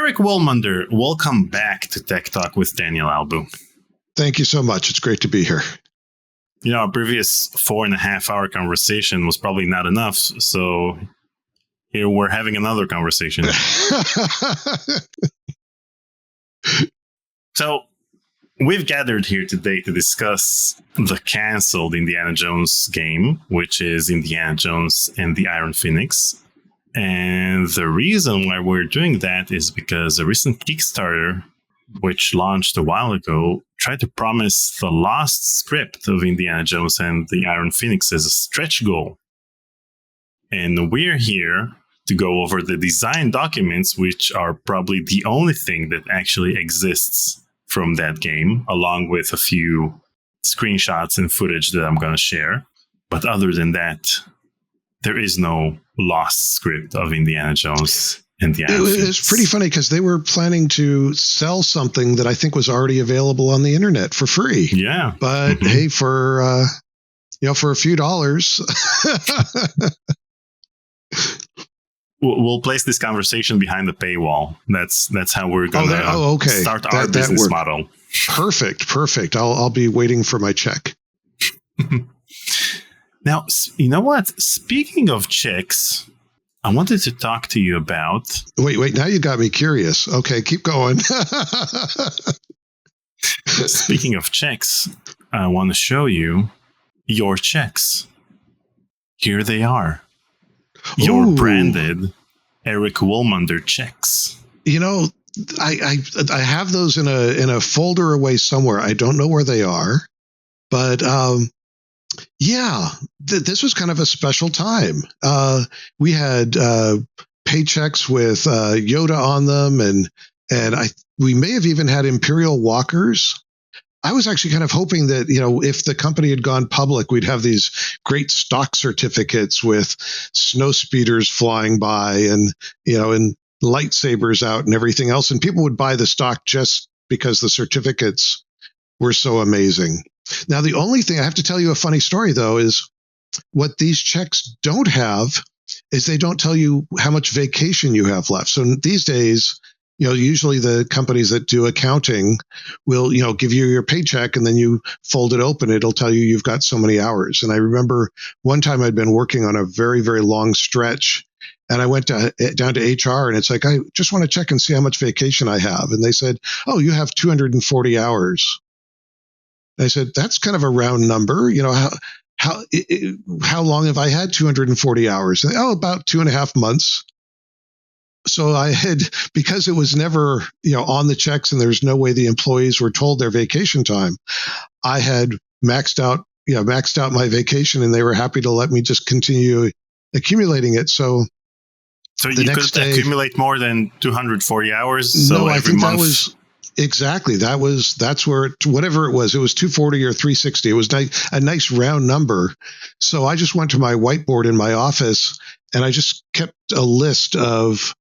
Aric Wilmunder, welcome back to Tech Talk with Daniel Albu. Thank you so much. It's great to be here. You know, our previous 4.5-hour conversation was probably not enough, so here we're having another conversation. So, we've gathered here today to discuss the canceled Indiana Jones game, which is Indiana Jones and the Iron Phoenix. And the reason why we're doing that is because a recent Kickstarter, which launched a while ago, tried to promise the lost script of Indiana Jones and the Iron Phoenix as a stretch goal. And we're here to go over the design documents, which are probably the only thing that actually exists from that game, along with a few screenshots and footage that I'm going to share. But other than that, there is no lost script of Indiana Jones and the Iron Phoenix. It was pretty funny because they were planning to sell something that I think was already available on the internet for free. Yeah. But hey, for a few dollars. We'll place this conversation behind the paywall. That's how we're going to start our business model. Perfect. I'll be waiting for my check. Now, you know what? Speaking of checks, I wanted to talk to you about... Wait. Now you got me curious. Okay, keep going. Speaking of checks, I want to show you your checks. Here they are. Your branded Aric Wilmunder checks. You know, I have those in a folder away somewhere. I don't know where they are, but this was kind of a special time. We had paychecks with Yoda on them, and we may have even had Imperial Walkers. I was actually kind of hoping that, if the company had gone public, we'd have these great stock certificates with snow speeders flying by and lightsabers out and everything else. And people would buy the stock just because the certificates were so amazing. Now, the only thing I have to tell you a funny story, though, is what these checks don't have is they don't tell you how much vacation you have left. So these days, usually the companies that do accounting will, give you your paycheck and then you fold it open. It'll tell you you've got so many hours. And I remember one time I'd been working on a very, very long stretch and I went down to HR and it's like, I just want to check and see how much vacation I have. And they said, oh, you have 240 hours. And I said, that's kind of a round number. How long have I had 240 hours? And, about 2.5 months. So I had, because it was never, on the checks and there's no way the employees were told their vacation time, I had maxed out my vacation and they were happy to let me just continue accumulating it. So you could accumulate more than 240 hours. No, I think that was exactly, that's where, whatever it was 240 or 360. It was a nice round number. So I just went to my whiteboard in my office and I just kept a list of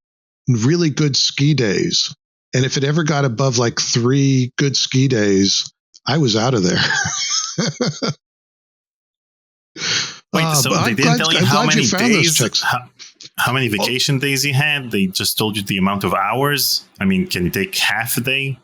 really good ski days. And if it ever got above like 3 good ski days, I was out of there. Wait, so they didn't tell you how many days, how many vacation days you had? They just told you the amount of hours? I mean, can you take half a day?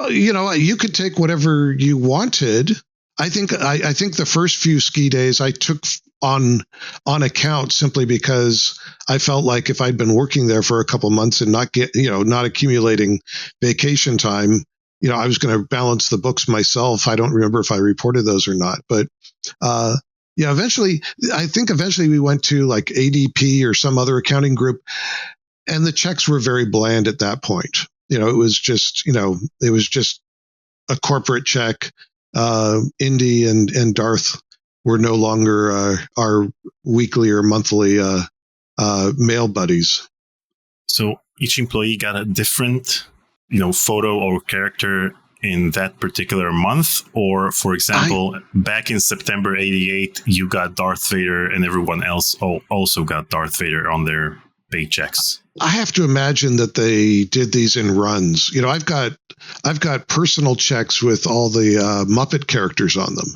You could take whatever you wanted. I think the first few ski days I took on account simply because I felt like if I'd been working there for a couple months and not accumulating vacation time, I was going to balance the books myself. I don't remember if I reported those or not, but eventually we went to like ADP or some other accounting group, and the checks were very bland at that point. It was just a corporate check. Indy and Darth were no longer our weekly or monthly mail buddies. So each employee got a different, photo or character in that particular month? Or, for example, back in September 88, you got Darth Vader and everyone else also got Darth Vader on their paychecks. I have to imagine that they did these in runs. I've got personal checks with all the Muppet characters on them.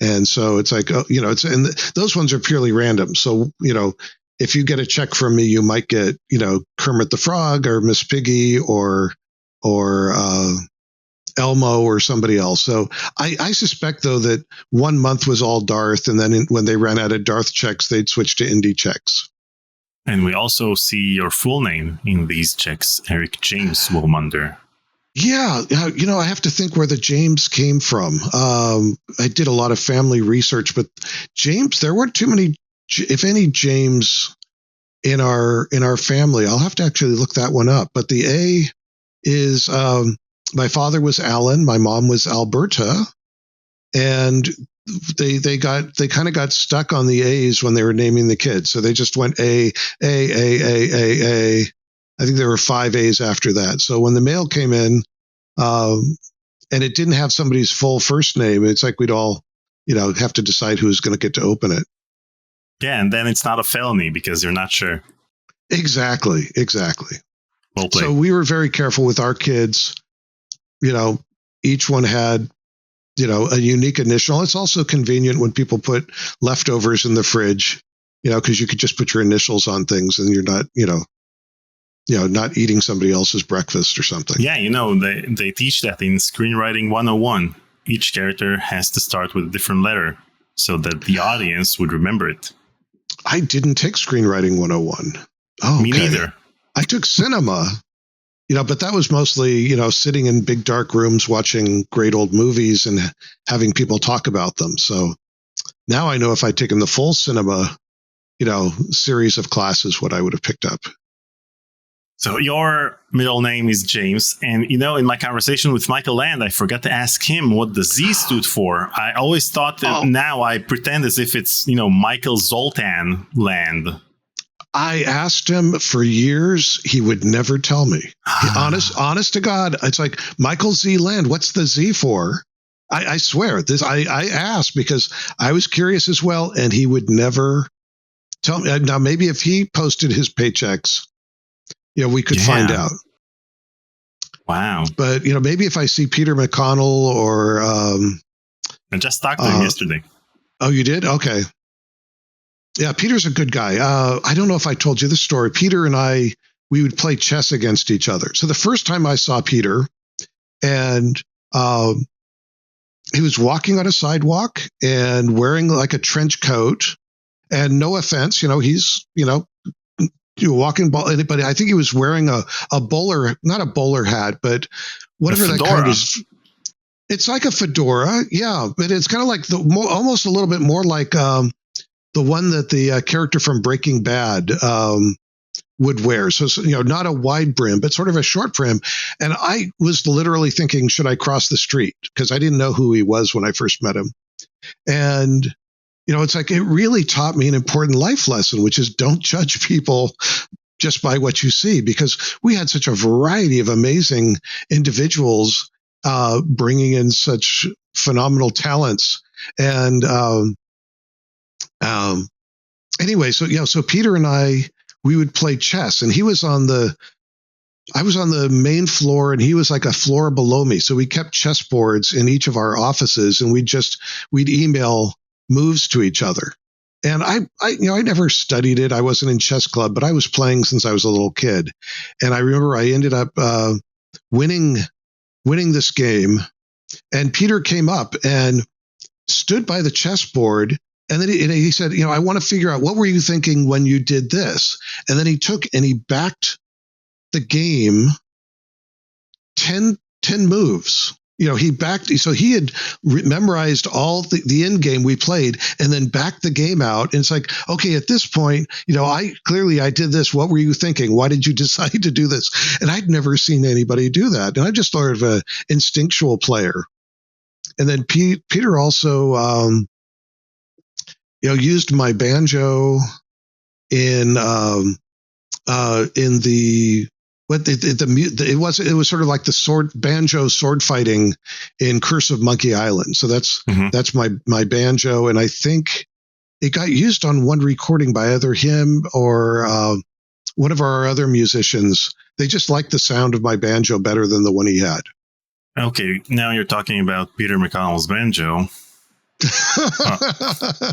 And so it's like, and those ones are purely random. So, if you get a check from me, you might get, Kermit the Frog or Miss Piggy or Elmo or somebody else. So I suspect, though, that 1 month was all Darth, and then when they ran out of Darth checks, they'd switch to Indy checks. And we also see your full name in these checks, Aric James Wilmunder. Yeah, I have to think where the James came from. I did a lot of family research, but James, there weren't too many, if any, James in our family. I'll have to actually look that one up. But the A is my father was Alan, my mom was Alberta, and they kind of got stuck on the A's when they were naming the kids, so they just went A. I think there were 5 A's after that. So when the mail came in, and it didn't have somebody's full first name, it's like we'd all, have to decide who's going to get to open it. Yeah, and then it's not a felony because you're not sure. Exactly. Well played. So we were very careful with our kids. Each one had, a unique initial. It's also convenient when people put leftovers in the fridge, because you could just put your initials on things and you're not, not eating somebody else's breakfast or something. Yeah, they teach that in Screenwriting 101. Each character has to start with a different letter so that the audience would remember it. I didn't take Screenwriting 101. Oh, Me neither. I took cinema, but that was mostly, sitting in big dark rooms watching great old movies and having people talk about them. So now I know if I'd taken the full cinema, series of classes, what I would have picked up. So your middle name is James. And, in my conversation with Michael Land, I forgot to ask him what the Z stood for. I always thought that now I pretend as if it's, Michael Zoltan Land. I asked him for years. He would never tell me. Honest to God. It's like, Michael Z Land, what's the Z for? I swear this. I asked because I was curious as well. And he would never tell me. Now, maybe if he posted his paychecks, we could find out. Wow. But, maybe if I see Peter McConnell or... I just talked to him yesterday. Oh, you did? Okay. Yeah, Peter's a good guy. I don't know if I told you the story. Peter and we would play chess against each other. So the first time I saw Peter, and he was walking on a sidewalk and wearing like a trench coat. And no offense, he's, walking ball, but I think he was wearing a bowler, not a bowler hat, but whatever that kind is. It's like a fedora, yeah, but it's kind of like almost a little bit more like the one that the character from Breaking Bad would wear. So not a wide brim, but sort of a short brim. And I was literally thinking, should I cross the street? Because I didn't know who he was when I first met him. And it's like it really taught me an important life lesson, which is don't judge people just by what you see, because we had such a variety of amazing individuals bringing in such phenomenal talents. And anyway, so Peter and we would play chess, and I was on the main floor and he was like a floor below me. So we kept chessboards in each of our offices, and we'd email moves to each other. And I never studied it. I wasn't in chess club, but I was playing since I was a little kid. And I remember I ended up winning this game. And Peter came up and stood by the chessboard. And then he said, I want to figure out, what were you thinking when you did this? And then he took and he backed the game 10 moves. He backed, so he had memorized all the end game we played and then backed the game out. And it's like, okay, at this point, I did this. What were you thinking? Why did you decide to do this? And I'd never seen anybody do that. And I'm just sort of an instinctual player. And then Peter also, used my banjo in the, it was sort of like the banjo sword fighting in Curse of Monkey Island. So that's my banjo, and I think it got used on one recording by either him or one of our other musicians. They just liked the sound of my banjo better than the one he had. Okay, now you're talking about Peter McConnell's banjo. Huh.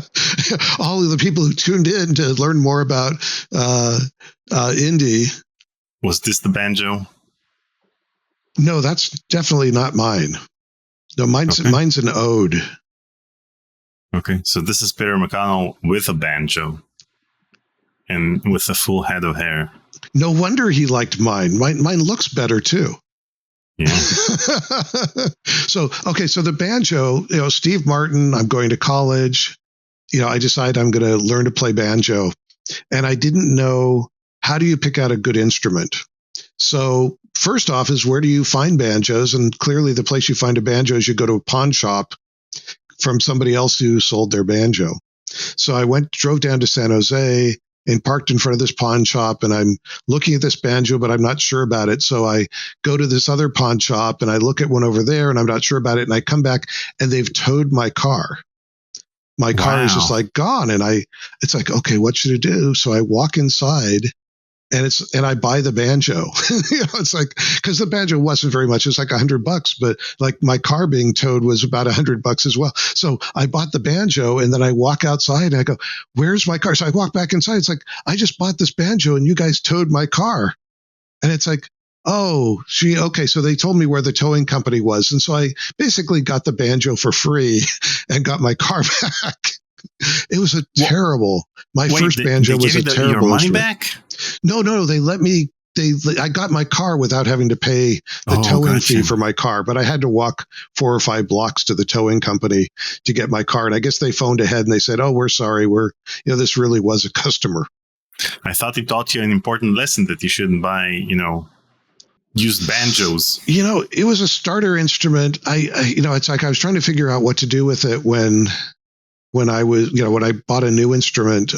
All of the people who tuned in to learn more about indie. Was this the banjo? No, that's definitely not mine. No, mine's an ode. Okay, so this is Peter McConnell with a banjo and with a full head of hair. No wonder he liked mine. Mine looks better too. Yeah. So the banjo, Steve Martin, I'm going to college. I decide I'm going to learn to play banjo. And I didn't know, how do you pick out a good instrument? So first off is, where do you find banjos? And clearly the place you find a banjo is you go to a pawn shop from somebody else who sold their banjo. So I drove down to San Jose and parked in front of this pawn shop, and I'm looking at this banjo, but I'm not sure about it. So I go to this other pawn shop and I look at one over there and I'm not sure about it. And I come back and they've towed my car. My car is just like gone. And it's like, okay, what should I do? So I walk inside and I buy the banjo. It's like, because the banjo wasn't very much. It's like $100, but like my car being towed was about $100 as well. So I bought the banjo, and then I walk outside and I go, where's my car? So I walk back inside. It's like, I just bought this banjo and you guys towed my car. And it's like, oh, okay. So they told me where the towing company was. And so I basically got the banjo for free and got my car back. It was my first banjo was a terrible your money instrument. Back? No, they let me. I got my car without having to pay the towing fee for my car, but I had to walk 4 or 5 blocks to the towing company to get my car. And I guess they phoned ahead and they said, "Oh, we're sorry. This really was a customer." I thought it taught you an important lesson that you shouldn't buy, used banjos. It was a starter instrument. It's like I was trying to figure out what to do with it when I bought a new instrument,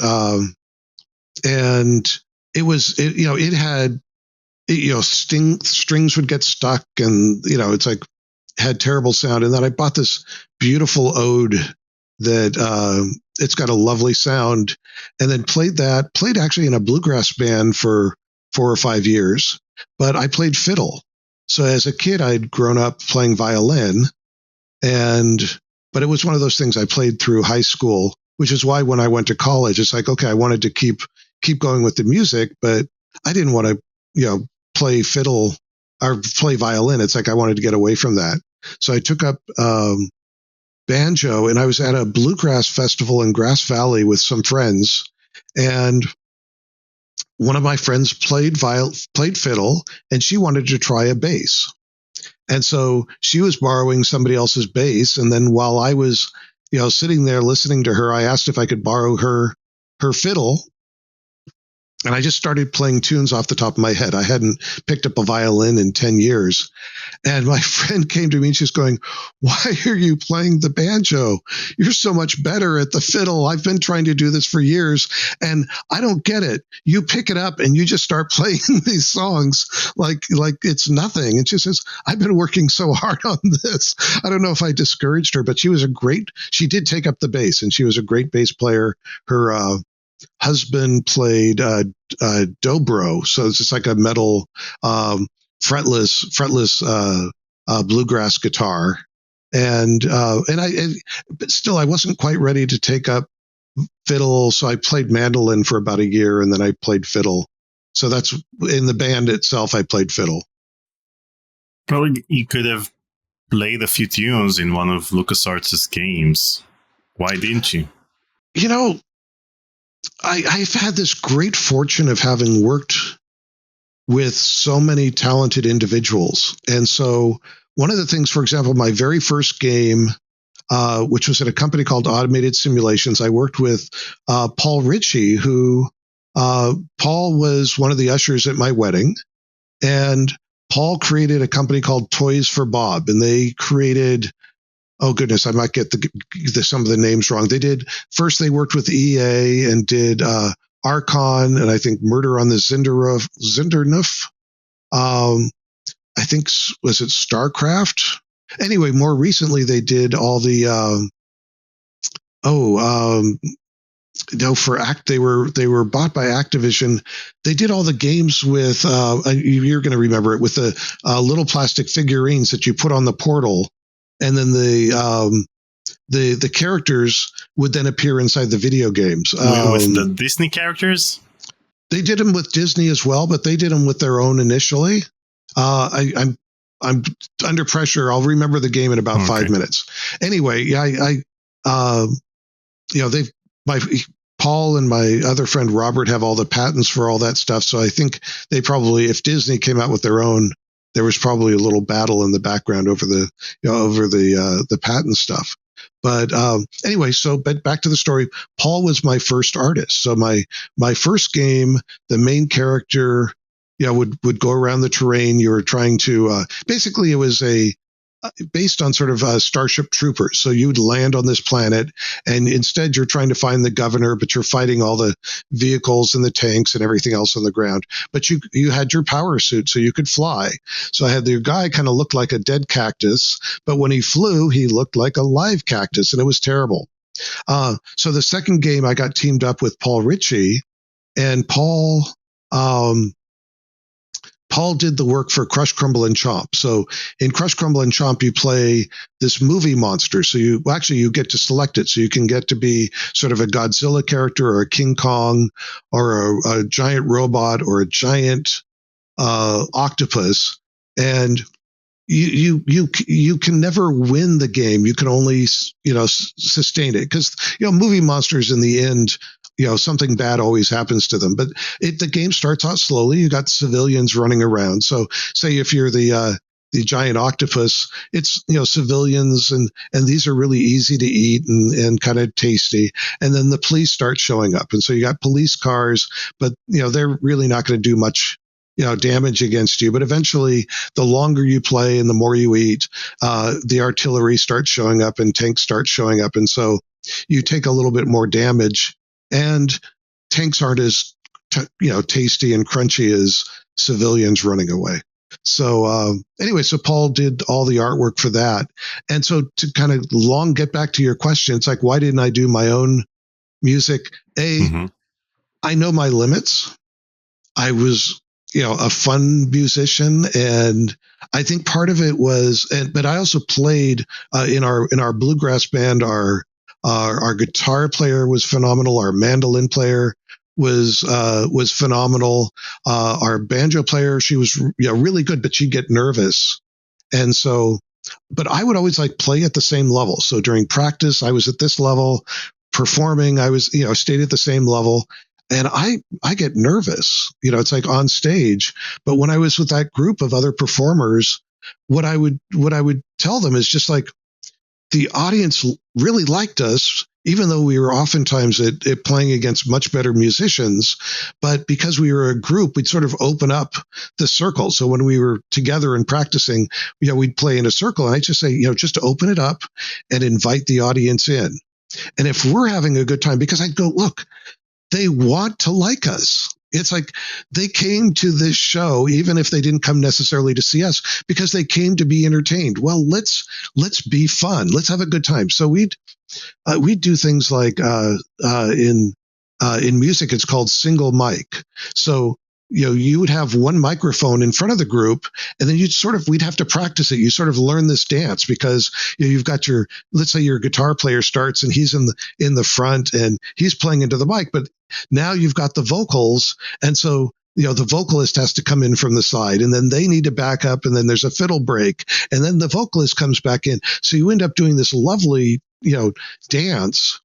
and it had, strings would get stuck, and it's like had terrible sound. And then I bought this beautiful ode that it's got a lovely sound, and then played actually in a bluegrass band for 4 or 5 years. But I played fiddle. So as a kid, I'd grown up playing violin, but it was one of those things I played through high school, which is why when I went to college, it's like, okay, I wanted to keep going with the music, but I didn't want to, play fiddle or play violin. It's like I wanted to get away from that. So I took up banjo, and I was at a bluegrass festival in Grass Valley with some friends, and one of my friends played fiddle, and she wanted to try a bass. And so she was borrowing somebody else's bass. And then while I was, sitting there listening to her, I asked if I could borrow her fiddle. And I just started playing tunes off the top of my head. I hadn't picked up a violin in 10 years. And my friend came to me and she's going, "Why are you playing the banjo? You're so much better at the fiddle. I've been trying to do this for years and I don't get it. You pick it up and you just start playing these songs like it's nothing." And she says, "I've been working so hard on this." I don't know if I discouraged her, but she did take up the bass, and she was a great bass player. Her husband played dobro, so it's just like a metal fretless bluegrass guitar, but still I wasn't quite ready to take up fiddle, so I played mandolin for about a year, and then I played fiddle. So that's in the band itself. I played fiddle. Well, you could have played a few tunes in one of LucasArts' games. Why didn't you? I've had this great fortune of having worked with so many talented individuals. And so one of the things, for example, my very first game, which was at a company called Automated Simulations, I worked with Paul Ritchie, who Paul was one of the ushers at my wedding. And Paul created a company called Toys for Bob, and they created, oh goodness, I might get some of the names wrong. They worked with EA and did Archon, and I think Murder on the Zindernuf. I think, was it StarCraft? Anyway, more recently they did all the they were bought by Activision. They did all the games with you're going to remember it, with the little plastic figurines that you put on the portal, and then the characters would then appear inside the video games. With the Disney characters? They did them with Disney as well, but they did them with their own initially. I'm under pressure. I'll remember the game in about 5 minutes. Anyway, yeah, Paul and my other friend Robert have all the patents for all that stuff. So I think they probably, if Disney came out with their own, there was probably a little battle in the background over the patent stuff. But anyway, but back to the story. Paul was my first artist. So my first game, the main character, would go around the terrain. You were trying to basically it was based on sort of Starship Troopers. So you'd land on this planet, and instead you're trying to find the governor, but you're fighting all the vehicles and the tanks and everything else on the ground. But you had your power suit, so you could fly. So I had the guy kind of looked like a dead cactus, but when he flew, he looked like a live cactus, and it was terrible. So the second game, I got teamed up with Paul Ritchie, and Paul did the work for Crush, Crumble, and Chomp. So in Crush, Crumble, and Chomp, you play this movie monster. So you get to select it. So you can get to be sort of a Godzilla character or a King Kong or a giant robot or a giant octopus. And you can never win the game. You can only, sustain it because, movie monsters in the end, something bad always happens to them. But the game starts out slowly. You got civilians running around. So say if you're the giant octopus, it's, civilians and these are really easy to eat and kind of tasty. And then the police start showing up. And so you got police cars, but, they're really not going to do much damage against you. But eventually, the longer you play and the more you eat, the artillery starts showing up and tanks start showing up. And so you take a little bit more damage, and tanks aren't as, tasty and crunchy as civilians running away. So anyway, so Paul did all the artwork for that. And so to kind of get back to your question, it's like, why didn't I do my own music? I know my limits. I was, a fun musician, and I think part of it was, but I also played in our bluegrass band. Our guitar player was phenomenal. Our mandolin player was phenomenal. Our banjo player, she was really good, but she'd get nervous, and so. But I would always play at the same level. So during practice, I was at this level. Performing, I was stayed at the same level. And I get nervous, it's like on stage. But when I was with that group of other performers, what I would tell them is just like the audience really liked us, even though we were oftentimes at playing against much better musicians. But because we were a group, we'd sort of open up the circle. So when we were together and practicing, we'd play in a circle. And I just say, just to open it up and invite the audience in. And if we're having a good time, because I'd go, look, they want to like us. It's like they came to this show, even if they didn't come necessarily to see us, because they came to be entertained. Well, let's be fun. Let's have a good time. So we'd do things like in music, it's called single mic. So you would have one microphone in front of the group, and then we'd have to practice it. You sort of learn this dance because you've got let's say your guitar player starts and he's in the front and he's playing into the mic, but now you've got the vocals. And so, the vocalist has to come in from the side, and then they need to back up, and then there's a fiddle break, and then the vocalist comes back in. So you end up doing this lovely, dance,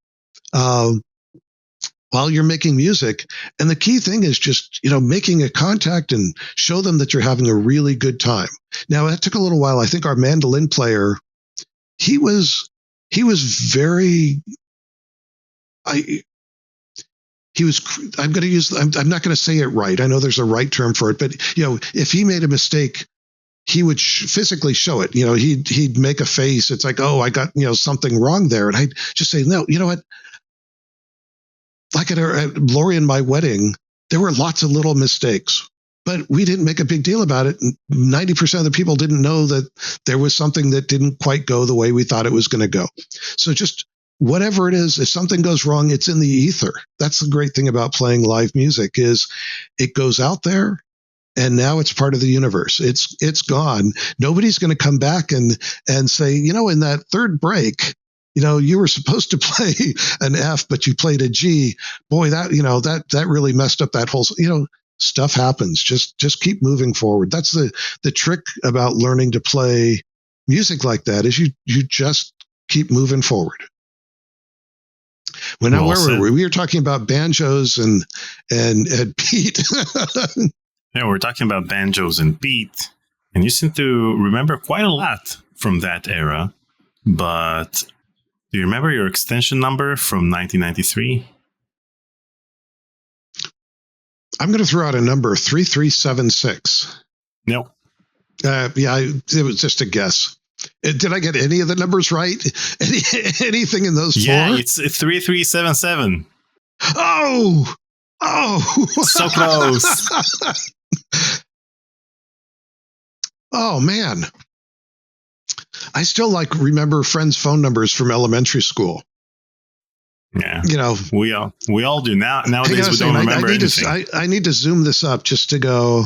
while you're making music. And the key thing is just, making a contact and show them that you're having a really good time. Now, that took a little while. I think our mandolin player, he was very, I'm not going to say it right. I know there's a right term for it, but, if he made a mistake, he would physically show it. He'd make a face. It's like, oh, I got, something wrong there. And I'd just say, no, you know what? Like at Lori and my wedding, there were lots of little mistakes, but we didn't make a big deal about it. 90% of the people didn't know that there was something that didn't quite go the way we thought it was going to go. So just whatever it is, if something goes wrong, it's in the ether. That's the great thing about playing live music is it goes out there, and now it's part of the universe. It's gone. Nobody's going to come back and say, in that third break, you were supposed to play an F, but you played a G. Boy, that really messed up that whole, stuff happens. Just keep moving forward. That's the trick about learning to play music like that is you just keep moving forward. Well, now where were we? We were talking about banjos and beat. Yeah, we're talking about banjos and beat, and you seem to remember quite a lot from that era. But do you remember your extension number from 1993? I'm going to throw out a number, 3376. No. It was just a guess. Did I get any of the numbers right? Anything in those four? Yeah, it's 3377. Oh! So close. Oh, man. I still remember friends' phone numbers from elementary school. Yeah, we all do now. Nowadays, we don't remember anything. I need to zoom this up just to go.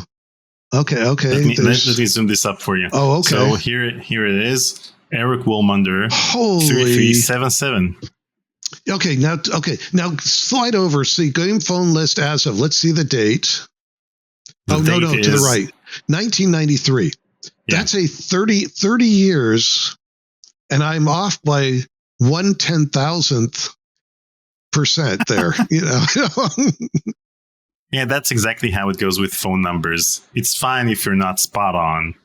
Okay. Let me zoom this up for you. Oh, okay. So here it is. Aric Wilmunder. Holy 3377. Okay, now slide over. See game phone list as of. Let's see the date. No, to the right. 1993. Yeah. That's a 30 years, and I'm off by 1/10,000th % there. Yeah, that's exactly how it goes with phone numbers. It's fine if you're not spot on.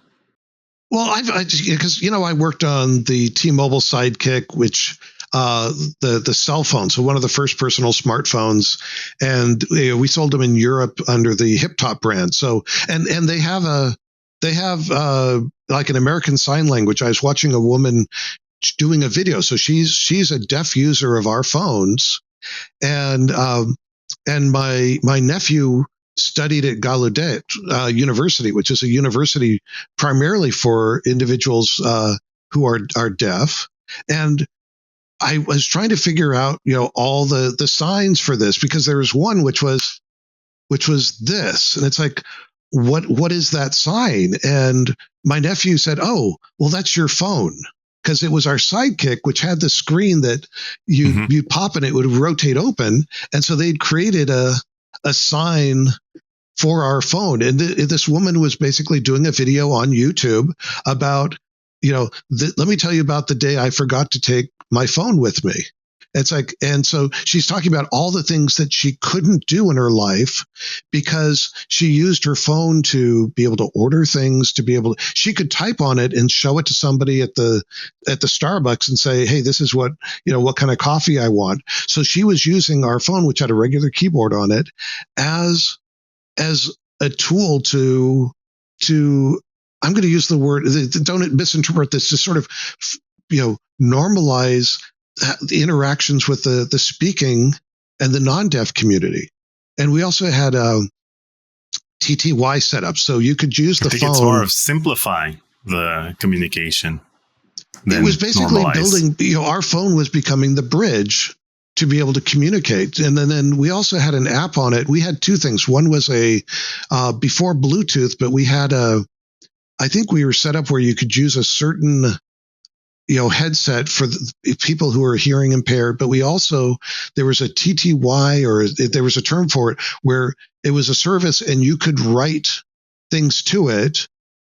Well, because I worked on the T-Mobile Sidekick, which the cell phone, so one of the first personal smartphones, and we sold them in Europe under the Hip Top brand. So and they have like an American Sign Language. I was watching a woman doing a video, so she's a deaf user of our phones, and my nephew studied at Gallaudet University, which is a university primarily for individuals who are deaf. And I was trying to figure out, all the signs for this, because there was one which was this, and it's like, what is that sign? And my nephew said, "Oh, well, that's your phone." Because it was our Sidekick, which had the screen that you pop and it would rotate open. And so they'd created a sign for our phone. And this woman was basically doing a video on YouTube about, let me tell you about the day I forgot to take my phone with me. It's like, and so she's talking about all the things that she couldn't do in her life because she used her phone to be able to order things, she could type on it and show it to somebody at the Starbucks and say, "Hey, this is what kind of coffee I want." So she was using our phone, which had a regular keyboard on it, as a tool to I'm going to use the word, don't misinterpret this, to sort of, normalize the interactions with the speaking and the non-deaf community. And we also had a TTY set up, so you could use the phone. It's more of simplify the communication. It was basically building, our phone was becoming the bridge to be able to communicate. And then we also had an app on it. We had two things. One was before Bluetooth, but we had I think we were set up where you could use a certain headset for the people who are hearing impaired, but there was a TTY, or there was a term for it, where it was a service and you could write things to it,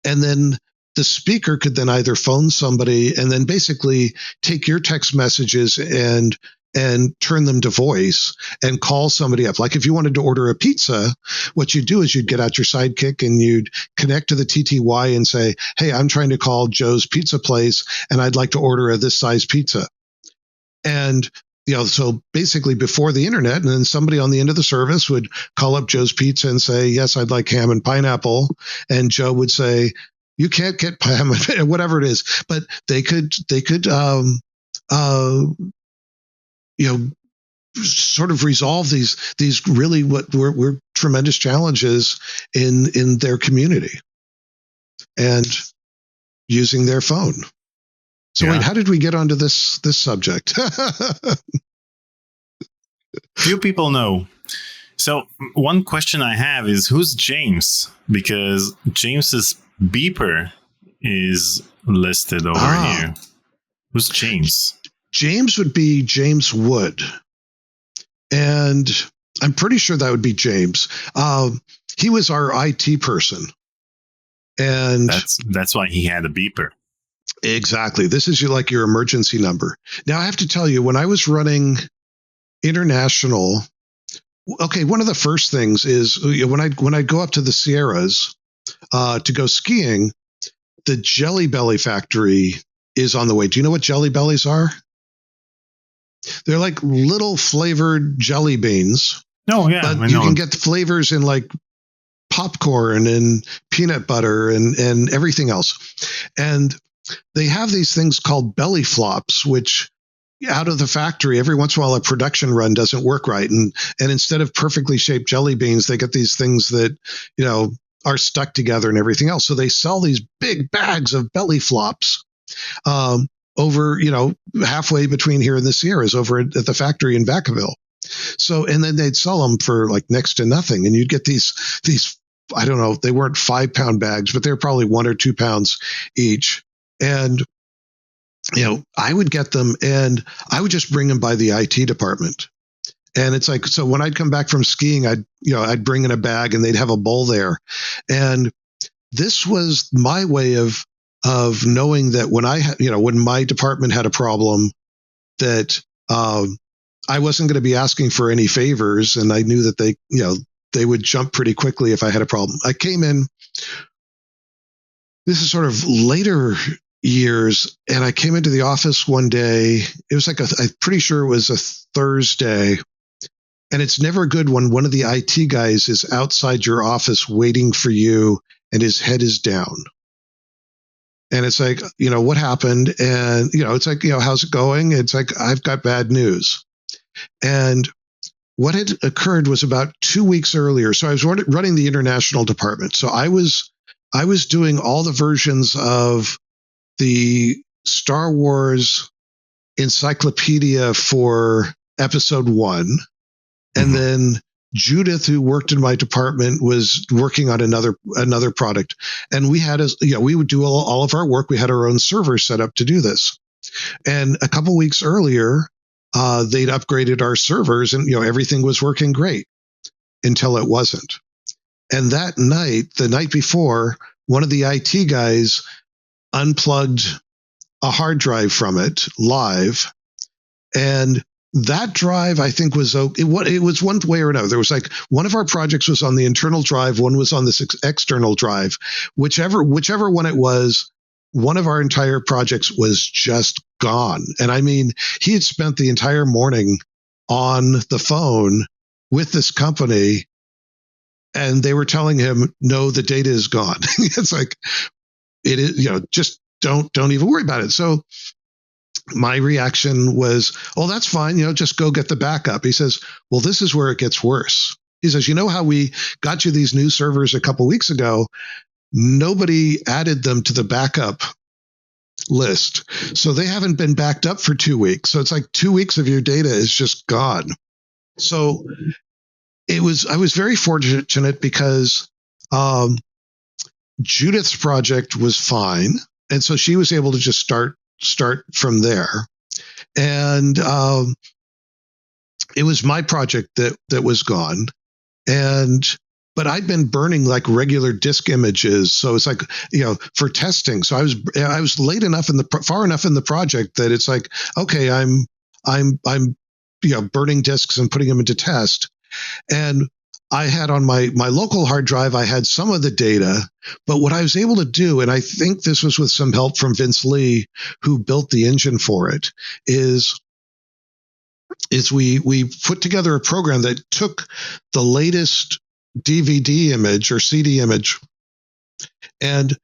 and then the speaker could then either phone somebody and then basically take your text messages and turn them to voice and call somebody up. Like if you wanted to order a pizza, what you'd do is you'd get out your Sidekick and you'd connect to the TTY and say, "Hey, I'm trying to call Joe's Pizza Place and I'd like to order a this size pizza." And, so basically before the internet, and then somebody on the end of the service would call up Joe's Pizza and say, "Yes, I'd like ham and pineapple." And Joe would say, "You can't get ham and whatever it is." But they could sort of resolve these really what were tremendous challenges in their community and using their phone. So wait, how did we get onto this subject? Few people know. So one question I have is, who's James? Because James's beeper is listed over here. Who's James? James would be James Wood. And I'm pretty sure that would be James. He was our IT person. And that's why he had a beeper. Exactly. This is your emergency number. Now, I have to tell you, when I was running international, okay, one of the first things is when I go up to the Sierras to go skiing, the Jelly Belly factory is on the way. Do you know what Jelly Bellies are? They're like little flavored jelly beans. Oh, yeah. But you can get the flavors in like popcorn and peanut butter and everything else. And they have these things called belly flops, which out of the factory, every once in a while, a production run doesn't work right. And instead of perfectly shaped jelly beans, they get these things that, are stuck together and everything else. So they sell these big bags of belly flops over, halfway between here and the Sierras over at the factory in Vacaville. So, and then they'd sell them for like next to nothing. And you'd get these, I don't know, they weren't 5-pound bags, but they're probably 1 or 2 pounds each. And, I would get them and I would just bring them by the IT department. And it's like, so when I'd come back from skiing, I'd bring in a bag and they'd have a bowl there. And this was my way of knowing that when when my department had a problem, that I wasn't going to be asking for any favors, and I knew that they would jump pretty quickly if I had a problem. I came in. This is sort of later years, and I came into the office one day. It was I'm pretty sure it was a Thursday, and it's never good when one of the IT guys is outside your office waiting for you, and his head is down. And it's like, what happened? And, it's like, how's it going? It's like, I've got bad news. And what had occurred was about 2 weeks earlier. So I was running the international department. So I was doing all the versions of the Star Wars encyclopedia for episode 1. And then Judith, who worked in my department, was working on another product. And we had we would do all of our work. We had our own server set up to do this. And a couple weeks earlier, they'd upgraded our servers and, everything was working great until it wasn't. And that night, the night before, one of the IT guys unplugged a hard drive from it live. And that drive, I think, it was one way or another. There was like one of our projects was on the internal drive, one was on this external drive. Whichever one it was, one of our entire projects was just gone. And I mean, he had spent the entire morning on the phone with this company, and they were telling him, no, the data is gone. It's like, it is, just don't even worry about it. So my reaction was, oh, that's fine. Just go get the backup. He says, well, this is where it gets worse. He says, how we got you these new servers a couple weeks ago? Nobody added them to the backup list. So they haven't been backed up for 2 weeks. So it's like 2 weeks of your data is just gone. So I was very fortunate because Judith's project was fine. And so she was able to just start from there. And it was my project that was gone. But I'd been burning like regular disk images. So it's like, for testing. So I was late enough far enough in the project that it's like, okay, I'm burning disks and putting them into test. And I had on my local hard drive, I had some of the data, but what I was able to do, and I think this was with some help from Vince Lee, who built the engine for it, is we put together a program that took the latest DVD image or CD image and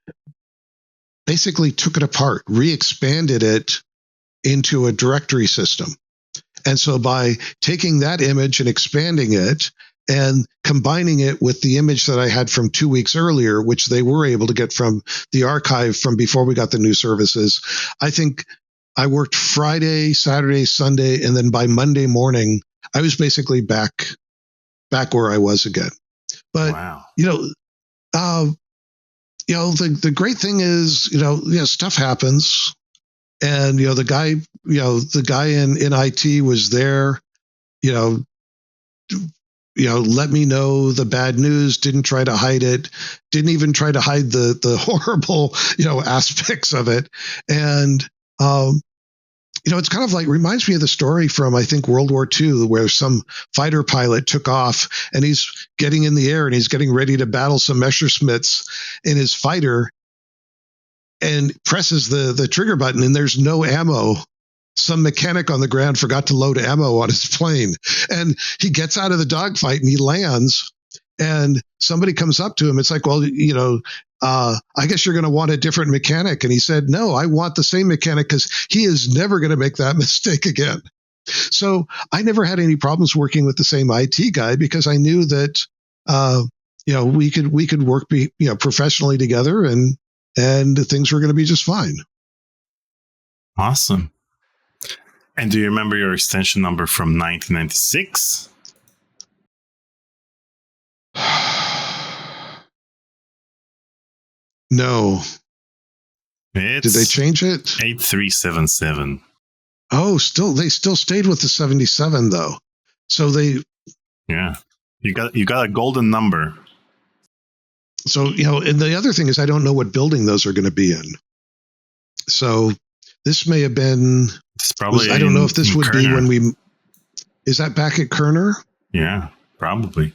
basically took it apart, re-expanded it into a directory system. And so by taking that image and expanding it and combining it with the image that I had from 2 weeks earlier, which they were able to get from the archive from before we got the new services, I think I worked Friday, Saturday, Sunday, and then by Monday morning, I was basically back where I was again. But, wow. The great thing is, stuff happens. And the guy in IT was there, let me know the bad news, didn't try to hide it, didn't even try to hide the horrible, aspects of it. And, it's kind of like, reminds me of the story from, I think, World War II, where some fighter pilot took off and he's getting in the air and he's getting ready to battle some Messerschmitts in his fighter and presses the trigger button and there's no ammo. Some mechanic on the ground forgot to load ammo on his plane. And he gets out of the dogfight and he lands. And somebody comes up to him. It's like, well, I guess you're going to want a different mechanic. And he said, no, I want the same mechanic because he is never going to make that mistake again. So I never had any problems working with the same IT guy because I knew that, we could work, professionally together and things were going to be just fine. Awesome. And do you remember your extension number from 1996? No. Did they change it? 8377. Oh, they still stayed with the 77 though. So yeah, you got a golden number. So, and the other thing is I don't know what building those are going to be in. So this may have been, I don't know if this would be when is that back at Kerner? Yeah, probably.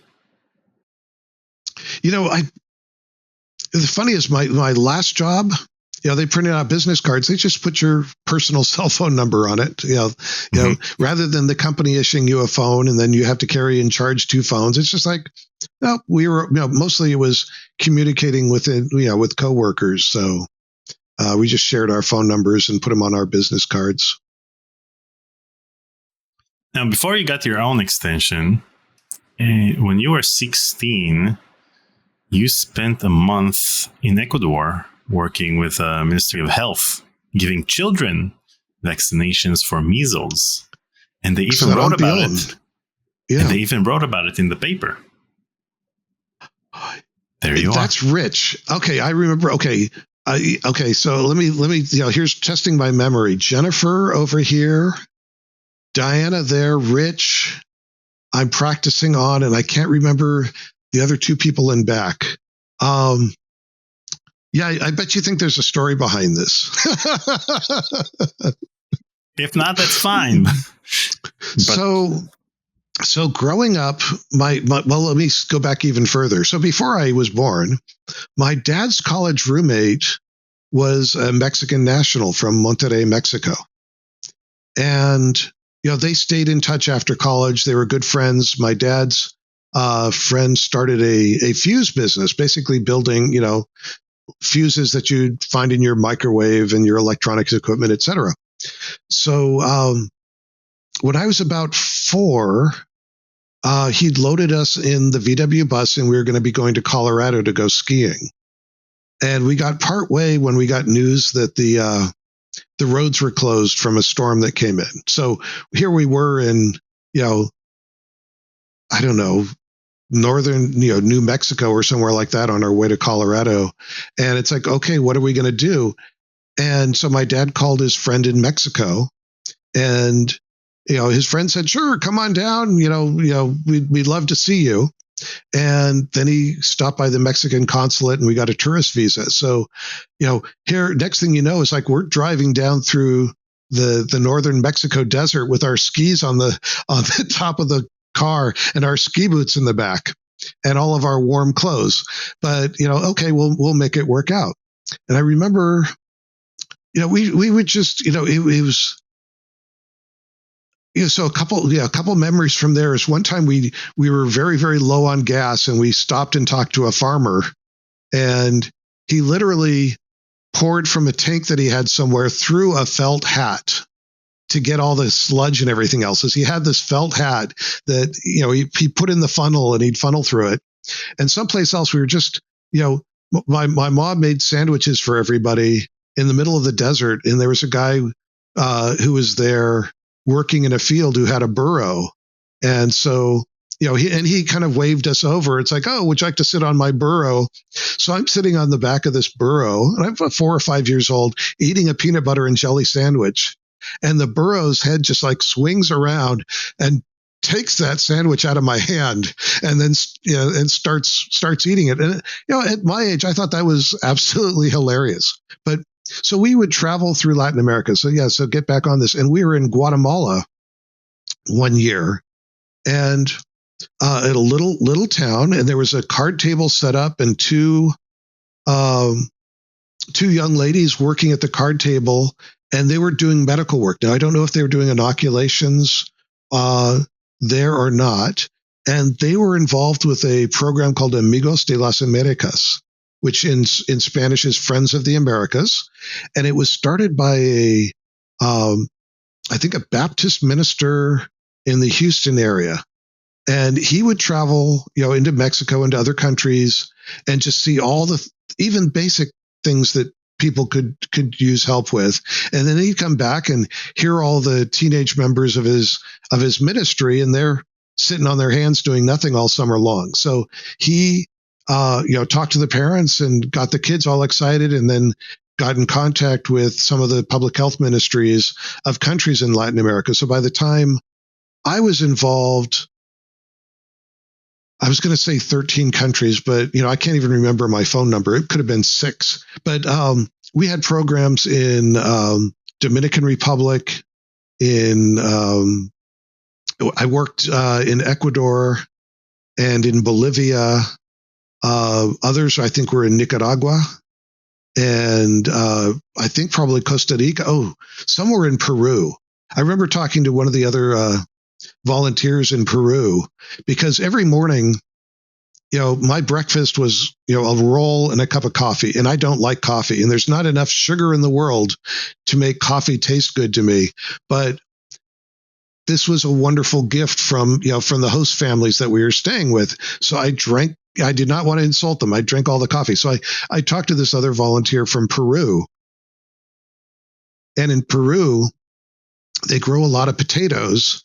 The funny is my last job, they printed out business cards. They just put your personal cell phone number on it, rather than the company issuing you a phone and then you have to carry and charge 2 phones. It's just like, no, we were, mostly it was communicating with coworkers. So we just shared our phone numbers and put them on our business cards. Now, before you got your own extension, when you were 16, you spent a month in Ecuador working with the Ministry of Health, giving children vaccinations for measles. And they even wrote about it. Yeah. And they even wrote about it in the paper. There you are. That's rich. Okay, I remember. Okay. So let me, here's testing my memory. Jennifer over here, Diana there, Rich. I'm practicing on, and I can't remember the other 2 people in back. Yeah, I bet you think there's a story behind this. If not, that's fine. So growing up, well, let me go back even further. So before I was born, my dad's college roommate was a Mexican national from Monterrey, Mexico. And, they stayed in touch after college. They were good friends. My dad's friend started a fuse business, basically building, fuses that you'd find in your microwave and your electronics equipment, et cetera. So when I was about 4, he'd loaded us in the VW bus and we were going to be going to Colorado to go skiing. And we got part way when we got news that the roads were closed from a storm that came in. So here we were in, I don't know, northern, New Mexico or somewhere like that on our way to Colorado. And it's like, okay, what are we going to do? And so my dad called his friend in Mexico and, his friend said, sure, come on down. We'd love to see you. And then he stopped by the Mexican consulate and we got a tourist visa. So, here, next thing you know, is like we're driving down through the northern Mexico desert with our skis on the top of the car and our ski boots in the back and all of our warm clothes. But, okay, we'll make it work out. And I remember, we would just, it was, so a couple memories from there is one time we were very, very low on gas and we stopped and talked to a farmer and he literally poured from a tank that he had somewhere through a felt hat to get all the sludge and everything else. As he had this felt hat that, he put in the funnel and he'd funnel through it. And someplace else we were just, my mom made sandwiches for everybody in the middle of the desert. And there was a guy who was there working in a field who had a burro. And so he kind of waved us over. It's like, oh, would you like to sit on my burro? So I'm sitting on the back of this burro, and I'm 4 or 5 years old, eating a peanut butter and jelly sandwich. And the burro's head just like swings around and takes that sandwich out of my hand, and then and starts eating it. And at my age, I thought that was absolutely hilarious. But so we would travel through Latin America. So get back on this, and we were in Guatemala one year, and at a little town, and there was a card table set up, and two young ladies working at the card table, and they were doing medical work. Now I don't know if they were doing inoculations there or not, and they were involved with a program called Amigos de las Americas, which in Spanish is Friends of the Americas, and it was started by I think a Baptist minister in the Houston area. And he would travel, into Mexico, into other countries, and just see all the even basic things that people could use help with. And then he'd come back and hear all the teenage members of his ministry, and they're sitting on their hands doing nothing all summer long. So he, talked to the parents and got the kids all excited, and then got in contact with some of the public health ministries of countries in Latin America. So by the time I was involved, I was going to say 13 countries, but I can't even remember my phone number. It could have been 6. But we had programs in Dominican Republic. I worked in Ecuador and in Bolivia. Others, I think, were in Nicaragua, and I think probably Costa Rica. Oh, somewhere in Peru. I remember talking to one of the other volunteers in Peru, because every morning, my breakfast was, a roll and a cup of coffee, and I don't like coffee, and there's not enough sugar in the world to make coffee taste good to me. But this was a wonderful gift from the host families that we were staying with. So I did not want to insult them. I drank all the coffee. So I talked to this other volunteer from Peru, and in Peru, they grow a lot of potatoes,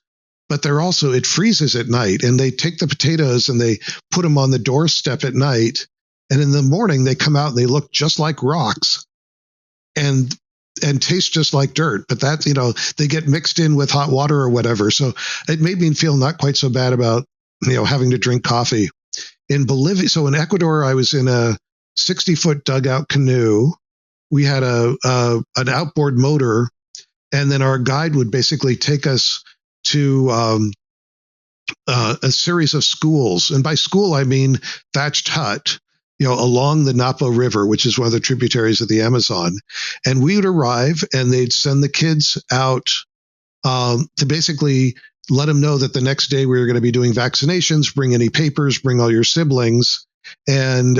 but it freezes at night, and they take the potatoes and they put them on the doorstep at night, and in the morning they come out and they look just like rocks and taste just like dirt. But that, they get mixed in with hot water or whatever. So it made me feel not quite so bad about, having to drink coffee. In Bolivia, so in Ecuador, I was in a 60-foot dugout canoe. We had an outboard motor, and then our guide would basically take us to a series of schools. And by school, I mean thatched hut, along the Napo River, which is one of the tributaries of the Amazon. And we would arrive, and they'd send the kids out to basically let them know that the next day we were going to be doing vaccinations, bring any papers, bring all your siblings. And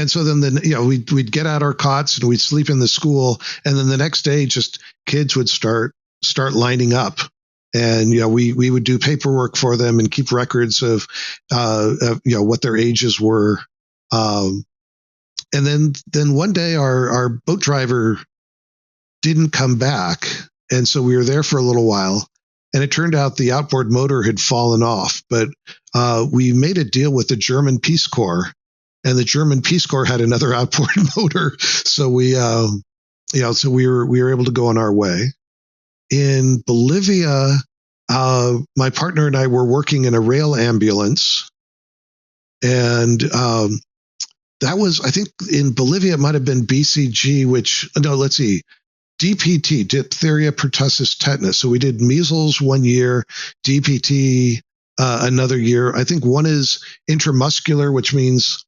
so then we'd get out our cots and we'd sleep in the school, and then the next day just kids would start lining up, and we would do paperwork for them and keep records of what their ages were, and then one day our boat driver didn't come back, and so we were there for a little while, and it turned out the outboard motor had fallen off, but we made a deal with the German Peace Corps. And the German Peace Corps had another outboard motor, so we were able to go on our way. In Bolivia, my partner and I were working in a rail ambulance, and that was, I think, in Bolivia it might have been BCG, DPT, diphtheria, pertussis, tetanus. So we did measles one year, DPT another year. I think one is intramuscular, which means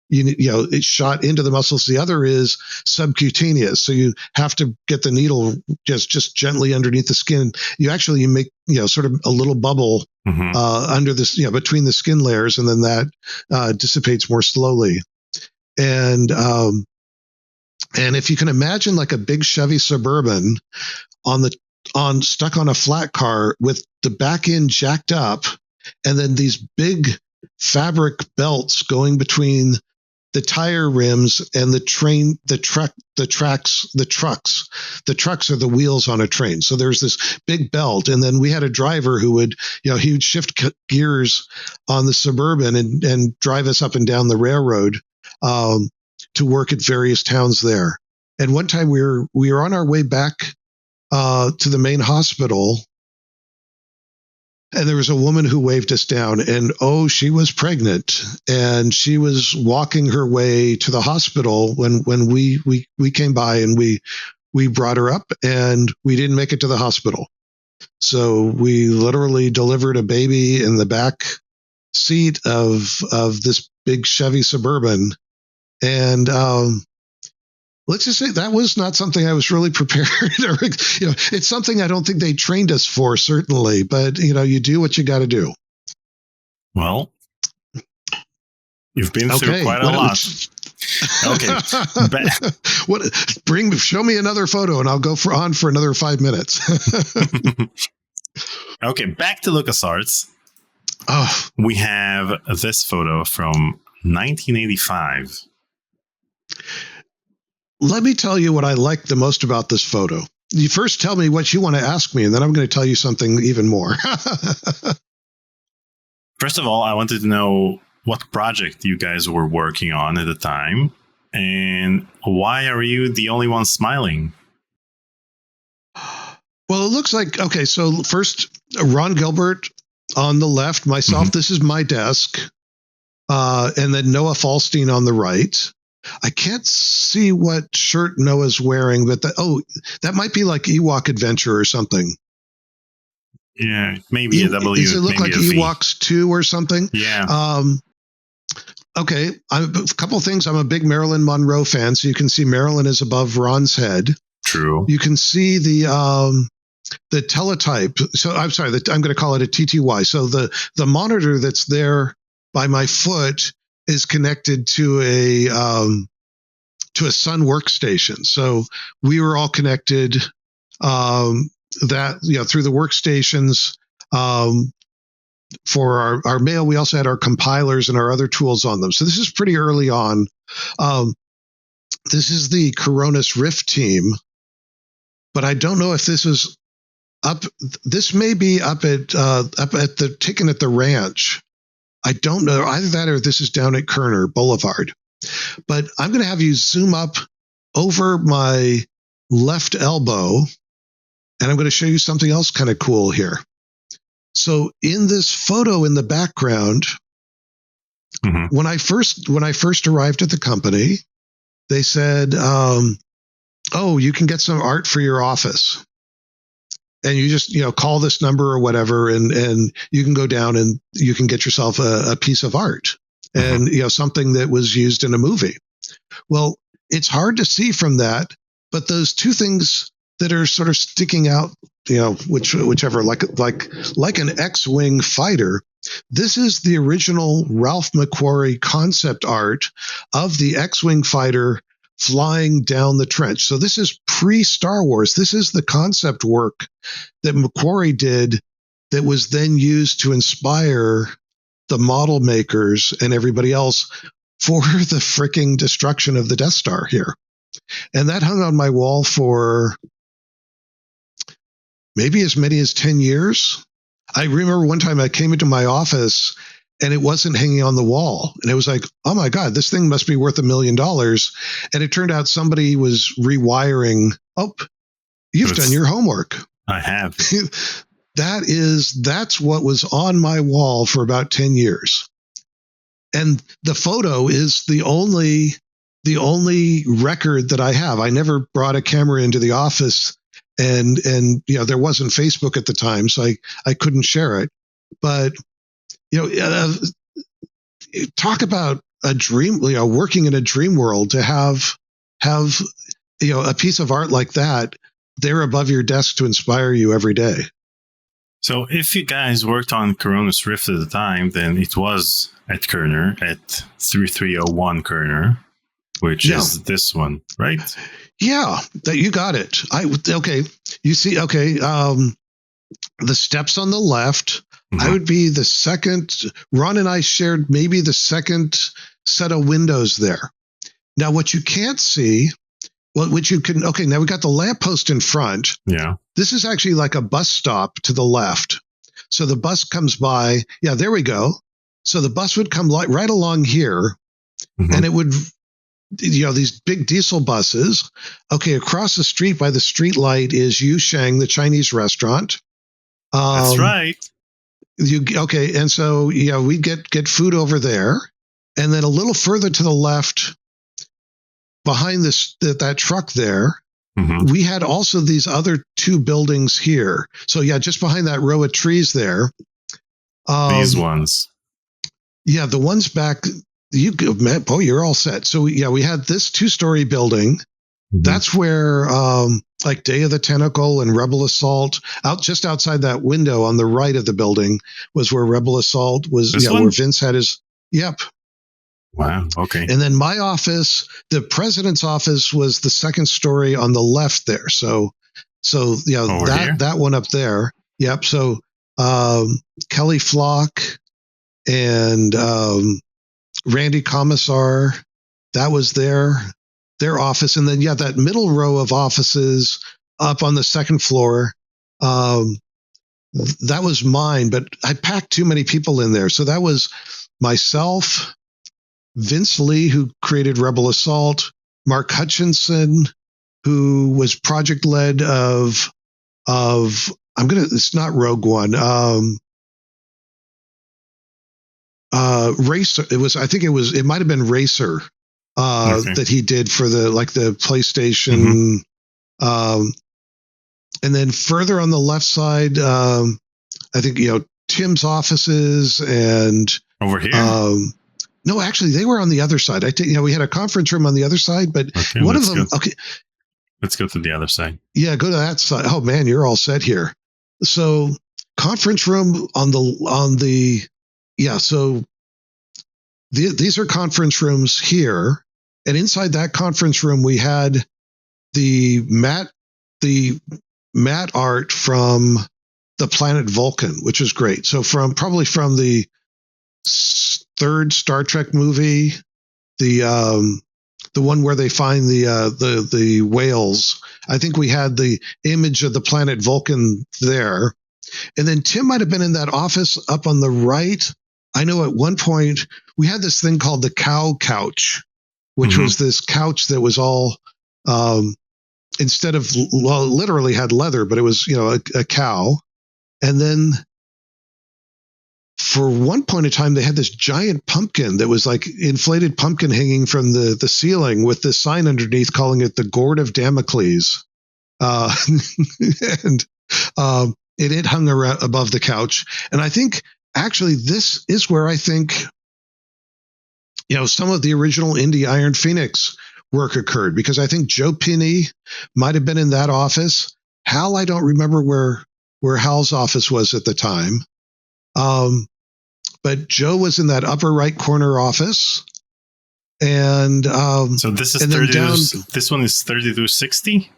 it's shot into the muscles. The other is subcutaneous. So you have to get the needle just gently underneath the skin. You make, sort of a little bubble under this, between the skin layers, and then that dissipates more slowly. And if you can imagine like a big Chevy Suburban stuck on a flat car with the back end jacked up, and then these big fabric belts going between the tire rims, and the trucks are the wheels on a train. So there's this big belt, and then we had a driver who would, he would shift gears on the Suburban and drive us up and down the railroad to work at various towns there. And one time we were on our way back to the main hospital, and there was a woman who waved us down, and she was pregnant, and she was walking her way to the hospital when we came by, and we brought her up, and we didn't make it to the hospital. So we literally delivered a baby in the back seat of this big Chevy Suburban, and let's just say that was not something I was really prepared. It's something I don't think they trained us for, certainly. But you do what you got to do. Well, you've been through quite a lot. Okay. Show me another photo, and I'll go on for another 5 minutes. Okay, back to LucasArts. Oh, we have this photo from 1985. Let me tell you what I like the most about this photo. You first tell me what you want to ask me, and then I'm going to tell you something even more. First of all, I wanted to know what project you guys were working on at the time, and why are you the only one smiling? Well, it looks like, okay, so first, Ron Gilbert on the left, myself, This is my desk, and then Noah Falstein on the right. I can't see what shirt Noah's wearing, but that might be like Ewok Adventure or something. Yeah, maybe a W. Does it look like Ewoks 2 or something? Yeah. Okay, a couple things. I'm a big Marilyn Monroe fan, so you can see Marilyn is above Ron's head. True. You can see the teletype. So I'm sorry, I'm going to call it a TTY. So the monitor that's there by my foot is connected to a Sun workstation. So we were all connected through the workstations for our mail. We also had our compilers and our other tools on them. So this is pretty early on. This is the Coronis Rift team, but I don't know if this is up. This may be up at the taken at the ranch. I don't know, either that or this is down at Kerner Boulevard. But I'm going to have you zoom up over my left elbow, and I'm going to show you something else kind of cool here. So in this photo in the background, when I first arrived at the company, they said, you can get some art for your office. And you just, call this number or whatever, and you can go down and you can get yourself a piece of art and, something that was used in a movie. Well, it's hard to see from that, but those two things that are sort of sticking out, whichever, like an X-Wing fighter, this is the original Ralph McQuarrie concept art of the X-Wing fighter flying down the trench. So this is pre-Star Wars. This is the concept work that McQuarrie did that was then used to inspire the model makers and everybody else for the freaking destruction of the Death Star here. And that hung on my wall for maybe as many as 10 years. I remember one time I came into my office and it wasn't hanging on the wall. And it was like, oh my God, this thing must be worth $1 million. And it turned out somebody was rewiring. Oh, you've done your homework. I have. That's what was on my wall for about 10 years. And the photo is the only record that I have. I never brought a camera into the office, and there wasn't Facebook at the time, so I couldn't share it. But talk about a dream, working in a dream world, to have a piece of art like that there above your desk to inspire you every day. So if you guys worked on Coronis Rift at the time, then it was at Kerner, at 3301 Kerner, which is this one, right? Yeah, you got it. You see, the steps on the left I would be the second. Ron and I shared maybe the second set of windows there. Now, what you can't see, well, which you can, okay, now we got the lamppost in front. Yeah. This is actually like a bus stop to the left. So the bus comes by. Yeah, there we go. So the bus would come right along here, and it would, these big diesel buses. Okay, across the street by the street light is Yusheng, the Chinese restaurant. That's right. And so we get food over there, and then a little further to the left, behind that truck there, we had also these other two buildings here. So just behind that row of trees there. These ones. Yeah, the ones back. You're all set. So we had this 2-story building. That's where like Day of the Tentacle and Rebel Assault, just outside that window on the right of the building was where Rebel Assault was. Where Vince had his. Yep. Wow. Okay. And then my office, the president's office, was the second story on the left there. So that one up there. Yep. So Kelly Flock and Randy Commissar, that was their office. And then that middle row of offices up on the second floor, that was mine, but I packed too many people in there. So that was myself, Vince Lee, who created Rebel Assault, Mark Hutchinson, who was project lead of it's not Rogue One, Racer. It might have been Racer, that he did for the PlayStation. And then further on the left side, I think, Tim's offices and over here. No, actually, they were on the other side. I think we had a conference room on the other side, but one of them. Okay, let's go to the other side. Yeah, go to that side. Oh man, you're all set here. So conference room on the. So these are conference rooms here, and inside that conference room we had the matte art from the planet Vulcan, which is great. So probably from the third Star Trek movie, the one where they find the whales. I think we had the image of the planet Vulcan there. And then Tim might have been in that office up on the right. I know at one point we had this thing called the cow couch, which was this couch that was all instead of literally had leather, but it was a cow. And then for one point in time, they had this giant pumpkin that was like inflated pumpkin hanging from the ceiling with this sign underneath calling it the Gourd of Damocles. And it hung around above the couch. And I think actually this is where I think, some of the original indie Iron Phoenix work occurred, because I think Joe Pinney might have been in that office. Hal, I don't remember where Hal's office was at the time. But Joe was in that upper right corner office. And so this is 30. This one is 3260?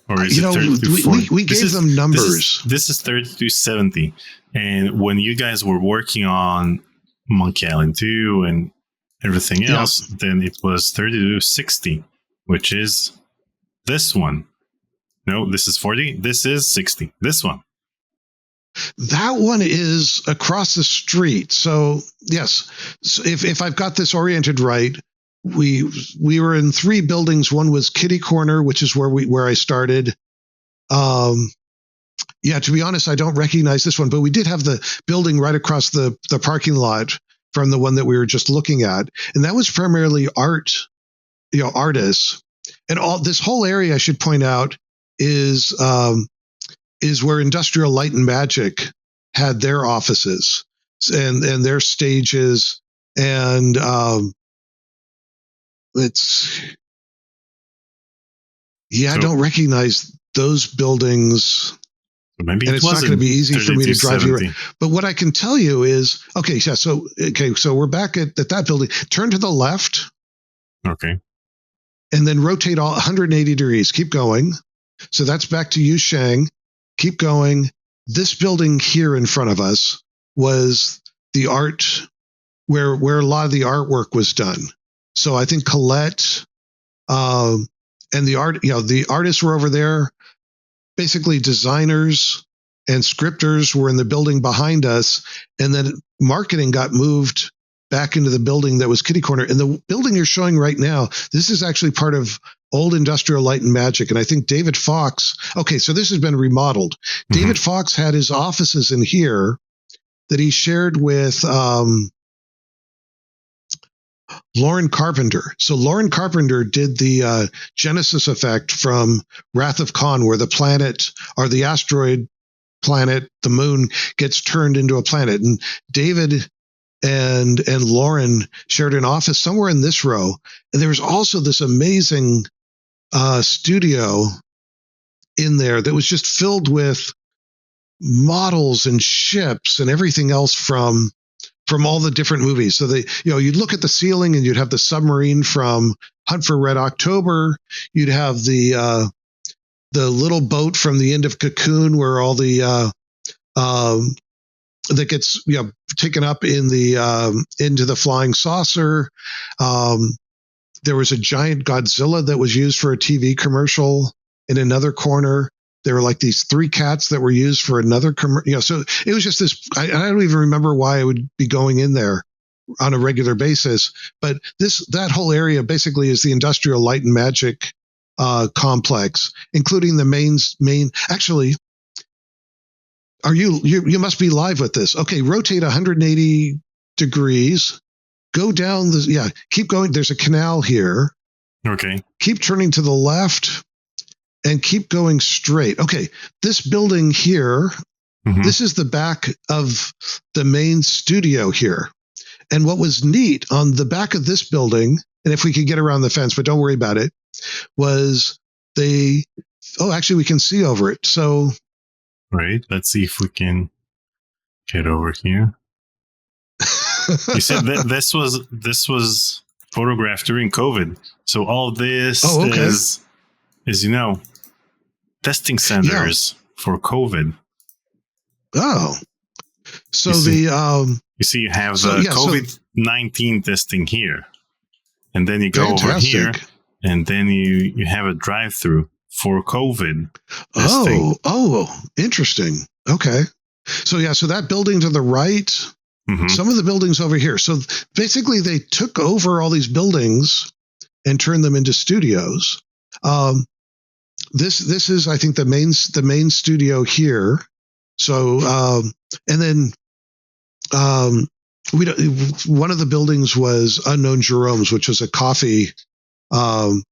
Or is it 3240? We gave them numbers. This is 3270. And when you guys were working on Monkey Island 2 and everything else, then it was 3260, which is this one. No, this is 40. This is 60. This one. That one is across the street. So yes, so if I've got this oriented right, we were in 3 buildings. One was Kitty Corner, which is where I started. To be honest, I don't recognize this one, but we did have the building right across the parking lot from the one that we were just looking at, and that was primarily artists. And all this whole area, I should point out, is where Industrial Light and Magic had their offices and their stages. And I don't recognize those buildings. Maybe and it's not going to be easy for me to drive you around. But what I can tell you is, so we're back at that building. Turn to the left. Okay. And then rotate all 180 degrees. Keep going. So that's back to Yusheng. Keep going. this building here in front of us was the art where a lot of the artwork was done. So I think Colette and the artists were over there. Basically, designers and scripters were in the building behind us, and then marketing got moved back into the building that was Kitty Corner. And the building you're showing right now, this is actually part of old Industrial Light and Magic. And I think David Fox, okay, so this has been remodeled. Mm-hmm. David Fox had his offices in here that he shared with Lauren Carpenter. So Lauren Carpenter did the Genesis effect from Wrath of Khan, where the planet, or the asteroid planet, the moon, gets turned into a planet. And David and Lauren shared an office somewhere in this row. And there was also this amazing studio in there that was just filled with models and ships and everything else from all the different movies. So you'd look at the ceiling and you'd have the submarine from Hunt for Red October. You'd have the little boat from the end of Cocoon, where all the that gets taken up in the into the flying saucer. There was a giant Godzilla that was used for a TV commercial in another corner. There were like these 3 cats that were used for another commercial. So it was just this. I don't even remember why I would be going in there on a regular basis. But that whole area basically is the Industrial Light and Magic complex, including the main. Actually, you must be live with this. Okay, rotate 180 degrees. Go down keep going. There's a canal here. Okay. Keep turning to the left. And keep going straight. Okay, this building here, This is the back of the main studio here. And what was neat on the back of this building, and if we could get around the fence, but don't worry about it, was actually we can see over it. So, right, let's see if we can get over here. You said that this was photographed during COVID. So all this is testing centers for COVID. Oh, so you have the COVID-19 testing here, and then you go over here, and then you have a drive-through for COVID testing. Oh, interesting. Okay, so that building to the right, some of the buildings over here. So basically, they took over all these buildings and turned them into studios. This is, I think, the main studio here. So, and then one of the buildings was Unknown Jerome's, which was a coffee. No,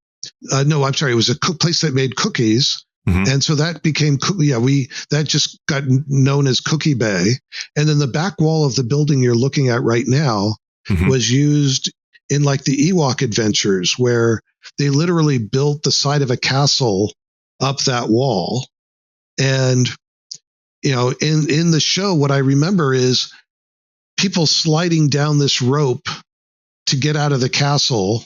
I'm sorry, it was a place that made cookies, and so that became that just got known as Cookie Bay. And then the back wall of the building you're looking at right now was used in like the Ewok Adventures, where they literally built the side of a castle up that wall. And, in the show, what I remember is people sliding down this rope to get out of the castle.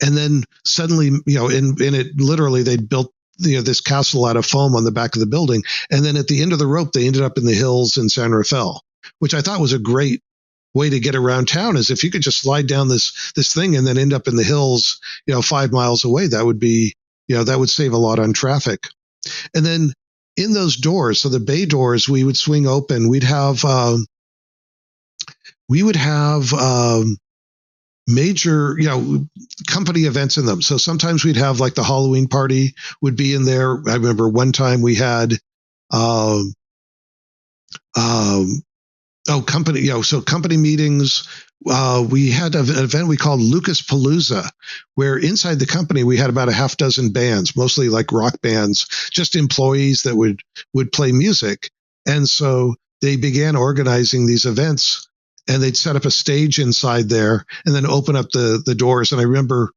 And then suddenly, in it, literally they built, this castle out of foam on the back of the building. And then at the end of the rope, they ended up in the hills in San Rafael, which I thought was a great way to get around town. Is if you could just slide down this thing and then end up in the hills, 5 miles away, that would be, that would save a lot on traffic. And then in those doors, so the bay doors, we would swing open. We'd have major, company events in them. So sometimes we'd have like the Halloween party would be in there. I remember one time we had company, so company meetings. We had an event we called Lucas Palooza, where inside the company we had about a half dozen bands, mostly like rock bands, just employees that would play music. And so they began organizing these events, and they'd set up a stage inside there and then open up the doors. And I remember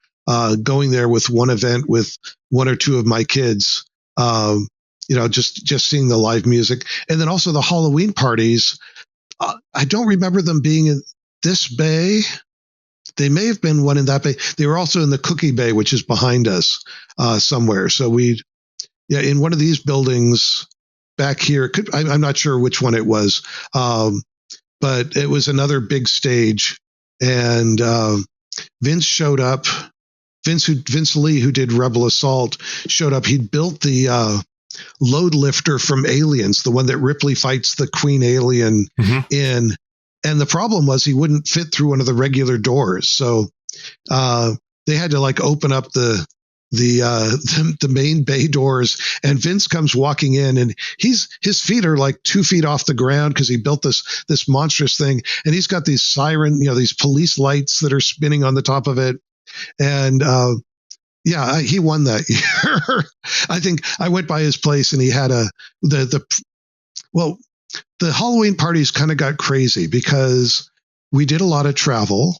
going there with one event with one or two of my kids, just seeing the live music. And then also the Halloween parties. I don't remember them being in this bay. They may have been one in that bay. They were also in the Cookie Bay, which is behind us somewhere. So in one of these buildings, back here. I'm not sure which one it was, but it was another big stage, and Vince showed up. Vince Lee, who did Rebel Assault, showed up. He'd built the load lifter from Aliens, the one that Ripley fights the Queen Alien in. And the problem was he wouldn't fit through one of the regular doors. So they had to like open up the main bay doors, and Vince comes walking in, and his feet are like 2 feet off the ground because he built this monstrous thing, and he's got these siren, these police lights that are spinning on the top of it. And he won that year. I think I went by his place, and he had the Halloween parties kind of got crazy because we did a lot of travel,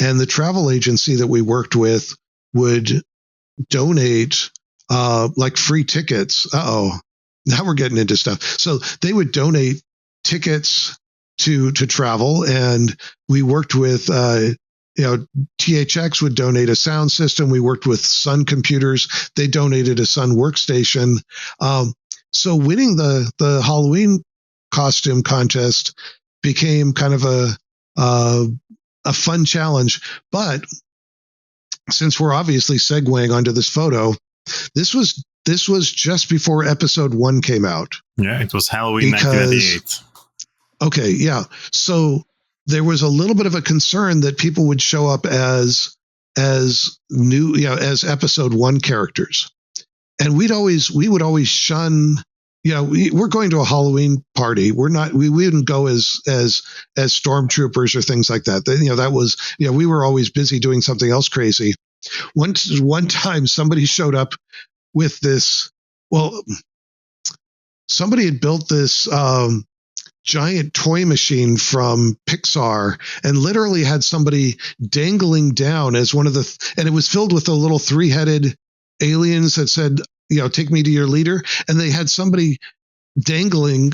and the travel agency that we worked with would donate like free tickets. Now we're getting into stuff. So they would donate tickets to travel, and we worked with THX would donate a sound system. We worked with Sun Computers. They donated a Sun workstation. So winning the Halloween costume contest became kind of a fun challenge. But since we're obviously segueing onto this photo, this was just before episode 1 came out. Yeah, it was Halloween 1998. Okay, yeah. So there was a little bit of a concern that people would show up as new, as episode 1 characters, and we would always shun. We're going to a Halloween party. We wouldn't go as stormtroopers or things like that. That was, we were always busy doing something else crazy. One time somebody showed up with this. Well, somebody had built this giant toy machine from Pixar, and literally had somebody dangling down as one of and it was filled with the little 3-headed aliens that said, take me to your leader. And they had somebody dangling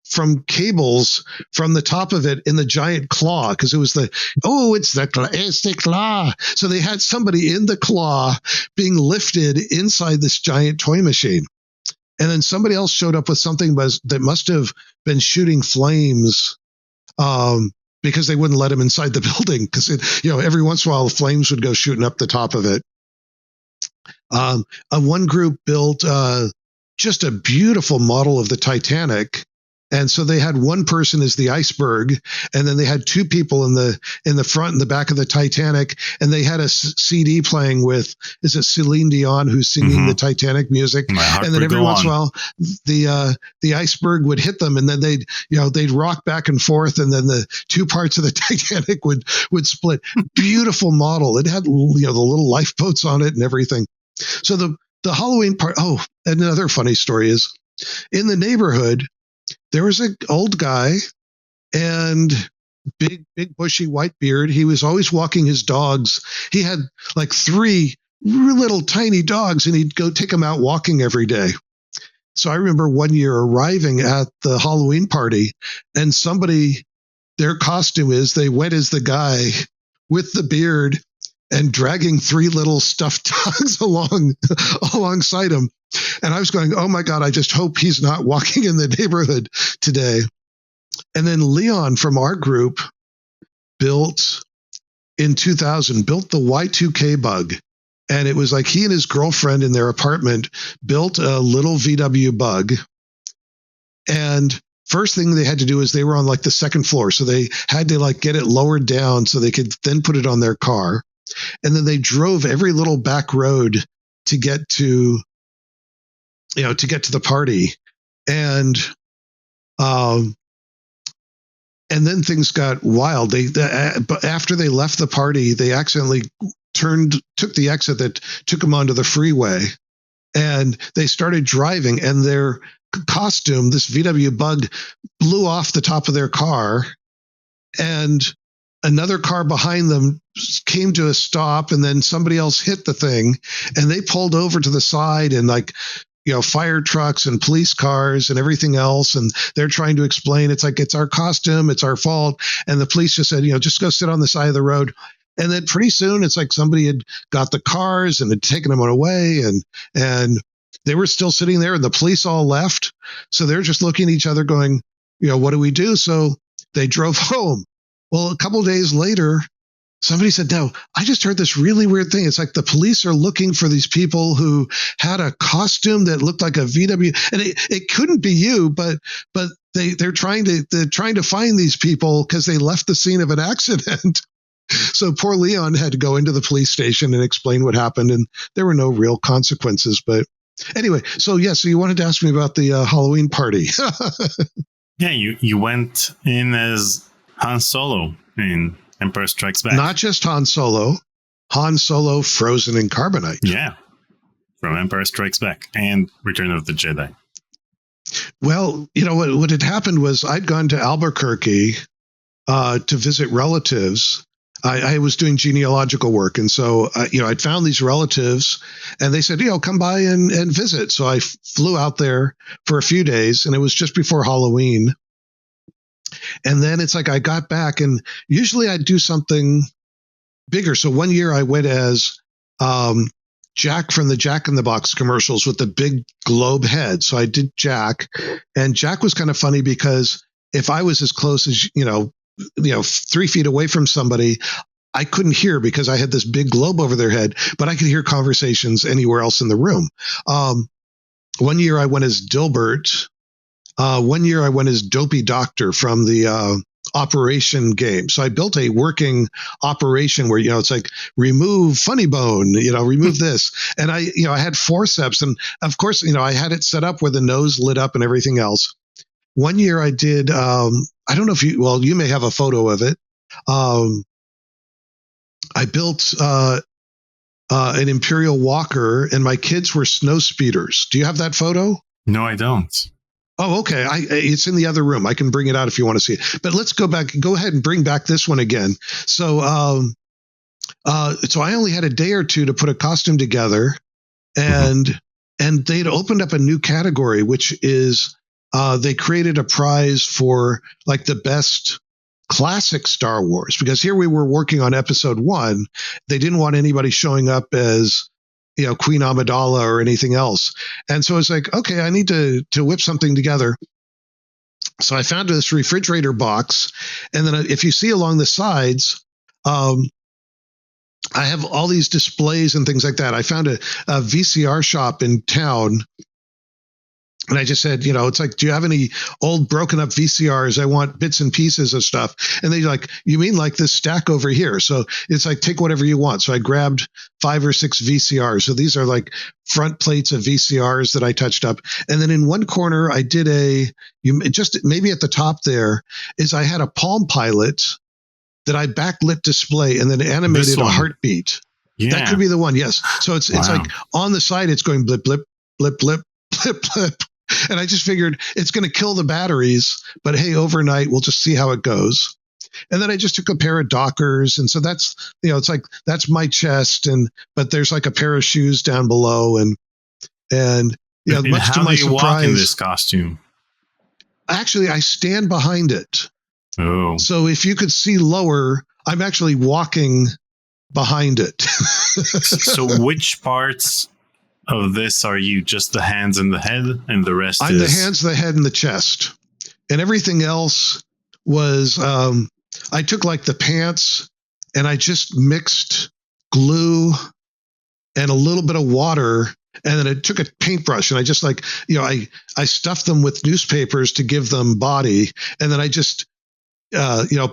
from cables from the top of it in the giant claw, because it was it's the claw. So they had somebody in the claw being lifted inside this giant toy machine. And then somebody else showed up with something that must have been shooting flames, because they wouldn't let him inside the building, because every once in a while the flames would go shooting up the top of it. One group built just a beautiful model of the Titanic. And so they had one person as the iceberg, and then they had 2 people in the front and the back of the Titanic, and they had a CD playing with, is it Celine Dion who's singing the Titanic music? And then every once in a while the iceberg would hit them, and then they'd rock back and forth, and then the 2 parts of the Titanic would split. Beautiful model. It had the little lifeboats on it and everything. So the Halloween part. Oh, another funny story is, in the neighborhood there was an old guy, and big bushy white beard. He was always walking his dogs. He had like 3 little tiny dogs, and he'd go take them out walking every day. So I remember one year arriving at the Halloween party, and their costume is, they went as the guy with the beard and dragging 3 little stuffed dogs alongside him. And I was going, oh my God, I just hope he's not walking in the neighborhood today. And then Leon from our group built the Y2K bug. And it was like he and his girlfriend in their apartment built a little VW bug. And first thing they had to do is, they were on like the 2nd floor. So they had to like get it lowered down so they could then put it on their car. And then they drove every little back road to get to the party. And then things got wild. But after they left the party, they accidentally took the exit that took them onto the freeway, and they started driving, and their costume, this VW bug, blew off the top of their car, and another car behind them came to a stop, and then somebody else hit the thing, and they pulled over to the side, and fire trucks and police cars and everything else. And they're trying to explain, it's like, it's our costume, it's our fault. And the police just said, just go sit on the side of the road. And then pretty soon it's like somebody had got the cars and had taken them away. And they were still sitting there, and the police all left. So they're just looking at each other going, what do we do? So they drove home. Well, a couple of days later, somebody said, no, I just heard this really weird thing. It's like the police are looking for these people who had a costume that looked like a VW. And it couldn't be you, but they're trying to find these people because they left the scene of an accident. So poor Leon had to go into the police station and explain what happened. And there were no real consequences. But anyway, so you wanted to ask me about the Halloween party. Yeah, you went in as Han Solo in Empire Strikes Back. Not just Han Solo frozen in carbonite. Yeah, from Empire Strikes Back and Return of the Jedi. Well, what had happened was I'd gone to Albuquerque to visit relatives. I was doing genealogical work, and so I'd found these relatives, and they said, come by and visit. So I flew out there for a few days, and it was just before Halloween. And then it's like I got back, and usually I'd do something bigger. So one year I went as Jack from the Jack in the Box commercials with the big globe head. So I did Jack, and Jack was kind of funny because if I was as close as 3 feet away from somebody, I couldn't hear because I had this big globe over their head, but I could hear conversations anywhere else in the room. One year I went as Dilbert. One year I went as Dopey Doctor from the Operation game. So I built a working operation where, it's like remove funny bone, remove this. And I had forceps. And of course, I had it set up where the nose lit up and everything else. One year I did, I don't know if you may have a photo of it. I built an Imperial Walker, and my kids were snow speeders. Do you have that photo? No, I don't. Oh, okay. It's in the other room. I can bring it out if you want to see it. But let's go back. Go ahead and bring back this one again. So, so I only had a day or two to put a costume together, and they'd opened up a new category, which is they created a prize for like the best classic Star Wars, because here we were working on episode 1. They didn't want anybody showing up as Queen Amidala or anything else. And so it's like, okay, I need to whip something together. So I found this refrigerator box. And then if you see along the sides, I have all these displays and things like that. I found a VCR shop in town. And I just said, it's like, do you have any old broken up VCRs? I want bits and pieces of stuff. And they're like, you mean like this stack over here? So it's like, take whatever you want. So I grabbed 5 or 6 VCRs. So these are like front plates of VCRs that I touched up. And then in one corner, I did just maybe at the top there is I had a Palm Pilot that I backlit display and then animated a heartbeat. Yeah. That could be the one. Yes. So it's like on the side, it's going blip, blip, blip, blip, blip, blip. And I just figured it's going to kill the batteries, but hey, overnight, we'll just see how it goes. And then I just took a pair of Dockers. And so that's, it's like, that's my chest. But there's like a pair of shoes down below. And much to my surprise, walk in this costume? Actually, I stand behind it. Oh. So if you could see lower, I'm actually walking behind it. So which parts of this are you? Just the hands and the head, and the rest I'm the hands, the head, and the chest. And everything else was, I took like the pants and I just mixed glue and a little bit of water. And then I took a paintbrush and I just like, I stuffed them with newspapers to give them body. And then I just,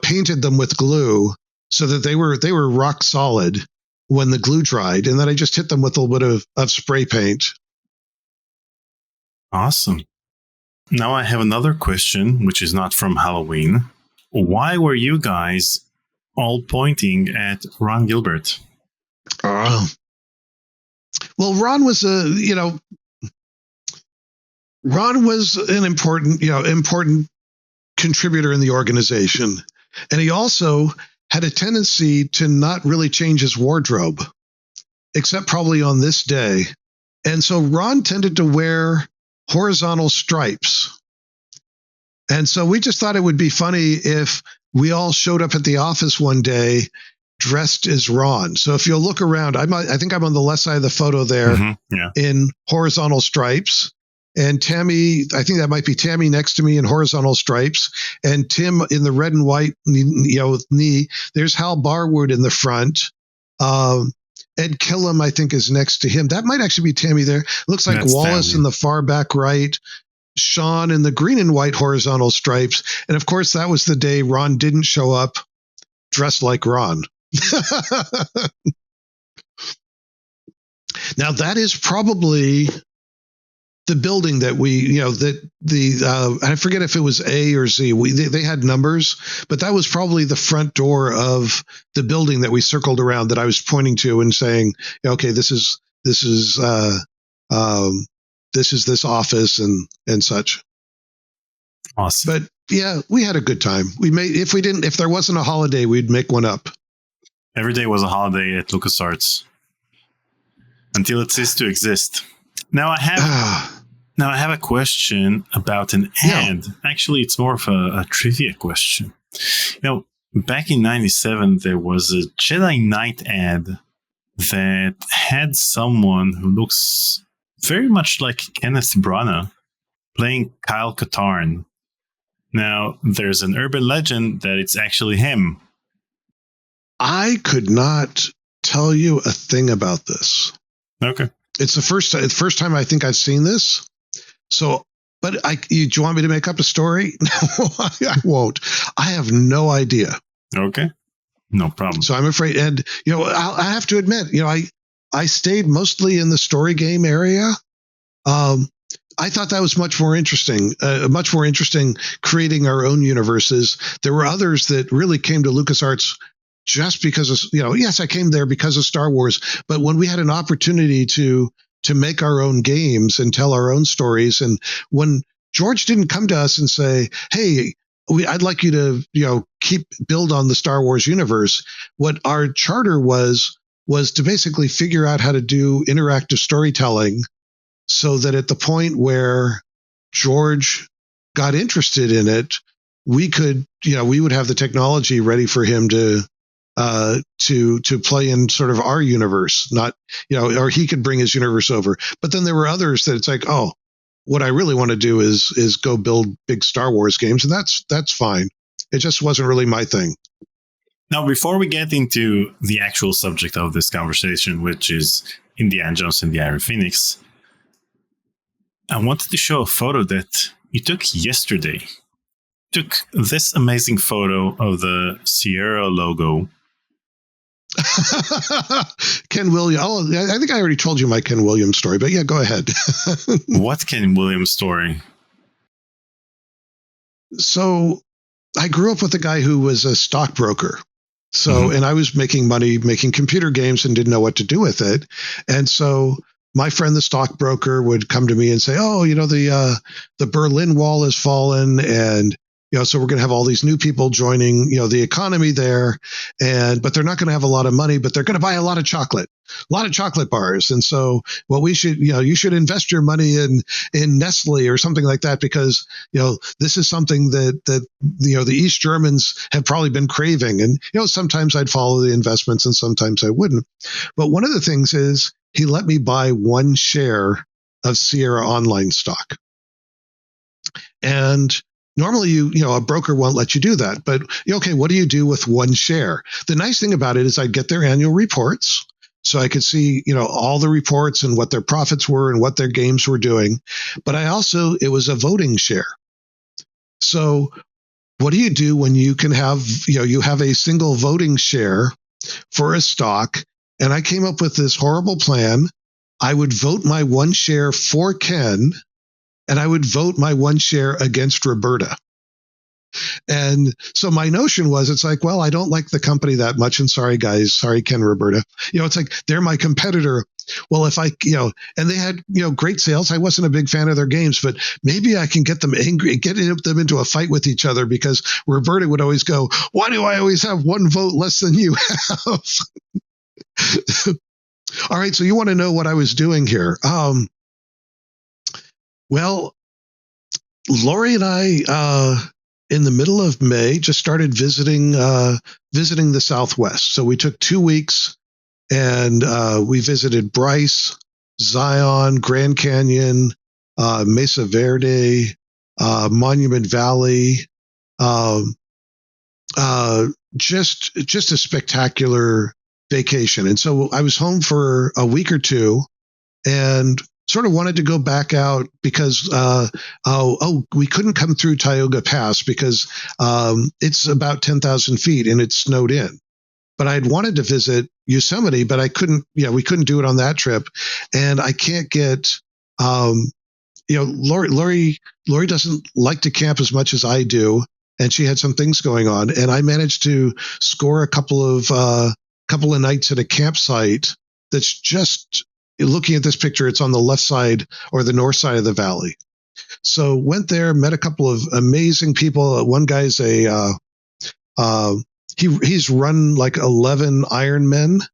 painted them with glue so that they were rock solid when the glue dried. And then I just hit them with a little bit of spray paint. Awesome. Now I have another question, which is not from Halloween. Why were you guys all pointing at Ron Gilbert? Well, Ron was Ron was an important contributor in the organization. And he also had a tendency to not really change his wardrobe, except probably on this day. And so Ron tended to wear horizontal stripes. And so we just thought it would be funny if we all showed up at the office one day dressed as Ron. So if you'll look around, I think I'm on the left side of the photo there in horizontal stripes. And Tammy, I think that might be Tammy next to me in horizontal stripes. And Tim in the red and white, with knee. There's Hal Barwood in the front. Ed Killam, I think, is next to him. That might actually be Tammy there. Looks like That's Wallace Tammy in the far back right. Sean in the green and white horizontal stripes. And of course, that was the day Ron didn't show up dressed like Ron. Now, that is probably the building that I forget if it was A or Z. They had numbers, but that was probably the front door of the building that we circled around that I was pointing to and saying, okay, this is this office and such. Awesome. But yeah, we had a good time. If there wasn't a holiday, we'd make one up. Every day was a holiday at LucasArts until it ceased to exist. Now I have a question about an ad. Actually, it's more of a trivia question. Back in '97, there was a Jedi Knight ad that had someone who looks very much like Kenneth Branagh playing Kyle Katarn. Now, there's an urban legend that it's actually him. I could not tell you a thing about this. Okay. It's the first time I think I've seen this. So, but do you want me to make up a story? No, I won't. I have no idea. Okay. No problem. So I'm afraid, and I have to admit, I stayed mostly in the story game area. I thought that was much more interesting creating our own universes. There were others that really came to LucasArts just because of, yes, I came there because of Star Wars. But when we had an opportunity to make our own games and tell our own stories, and when George didn't come to us and say, hey, I'd like you to, build on the Star Wars universe. What our charter was to basically figure out how to do interactive storytelling so that at the point where George got interested in it, we could, we would have the technology ready for him to play in sort of our universe, not, or he could bring his universe over. But then there were others that it's like, oh, what I really want to do is go build big Star Wars games. And that's fine. It just wasn't really my thing. Now, before we get into the actual subject of this conversation, which is Indiana Jones and the Iron Phoenix, I wanted to show a photo that you took yesterday. You took this amazing photo of the Sierra logo. Ken Williams. Oh, I think I already told you my Ken Williams story, but yeah, go ahead. What Ken Williams story? So I grew up with a guy who was a stockbroker. So, and I was making money making computer games and didn't know what to do with it. And so my friend, the stockbroker, would come to me and say, oh, the Berlin Wall has fallen, and so we're going to have all these new people joining, the economy there, but they're not going to have a lot of money, but they're going to buy a lot of chocolate bars. And so what we should, you should invest your money in Nestle or something like that, because, this is something that the East Germans have probably been craving. And, sometimes I'd follow the investments and sometimes I wouldn't. But one of the things is he let me buy one share of Sierra Online stock. And normally, a broker won't let you do that. But, okay, what do you do with one share? The nice thing about it is I'd get their annual reports. So I could see, all the reports and what their profits were and what their games were doing. But it was a voting share. So what do you do when you can have, you have a single voting share for a stock? And I came up with this horrible plan. I would vote my one share for Ken, and I would vote my one share against Roberta. And so my notion was, it's like, well, I don't like the company that much. And sorry, guys. Sorry, Ken, Roberta. It's like they're my competitor. Well, if I, and they had, great sales. I wasn't a big fan of their games, but maybe I can get them angry, get them into a fight with each other, because Roberta would always go, why do I always have one vote less than you have? All right. So you want to know what I was doing here? Well, Lori and I, in the middle of May, just started visiting the Southwest. So we took 2 weeks, and we visited Bryce, Zion, Grand Canyon, Mesa Verde, Monument Valley. Just a spectacular vacation. And so I was home for a week or two, and sort of wanted to go back out because we couldn't come through Tioga Pass because it's about 10,000 feet and it's snowed in. But I'd wanted to visit Yosemite, but I couldn't. We couldn't do it on that trip, and I can't get. Lori doesn't like to camp as much as I do, and she had some things going on, and I managed to score a couple of nights at a campsite that's just, looking at this picture, it's on the left side or the north side of the valley. So went there, met a couple of amazing people. One guy's he's run like 11 Ironmen,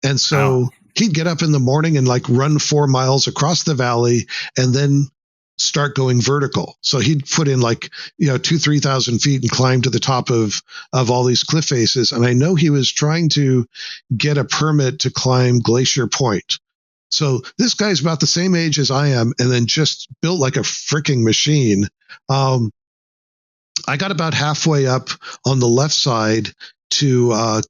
and so he'd get up in the morning and like run 4 miles across the valley and then start going vertical. So he'd put in like 2,000-3,000 feet and climb to the top of all these cliff faces. And I know he was trying to get a permit to climb Glacier Point. So this guy's about the same age as I am, and then just built like a freaking machine. I got about halfway up on the left side to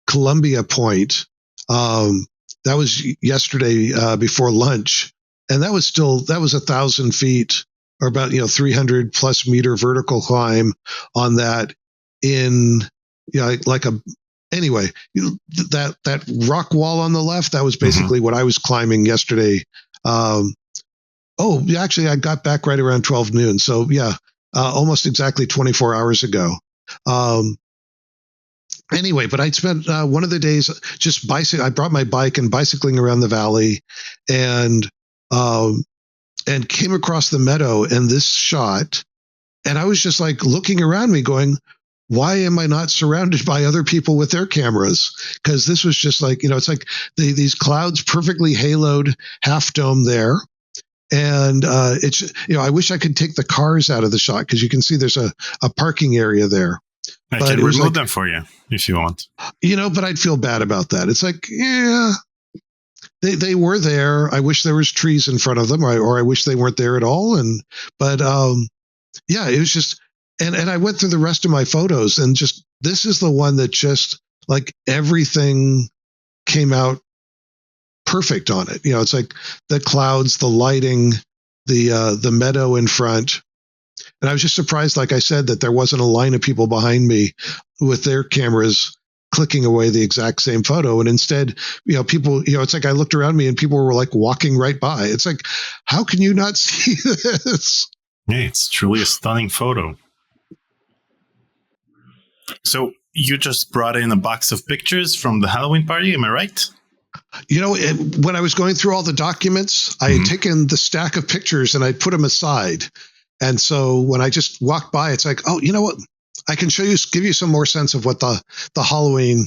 Columbia Point. That was yesterday before lunch, and that was 1,000 feet or about 300 plus meter vertical climb on that. Anyway, that rock wall on the left, that was basically what I was climbing yesterday. Actually, I got back right around 12 noon. So yeah. Almost exactly 24 hours ago. Anyway, but I'd spent one of the days just bicycling. I brought my bike and bicycling around the valley, and came across the meadow and this shot. And I was just like looking around me going, why am I not surrounded by other people with their cameras? Because this was just like, it's like these clouds perfectly haloed, half dome there. And it's, I wish I could take the cars out of the shot because you can see there's a parking area there. I can remove them for you if you want. But I'd feel bad about that. It's like, yeah, they were there. I wish there was trees in front of them, or I wish they weren't there at all. But it was just, and I went through the rest of my photos, and just, this is the one that just like everything came out perfect on it. It's like the clouds, the lighting, the meadow in front. And I was just surprised, like I said, that there wasn't a line of people behind me with their cameras clicking away the exact same photo. And instead, people, it's like I looked around me and people were like walking right by. It's like, how can you not see this? Yeah, it's truly a stunning photo. So you just brought in a box of pictures from the Halloween party, am I right? When I was going through all the documents, I had taken the stack of pictures and I put them aside. And so when I just walked by, it's like, oh, you know what? I can give you some more sense of what the Halloween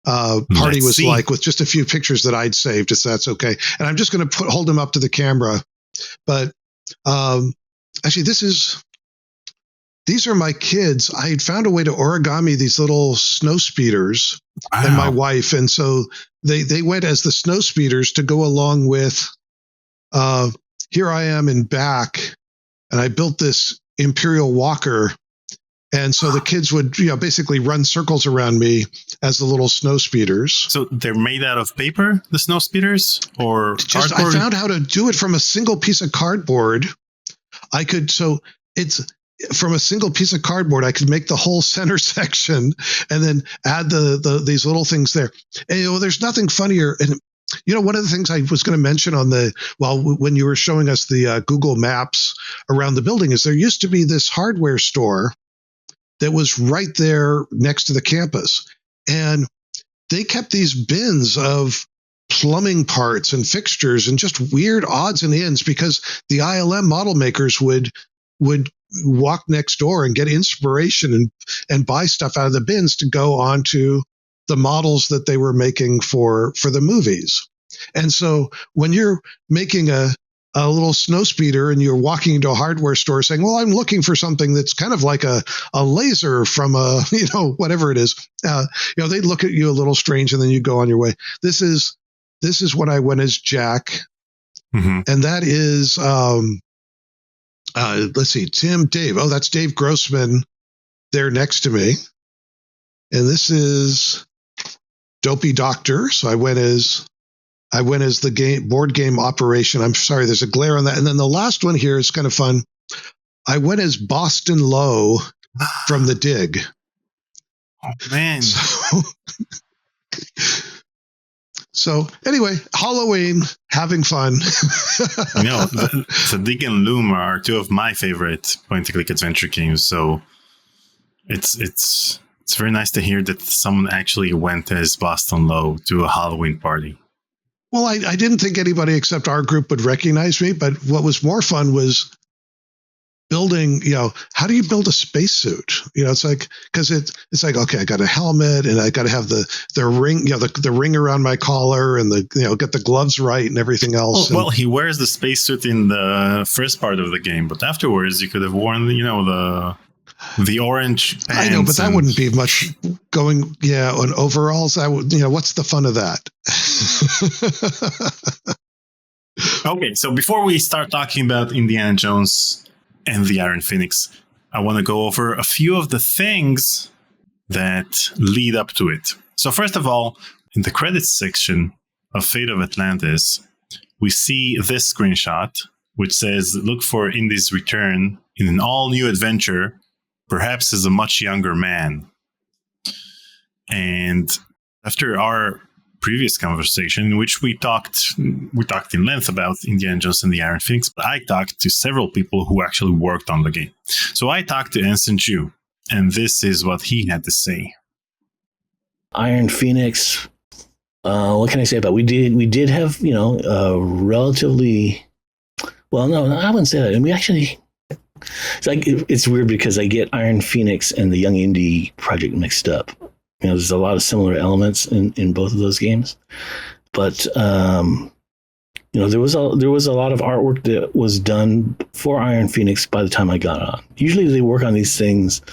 party was like with just a few pictures that I'd saved, if that's okay. And I'm just going to hold them up to the camera. But actually, these are my kids. I had found a way to origami these little snow speeders and my wife. And so they went as the snow speeders to go along with, here I am in back, and I built this Imperial Walker. And so the kids would, basically run circles around me as the little snow speeders. So they're made out of paper, the snow speeders, or cardboard? I found how to do it from a single piece of cardboard. From a single piece of cardboard, I could make the whole center section and then add these little things there. And there's nothing funnier. And one of the things I was going to mention when you were showing us the Google Maps around the building is there used to be this hardware store that was right there next to the campus, and they kept these bins of plumbing parts and fixtures and just weird odds and ends because the ILM model makers would walk next door and get inspiration and buy stuff out of the bins to go onto the models that they were making for the movies. And so when you're making a a little snow speeder and you're walking into a hardware store saying, well, I'm looking for something that's kind of like a laser from a, whatever it is, they'd look at you a little strange and then you go on your way. This is when I went as Jack. Mm-hmm. And that is, let's see, Dave. Oh, that's Dave Grossman there next to me. And this is Dopey Doctor. So I went as the board game operation. I'm sorry, there's a glare on that. And then the last one here is kind of fun. I went as Boston Low from The Dig. Oh, man. So anyway, Halloween, having fun. The Dig and Loom are two of my favorite point-and-click adventure games. So it's very nice to hear that someone actually went as Boston Low to a Halloween party. Well, I didn't think anybody except our group would recognize me, but what was more fun was building, how do you build a spacesuit? It's like, because it's like, okay, I got a helmet and I got to have the ring, the ring around my collar and get the gloves right and everything else. Well, he wears the spacesuit in the first part of the game, but afterwards you could have worn, the orange pants. I know, but that wouldn't be much going, on overalls. That would, what's the fun of that? Okay, so before we start talking about Indiana Jones and the Iron Phoenix, I want to go over a few of the things that lead up to it. So first of all, in the credits section of Fate of Atlantis, we see this screenshot, which says, look for Indy's return in an all-new adventure, perhaps as a much younger man. And after our previous conversation, in which we talked in length about Indiana Jones and the Iron Phoenix, but I talked to several people who actually worked on the game. So I talked to Ensign Ju, and this is what he had to say. Iron Phoenix, what can I say about it? We did have, relatively, well, no, I wouldn't say that. And we actually, it's weird because I get Iron Phoenix and the Young Indy project mixed up. There's a lot of similar elements in both of those games, but there was a lot of artwork that was done for Iron Phoenix by the time I got on. Usually they work on these things,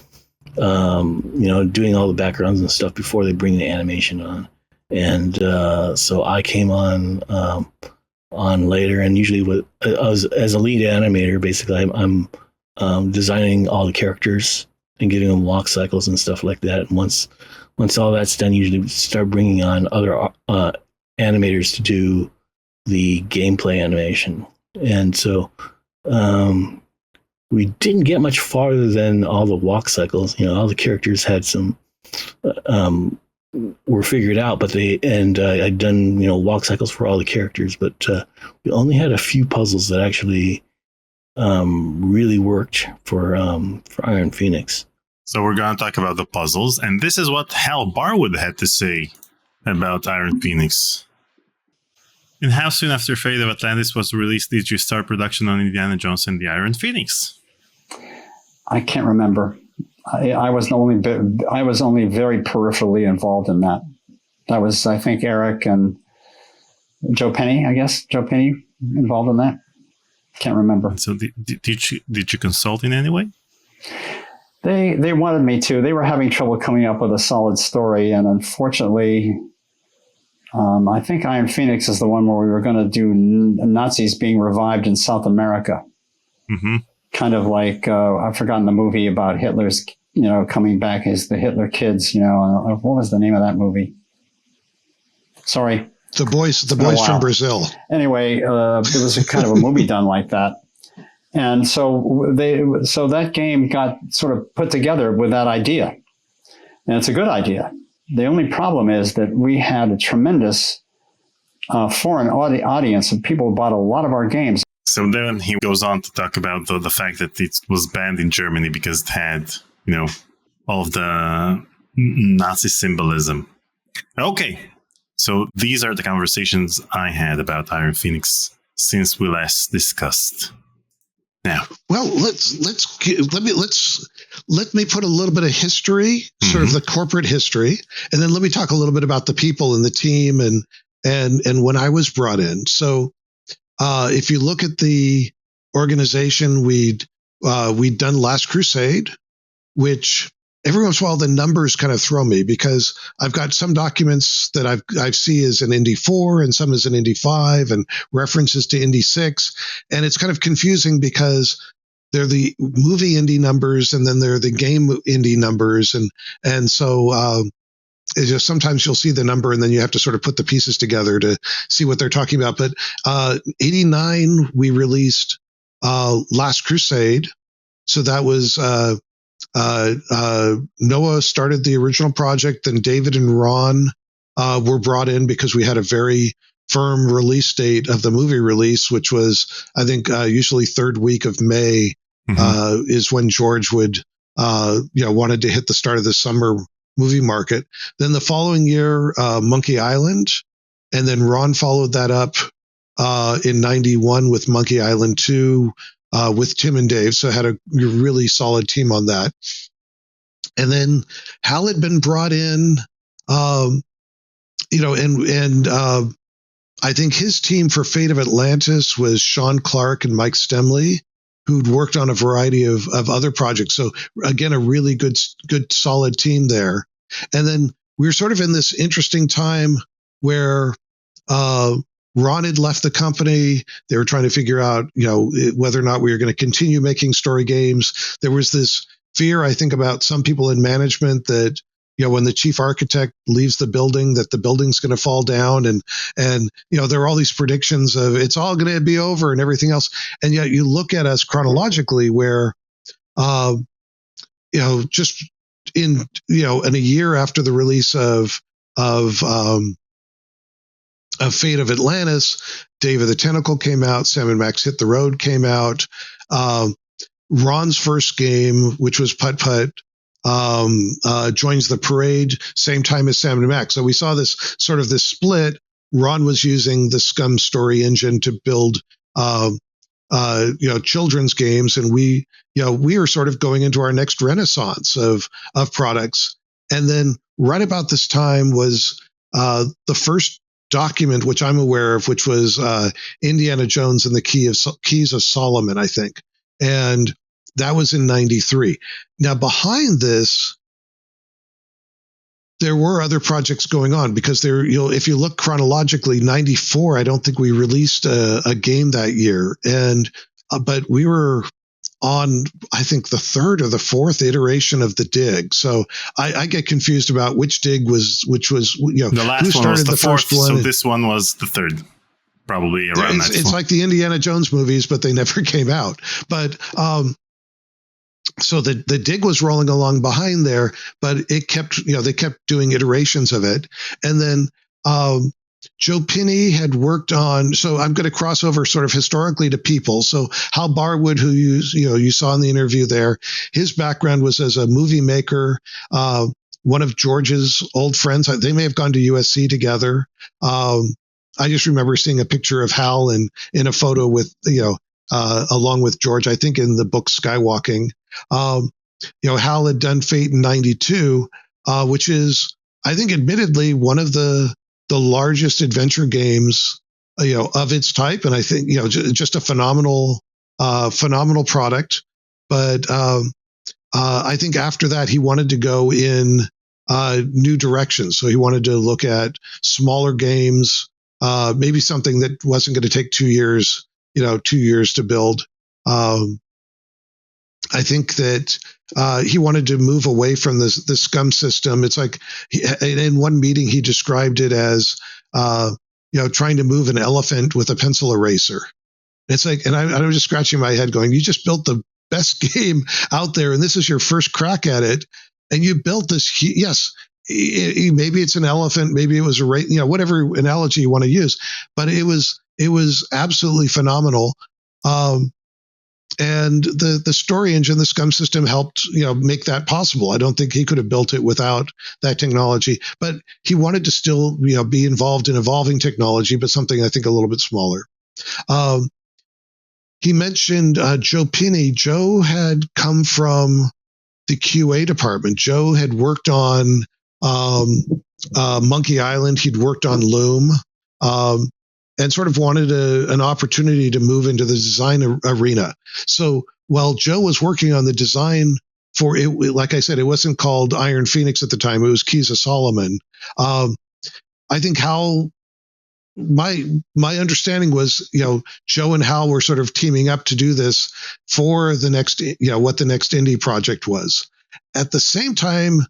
doing all the backgrounds and stuff before they bring the animation on, and so I came on later, and usually as a lead animator, basically I'm designing all the characters and giving them walk cycles and stuff like that. And once all that's done, usually we start bringing on other animators to do the gameplay animation. And so we didn't get much farther than all the walk cycles. All the characters had some were figured out, but I'd done walk cycles for all the characters, but we only had a few puzzles that actually really worked for Iron Phoenix. So we're going to talk about the puzzles, and this is what Hal Barwood had to say about Iron Phoenix. And how soon after Fate of Atlantis was released did you start production on Indiana Jones and the Iron Phoenix? I can't remember. I was only very peripherally involved in that. That was, I think, Aric and Joe Penny. I guess Joe Penny involved in that. Can't remember. And so did you consult in any way? They wanted me to. They were having trouble coming up with a solid story, and unfortunately, I think Iron Phoenix is the one where we were going to do Nazis being revived in South America. Mm-hmm. Kind of like I've forgotten the movie about Hitler's, coming back as the Hitler kids. What was the name of that movie? Sorry, the boys from Brazil. Anyway, it was a kind of a movie done like that. And so that game got sort of put together with that idea. And it's a good idea. The only problem is that we had a tremendous foreign audience, and people bought a lot of our games. So then he goes on to talk about the fact that it was banned in Germany because it had, all of the Nazi symbolism. Okay. So these are the conversations I had about Iron Phoenix since we last discussed. Now, well, let me put a little bit of history, sort of the corporate history, and then let me talk a little bit about the people and the team and when I was brought in. So if you look at the organization, we'd done Last Crusade, which every once in a while the numbers kind of throw me because I've got some documents that I see as an Indy 4 and some as an Indy 5 and references to Indy 6. And it's kind of confusing because they're the movie Indy numbers and then they're the game Indy numbers. And so it's just sometimes you'll see the number and then you have to sort of put the pieces together to see what they're talking about. But 89, we released Last Crusade. So that was Noah started the original project, then David and Ron were brought in because we had a very firm release date of the movie release, which was, I think, usually third week of May is when George would, wanted to hit the start of the summer movie market. Then the following year, Monkey Island, and then Ron followed that up in 91 with Monkey Island 2, with Tim and Dave. So I had a really solid team on that. And then Hal had been brought in, and I think his team for Fate of Atlantis was Sean Clark and Mike Stemley, who'd worked on a variety of other projects. So again, a really good, solid team there. And then we were sort of in this interesting time where, Ron had left the company. They were trying to figure out, whether or not we were going to continue making story games. There was this fear, I think, about some people in management that, when the chief architect leaves the building, that the building's going to fall down. And there are all these predictions of it's all going to be over and everything else. And yet you look at us chronologically where, just in a year after the release of Fate of Atlantis, Dave of the Tentacle came out, Sam and Max Hit the Road came out. Ron's first game, which was Putt Putt, joins the parade, same time as Sam and Max. So we saw this sort of this split. Ron was using the Scum story engine to build, children's games, and we were sort of going into our next renaissance of products. And then right about this time was the first document, which I'm aware of, which was Indiana Jones and the Keys of Solomon, I think. And that was in 93. Now, behind this, there were other projects going on because if you look chronologically, 94, I don't think we released a game that year. But we were on, I think, the third or the fourth iteration of the Dig. So I get confused about which Dig was, the last who started one was the first fourth, one. So this one was the third, probably around that. It's like the Indiana Jones movies, but they never came out. But so the Dig was rolling along behind there, but it kept, they kept doing iterations of it. And then Joe Pinney had worked on, so I'm going to cross over sort of historically to people. So Hal Barwood, who you saw in the interview there, his background was as a movie maker. One of George's old friends, they may have gone to USC together. I just remember seeing a picture of Hal in a photo with, along with George, I think in the book Skywalking. Hal had done Fate in 92, which is, I think, admittedly one of the largest adventure games, of its type. And I think, just a phenomenal product. But I think after that, he wanted to go in new directions. So he wanted to look at smaller games, maybe something that wasn't going to take 2 years, 2 years to build. I think that he wanted to move away from the Scum system. It's like in one meeting he described it as trying to move an elephant with a pencil eraser. It's like, and I was just scratching my head, going, "You just built the best game out there, and this is your first crack at it, and you built this." Yes, maybe it's an elephant, maybe it was a whatever analogy you want to use, but it was absolutely phenomenal. And the story engine, the Scum system, helped make that possible. I don't think he could have built it without that technology. But he wanted to still be involved in evolving technology, but something I think a little bit smaller. He mentioned Joe Pinney. Joe had come from the QA department. Joe had worked on Monkey Island. He'd worked on Loom. and sort of wanted an opportunity to move into the design arena. So while Joe was working on the design for it, like I said, it wasn't called Iron Phoenix at the time. It was Keys of Solomon. I think Hal, my understanding was, Joe and Hal were sort of teaming up to do this for the next, what the next indie project was. At the same time,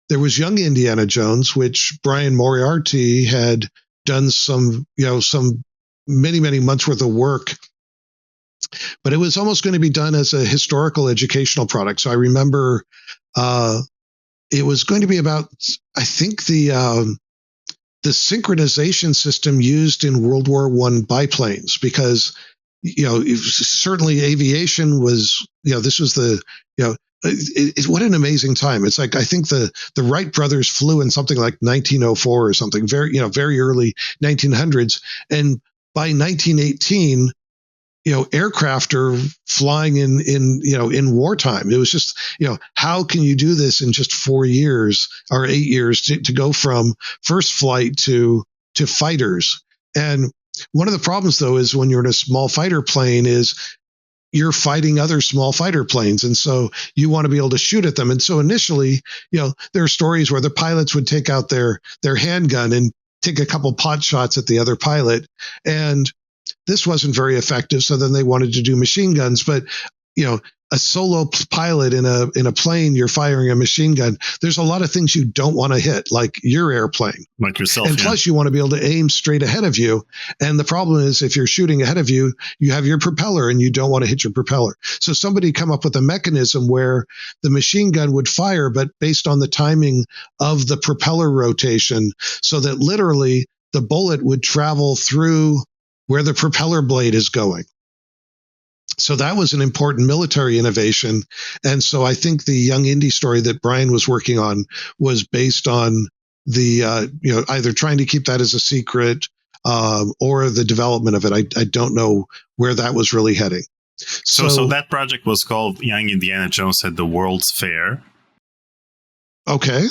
there was Young Indiana Jones, which Brian Moriarty had done some many, many months worth of work, but it was almost going to be done as a historical educational product. So I remember it was going to be about, I think, the synchronization system used in World War I biplanes, because certainly aviation was, this was the, what an amazing time. It's like, I think the Wright brothers flew in something like 1904 or something, very early 1900s. And by 1918, aircraft are flying in wartime. It was just, how can you do this in just 4 years or 8 years to go from first flight to fighters? And one of the problems, though, is when you're in a small fighter plane is you're fighting other small fighter planes. And so you want to be able to shoot at them. And so initially, there are stories where the pilots would take out their handgun and take a couple pot shots at the other pilot. And this wasn't very effective. So then they wanted to do machine guns. But, a solo pilot in a plane, you're firing a machine gun. There's a lot of things you don't want to hit, like your airplane. Like yourself. And plus, you want to be able to aim straight ahead of you. And the problem is, if you're shooting ahead of you, you have your propeller and you don't want to hit your propeller. So somebody come up with a mechanism where the machine gun would fire, but based on the timing of the propeller rotation, so that literally the bullet would travel through where the propeller blade is going. So that was an important military innovation. And so I think the Young Indie story that Brian was working on was based on the, either trying to keep that as a secret or the development of it. I don't know where that was really heading. So that project was called Young Indiana Jones at the World's Fair. Okay.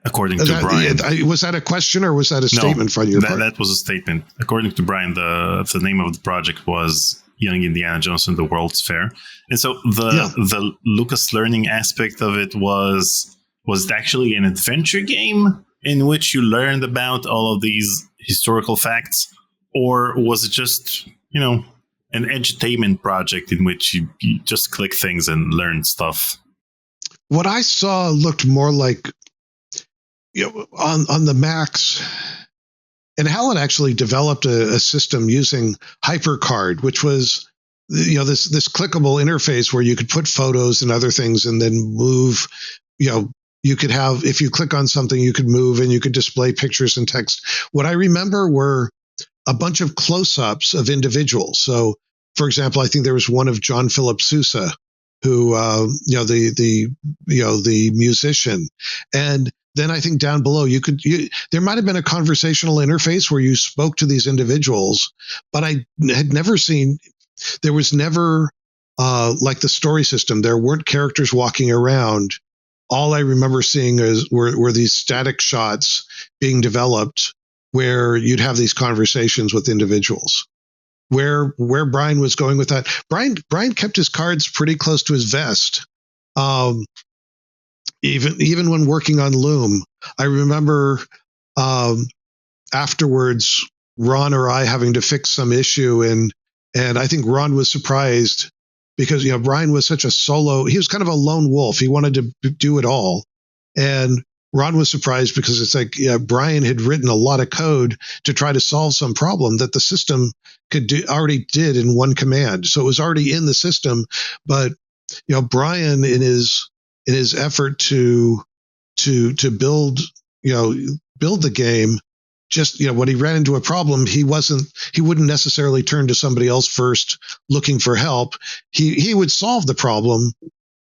According to Brian. Was that a question or was that a statement from your part? That was a statement. According to Brian, the name of the project was Young Indiana Jones and the World's Fair. And so the Lucas learning aspect of it was it actually an adventure game in which you learned about all of these historical facts? Or was it just, an edutainment project in which you just click things and learn stuff? What I saw looked more like, on the Macs, and Helen actually developed a system using HyperCard, which was, this clickable interface where you could put photos and other things and then move, you could have, if you click on something, you could move and you could display pictures and text. What I remember were a bunch of close-ups of individuals. So, for example, I think there was one of John Philip Sousa, who, the musician. And then I think down below there might have been a conversational interface where you spoke to these individuals, but I had never seen, there was never like the story system. There weren't characters walking around. All I remember seeing were these static shots being developed where you'd have these conversations with individuals. Where Brian was going with that, Brian kept his cards pretty close to his vest. Even when working on Loom, I remember afterwards Ron or I having to fix some issue, and I think Ron was surprised because Brian was such a solo. He was kind of a lone wolf. He wanted to do it all, and Ron was surprised because it's like Brian had written a lot of code to try to solve some problem that the system already did in one command. So it was already in the system, but Brian in his effort to build the game, just when he ran into a problem, he wouldn't necessarily turn to somebody else first looking for help. He would solve the problem,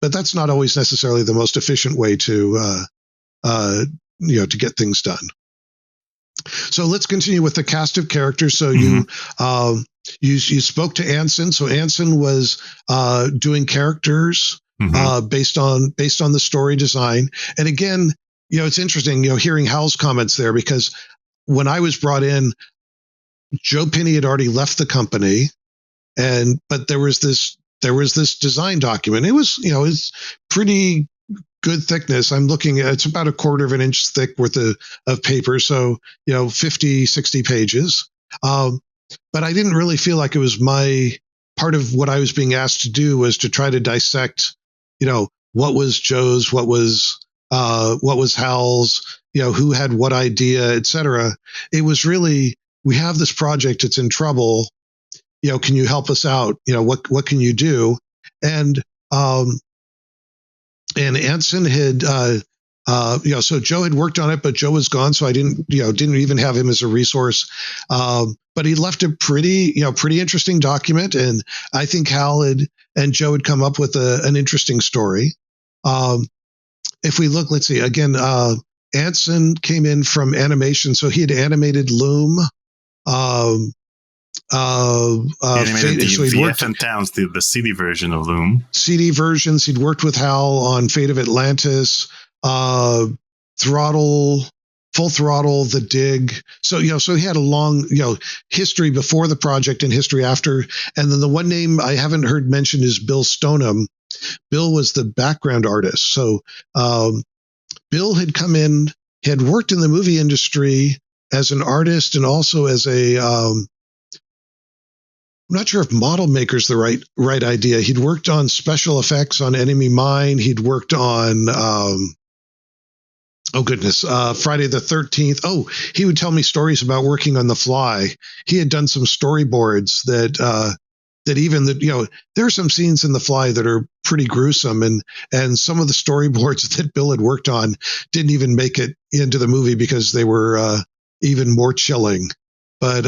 but that's not always necessarily the most efficient way to get things done. So let's continue with the cast of characters. So you spoke to Anson. So Anson was doing characters based on the story design. And again, it's interesting, hearing Hal's comments there, because when I was brought in, Joe Pinney had already left the company, but there was this design document. It was, it's pretty good thickness. I'm looking at, it's about a quarter of an inch thick worth of paper. So, 50, 60 pages. But I didn't really feel like it was my part of what I was being asked to do was to try to dissect, what was Joe's, what was Hal's, who had what idea, et cetera. It was really, we have this project, it's in trouble. Can you help us out? What can you do? And Anson had, so Joe had worked on it, but Joe was gone, so I didn't even have him as a resource. But he left a pretty interesting document, and I think Hal and Joe had come up with an interesting story. If we look, let's see again. Anson came in from animation, so he had animated Loom. Animated the F and Towns, the CD version of Loom. CD versions. He'd worked with Hal on Fate of Atlantis, Full Throttle, The Dig. So he had a long history before the project and history after. And then the one name I haven't heard mentioned is Bill Stoneham. Bill was the background artist. So Bill had come in, had worked in the movie industry as an artist and also as a I'm not sure if model maker's the right idea. He'd worked on special effects on Enemy Mine. He'd worked on Friday the 13th. Oh, he would tell me stories about working on The Fly. He had done some storyboards that even there are some scenes in The Fly that are pretty gruesome, and some of the storyboards that Bill had worked on didn't even make it into the movie because they were even more chilling. But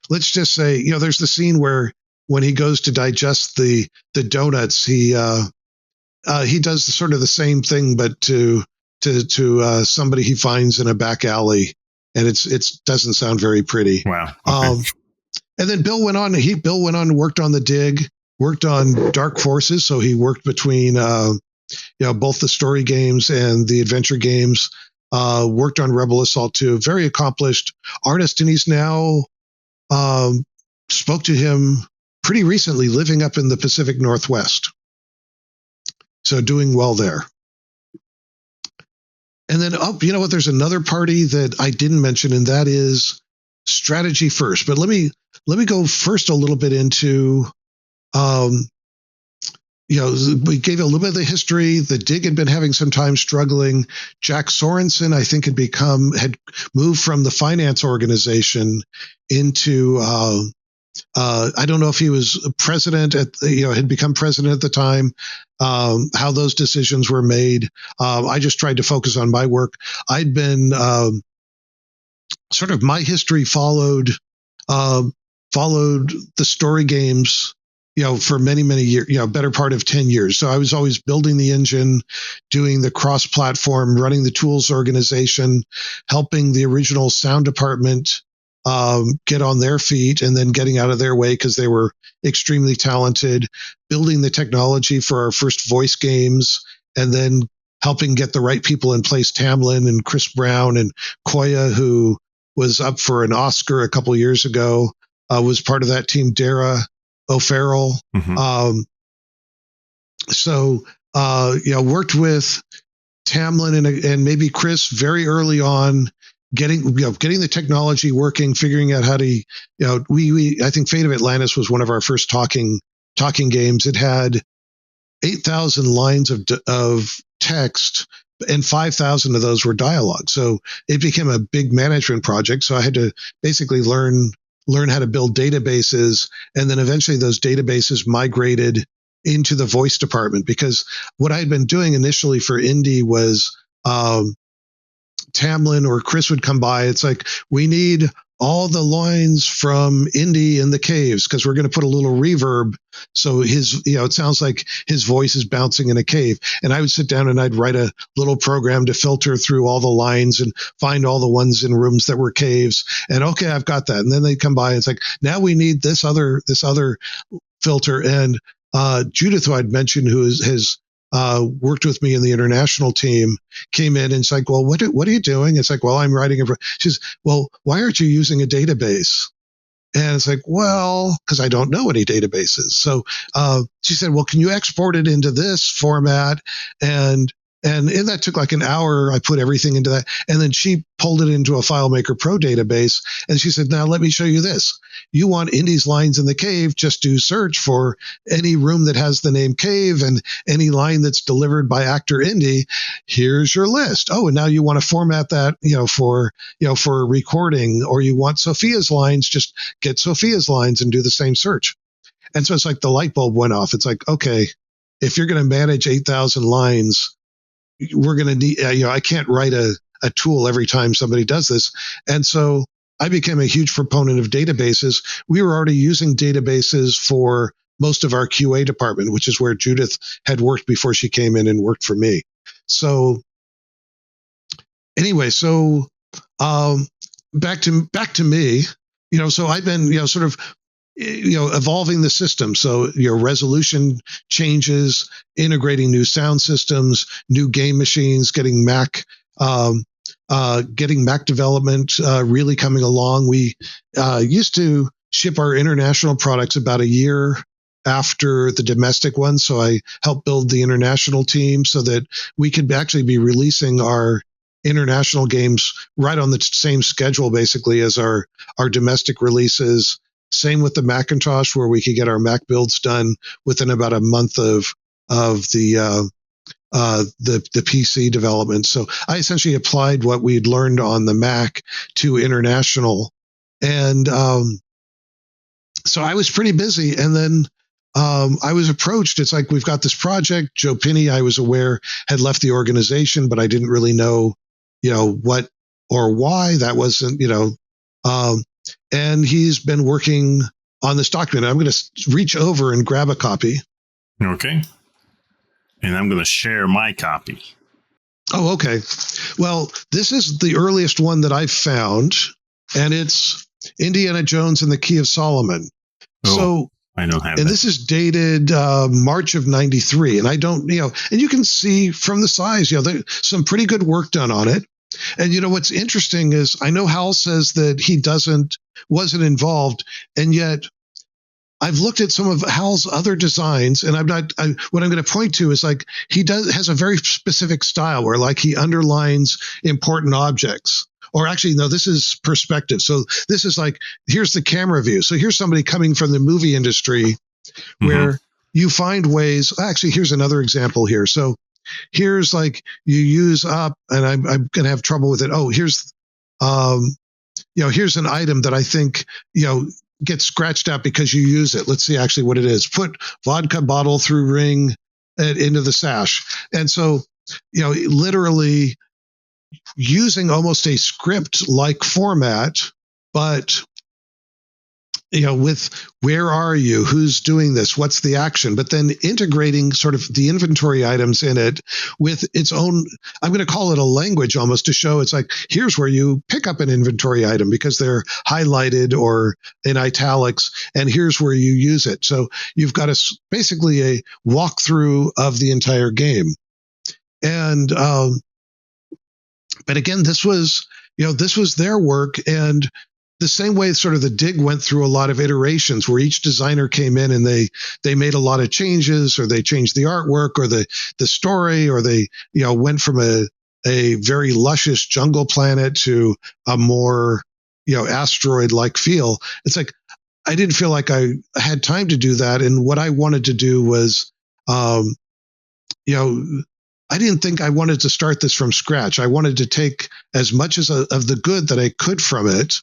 let's just say, there's the scene where when he goes to digest the donuts, he does sort of the same thing, but to somebody he finds in a back alley, and it doesn't sound very pretty. Wow. Okay. And then Bill went on and worked on The Dig, worked on Dark Forces. So he worked between both the story games and the adventure games. Worked on Rebel Assault 2. Very accomplished artist, and he's now spoke to him pretty recently, living up in the Pacific Northwest. So doing well there. And then, you know what? There's another party that I didn't mention, and that is Strategy First. But let me go first a little bit into, we gave a little bit of the history. The Dig had been having some time struggling. Jack Sorensen, I think, had moved from the finance organization into, I don't know if he was president had become president at the time, how those decisions were made. I just tried to focus on my work. I'd been, sort of my history followed the story games, for many, many years, better part of 10 years. So I was always building the engine, doing the cross-platform, running the tools organization, helping the original sound department get on their feet and then getting out of their way because they were extremely talented, building the technology for our first voice games, and then helping get the right people in place, Tamlin and Chris Brown and Koya, who was up for an Oscar a couple years ago, was part of that team, Dara O'Farrell. Mm-hmm. Worked with Tamlin and maybe Chris very early on, getting the technology working, figuring out how to, I think Fate of Atlantis was one of our first talking games. It had 8,000 lines of text, and 5,000 of those were dialogue. So it became a big management project. So I had to basically learn how to build databases, and then eventually those databases migrated into the voice department, because what I had been doing initially for indie was Tamlin or Chris would come by. It's like, we need all the lines from Indy in the caves because we're going to put a little reverb. So his, it sounds like his voice is bouncing in a cave. And I would sit down and I'd write a little program to filter through all the lines and find all the ones in rooms that were caves. And okay, I've got that. And then they'd come by and it's like, now we need this other filter. And Judith, who I'd mentioned, who has worked with me in the international team, came in and it's like, well, what are you doing? It's like, well, I'm writing. She says, well, why aren't you using a database? And it's like, well, because I don't know any databases. So she said, well, can you export it into this format? And that took like an hour. I put everything into that. And then she pulled it into a FileMaker Pro database. And she said, now let me show you this. You want Indy's Lines in the Cave, just do search for any room that has the name Cave and any line that's delivered by actor Indy. Here's your list. Oh, and now you want to format that, for recording, or you want Sophia's lines, just get Sophia's lines and do the same search. And so it's like the light bulb went off. It's like, okay, if you're going to manage 8,000 lines, we're going to need, I can't write a tool every time somebody does this. And so I became a huge proponent of databases. We were already using databases for most of our QA department, which is where Judith had worked before she came in and worked for me. So anyway, back to me, so I've been, sort of, evolving the system. So your resolution changes, integrating new sound systems, new game machines, getting Mac development really coming along. We used to ship our international products about a year after the domestic one. So I helped build the international team so that we could actually be releasing our international games right on the same schedule, basically, as our domestic releases. Same with the Macintosh, where we could get our Mac builds done within about a month of the PC development. So I essentially applied what we'd learned on the Mac to international, and so I was pretty busy. And then I was approached. It's like, we've got this project. Joe Pinney, I was aware, had left the organization, but I didn't really know, what or why. That wasn't, and he's been working on this document. I'm going to reach over and grab a copy. Okay. And I'm going to share my copy. Oh, okay. Well, this is the earliest one that I've found, and it's Indiana Jones and the Key of Solomon. Oh, so I don't have and that. This is dated March of 93. And I don't, and you can see from the size, there's some pretty good work done on it. And what's interesting is, I know Hal says that he wasn't involved, and yet I've looked at some of Hal's other designs, and what I'm going to point to is, like, he has a very specific style where, like, he underlines important objects. Or actually, no, this is perspective. So this is like, here's the camera view. So here's somebody coming from the movie industry where you find ways. Actually, here's another example here. So here's, like, you use up, and I'm going to have trouble with it. Oh, here's, here's an item that I think, gets scratched out because you use it. Let's see actually what it is. Put vodka bottle through ring into the sash. And so, literally using almost a script-like format, but with where are you, who's doing this, what's the action, but then integrating sort of the inventory items in it with its own, I'm going to call it a language almost, to show it's like, here's where you pick up an inventory item because they're highlighted or in italics, and here's where you use it. So you've got basically a walkthrough of the entire game. And but again, this was their work, and the same way sort of the Dig went through a lot of iterations where each designer came in and they made a lot of changes, or they changed the artwork or the story, or they, went from a very luscious jungle planet to a more, asteroid-like feel. It's like, I didn't feel like I had time to do that. And what I wanted to do was, I didn't think I wanted to start this from scratch. I wanted to take as much of the good that I could from it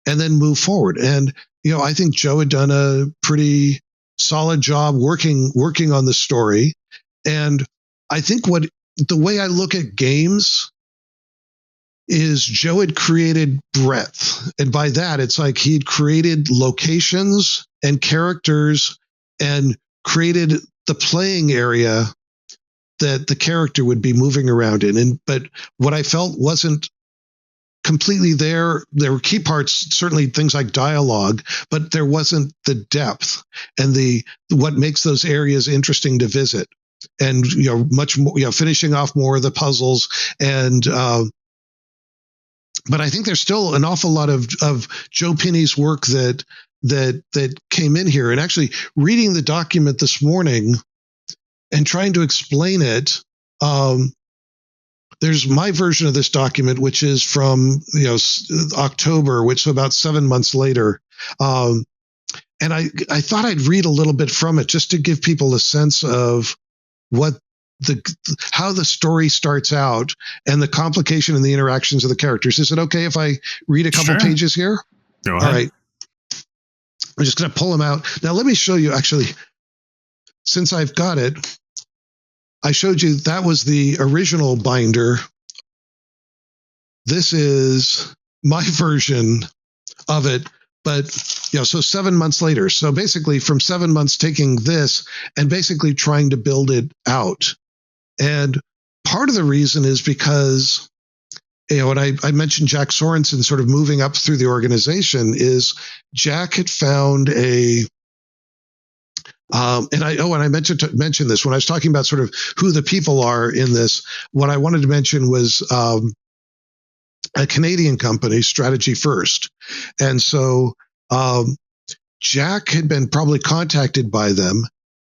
and then move forward. And, I think Joe had done a pretty solid job working on the story. And I think the way I look at games is, Joe had created breadth. And by that, it's like he'd created locations and characters and created the playing area that the character would be moving around in. But what I felt wasn't completely there. There were key parts, certainly things like dialogue, but there wasn't the depth and what makes those areas interesting to visit. And, much more, finishing off more of the puzzles. And, but I think there's still an awful lot of Joe Pinney's work that that came in here, and actually reading the document this morning and trying to explain it. There's my version of this document, which is from October, which is about 7 months later. And I thought I'd read a little bit from it just to give people a sense of how the story starts out and the complication and the interactions of the characters. Is it okay if I read a couple pages here? Go ahead. All right. I'm just going to pull them out. Now, let me show you, actually, since I've got it, I showed you that was the original binder. This is my version of it. But, so 7 months later. So basically from 7 months taking this and basically trying to build it out. And part of the reason is because, and I mentioned Jack Sorensen sort of moving up through the organization, is Jack had found and I meant to mention this when I was talking about sort of who the people are in this. What I wanted to mention was a Canadian company, Strategy First, and so Jack had been probably contacted by them,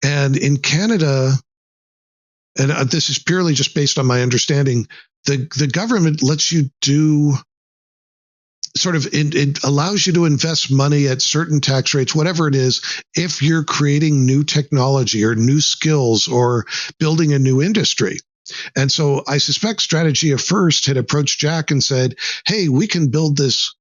and in Canada, and this is purely just based on my understanding, the government lets you do. It allows you to invest money at certain tax rates, whatever it is, if you're creating new technology or new skills or building a new industry. And so I suspect Strategy First had approached Jack and said, hey, we can build this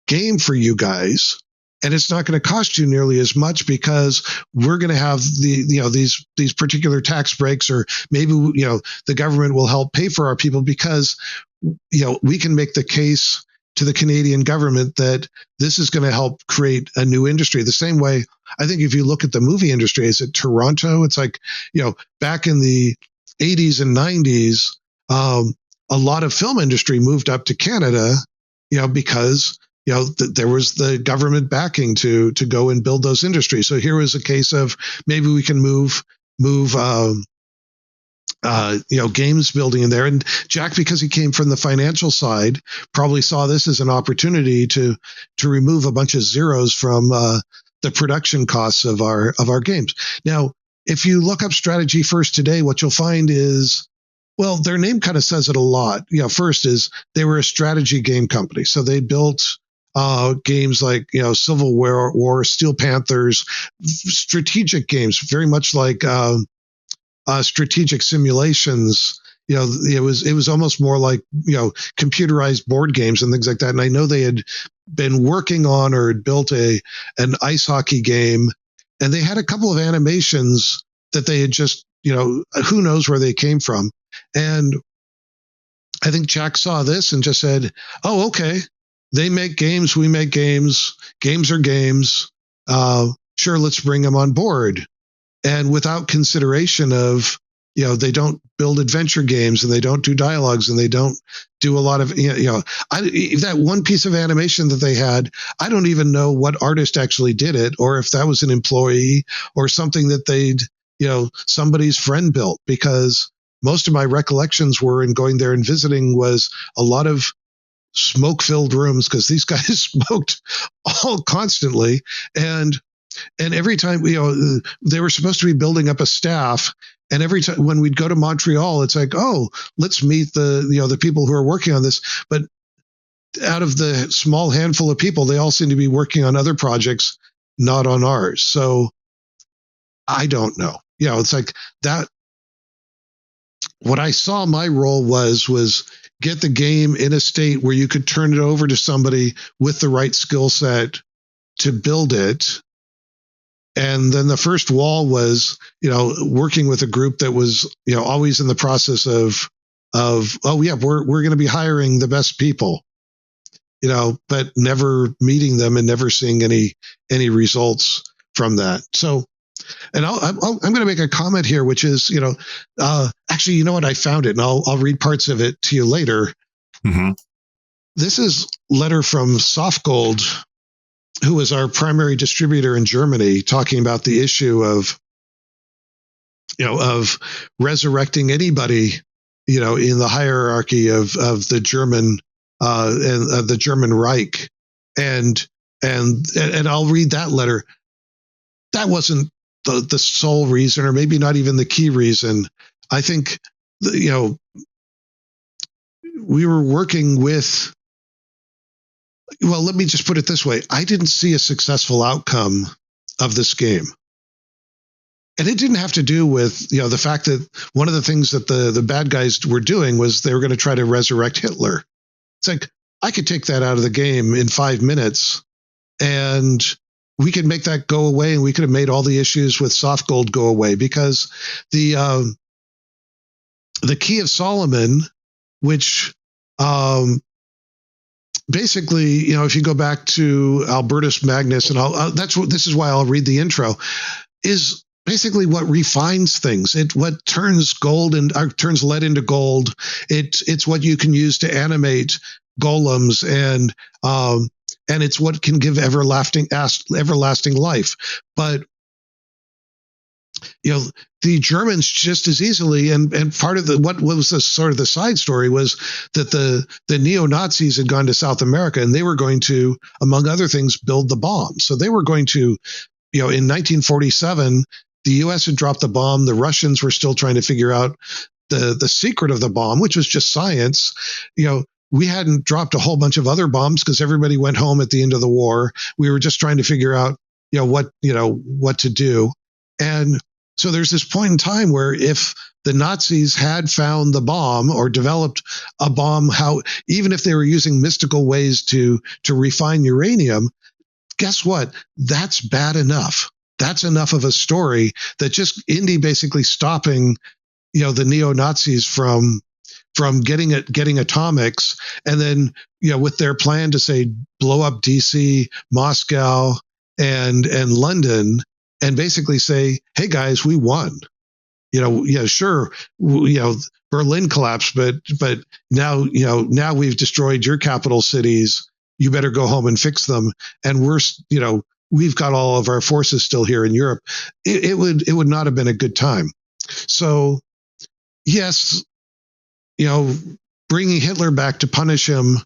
game for you guys, and it's not going to cost you nearly as much because we're going to have these particular tax breaks, or maybe the government will help pay for our people because we can make the case to the Canadian government that this is going to help create a new industry. The same way, I think if you look at the movie industry, is it Toronto? It's like, back in the 80s and 90s, a lot of film industry moved up to Canada, because, there was the government backing to go and build those industries. So here was a case of maybe we can move games building in there. And Jack, because he came from the financial side, probably saw this as an opportunity to remove a bunch of zeros from the production costs of our games. Now, if you look up Strategy First today, what you'll find is, well, their name kind of says it a lot. First is they were a strategy game company. So they built games like, Civil War, Steel Panthers, strategic games, very much like strategic simulations. It was almost more like, computerized board games and things like that. And I know they had been working on or had built an ice hockey game, and they had a couple of animations that they had just, who knows where they came from. And I think Jack saw this and just said, oh, okay, they make games, we make games, games are games. Sure, let's bring them on board. And without consideration of, they don't build adventure games, and they don't do dialogues, and they don't do a lot of, that one piece of animation that they had, I don't even know what artist actually did it, or if that was an employee or something that they'd, somebody's friend built, because most of my recollections were in going there and visiting was a lot of smoke-filled rooms, because these guys smoked all constantly. And every time, they were supposed to be building up a staff. And every time when we'd go to Montreal, it's like, oh, let's meet the people who are working on this. But out of the small handful of people, they all seem to be working on other projects, not on ours. So I don't know. It's like that. What I saw my role was get the game in a state where you could turn it over to somebody with the right skill set to build it. And then the first wall was, working with a group that was, always in the process of, oh yeah, we're going to be hiring the best people, but never meeting them and never seeing any results from that. So, and I'm going to make a comment here, which is, actually, you know what? I found it, and I'll read parts of it to you later. Mm-hmm. This is letter from Softgold, who was our primary distributor in Germany, talking about the issue of resurrecting anybody, in the hierarchy of the German and the German Reich, and and I'll read that letter. That wasn't the sole reason, or maybe not even the key reason. I think, we were working with, well, let me just put it this way. I didn't see a successful outcome of this game. And it didn't have to do with, the fact that one of the things that the bad guys were doing was they were going to try to resurrect Hitler. It's like, I could take that out of the game in 5 minutes, and we could make that go away, and we could have made all the issues with soft gold go away, because the Key of Solomon, which basically, if you go back to Albertus Magnus, and this is why I'll read the intro, is basically what refines things. What turns gold and turns lead into gold. It's what you can use to animate golems, and it's what can give everlasting life. But the Germans just as easily, and part of what was the sort of the side story was that the neo-Nazis had gone to South America, and they were going to, among other things, build the bomb. So they were going to, in 1947, the U.S. had dropped the bomb. The Russians were still trying to figure out the secret of the bomb, which was just science. We hadn't dropped a whole bunch of other bombs because everybody went home at the end of the war. We were just trying to figure out, what to do. And so there's this point in time where if the Nazis had found the bomb or developed a bomb, even if they were using mystical ways to refine uranium, guess what? That's bad enough. That's enough of a story that just Indy basically stopping, the neo-Nazis from getting atomics, and then, with their plan to say blow up DC, Moscow, and London, and basically say, hey guys, we won. Sure, Berlin collapsed, but now we've destroyed your capital cities. You better go home and fix them. And we've got all of our forces still here in Europe. It would not have been a good time. So, yes, bringing Hitler back to punish him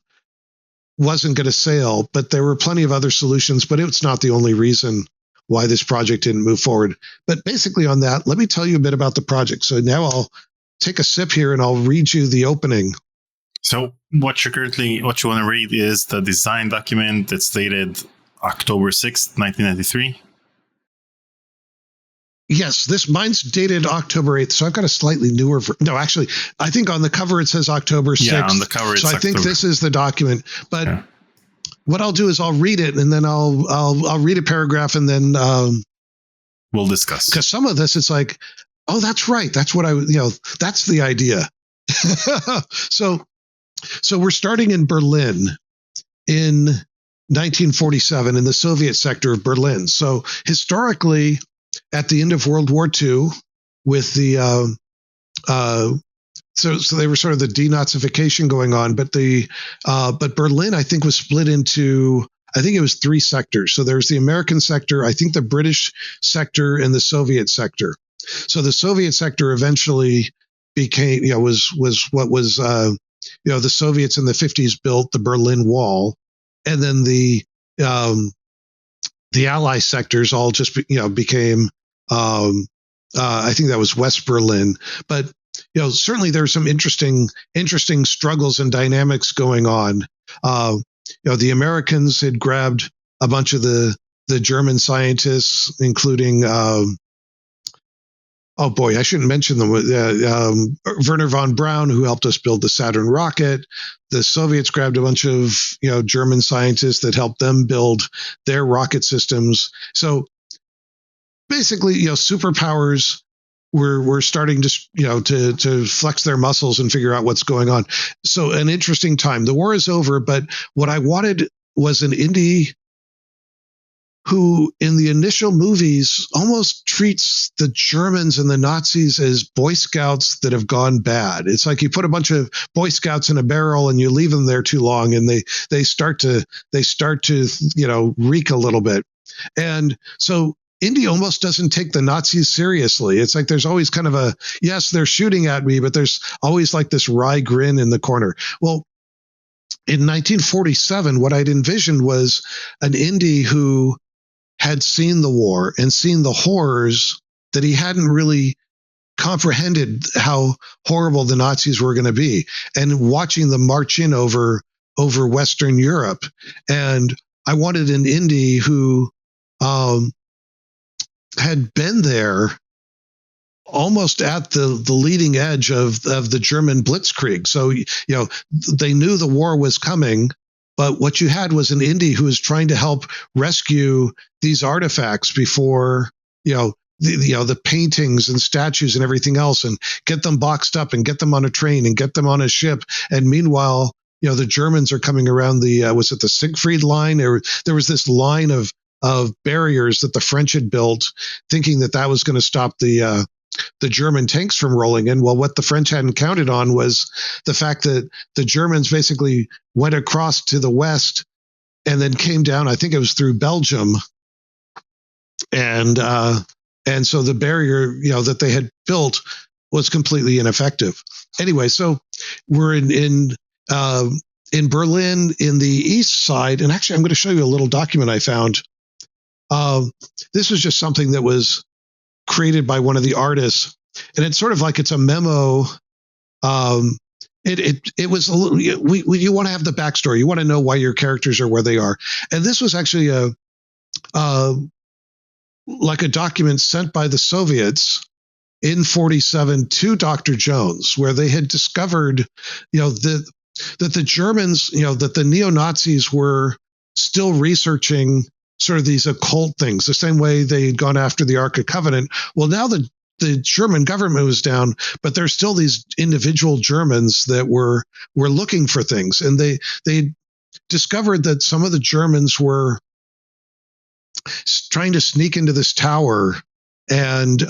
wasn't going to sail, but there were plenty of other solutions, but it's not the only reason why this project didn't move forward. But basically on that, let me tell you a bit about the project. So now I'll take a sip here and I'll read you the opening. So what you want to read is the design document that's dated October 6th, 1993. Yes, mine's dated October 8th, so I've got a slightly newer no, actually, I think on the cover it says October 6th. Yeah, on the cover it's so I October. think this is the document. But what I'll do is I'll read it, and then I'll read a paragraph, and then we'll discuss. Because some of this, it's like, oh, that's right. That's what that's the idea. So we're starting in Berlin in 1947 in the Soviet sector of Berlin. So historically, at the end of World War II, with the so they were sort of the denazification going on, but but Berlin, I think, was split into, I think it was 3 sectors. So there's the American sector, I think the British sector, and the Soviet sector. So the Soviet sector eventually became, was what was, the Soviets in the 50s built the Berlin Wall, and then the Ally sectors all just, became, I think that was West Berlin. But, certainly there's some interesting struggles and dynamics going on. The Americans had grabbed a bunch of the German scientists, including, oh boy, I shouldn't mention them. Werner von Braun, who helped us build the Saturn rocket. The Soviets grabbed a bunch of, German scientists that helped them build their rocket systems. So basically, superpowers were starting to flex their muscles and figure out what's going on. So an interesting time. The war is over, but what I wanted was an indie who in the initial movies almost treats the Germans and the Nazis as Boy Scouts that have gone bad. It's like you put a bunch of Boy Scouts in a barrel and you leave them there too long, and they start to reek a little bit. And so Indy almost doesn't take the Nazis seriously. It's like there's always kind of a, yes, they're shooting at me, but there's always like this wry grin in the corner. Well, in 1947, what I'd envisioned was an Indy who had seen the war and seen the horrors, that he hadn't really comprehended how horrible the Nazis were going to be, and watching them march in over Western Europe. And I wanted an Indy who had been there almost at the leading edge of the German blitzkrieg. So, they knew the war was coming, but what you had was an Indy who was trying to help rescue these artifacts before, the paintings and statues and everything else, and get them boxed up and get them on a train and get them on a ship. And meanwhile, the Germans are coming around was it the Siegfried line? Or there was this line of barriers that the French had built, thinking that was going to stop the German tanks from rolling in. Well, what the French hadn't counted on was the fact that the Germans basically went across to the west and then came down, I think it was through Belgium. And so the barrier, that they had built was completely ineffective. Anyway, so we're in Berlin in the east side. And actually, I'm going to show you a little document I found. This was just something that was created by one of the artists, and it's sort of like it's a memo. It was a little, you want to have the backstory. You want to know why your characters are where they are. And this was actually like a document sent by the Soviets in 47 to Dr. Jones, where they had discovered, that the Germans, that the neo-Nazis were still researching sort of these occult things, the same way they'd gone after the Ark of Covenant. Well, now the German government was down, but there's still these individual Germans that were looking for things. And they discovered that some of the Germans were trying to sneak into this tower and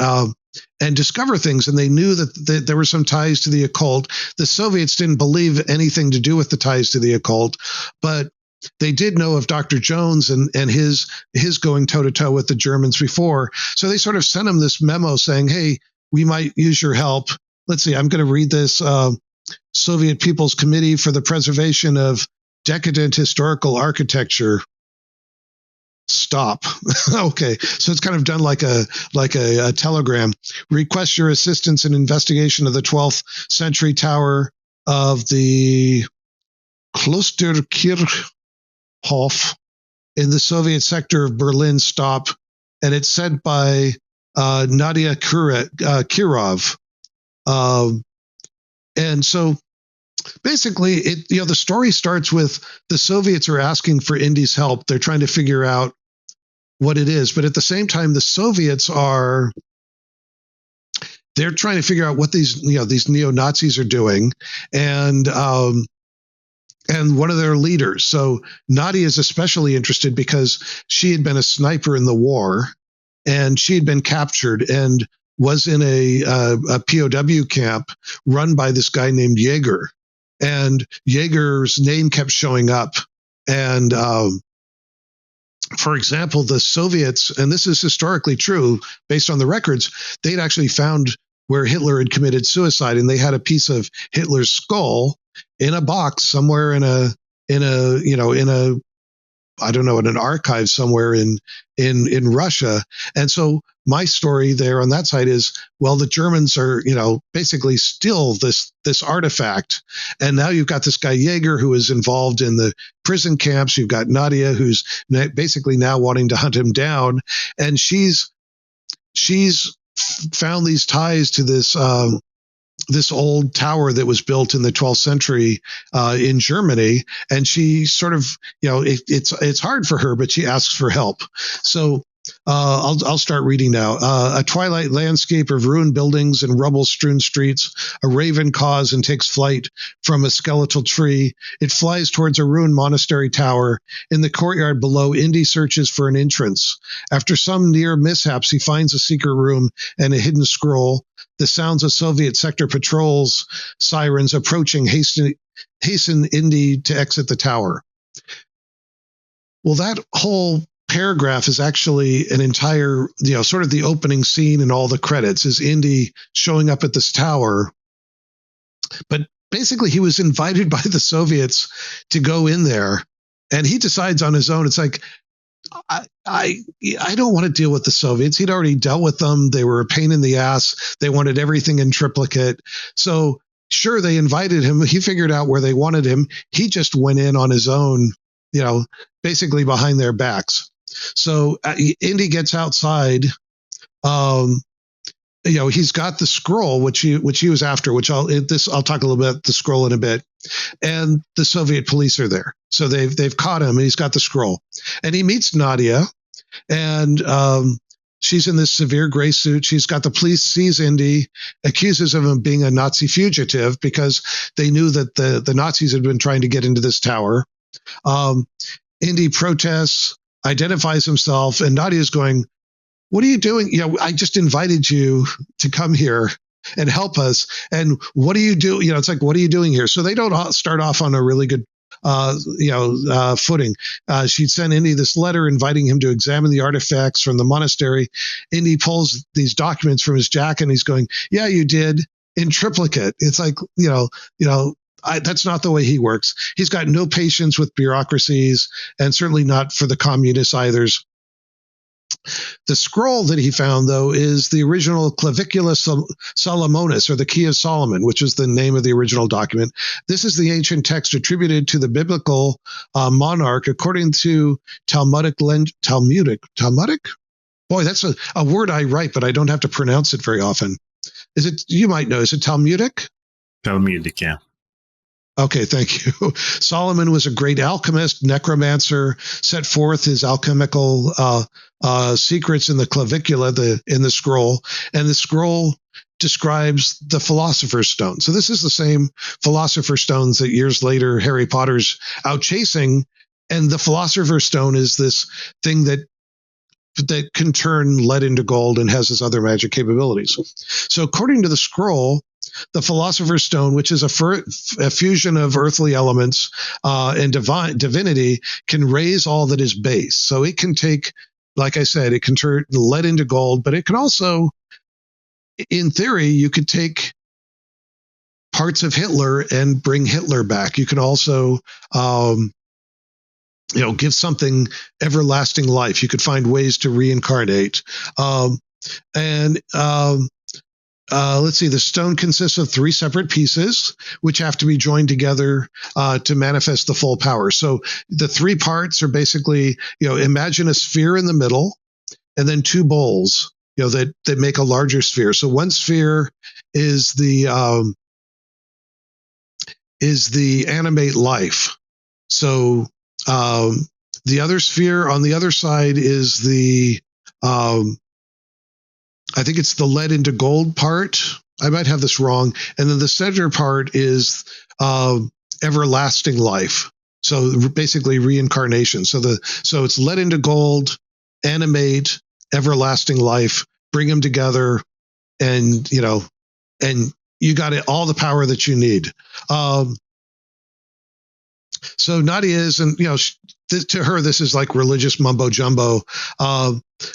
discover things, and they knew that there were some ties to the occult. The Soviets didn't believe anything to do with the ties to the occult, but they did know of Dr. Jones and his going toe-to-toe with the Germans before. So they sort of sent him this memo saying, hey, we might use your help. Let's see, I'm going to read this. Soviet People's Committee for the Preservation of Decadent Historical Architecture. Stop. Okay, so it's kind of done like a telegram. Request your assistance in investigation of the 12th century tower of the Klosterkirchhof in the Soviet sector of Berlin. Stop. And it's sent by Nadia Kirov. And so basically, the story starts with the Soviets are asking for Indy's help. They're trying to figure out what it is. But at the same time, the Soviets they're trying to figure out what these neo-Nazis are doing. And one of their leaders. So Nadia is especially interested because she had been a sniper in the war, and she had been captured and was in a POW camp run by this guy named Jaeger. And Jaeger's name kept showing up. And for example, the Soviets, and this is historically true based on the records, they'd actually found where Hitler had committed suicide, and they had a piece of Hitler's skull in a box somewhere in an archive somewhere in Russia. And so my story there on that side is, well, the Germans are, basically steal this artifact. And now you've got this guy Jaeger who is involved in the prison camps. You've got Nadia who's basically now wanting to hunt him down. And she's found these ties to this old tower that was built in the 12th century in Germany. And she sort of, it's hard for her, but she asks for help. So I'll start reading now. A twilight landscape of ruined buildings and rubble-strewn streets. A raven caws and takes flight from a skeletal tree. It flies towards a ruined monastery tower. In the courtyard below, Indy searches for an entrance. After some near mishaps, he finds a secret room and a hidden scroll. The sounds of Soviet sector patrols, sirens approaching hasten Indy to exit the tower. Well, that whole paragraph is actually an entire, sort of the opening scene and all the credits is Indy showing up at this tower. But basically he was invited by the Soviets to go in there, and he decides on his own. It's like, I don't want to deal with the Soviets. He'd already dealt with them. They were a pain in the ass. They wanted everything in triplicate. So sure, they invited him. He figured out where they wanted him. He just went in on his own, basically behind their backs. So Indy gets outside. He's got the scroll, which he was after. I'll talk a little bit about the scroll in a bit. And the Soviet police are there, so they've caught him, and he's got the scroll. And he meets Nadia, and she's in this severe gray suit. She's got the police sees Indy, accuses him of being a Nazi fugitive because they knew that the Nazis had been trying to get into this tower. Indy protests, identifies himself, and Nadia's going, "What are you doing? I just invited you to come here and help us. And what do you do? It's like, what are you doing here?" So they don't start off on a really good, footing. She'd sent Indy this letter inviting him to examine the artifacts from the monastery. Indy pulls these documents from his jacket, and he's going, "Yeah, you did, in triplicate." It's like, that's not the way he works. He's got no patience with bureaucracies, and certainly not for the communists either. The scroll that he found, though, is the original Clavicula Solomonis, or the Key of Solomon, which is the name of the original document. This is the ancient text attributed to the biblical monarch, according to Talmudic? Boy, that's a word I write, but I don't have to pronounce it very often. You might know, is it Talmudic? Talmudic, yeah. Okay, thank you. Solomon was a great alchemist, necromancer, set forth his alchemical secrets in the clavicula, in the scroll, and the scroll describes the Philosopher's Stone. So this is the same Philosopher's Stones that years later Harry Potter's out chasing, and the Philosopher's Stone is this thing that can turn lead into gold and has its other magic capabilities. So according to the scroll, the Philosopher's Stone, which is a fusion of earthly elements and divinity, can raise all that is base. So it can take, like I said, it can turn lead into gold, but it can also, in theory, you could take parts of Hitler and bring Hitler back. You can also, give something everlasting life. You could find ways to reincarnate. Let's see, the stone consists of 3 separate pieces, which have to be joined together to manifest the full power. So the 3 parts are basically, imagine a sphere in the middle and then 2 bowls, that make a larger sphere. So one sphere is the animate life. So the other sphere on the other side is the I think it's the lead into gold part. I might have this wrong. And then the center part is everlasting life. So basically reincarnation. So it's lead into gold, animate, everlasting life, bring them together, and you got it, all the power that you need. So Nadia is, and to her, this is like religious mumbo jumbo.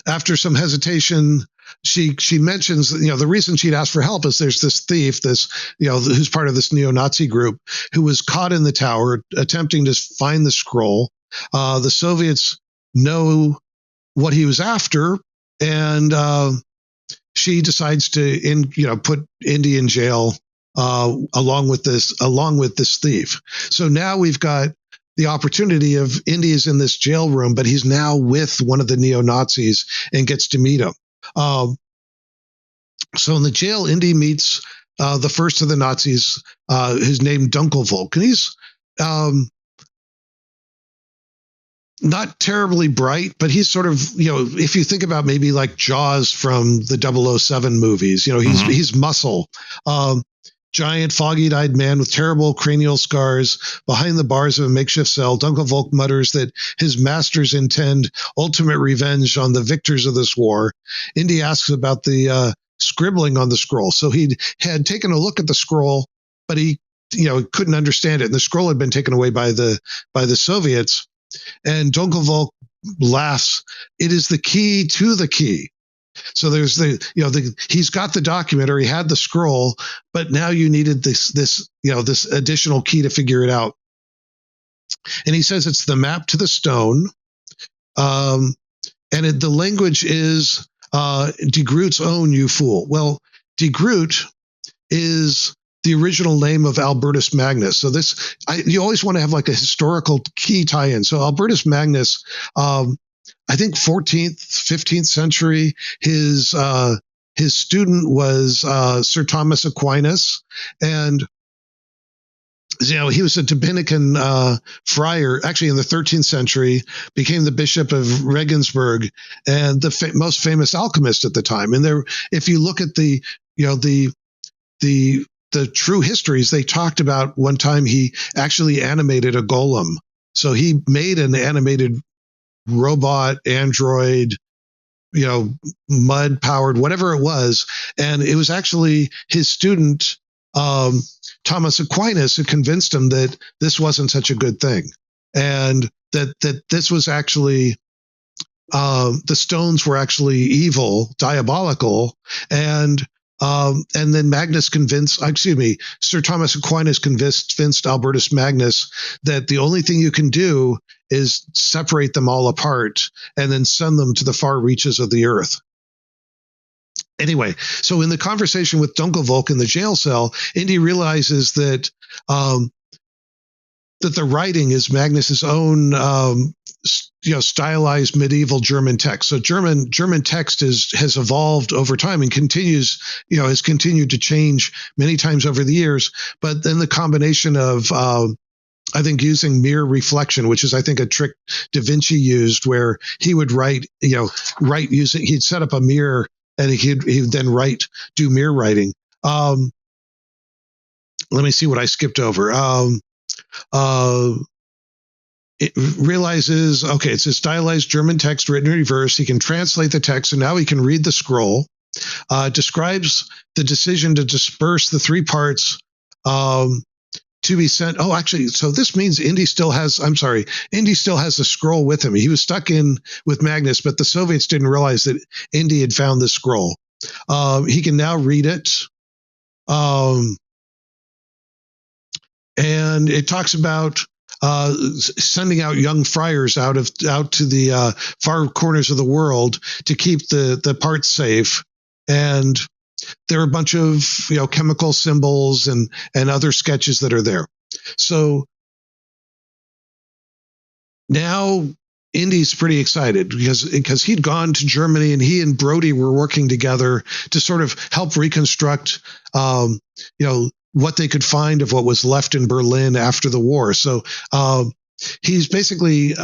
After some hesitation, she mentions, the reason she'd asked for help is there's this thief, who's part of this neo-Nazi group, who was caught in the tower attempting to find the scroll. The Soviets know what he was after, and she decides to put Indy in jail along with this thief. So now we've got the opportunity of Indy is in this jail room, but he's now with one of the neo-Nazis and gets to meet him. So in the jail, Indy meets the first of the Nazis, who's named Dunkelvolk. And he's not terribly bright, but he's sort of, if you think about maybe like Jaws from the 007 movies, he's muscle. Giant, foggy-eyed man with terrible cranial scars behind the bars of a makeshift cell. Dunkelvolk mutters that his masters intend ultimate revenge on the victors of this war. Indy asks about the scribbling on the scroll. So he had taken a look at the scroll, but he couldn't understand it. And the scroll had been taken away by the Soviets. And Dunkelvolk laughs. It is the key to the key. So there's he's got the document, or he had the scroll, but now you needed this additional key to figure it out. And he says it's the map to the stone. And the language is De Groot's own, you fool. Well, De Groot is the original name of Albertus Magnus. So you always want to have like a historical key tie-in. So Albertus Magnus, I think 14th, 15th century, his student was Sir Thomas Aquinas, and he was a Dominican friar, actually in the 13th century, became the Bishop of Regensburg and the most famous alchemist at the time. And if you look at the true histories, they talked about one time he actually animated a golem. So he made an animated robot, android, mud powered, whatever it was. And it was actually his student, Thomas Aquinas, who convinced him that this wasn't such a good thing. And that this was actually, the stones were actually evil, diabolical. And then Sir Thomas Aquinas convinced Albertus Magnus that the only thing you can do is separate them all apart and then send them to the far reaches of the earth. Anyway, so in the conversation with Dunkelvolk in the jail cell, Indy realizes that the writing is Magnus's own stylized medieval German text. So German text has evolved over time and has continued to change many times over the years. But then the combination of I think using mirror reflection, which is I think a trick Da Vinci used, where he would write using, he'd set up a mirror and he'd then do mirror writing. Let me see what I skipped over. It realizes, okay, it's a stylized German text written in reverse. He can translate the text, and now he can read the scroll. Describes the decision to disperse the three parts to be sent. Oh, actually, so this means Indy still has the scroll with him. He was stuck in with Magnus, but the Soviets didn't realize that Indy had found the scroll. He can now read it. And it talks about sending out young friars out to the far corners of the world to keep the parts safe. And there are a bunch of chemical symbols and other sketches that are there. So now Indy's pretty excited because he'd gone to Germany and he and Brody were working together to sort of help reconstruct what they could find of what was left in Berlin after the war. So he's basically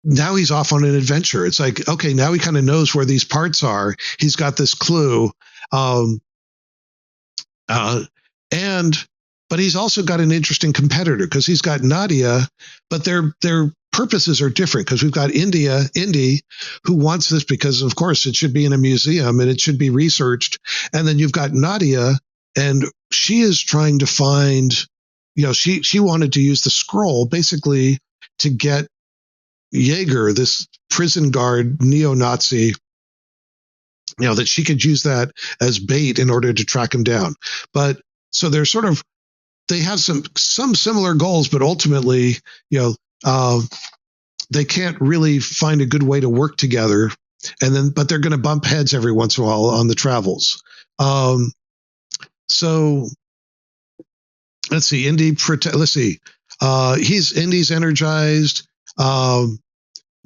now he's off on an adventure. It's like, okay, now he kind of knows where these parts are. He's got this clue. But he's also got an interesting competitor because he's got Nadia, but their purposes are different because we've got Indy, who wants this because, of course, it should be in a museum and it should be researched. And then you've got Nadia, and she is trying to find, she wanted to use the scroll basically to get Jaeger, this prison guard neo-Nazi, that she could use that as bait in order to track him down. But so they're they have some similar goals, but ultimately, they can't really find a good way to work together. But they're going to bump heads every once in a while on the travels. So let's see, Indy's energized.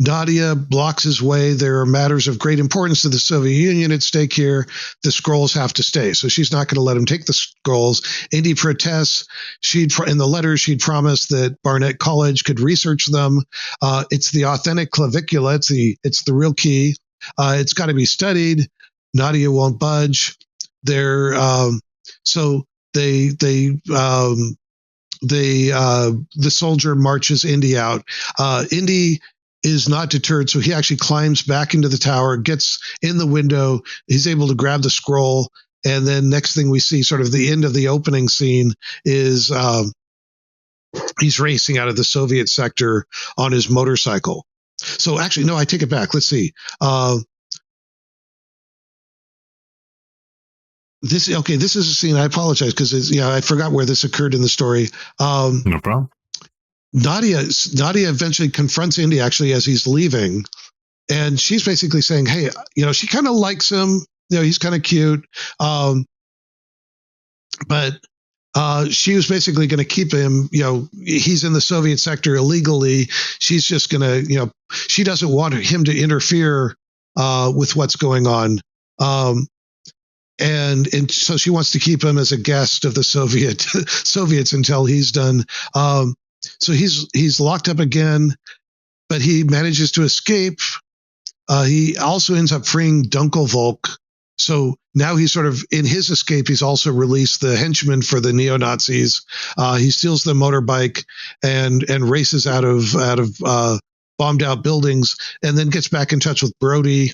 Nadia blocks his way. There are matters of great importance to the Soviet Union at stake here. The scrolls have to stay. So she's not going to let him take the scrolls. Indy protests. In the letter, she'd promised that Barnett College could research them. It's the authentic clavicula. It's the real key. It's got to be studied. Nadia won't budge. The soldier marches Indy out. Indy is not deterred, so he actually climbs back into the tower, gets in the window. He's able to grab the scroll, and then next thing we see, sort of the end of the opening scene, is he's racing out of the Soviet sector on his motorcycle. So actually, no, I take it back. Let's see. This is a scene. I apologize because I forgot where this occurred in the story. No problem. Nadia eventually confronts Indy actually as he's leaving, and she's basically saying, "Hey, she kind of likes him. He's kind of cute, but." She was basically going to keep him, he's in the Soviet sector illegally. She's just going to, she doesn't want him to interfere with what's going on. And so she wants to keep him as a guest of the Soviets until he's done. So he's locked up again, but he manages to escape. He also ends up freeing Dunkelvolk. So now he's sort of in his escape. He's also released the henchmen for the neo-Nazis. He steals the motorbike and races out of bombed out buildings, and then gets back in touch with Brody,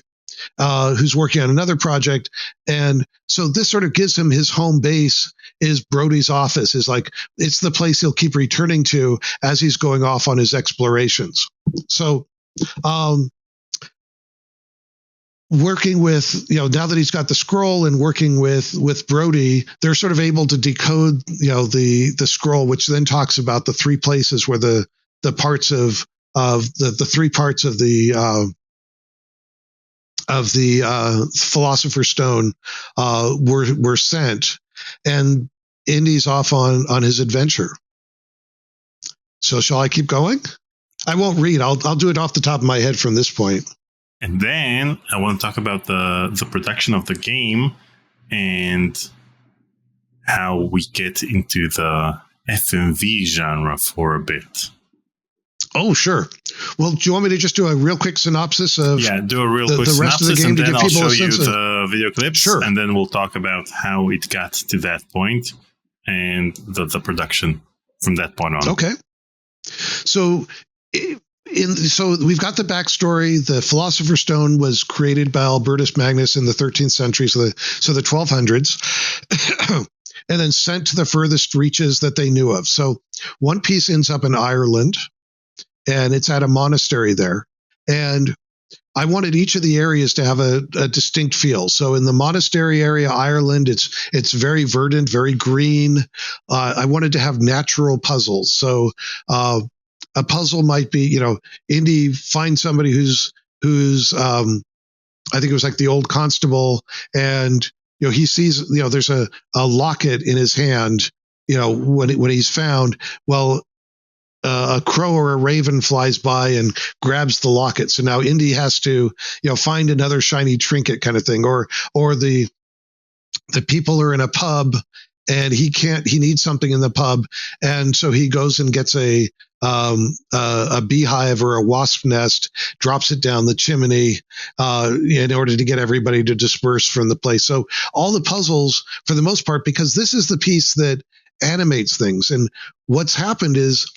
who's working on another project. And so this sort of gives him his home base is Brody's office. It's the place he'll keep returning to as he's going off on his explorations. So, working with, now that he's got the scroll and working with Brody, they're sort of able to decode, the scroll, which then talks about the three places where the parts of the three parts of the Philosopher's Stone were sent, and Indy's off on his adventure. So shall I keep going? I won't read. I'll do it off the top of my head from this point. And then I want to talk about the production of the game and how we get into the FMV genre for a bit. Oh, sure. Well, do you want me to just do a real quick synopsis of do a real quick synopsis, and then I'll show you the video clips, sure. And then we'll talk about how it got to that point and the production from that point on. Okay. So we've got the backstory. The Philosopher's Stone was created by Albertus Magnus in the 13th century, so the 1200s, and then sent to the furthest reaches that they knew of. So one piece ends up in Ireland, and it's at a monastery there. And I wanted each of the areas to have a distinct feel. So in the monastery area, Ireland, it's very verdant, very green. I wanted to have natural puzzles. So a puzzle might be, Indy finds somebody who's I think it was like the old constable, and he sees there's a locket in his hand. When he's found, well, a crow or a raven flies by and grabs the locket. So now Indy has to find another shiny trinket kind of thing, or the people are in a pub and he needs something in the pub, and so he goes and gets a beehive or a wasp nest, drops it down the chimney in order to get everybody to disperse from the place. So all the puzzles, for the most part, because this is the piece that animates things. And what's happened is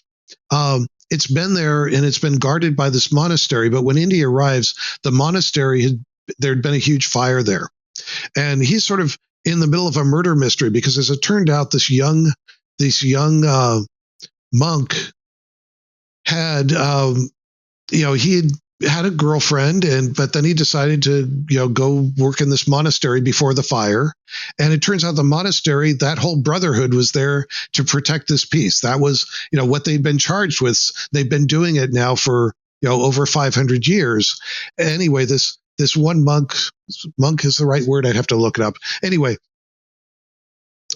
it's been there and it's been guarded by this monastery. But when Indy arrives, the monastery there'd been a huge fire there, and he's sort of in the middle of a murder mystery because, as it turned out, this young monk had he had a girlfriend, but then he decided to go work in this monastery before the fire. And it turns out the monastery, that whole brotherhood, was there to protect this piece. That was what they'd been charged with. They've been doing it now for over 500 years. Anyway, this one monk is the right word. I'd have to look it up. Anyway,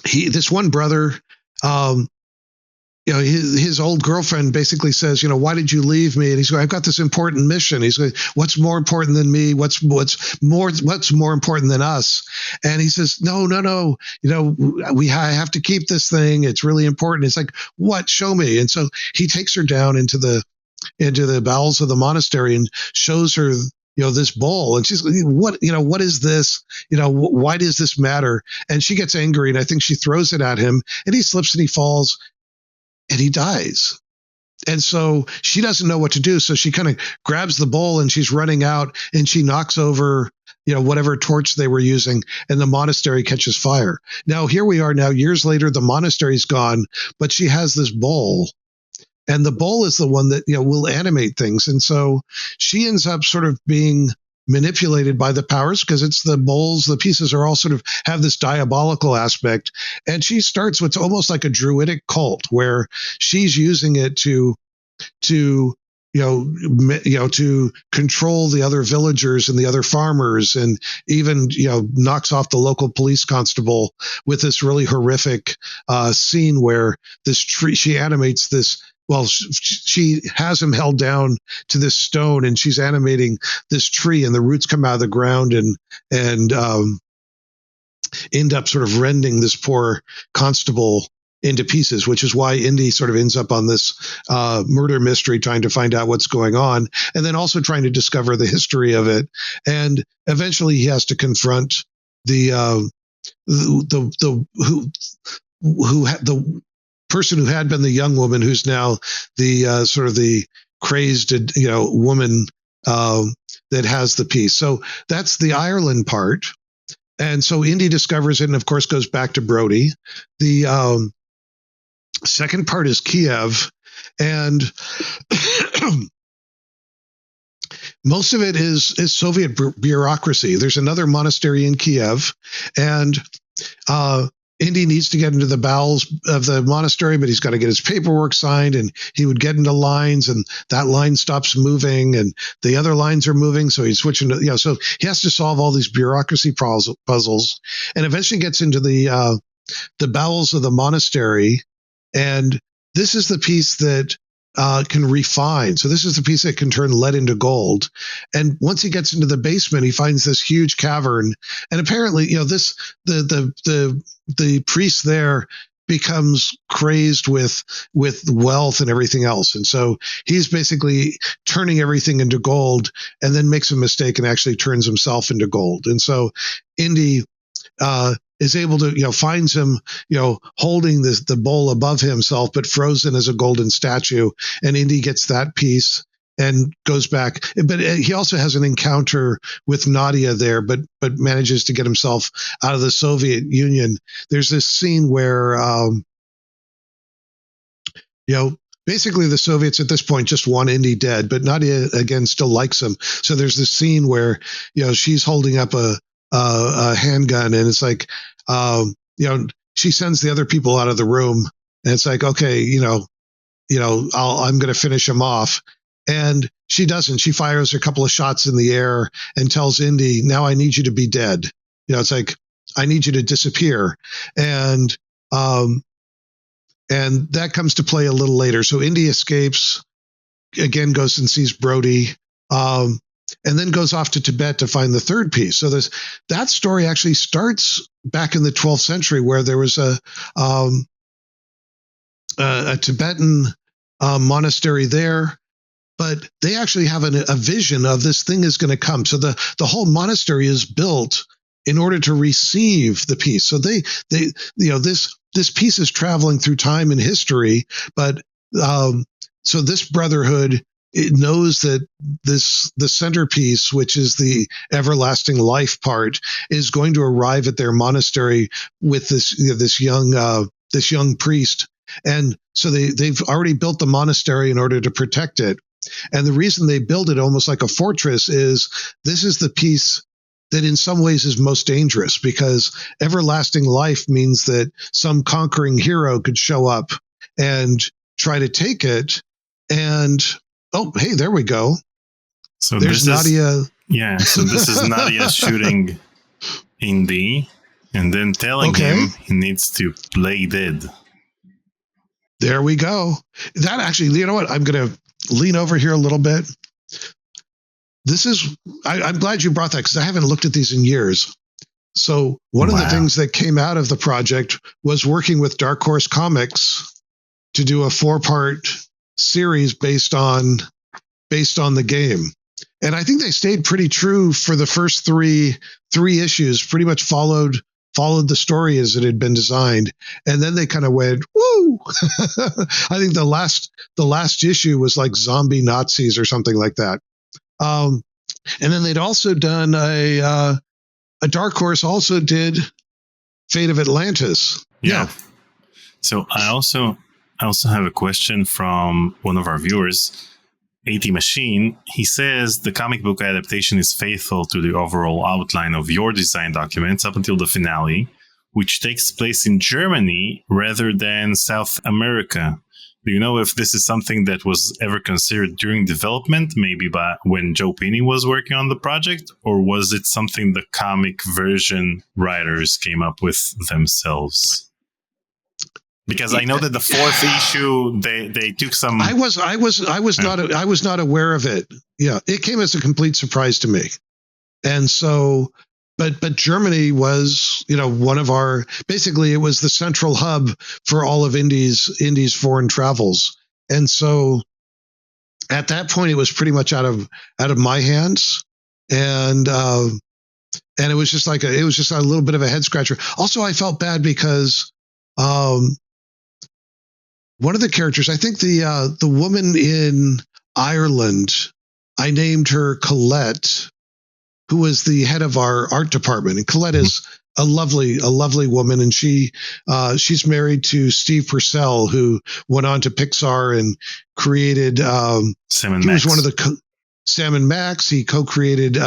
this one brother, his old girlfriend basically says, why did you leave me? And he's going, I've got this important mission. He's going, what's more important than me? What's more important than us? And he says, no. I have to keep this thing. It's really important. It's like, what? Show me. And so he takes her down into the bowels of the monastery and shows her this bowl, and she's what is this? Why does this matter? And she gets angry, and I think she throws it at him, and he slips and he falls, and he dies. And so she doesn't know what to do, so she kind of grabs the bowl, and she's running out, and she knocks over whatever torch they were using, and the monastery catches fire. Now here we are, now years later, the monastery's gone, but she has this bowl, And the bowl is the one that, will animate things. And so she ends up sort of being manipulated by the powers because it's the bowls, the pieces are all sort of have this diabolical aspect. And she starts what's almost like a druidic cult where she's using it to to control the other villagers and the other farmers, and even knocks off the local police constable with this really horrific scene where this tree, she animates this. Well, she has him held down to this stone, and she's animating this tree, and the roots come out of the ground and end up sort of rending this poor constable into pieces, which is why Indy sort of ends up on this murder mystery, trying to find out what's going on, and then also trying to discover the history of it. And eventually, he has to confront the person who had been the young woman, who's now the sort of the crazed woman that has the piece. So that's the Ireland part. And so Indy discovers it, and of course goes back to Brody. The second part is Kiev, and most of it is Soviet bureaucracy. There's another monastery in Kiev, and Indy needs to get into the bowels of the monastery, but he's got to get his paperwork signed, and he would get into lines, and that line stops moving, and the other lines are moving, so he's switching to, so he has to solve all these bureaucracy puzzles, and eventually gets into the bowels of the monastery, and this is the piece that can refine. So this is the piece that can turn lead into gold. And once he gets into the basement, he finds this huge cavern. And apparently, the priest there becomes crazed with wealth and everything else. And so he's basically turning everything into gold, and then makes a mistake and actually turns himself into gold. And so Indy is able to, finds him, holding the bowl above himself, but frozen as a golden statue. And Indy gets that piece and goes back. But he also has an encounter with Nadia there, but manages to get himself out of the Soviet Union. There's this scene where, basically the Soviets at this point just want Indy dead, but Nadia, again, still likes him. So there's this scene where, she's holding up a handgun, and it's like, she sends the other people out of the room, and it's like, okay, I'm going to finish him off. And she doesn't. She fires a couple of shots in the air and tells Indy, now I need you to be dead. It's like, I need you to disappear. And that comes to play a little later. So Indy escapes, again, goes and sees Brody, and then goes off to Tibet to find the third piece. So that story actually starts back in the 12th century, where there was a Tibetan monastery there, but they actually have a vision of this thing is going to come. So the whole monastery is built in order to receive the piece. So they this piece is traveling through time and history, but so this brotherhood, it knows that the centerpiece, which is the everlasting life part, is going to arrive at their monastery with this young priest. And so they've already built the monastery in order to protect it. And the reason they build it almost like a fortress is this is the piece that in some ways is most dangerous, because everlasting life means that some conquering hero could show up and try to take it. And oh, hey, there we go. So there's Nadia. So this is Nadia shooting Indy and then telling him he needs to play dead. There we go. That actually, you know what? I'm going to lean over here a little bit. I'm glad you brought that, because I haven't looked at these in years. So one of the things that came out of the project was working with Dark Horse Comics to do a 4-part series based on the game. And I think they stayed pretty true for the first three issues, pretty much followed the story as it had been designed. And then they kind of went, woo! I think the last issue was like zombie Nazis or something like that. And then they'd also done a Dark Horse also did Fate of Atlantis. Yeah. So I I also have a question from one of our viewers, AT Machine. He says the comic book adaptation is faithful to the overall outline of your design documents up until the finale, which takes place in Germany rather than South America. Do you know if this is something that was ever considered during development, maybe by when Joe Pini was working on the project, or was it something the comic version writers came up with themselves? Because I know that the fourth issue, they took some. I was not aware of it. Yeah, it came as a complete surprise to me, and so. But Germany was, one of our, basically it was the central hub for all of Indy's foreign travels. And so at that point it was pretty much out of my hands. And it was just it was just a little bit of a head scratcher. Also, I felt bad because one of the characters, I think the woman in Ireland, I named her Colette, who was the head of our art department. And Colette is a lovely woman. And she's married to Steve Purcell, who went on to Pixar and created, Sam and Max. Was one of the Sam and Max. He co-created, he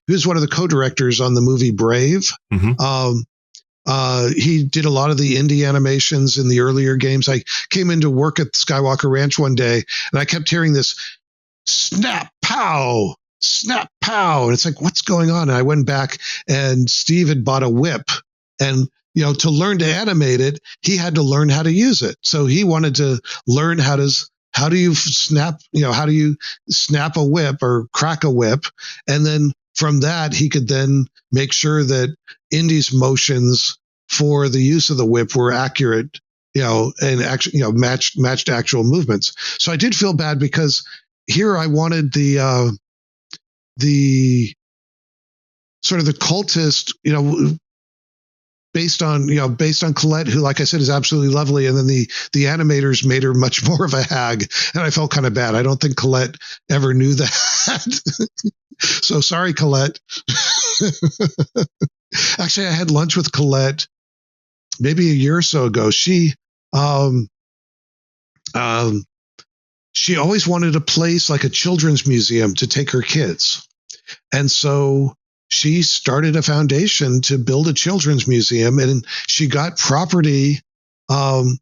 was one of the co-directors on the movie Brave. He did a lot of the indie animations in the earlier games. I came into work at Skywalker Ranch one day and I kept hearing this snap, pow, snap, pow. And it's like, what's going on? And I went back and Steve had bought a whip. And, to learn to animate it, he had to learn how to use it. So he wanted to learn how do you snap, how do you snap a whip or crack a whip? And then from that, he could then make sure that Indy's motions for the use of the whip were accurate, and actually, matched actual movements. So I did feel bad because here I wanted the sort of the cultist, based on Colette, who, like I said, is absolutely lovely. And then the animators made her much more of a hag. And I felt kind of bad. I don't think Colette ever knew that. So sorry, Colette. Actually, I had lunch with Colette maybe a year or so ago. She always wanted a place like a children's museum to take her kids. And so she started a foundation to build a children's museum, and she got property on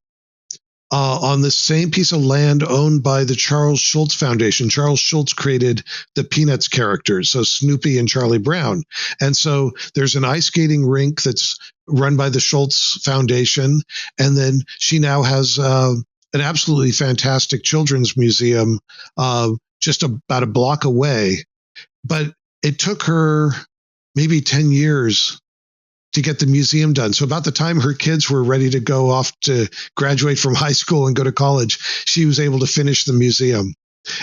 the same piece of land owned by the Charles Schulz Foundation. Charles Schulz created the Peanuts characters, so Snoopy and Charlie Brown. And so there's an ice skating rink that's run by the Schulz Foundation. And then she now has an absolutely fantastic children's museum just about a block away. But it took her maybe 10 years to get the museum done. So about the time her kids were ready to go off to graduate from high school and go to college, she was able to finish the museum.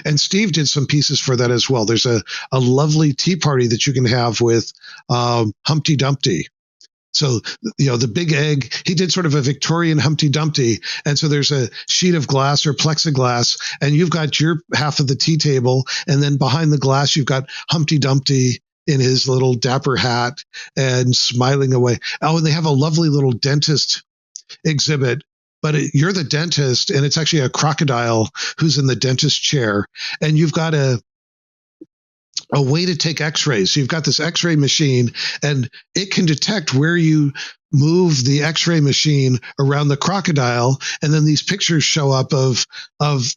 And Steve did some pieces for that as well. There's a lovely tea party that you can have with Humpty Dumpty. So, the big egg, he did sort of a Victorian Humpty Dumpty. And so there's a sheet of glass or plexiglass, and you've got your half of the tea table. And then behind the glass, you've got Humpty Dumpty in his little dapper hat and smiling away. Oh, and they have a lovely little dentist exhibit. But you're the dentist, and it's actually a crocodile who's in the dentist chair. And you've got a way to take x-rays. So you've got this x-ray machine, and it can detect where you move the x-ray machine around the crocodile. And then these pictures show up of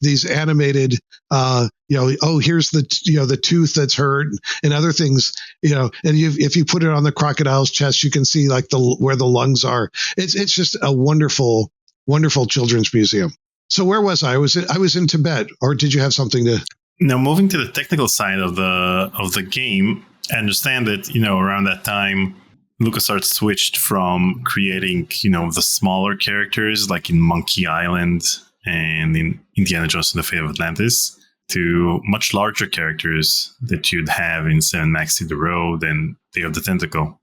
these animated, here's the tooth that's hurt and other things, and if you put it on the crocodile's chest, you can see like where the lungs are. It's just a wonderful, wonderful children's museum. So where was I? I was in Tibet, or did you have something to? Now, moving to the technical side of the game, I understand that, around that time, LucasArts switched from creating, the smaller characters like in Monkey Island and in Indiana Jones and the Fate of Atlantis to much larger characters that you'd have in Sam and Max Hit the Road and Day of the Tentacle.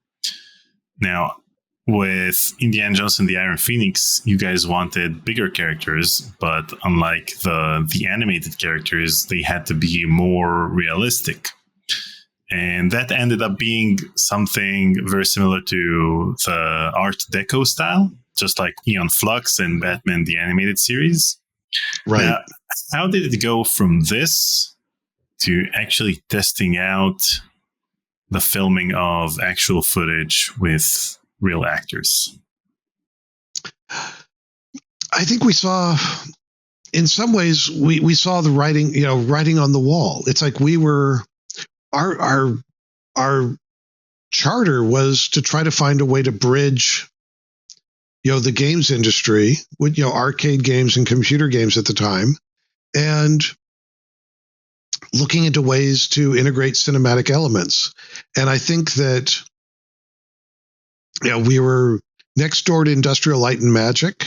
Now, with Indiana Jones and the Iron Phoenix, you guys wanted bigger characters, but unlike the animated characters, they had to be more realistic. And that ended up being something very similar to the Art Deco style, just like Eon Flux and Batman the Animated Series. Right. Now, how did it go from this to actually testing out the filming of actual footage with real actors? I think we saw, in some ways, we saw the writing on the wall. It's like we were, our charter was to try to find a way to bridge, the games industry with, arcade games and computer games at the time, and looking into ways to integrate cinematic elements. And I think that, we were next door to Industrial Light and Magic,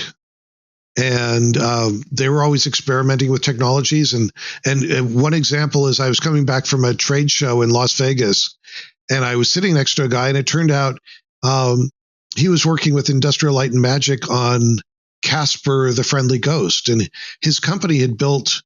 and they were always experimenting with technologies. And one example is I was coming back from a trade show in Las Vegas, and I was sitting next to a guy, and it turned out he was working with Industrial Light and Magic on Casper the Friendly Ghost, and his company had built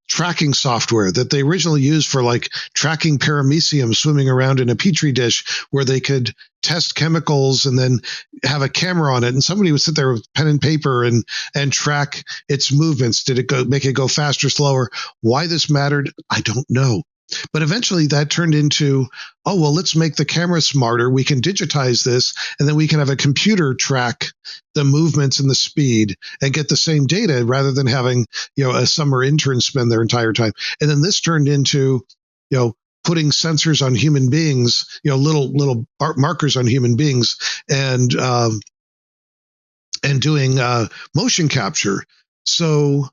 tracking software that they originally used for like tracking paramecium swimming around in a petri dish, where they could test chemicals and then have a camera on it, and somebody would sit there with pen and paper and track its movements. Did it make it go faster, slower? Why this mattered, I don't know. But eventually that turned into, let's make the camera smarter. We can digitize this, and then we can have a computer track the movements and the speed and get the same data, rather than having, a summer intern spend their entire time. And then this turned into, putting sensors on human beings, little markers on human beings, and doing motion capture. So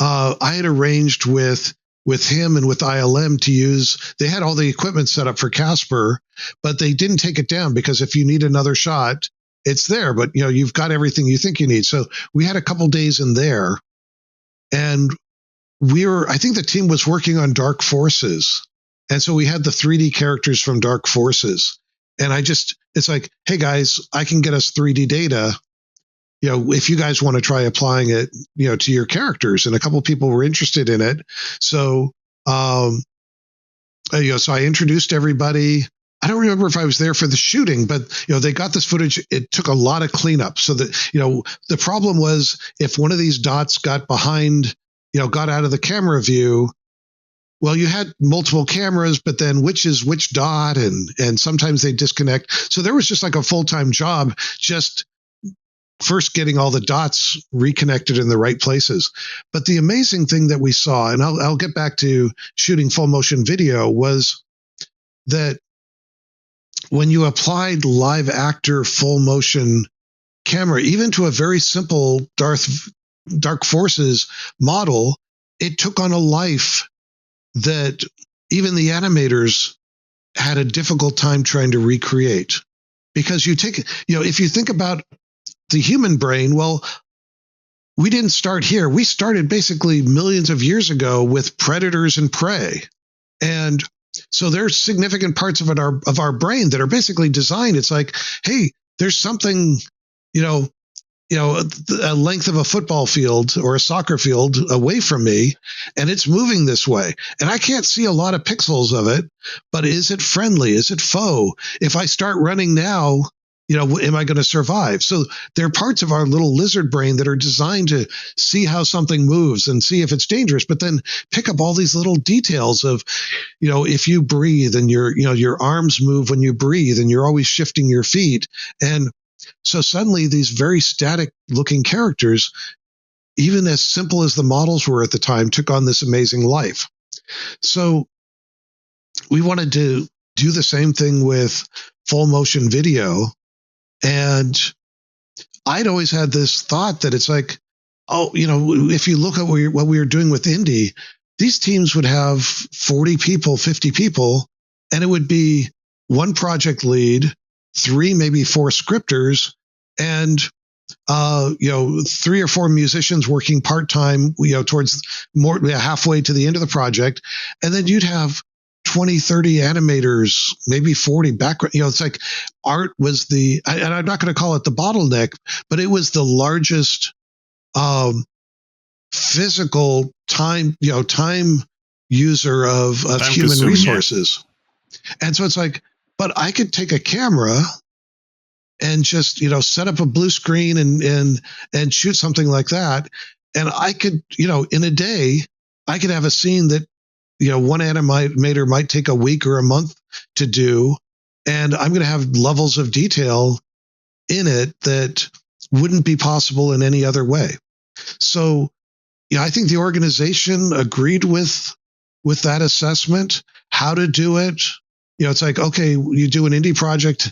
I had arranged with him and with ILM to use, they had all the equipment set up for Casper, but they didn't take it down, because if you need another shot, it's there, but you've got everything you think you need. So we had a couple days in there, and I think the team was working on Dark Forces. And so we had the 3D characters from Dark Forces. And it's like, hey guys, I can get us 3D data. If you guys want to try applying it, to your characters. And a couple of people were interested in it. So, so I introduced everybody. I don't remember if I was there for the shooting, but, they got this footage. It took a lot of cleanup. So that, the problem was, if one of these dots got behind, got out of the camera view, well, you had multiple cameras, but then which is which dot, and sometimes they disconnect. So there was just like a full-time job, just first getting all the dots reconnected in the right places. But the amazing thing that we saw, and I'll get back to shooting full motion video, was that when you applied live actor full motion camera, even to a very simple Dark Forces model, it took on a life that even the animators had a difficult time trying to recreate. Because if you think about the human brain, well, we didn't start here. We started basically millions of years ago with predators and prey. And so there's significant parts of our brain that are basically designed. It's like, hey, there's something, a length of a football field or a soccer field away from me, and it's moving this way. And I can't see a lot of pixels of it, but is it friendly? Is it foe? If I start running now, am I going to survive? So there are parts of our little lizard brain that are designed to see how something moves and see if it's dangerous, but then pick up all these little details of, if you breathe and your arms move when you breathe and you're always shifting your feet. And so suddenly these very static looking characters, even as simple as the models were at the time, took on this amazing life. So we wanted to do the same thing with full motion video. And I'd always had this thought that it's like, if you look at what we were doing with indie, these teams would have 40 people, 50 people, and it would be one project lead, 3, maybe 4 scripters, and 3 or 4 musicians working part-time, towards more halfway to the end of the project. And then you'd have 20, 30 animators, maybe 40 background. It's like art was and I'm not going to call it the bottleneck, but it was the largest physical time user of human resources. Yeah. And so it's like, but I could take a camera and just, set up a blue screen and shoot something like that. And I could, in a day, I could have a scene that, one animator might take a week or a month to do. And I'm going to have levels of detail in it that wouldn't be possible in any other way. So, I think the organization agreed with that assessment, how to do it. It's like, okay, you do an indie project.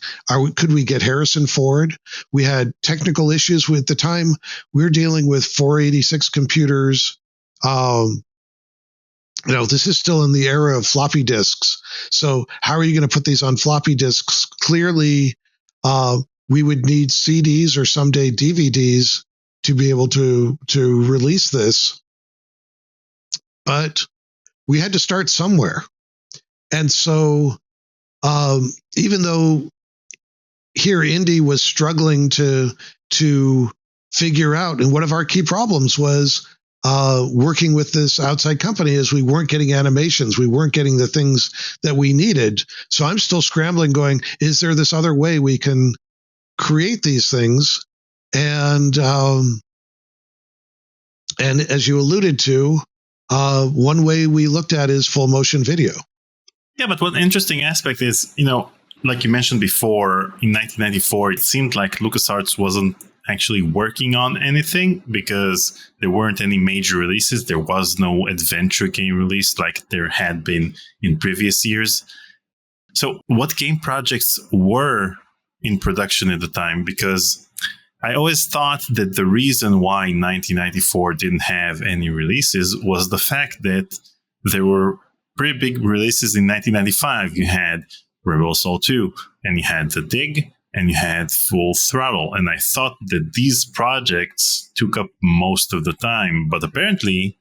Could we get Harrison Ford? We had technical issues with the time. We're dealing with 486 computers. This is still in the era of floppy disks. So how are you going to put these on floppy disks? Clearly, we would need CDs or someday DVDs to be able to release this. But we had to start somewhere. And so even though here Indy was struggling to figure out, and one of our key problems was working with this outside company is we weren't getting animations. We weren't getting the things that we needed. So I'm still scrambling going, is there this other way we can create these things? And as you alluded to, one way we looked at is full motion video. Yeah, but one interesting aspect is, like you mentioned before, in 1994, it seemed like LucasArts wasn't actually working on anything because there weren't any major releases. There was no adventure game released like there had been in previous years. So what game projects were in production at the time? Because I always thought that the reason why 1994 didn't have any releases was the fact that there were pretty big releases in 1995. You had Rebel Assault 2, and you had The Dig, and you had Full Throttle. And I thought that these projects took up most of the time, but apparently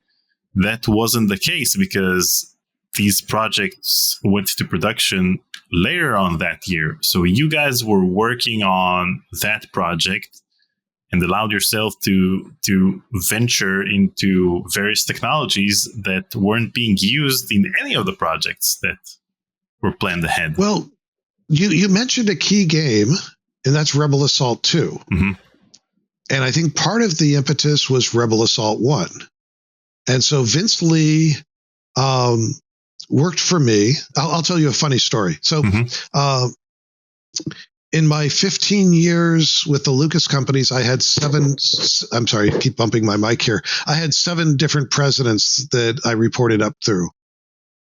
that wasn't the case because these projects went to production later on that year. So you guys were working on that project and allowed yourself to venture into various technologies that weren't being used in any of the projects that were planned ahead. Well, you mentioned a key game, and that's Rebel Assault 2. Mm-hmm. And I think part of the impetus was Rebel Assault 1. And so Vince Lee worked for me. I'll tell you a funny story. So in my 15 years with the Lucas companies, I had I'm sorry, I keep bumping my mic here. I had 7 different presidents that I reported up through.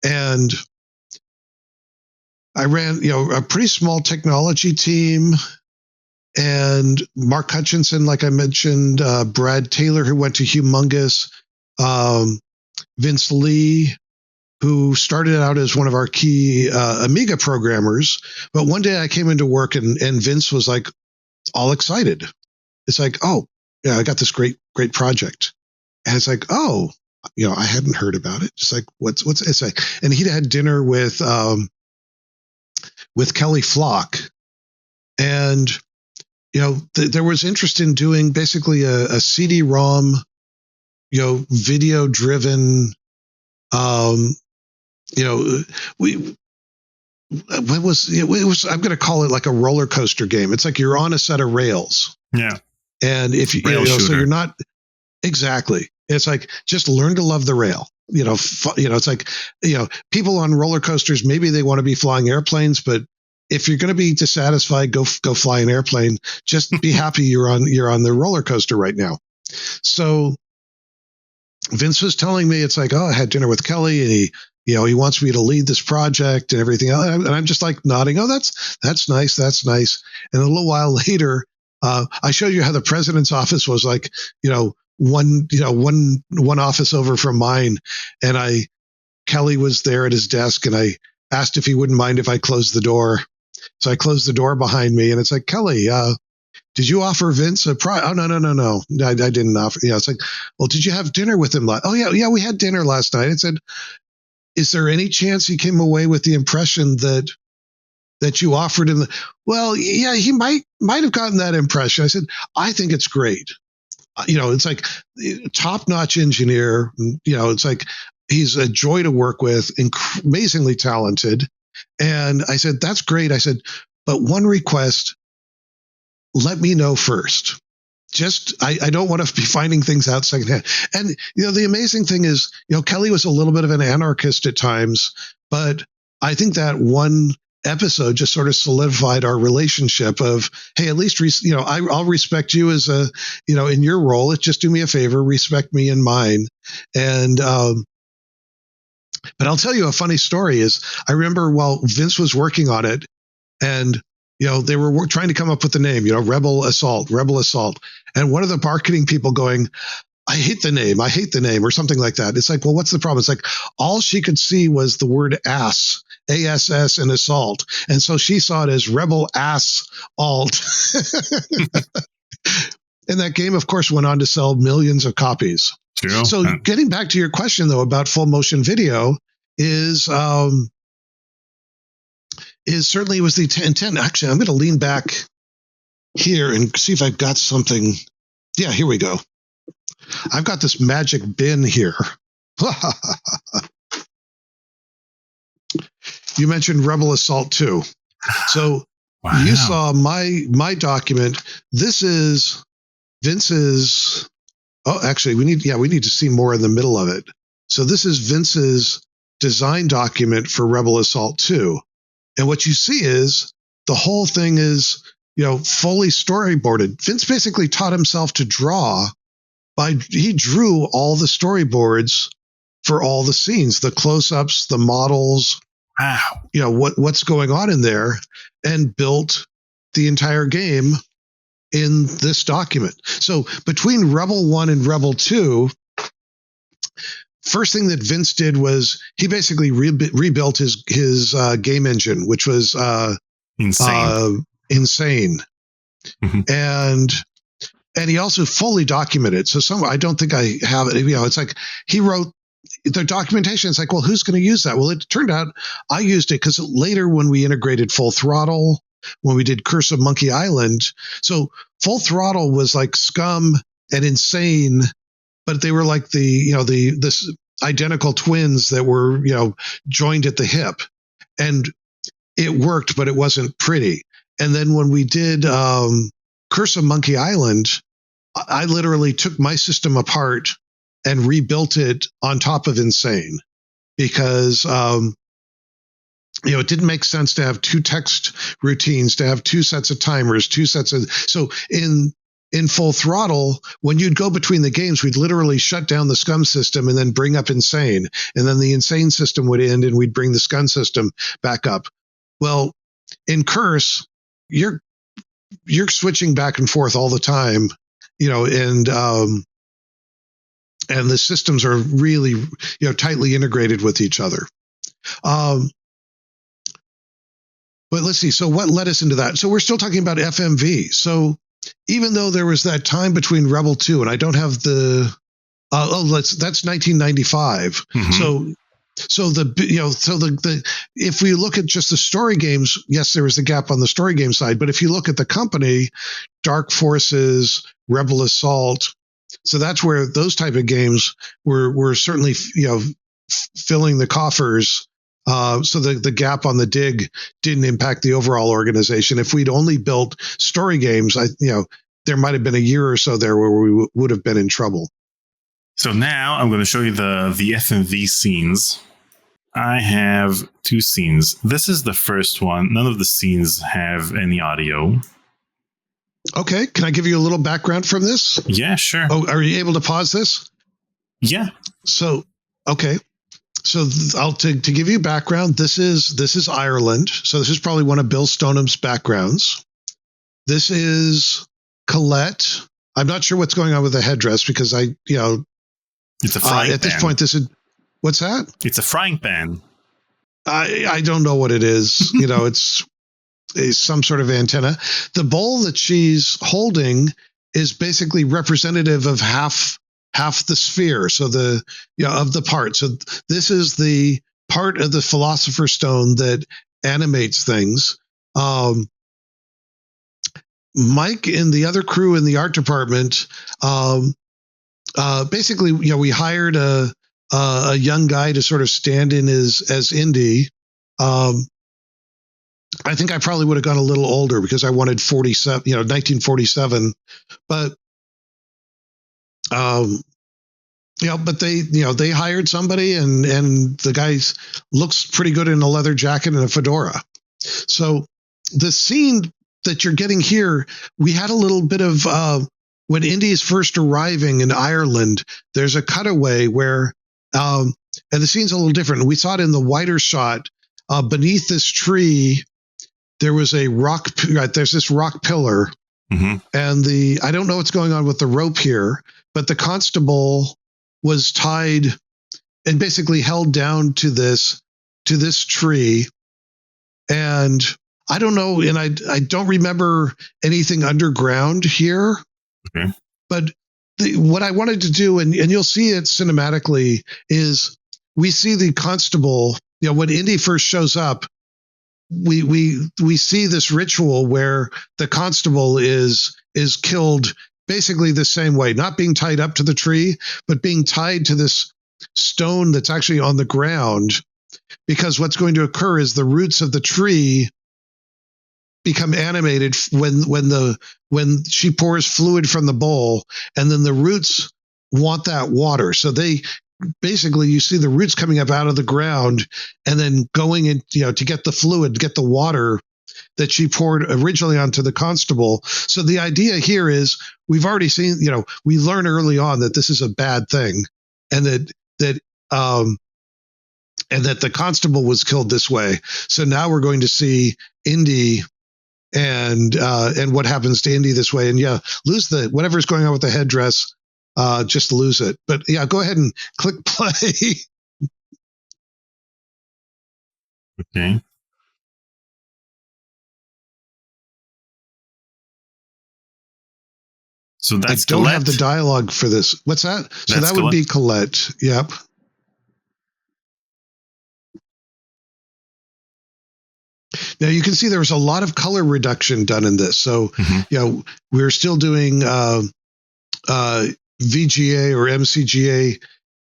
And I ran, a pretty small technology team. And Mark Hutchinson, like I mentioned, Brad Taylor, who went to Humongous, Vince Lee, who started out as one of our key Amiga programmers. But one day I came into work and Vince was like all excited. It's like, oh, yeah, I got this great project. And it's like, oh, I hadn't heard about it. It's like, what's it's like? And he had dinner with Kelly Flock. And, there was interest in doing basically a CD-ROM, video driven, it was, I'm going to call it like a roller coaster game. It's like you're on a set of rails. Yeah. And if so you're not exactly, it's like, just learn to love the rail. It's like, people on roller coasters, maybe they want to be flying airplanes, but if you're going to be dissatisfied, go fly an airplane. Just be happy you're on the roller coaster right now. So Vince was telling me, it's like, oh, I had dinner with Kelly and he wants me to lead this project and everything else. And I'm just like nodding. Oh, that's nice. That's nice. And a little while later, I showed you how the president's office was like, one office over from mine. And Kelly was there at his desk and I asked if he wouldn't mind if I closed the door. So I closed the door behind me and it's like, Kelly, did you offer Vince a prize? Oh, no. I didn't offer. It's like, well, did you have dinner with him? Oh, yeah, we had dinner last night. I said, is there any chance he came away with the impression that you offered him? Well, yeah, he might have gotten that impression. I said, I think it's great. It's like top-notch engineer. It's like he's a joy to work with, amazingly talented. And I said, that's great. I said, but one request, let me know first. I don't want to be finding things out secondhand. And, the amazing thing is, Kelly was a little bit of an anarchist at times, but I think that one episode just sort of solidified our relationship of, hey, at least, I'll respect you as in your role. Just do me a favor, respect me in mine. And, but I'll tell you a funny story is I remember while Vince was working on it and, they were trying to come up with the name, Rebel Assault. And one of the marketing people going, I hate the name, or something like that. It's like, well, what's the problem? It's like, all she could see was the word ass, ASS, and assault. And so she saw it as Rebel Ass Alt. And that game, of course, went on to sell millions of copies. True. So getting back to your question, though, about full motion video is certainly was the intent. Actually, I'm going to lean back here and see if I've got something. Yeah, here we go. I've got this magic bin here. You mentioned Rebel Assault 2. So wow. You saw my document. This is Vince's. Oh, actually, we need to see more in the middle of it. So this is Vince's design document for Rebel Assault 2. And what you see is the whole thing is, fully storyboarded. Vince basically taught himself to draw he drew all the storyboards for all the scenes, the close-ups, the models, wow. What's going on in there, and built the entire game in this document. So between Rebel 1 and Rebel 2, first thing that Vince did was he basically rebuilt his game engine, which was insane. Mm-hmm. And he also fully documented. So I don't think I have it. It's like he wrote the documentation. It's like, well, who's going to use that? Well, it turned out I used it because later when we integrated Full Throttle, when we did Curse of Monkey Island, so Full Throttle was like Scum and Insane, but they were like this identical twins that were, joined at the hip, and it worked, but it wasn't pretty. And then when we did Curse of Monkey Island, I literally took my system apart and rebuilt it on top of Insane because, it didn't make sense to have two text routines, to have two sets of timers, so in Full Throttle, when you'd go between the games, we'd literally shut down the Scum system and then bring up Insane. And then the Insane system would end and we'd bring the Scum system back up. Well, in Curse, you're switching back and forth all the time, and the systems are really, tightly integrated with each other. But let's see. So what led us into that? So we're still talking about FMV. So even though there was that time between Rebel 2, and I don't have the, that's 1995. Mm-hmm. So if we look at just the story games, yes, there was a gap on the story game side. But if you look at the company, Dark Forces, Rebel Assault, so that's where those type of games were certainly, filling the coffers. So the gap on the dig didn't impact the overall organization. If we'd only built story games, there might have been a year or so there where we would have been in trouble. So now I'm going to show you the FMV scenes. I have two scenes. This is the first one. None of the scenes have any audio. Okay. Can I give you a little background from this? Yeah, sure. Oh, are you able to pause this? Yeah. So, okay. So to give you background, this is Ireland. So this is probably one of Bill Stoneham's backgrounds. This is Colette. I'm not sure what's going on with the headdress because it's a frying pan. At this point, what's that? It's a frying pan. I don't know what it is. It's some sort of antenna. The bowl that she's holding is basically representative of half the sphere. So of the part. So this is the part of the Philosopher's Stone that animates things. Mike and the other crew in the art department, basically, we hired a young guy to sort of stand in as Indy. I think I probably would have gone a little older because I wanted 47, 1947. But, but they hired somebody and the guy looks pretty good in a leather jacket and a fedora. So the scene that you're getting here, we had a little bit of, when Indy is first arriving in Ireland, there's a cutaway where, and the scene's a little different. We saw it in the wider shot. Beneath this tree, there was a rock. There's this rock pillar, and I don't know what's going on with the rope here, but the constable was tied and basically held down to this tree, and I don't know, and I don't remember anything underground here. Okay. But what I wanted to do, and you'll see it cinematically, is we see the constable. When Indy first shows up, we see this ritual where the constable is killed basically the same way, not being tied up to the tree, but being tied to this stone that's actually on the ground. Because what's going to occur is the roots of the tree become animated when she pours fluid from the bowl, and then the roots want that water. So they basically, you see the roots coming up out of the ground and then going in, to get the fluid, to get the water that she poured originally onto the constable. So the idea here is we've already seen, we learn early on that this is a bad thing, and that the constable was killed this way. So now we're going to see Indy and what happens to Indy this way. And lose whatever's going on with the headdress, just lose it. But go ahead and click play. Okay. So that's I don't Colette. have the dialogue for this. What's that? So that would be Colette. Yep. Now you can see there was a lot of color reduction done in this. So, we're still doing VGA or MCGA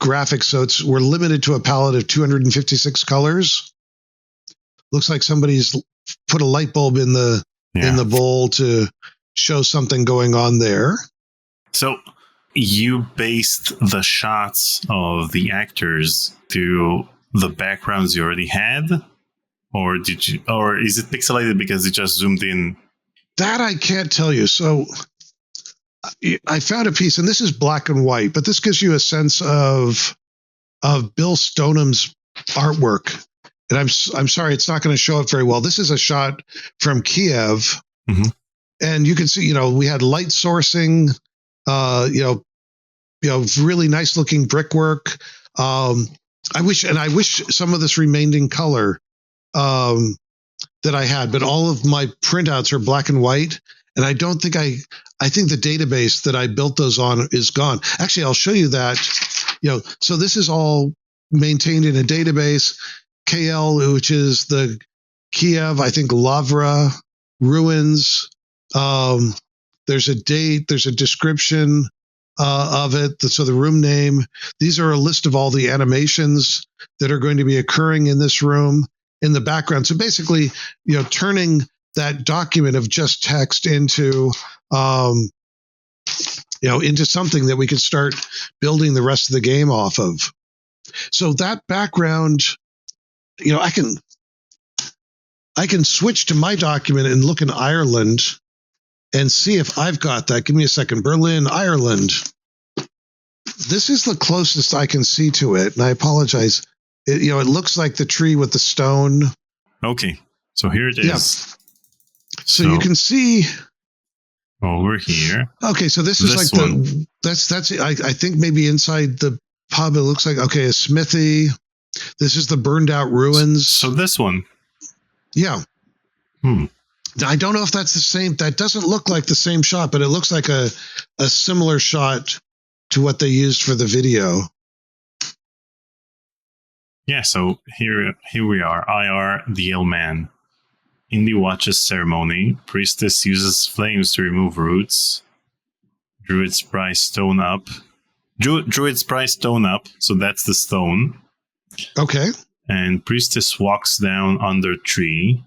graphics. So we're limited to a palette of 256 colors. Looks like somebody's put a light bulb in the bowl to show something going on there. So you based the shots of the actors to the backgrounds you already had? Or is it pixelated because it just zoomed in? That I can't tell you. So I found a piece, and this is black and white, but this gives you a sense of Bill Stonham's artwork. And I'm sorry, it's not going to show up very well. This is a shot from Kiev, and you can see, we had light sourcing, really nice looking brickwork. I wish some of this remained in color. That I had, but all of my printouts are black and white, and I don't think I think the database that I built those on is gone. Actually, I'll show you that. So this is all maintained in a database, KL, which is the Kiev, I think Lavra ruins. There's a date, there's a description of it. So the room name. These are a list of all the animations that are going to be occurring in this room in the background. So basically, turning that document of just text into, into something that we could start building the rest of the game off of. So that background, I can switch to my document and look in Ireland and see if I've got that. Give me a second. Berlin, Ireland. This is the closest I can see to it, and I apologize. It looks like the tree with the stone. Okay, so here it is. Yeah. So you can see over here. Okay, so this is like one. That's I think maybe inside the pub it looks like a smithy. This is the burned out ruins. So this one. Yeah. I don't know if that's the same. That doesn't look like the same shot, but it looks like a similar shot to what they used for the video. Yeah, so here we are. IR, the ill man. Indy watches ceremony. Priestess uses flames to remove roots. Druids pry stone up. Druids pry stone up, so that's the stone. Okay. And priestess walks down under tree.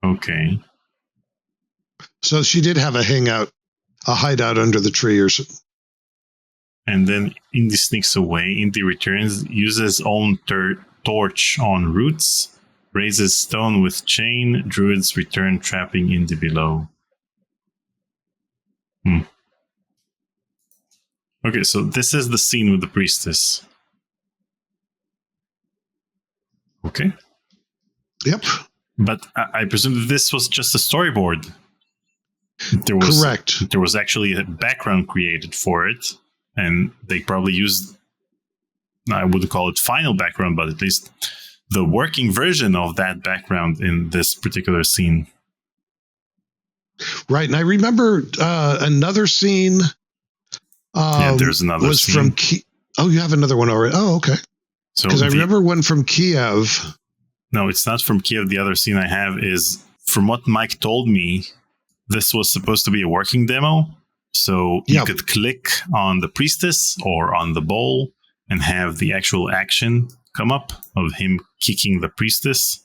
Okay. So she did have a hideout under the tree or something. And then Indy sneaks away. Indy returns, uses own torch on roots, raises stone with chain. Druids return, trapping Indy below. Okay, so this is the scene with the priestess. Okay. Yep. But I presume that this was just a storyboard. Correct. There was actually a background created for it, and they probably used, I wouldn't call it final background, but at least the working version of that background in this particular scene. Right. And I remember another scene. There's another was scene. From Oh, you have another one already. Oh, okay. Because I remember one from Kiev. No, it's not from Kiev. The other scene I have is, from what Mike told me, this was supposed to be a working demo. So you could click on the priestess or on the bowl and have the actual action come up of him kicking the priestess.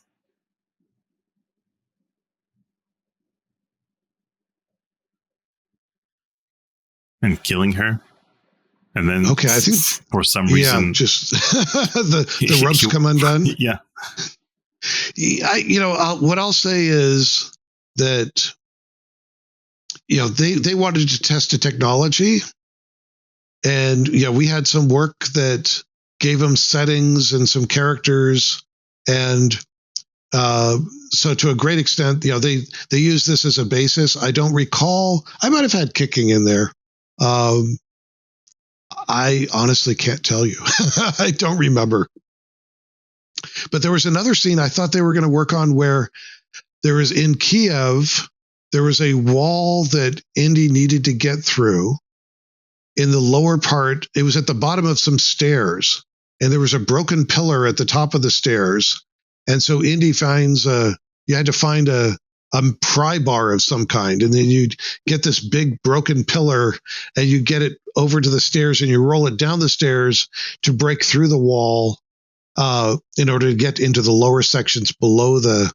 And killing her. And then, I think for some reason, just the ropes come undone. Yeah. What I'll say is that, they wanted to test the technology, and we had some work that gave them settings and some characters, and so to a great extent, they use this as a basis. I don't recall. I might have had kicking in there. I honestly can't tell you. I don't remember. But there was another scene I thought they were going to work on where there was in Kiev, there was a wall that Indy needed to get through in the lower part. It was at the bottom of some stairs, and there was a broken pillar at the top of the stairs. And so Indy finds you had to find a pry bar of some kind, and then you'd get this big broken pillar, and you get it over to the stairs, and you roll it down the stairs to break through the wall in order to get into the lower sections below the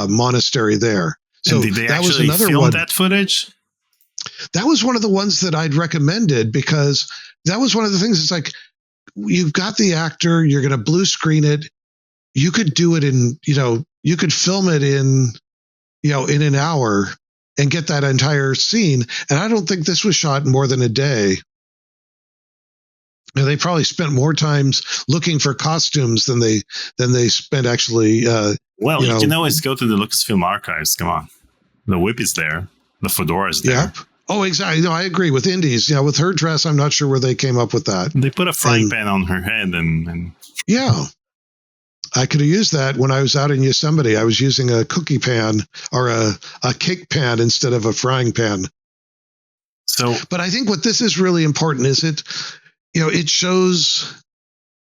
monastery there. So and did they that actually was another film one. That footage? That was one of the ones that I'd recommended, because that was one of the things. It's like, you've got the actor, you're going to blue screen it. You could do it in, you could film it in an hour and get that entire scene. And I don't think this was shot in more than a day. And they probably spent more times looking for costumes than they spent actually. Well, you can always go to the Lucasfilm archives. Come on, the whip is there, the fedora is there. Yep. Oh, exactly. No, I agree with Indy's. Yeah, with her dress, I'm not sure where they came up with that. They put a frying pan on her head, and yeah. I could have used that when I was out in Yosemite. I was using a cookie pan or a cake pan instead of a frying pan. So, but I think what this is really important is it shows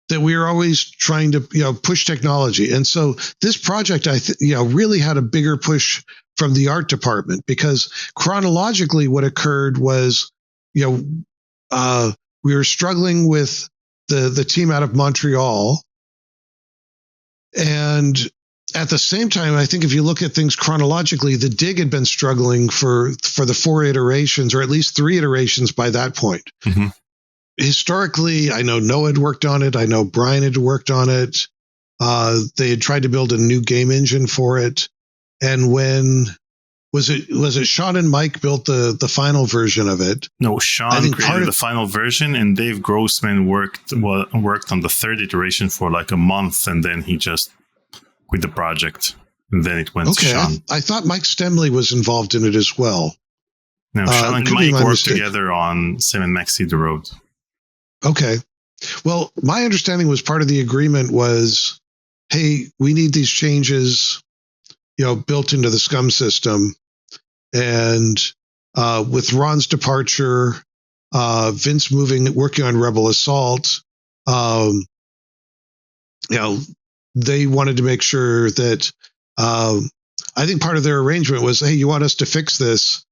that we are always trying to, push technology. And so this project, really had a bigger push from the art department, because chronologically what occurred was, we were struggling with the team out of Montreal. And at the same time, I think if you look at things chronologically, the Dig had been struggling for the 4 iterations, or at least 3 iterations by that point. Mm-hmm. Historically, I know Noah had worked on it. I know Brian had worked on it. They had tried to build a new game engine for it. And when was it Sean and Mike built the final version of it? No, Sean created the final version, and Dave Grossman worked on the 3rd iteration for like a month, and then he just quit the project. And then it went to Sean. I thought Mike Stemley was involved in it as well. No, Sean and Mike worked together on Sam & Max See the Road. Okay. Well, my understanding was part of the agreement was, hey, we need these changes, built into the Scum system. And with Ron's departure, Vince working on Rebel Assault, they wanted to make sure that, I think part of their arrangement was, hey, you want us to fix this?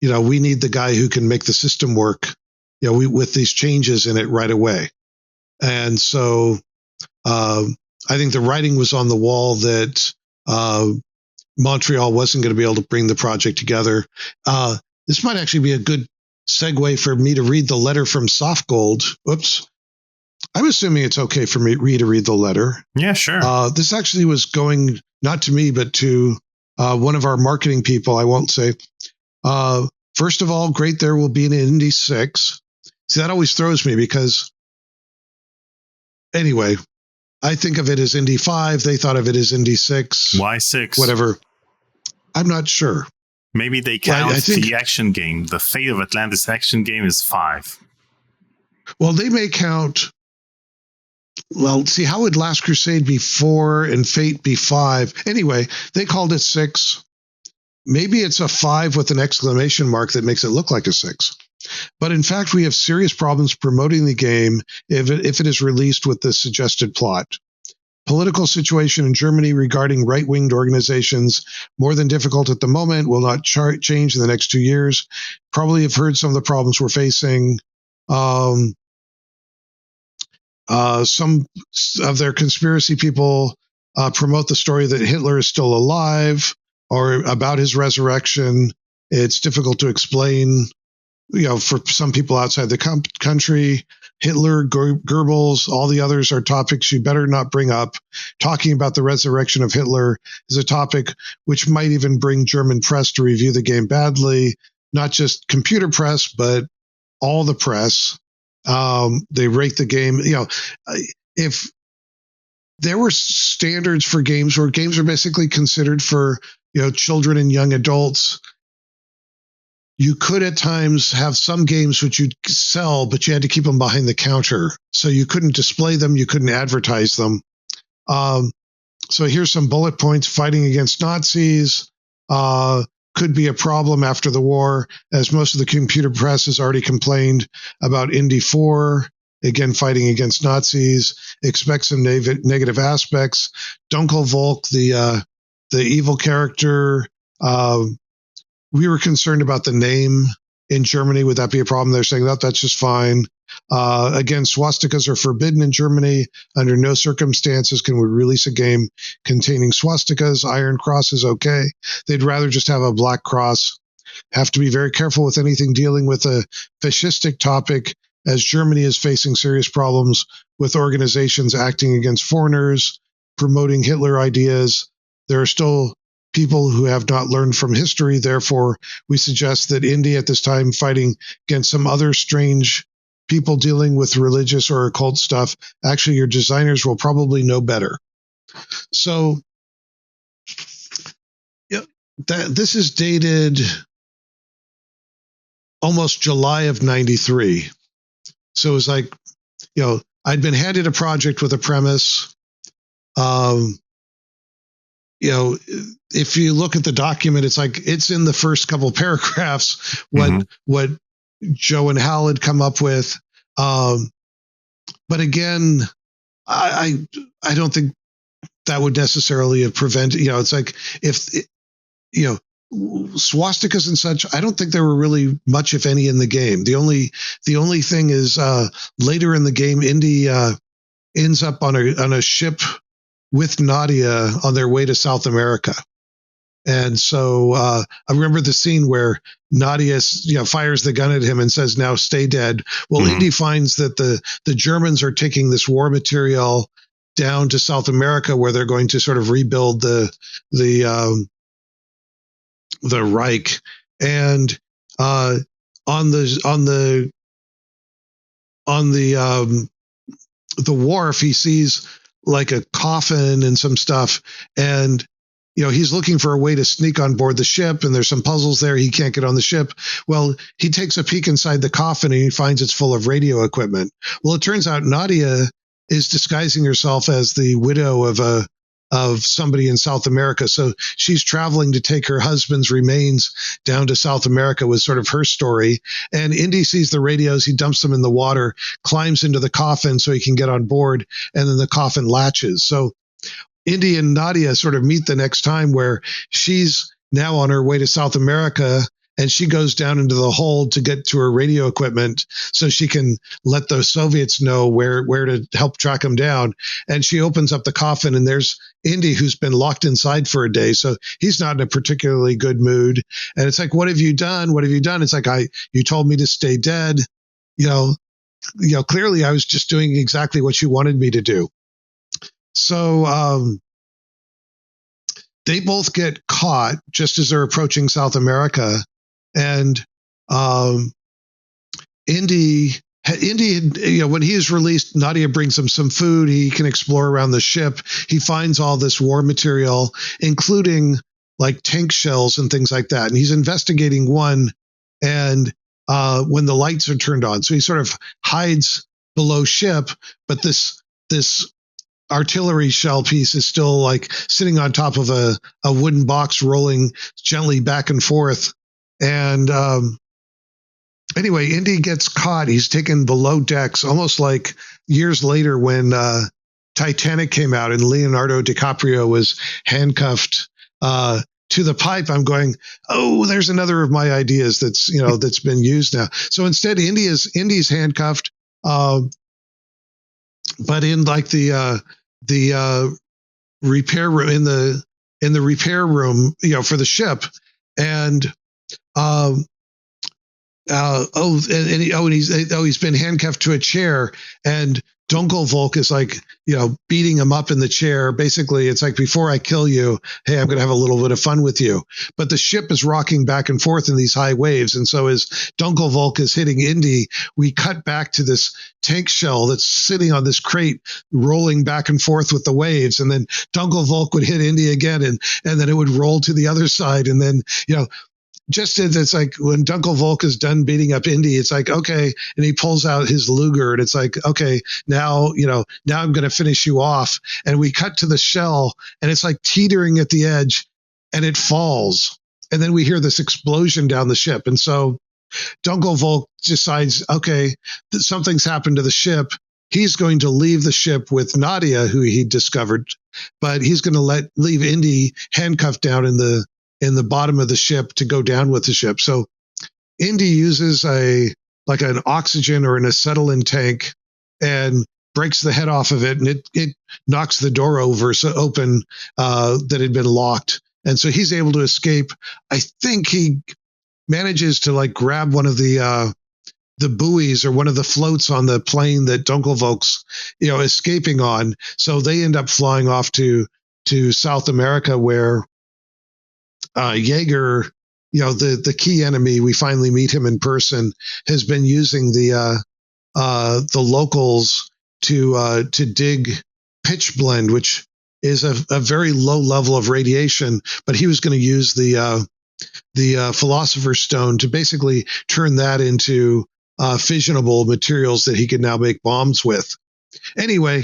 We need the guy who can make the system work, with these changes in it right away. And so I think the writing was on the wall that Montreal wasn't going to be able to bring the project together. This might actually be a good segue for me to read the letter from Softgold. Whoops. I'm assuming it's okay for me to read the letter. Yeah, sure. This actually was going not to me, but to one of our marketing people. I won't say. First of all, great, there will be an Indy 6. See, that always throws me because, anyway, I think of it as Indy 5. They thought of it as Indy 6. Why 6? Whatever. I'm not sure. Maybe they count the action game. The Fate of Atlantis action game is 5. Well, they may count. Well, see, how would Last Crusade be 4 and Fate be 5? Anyway, they called it 6. Maybe it's a 5 with an exclamation mark that makes it look like a 6. But in fact, we have serious problems promoting the game if it is released with the suggested plot. Political situation in Germany regarding right-winged organizations, more than difficult at the moment, will not change in the next 2 years. Probably have heard some of the problems we're facing. Some of their conspiracy people promote the story that Hitler is still alive or about his resurrection. It's difficult to explain, for some people outside the country. Hitler, Goebbels, all the others are topics you better not bring up. Talking about the resurrection of Hitler is a topic which might even bring German press to review the game badly, not just computer press, but all the press. They rate the game. If there were standards for games where games are basically considered for, children and young adults, you could at times have some games which you'd sell, but you had to keep them behind the counter. So you couldn't display them. You couldn't advertise them. So here's some bullet points. Fighting against Nazis could be a problem after the war, as most of the computer press has already complained about Indy 4. Again, fighting against Nazis. Expect some negative aspects. Dunkel Volk, the evil character, we were concerned about the name in Germany. Would that be a problem? They're saying that's just fine. Again, swastikas are forbidden in Germany. Under no circumstances can we release a game containing swastikas. Iron Cross is okay. They'd rather just have a black cross. Have to be very careful with anything dealing with a fascistic topic, as Germany is facing serious problems with organizations acting against foreigners, promoting Hitler ideas. There are still people who have not learned from history. Therefore, we suggest that India at this time fighting against some other strange people dealing with religious or occult stuff. Actually, your designers will probably know better. So, this is dated almost July of 93. So it was like, I'd been handed a project with a premise. If you look at the document, it's like it's in the first couple paragraphs what Joe and Hal had come up with. But again, I don't think that would necessarily have prevented. It's like swastikas and such. I don't think there were really much, if any, in the game. The only thing is later in the game, Indy ends up on a ship with Nadia on their way to South America. And so I remember the scene where Nadia, fires the gun at him and says, "Now stay dead." Well, Indy finds that the Germans are taking this war material down to South America, where they're going to sort of rebuild the Reich. And on the wharf, he sees like a coffin and some stuff, and he's looking for a way to sneak on board the ship, and there's some puzzles there. He can't get on the ship. Well, he takes a peek inside the coffin and he finds it's full of radio equipment. Well, it turns out Nadia is disguising herself as the widow of somebody in South America. So she's traveling to take her husband's remains down to South America, was sort of her story. And Indy sees the radios. He dumps them in the water, climbs into the coffin so he can get on board, and then the coffin latches. So Indy and Nadia sort of meet the next time, where she's now on her way to South America, and she goes down into the hold to get to her radio equipment so she can let the Soviets know where to help track them down. And she opens up the coffin, and there's Indy, who's been locked inside for a day, so he's not in a particularly good mood. And it's like, what have you done? What have you done? It's like, you told me to stay dead. Clearly I was just doing exactly what you wanted me to do. So they both get caught just as they're approaching South America. And Indy, when he is released, Nadia brings him some food. He can explore around the ship. He finds all this war material, including like tank shells and things like that. And he's investigating one. And when the lights are turned on, so he sort of hides below ship, but this artillery shell piece is still like sitting on top of a wooden box, rolling gently back and forth. And anyway, Indy gets caught. He's taken below decks, almost like years later when Titanic came out and Leonardo DiCaprio was handcuffed to the pipe. I'm going, oh, there's another of my ideas that's been used now. So instead, Indy's handcuffed, but in like the repair room, in the repair room, for the ship, and he's been handcuffed to a chair, and Dunkelvolk is like, beating him up in the chair. Basically, it's like, before I kill you, hey, I'm going to have a little bit of fun with you. But the ship is rocking back and forth in these high waves. And so as Dunkelvolk is hitting Indy, we cut back to this tank shell that's sitting on this crate, rolling back and forth with the waves. And then Dunkelvolk would hit Indy again, and then it would roll to the other side. And then, just as it's like when Dunkelvolk is done beating up Indy, it's like, okay. And he pulls out his Luger, and it's like, okay, now I'm going to finish you off. And we cut to the shell, and it's like teetering at the edge, and it falls. And then we hear this explosion down the ship. And so Dunkelvolk decides, okay, something's happened to the ship. He's going to leave the ship with Nadia, who he discovered, but he's going to leave Indy handcuffed down in the bottom of the ship to go down with the ship. So Indy uses an oxygen or an acetylene tank and breaks the head off of it, and it knocks the door open that had been locked. And so he's able to escape. I think he manages to grab one of the buoys or one of the floats on the plane that Dunkelvolk's escaping on. So they end up flying off to South America, where Jaeger, the key enemy, we finally meet him in person, has been using the locals to dig pitch blende, which is a very low level of radiation. But he was going to use the Philosopher's Stone to basically turn that into fissionable materials that he could now make bombs with. Anyway,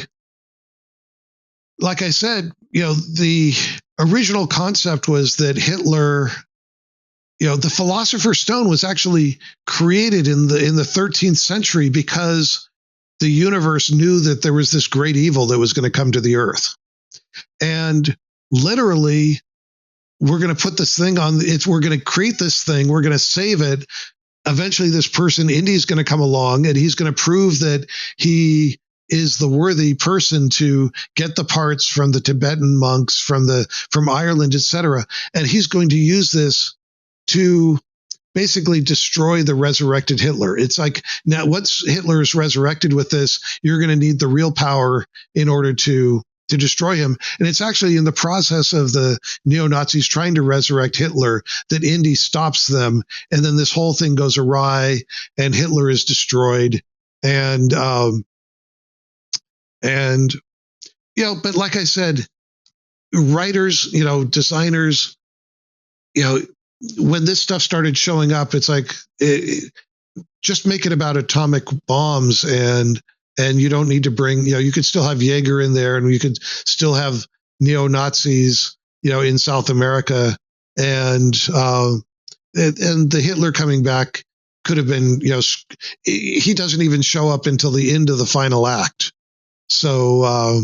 like I said, the original concept was that Hitler, the Philosopher's Stone was actually created in the 13th century because the universe knew that there was this great evil that was going to come to the earth. And literally, we're going to put this thing on it. We're going to create this thing. We're going to save it. Eventually, this person, Indy's going to come along, and he's going to prove that he is the worthy person to get the parts from the Tibetan monks, from Ireland, etc. And he's going to use this to basically destroy the resurrected Hitler. It's like, now once Hitler is resurrected with this, you're going to need the real power in order to destroy him. And it's actually in the process of the neo-Nazis trying to resurrect Hitler that Indy stops them. And then this whole thing goes awry, and Hitler is destroyed. But like I said, writers, designers, when this stuff started showing up, it's like, just make it about atomic bombs, and you don't need to bring, you could still have Jaeger in there, and you could still have neo-Nazis, in South America, and the Hitler coming back could have been, he doesn't even show up until the end of the final act. So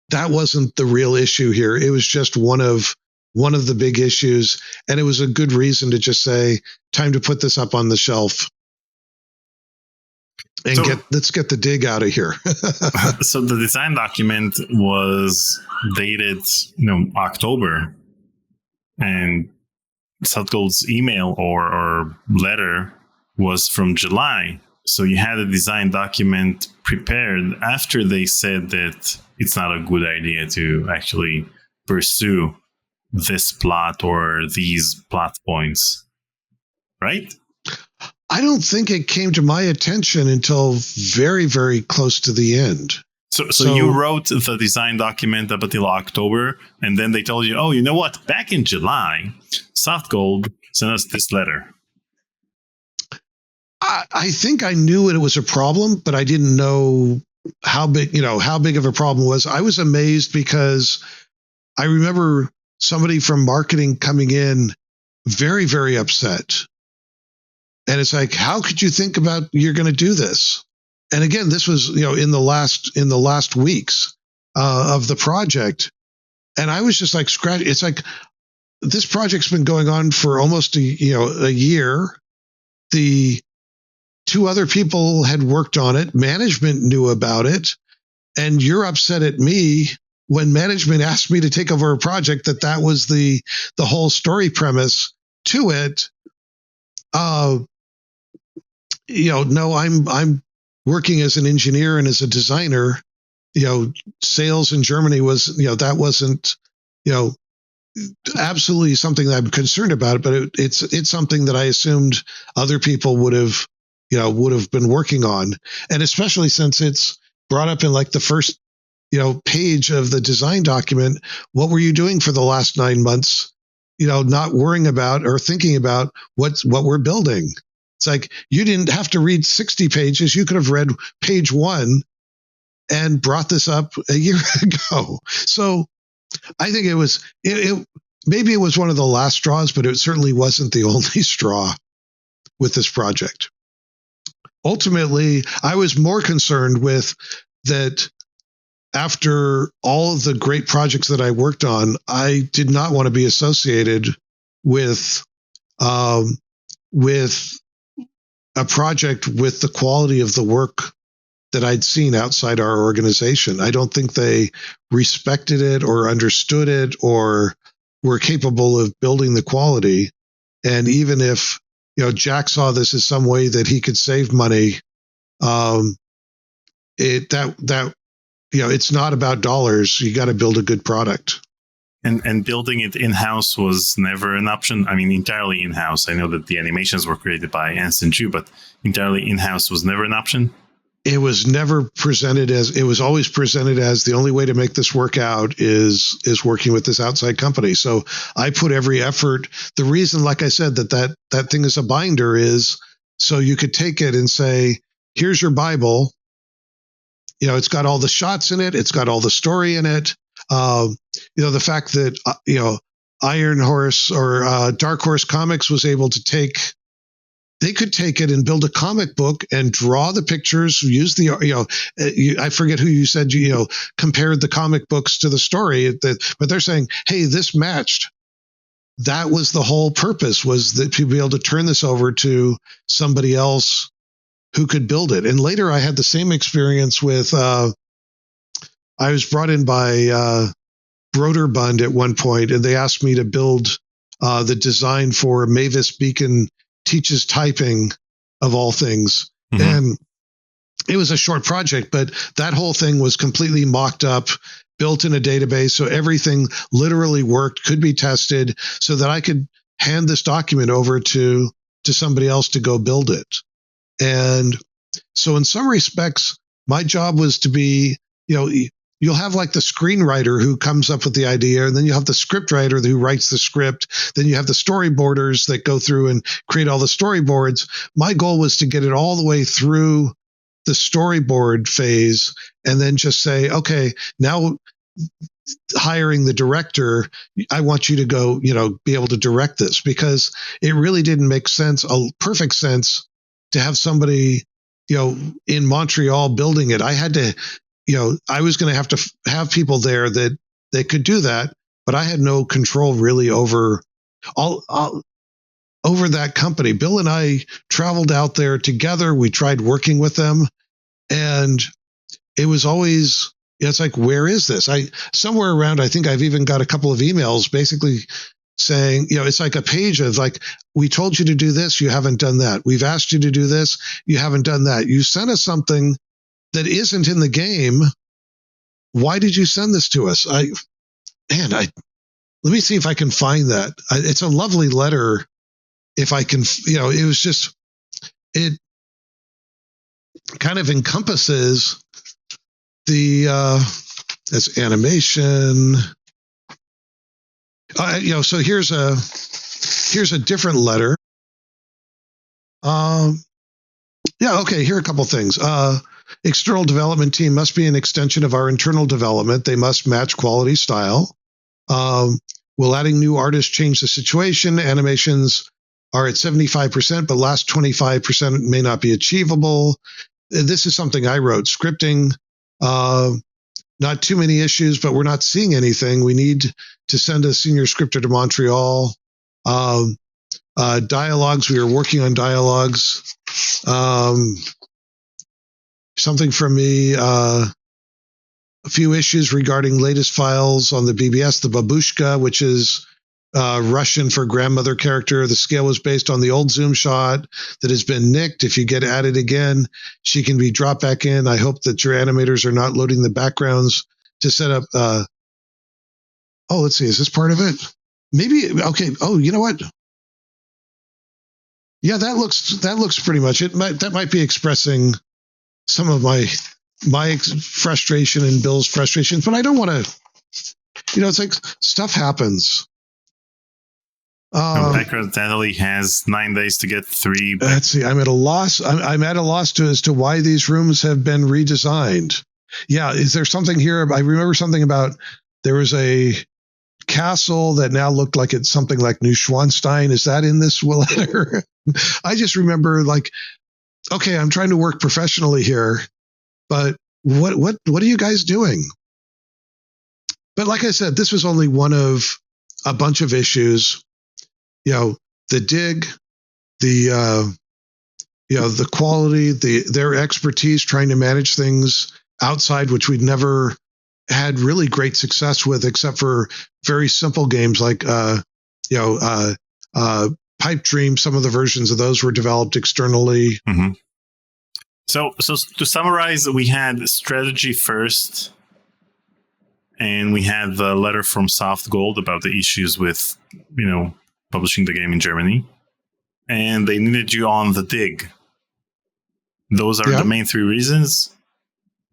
that wasn't the real issue here. It was just one of one of the big issues. And it was a good reason to just say, time to put this up on the shelf and let's get the dig out of here. So the design document was dated, October, and Sadgold's email or letter was from July. So you had a design document prepared after they said that it's not a good idea to actually pursue this plot or these plot points, right? I don't think it came to my attention until very, very close to the end. So you wrote the design document up until October, and then they told you, oh, you know what? Back in July, Softgold sent us this letter. I think I knew it was a problem, but I didn't know how big of a problem it was. I was amazed because I remember somebody from marketing coming in very, very upset. And it's like, how could you think about you're going to do this? And again, this was, in the last weeks of the project. And I was just like, scratch. It's like, this project's been going on for almost a year. The two other people had worked on it. Management knew about it. And you're upset at me when management asked me to take over a project that was the whole story premise to it. No, I'm working as an engineer and as a designer. Sales in Germany was, that wasn't, absolutely something that I'm concerned about, but it's something that I assumed other people would have been working on. And especially since it's brought up in like the first, page of the design document, what were you doing for the last 9 months? Not worrying about or thinking about what we're building. It's like, you didn't have to read 60 pages. You could have read page 1 and brought this up a year ago. So I think it was, maybe it was one of the last straws, but it certainly wasn't the only straw with this project. Ultimately, I was more concerned with that after all of the great projects that I worked on, I did not want to be associated with a project with the quality of the work that I'd seen outside our organization. I don't think they respected it or understood it or were capable of building the quality. And even if, Jack saw this as some way that he could save money, it's not about dollars. You got to build a good product. And building it in-house was never an option. I mean, entirely in-house. I know that the animations were created by Anson Chu, but entirely in-house was never an option. It was never presented as, it was always presented as the only way to make this work out is working with this outside company. So I put every effort. The reason, like I said, that thing is a binder is so you could take it and say, here's your Bible. It's got all the shots in it. It's got all the story in it. The fact that, Iron Horse or Dark Horse Comics was able to they could take it and build a comic book and draw the pictures, use I forget who you said, compared the comic books to the story, but they're saying, hey, this matched. That was the whole purpose, was that to be able to turn this over to somebody else who could build it. And later I had the same experience with, I was brought in by Broderbund at one point, and they asked me to build the design for Mavis Beacon Teaches Typing, of all things. Mm-hmm. And it was a short project, but that whole thing was completely mocked up, built in a database. So everything literally worked, could be tested, so that I could hand this document over to somebody else to go build it. And so in some respects, my job was to be, you'll have like the screenwriter who comes up with the idea, and then you have the scriptwriter who writes the script. Then you have the storyboarders that go through and create all the storyboards. My goal was to get it all the way through the storyboard phase and then just say, okay, now hiring the director, I want you to go, be able to direct this, because it really didn't make sense, perfect sense, to have somebody, in Montreal building it. I had to, I was going to have people there that could do that. but I had no control really over over that company. Bill and I traveled out there together. We tried working with them, and it was always, it's like, where is this? Somewhere around, I think I've even got a couple of emails basically saying, it's like a page of like, we told you to do this, you haven't done that. We've asked you to do this, you haven't done that. You sent us something that isn't in the game. Why did you send this to us? Let me see if I can find that. It's a lovely letter. If I can, it was just, it kind of encompasses the, as animation. So here's a different letter. Okay, here are a couple things. External development team must be an extension of our internal development. They must match quality style. Will adding new artists change the situation? Animations are at 75%, but last 25% may not be achievable. This is something I wrote. Scripting, not too many issues, but we're not seeing anything. We need to send a senior scripter to Montreal. Dialogues, we are working on dialogues. Something from me, a few issues regarding latest files on the BBS, the babushka, which is Russian for grandmother character. The scale was based on the old zoom shot that has been nicked. If you get added again, she can be dropped back in. I hope that your animators are not loading the backgrounds to set up. Let's see. Is this part of it? Maybe. Okay. Oh, you know what? Yeah, that looks pretty much it. That might be expressing some of my frustration and Bill's frustration, but I don't want to. It's like stuff happens. Background Natalie has 9 days to get 3. Let's see. I'm at a loss. I'm at a loss as to why these rooms have been redesigned. Yeah, is there something here? I remember something about there was a castle that now looked like it's something like Neuschwanstein. Is that in this letter? I just remember okay, I'm trying to work professionally here, but what are you guys doing? But like I said, this was only one of a bunch of issues. The dig, the quality, their expertise trying to manage things outside, which we'd never had really great success with, except for very simple games like Pipe Dream. Some of the versions of those were developed externally. Mm-hmm. So to summarize, we had strategy first, and we had the letter from Soft Gold about the issues with publishing the game in Germany, and they needed you on the dig. Those are the main 3 reasons.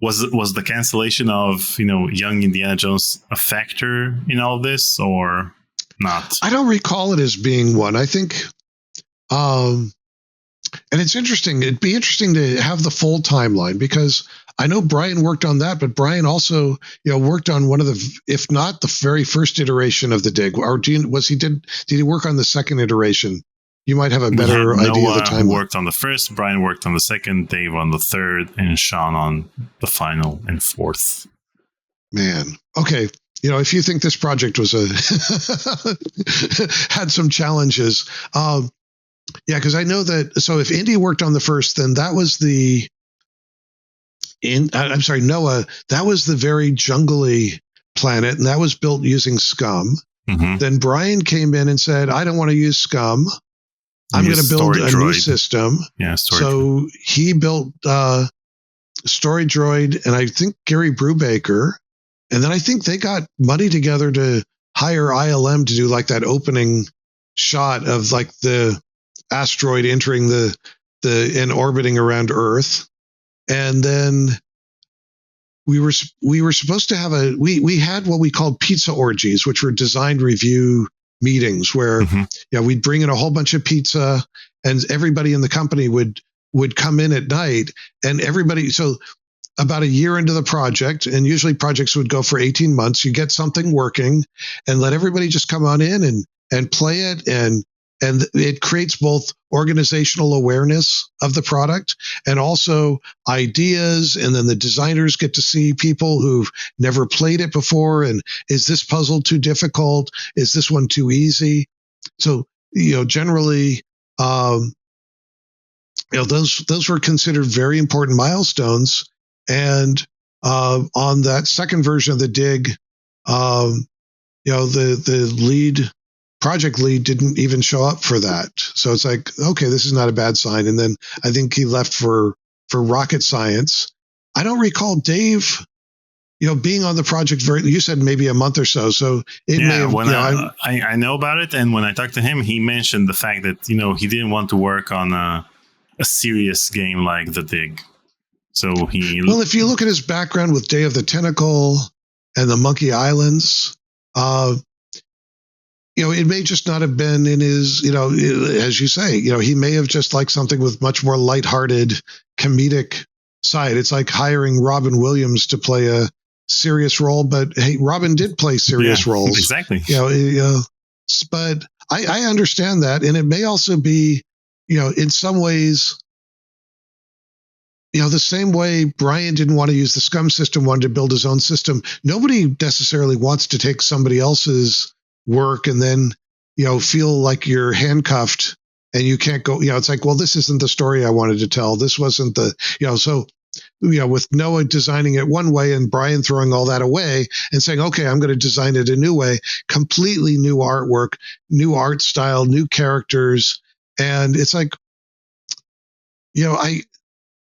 Was the cancellation of Young Indiana Jones a factor in all this, or not? I don't recall it as being one. I think, and it's interesting. It'd be interesting to have the full timeline, because I know Brian worked on that, but Brian also worked on one of the, if not the very first iteration of the dig. Or did he work on the second iteration? You might have a better idea of the timeline. Worked on the first, Brian worked on the second, Dave on the third, and Sean on the final and fourth. Man, okay. If you think this project was had some challenges, because I know that. So if Indy worked on the first, then that was Noah. That was the very jungly planet, and that was built using Scum. Mm-hmm. Then Brian came in and said, "I don't want to use Scum. I'm going to build a new system." Yeah, so he built Story Droid, and I think Gary Brubaker, and then I think they got money together to hire ILM to do that opening shot of the asteroid entering and orbiting around Earth, and then we were supposed to have we had what we called pizza orgies, which were design review meetings where we'd bring in a whole bunch of pizza, and everybody in the company would come in at night, and everybody. So about a year into the project, and usually projects would go for 18 months, you get something working and let everybody just come on in and play it and and it creates both organizational awareness of the product and also ideas. And then the designers get to see people who've never played it before. And is this puzzle too difficult? Is this one too easy? So, generally, those were considered very important milestones. And on that second version of the dig, the project lead didn't even show up for that. So it's like, okay, this is not a bad sign. And then I think he left for rocket science. I don't recall Dave, being on the project you said maybe a month or so. So it may have, I know about it. And when I talked to him, he mentioned the fact that, he didn't want to work on a serious game like The Dig. So well, if you look at his background with Day of the Tentacle and the Monkey Islands, it may just not have been in his, as you say, he may have just liked something with much more lighthearted, comedic side. It's like hiring Robin Williams to play a serious role, but hey, Robin did play serious roles. Exactly. But I understand that. And it may also be, in some ways, the same way Brian didn't want to use the Scum system, wanted to build his own system. Nobody necessarily wants to take somebody else's work and then, feel like you're handcuffed and you can't go, it's like, well, this isn't the story I wanted to tell. This wasn't the, so, with Noah designing it one way and Brian throwing all that away and saying, okay, I'm going to design it a new way, completely new artwork, new art style, new characters. And it's like,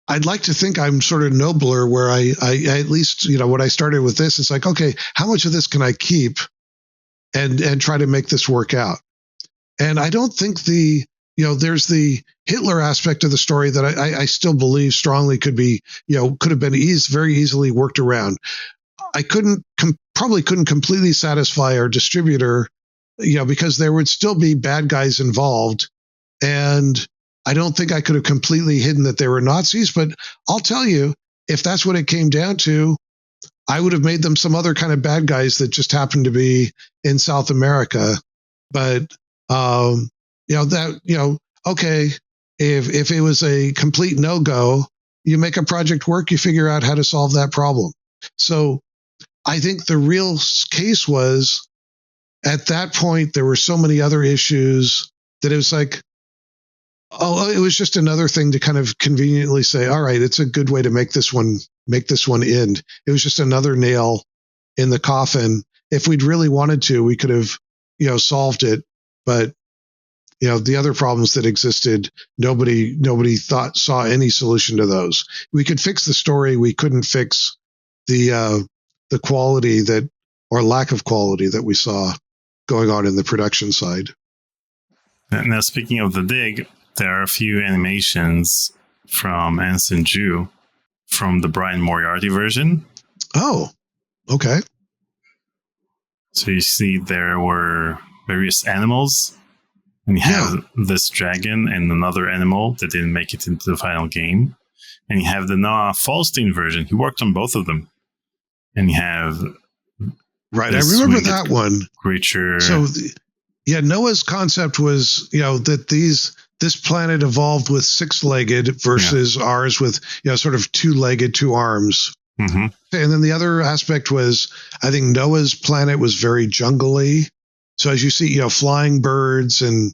I'd like to think I'm sort of nobler where I at least, when I started with this, it's like, okay, how much of this can I keep and try to make this work out? And I don't think there's the Hitler aspect of the story that I still believe strongly could have been very easily worked around. I probably couldn't completely satisfy our distributor, because there would still be bad guys involved. And I don't think I could have completely hidden that they were Nazis, but I'll tell you, if that's what it came down to, I would have made them some other kind of bad guys that just happened to be in South America. But, okay, if it was a complete no-go, you make a project work, you figure out how to solve that problem. So I think the real case was at that point, there were so many other issues that it was like, it was just another thing to kind of conveniently say, all right, it's a good way to make this one end. It was just another nail in the coffin. If we'd really wanted to, we could have, solved it. But, the other problems that existed, nobody saw any solution to those. We could fix the story. We couldn't fix the quality or lack of quality that we saw going on in the production side. Now, speaking of The Dig, there are a few animations from Anson Ju from the Brian Moriarty version. Oh, okay. So you see there were various animals, and you have this dragon and another animal that didn't make it into the final game. And you have the Noah Falstein version. He worked on both of them. And you have... Right, I remember that one. Creature. So, Noah's concept was, that this planet evolved with six-legged versus ours with, sort of two-legged, two arms. Mm-hmm. And then the other aspect was, I think Noah's planet was very jungly. So as you see, flying birds and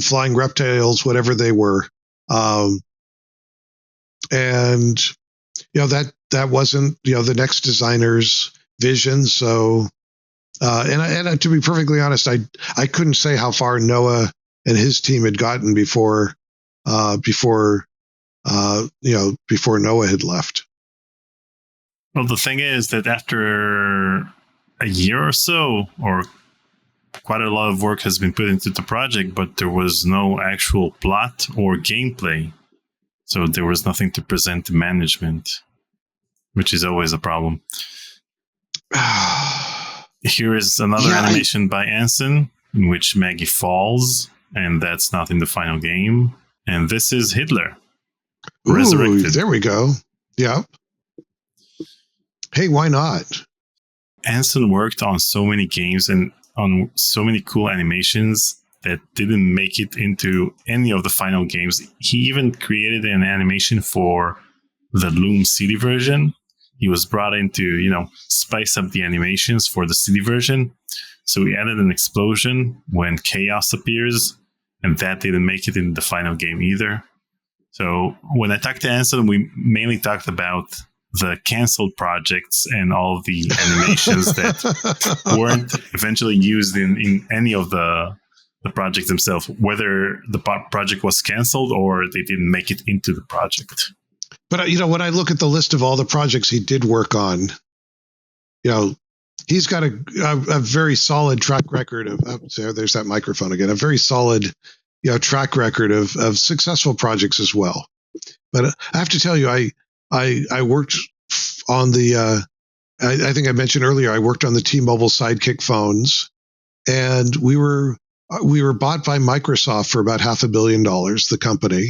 flying reptiles, whatever they were. And, that wasn't, the next designer's vision. So, and to be perfectly honest, I couldn't say how far Noah and his team had gotten before Noah had left. Well, the thing is that after a year or so, or quite a lot of work has been put into the project, but there was no actual plot or gameplay. So there was nothing to present to management, which is always a problem. Here is another animation by Anson, in which Maggie falls, and that's not in the final game. And this is Hitler. Resurrected. There we go. Yep. Hey, why not? Anson worked on so many games and on so many cool animations that didn't make it into any of the final games. He even created an animation for the Loom CD version. He was brought in to, spice up the animations for the CD version. So he added an explosion when chaos appears, and that didn't make it in the final game either. So when I talked to Anson, we mainly talked about the canceled projects and all of the animations that weren't eventually used in any of the projects themselves, whether the project was canceled or they didn't make it into the project. But, when I look at the list of all the projects he did work on, he's got a very solid track record of, there's that microphone again, a very solid, track record of successful projects as well. But I have to tell you, I worked on the, I think I mentioned earlier, I worked on the T-Mobile Sidekick phones, and we were bought by Microsoft for about $500 million, the company.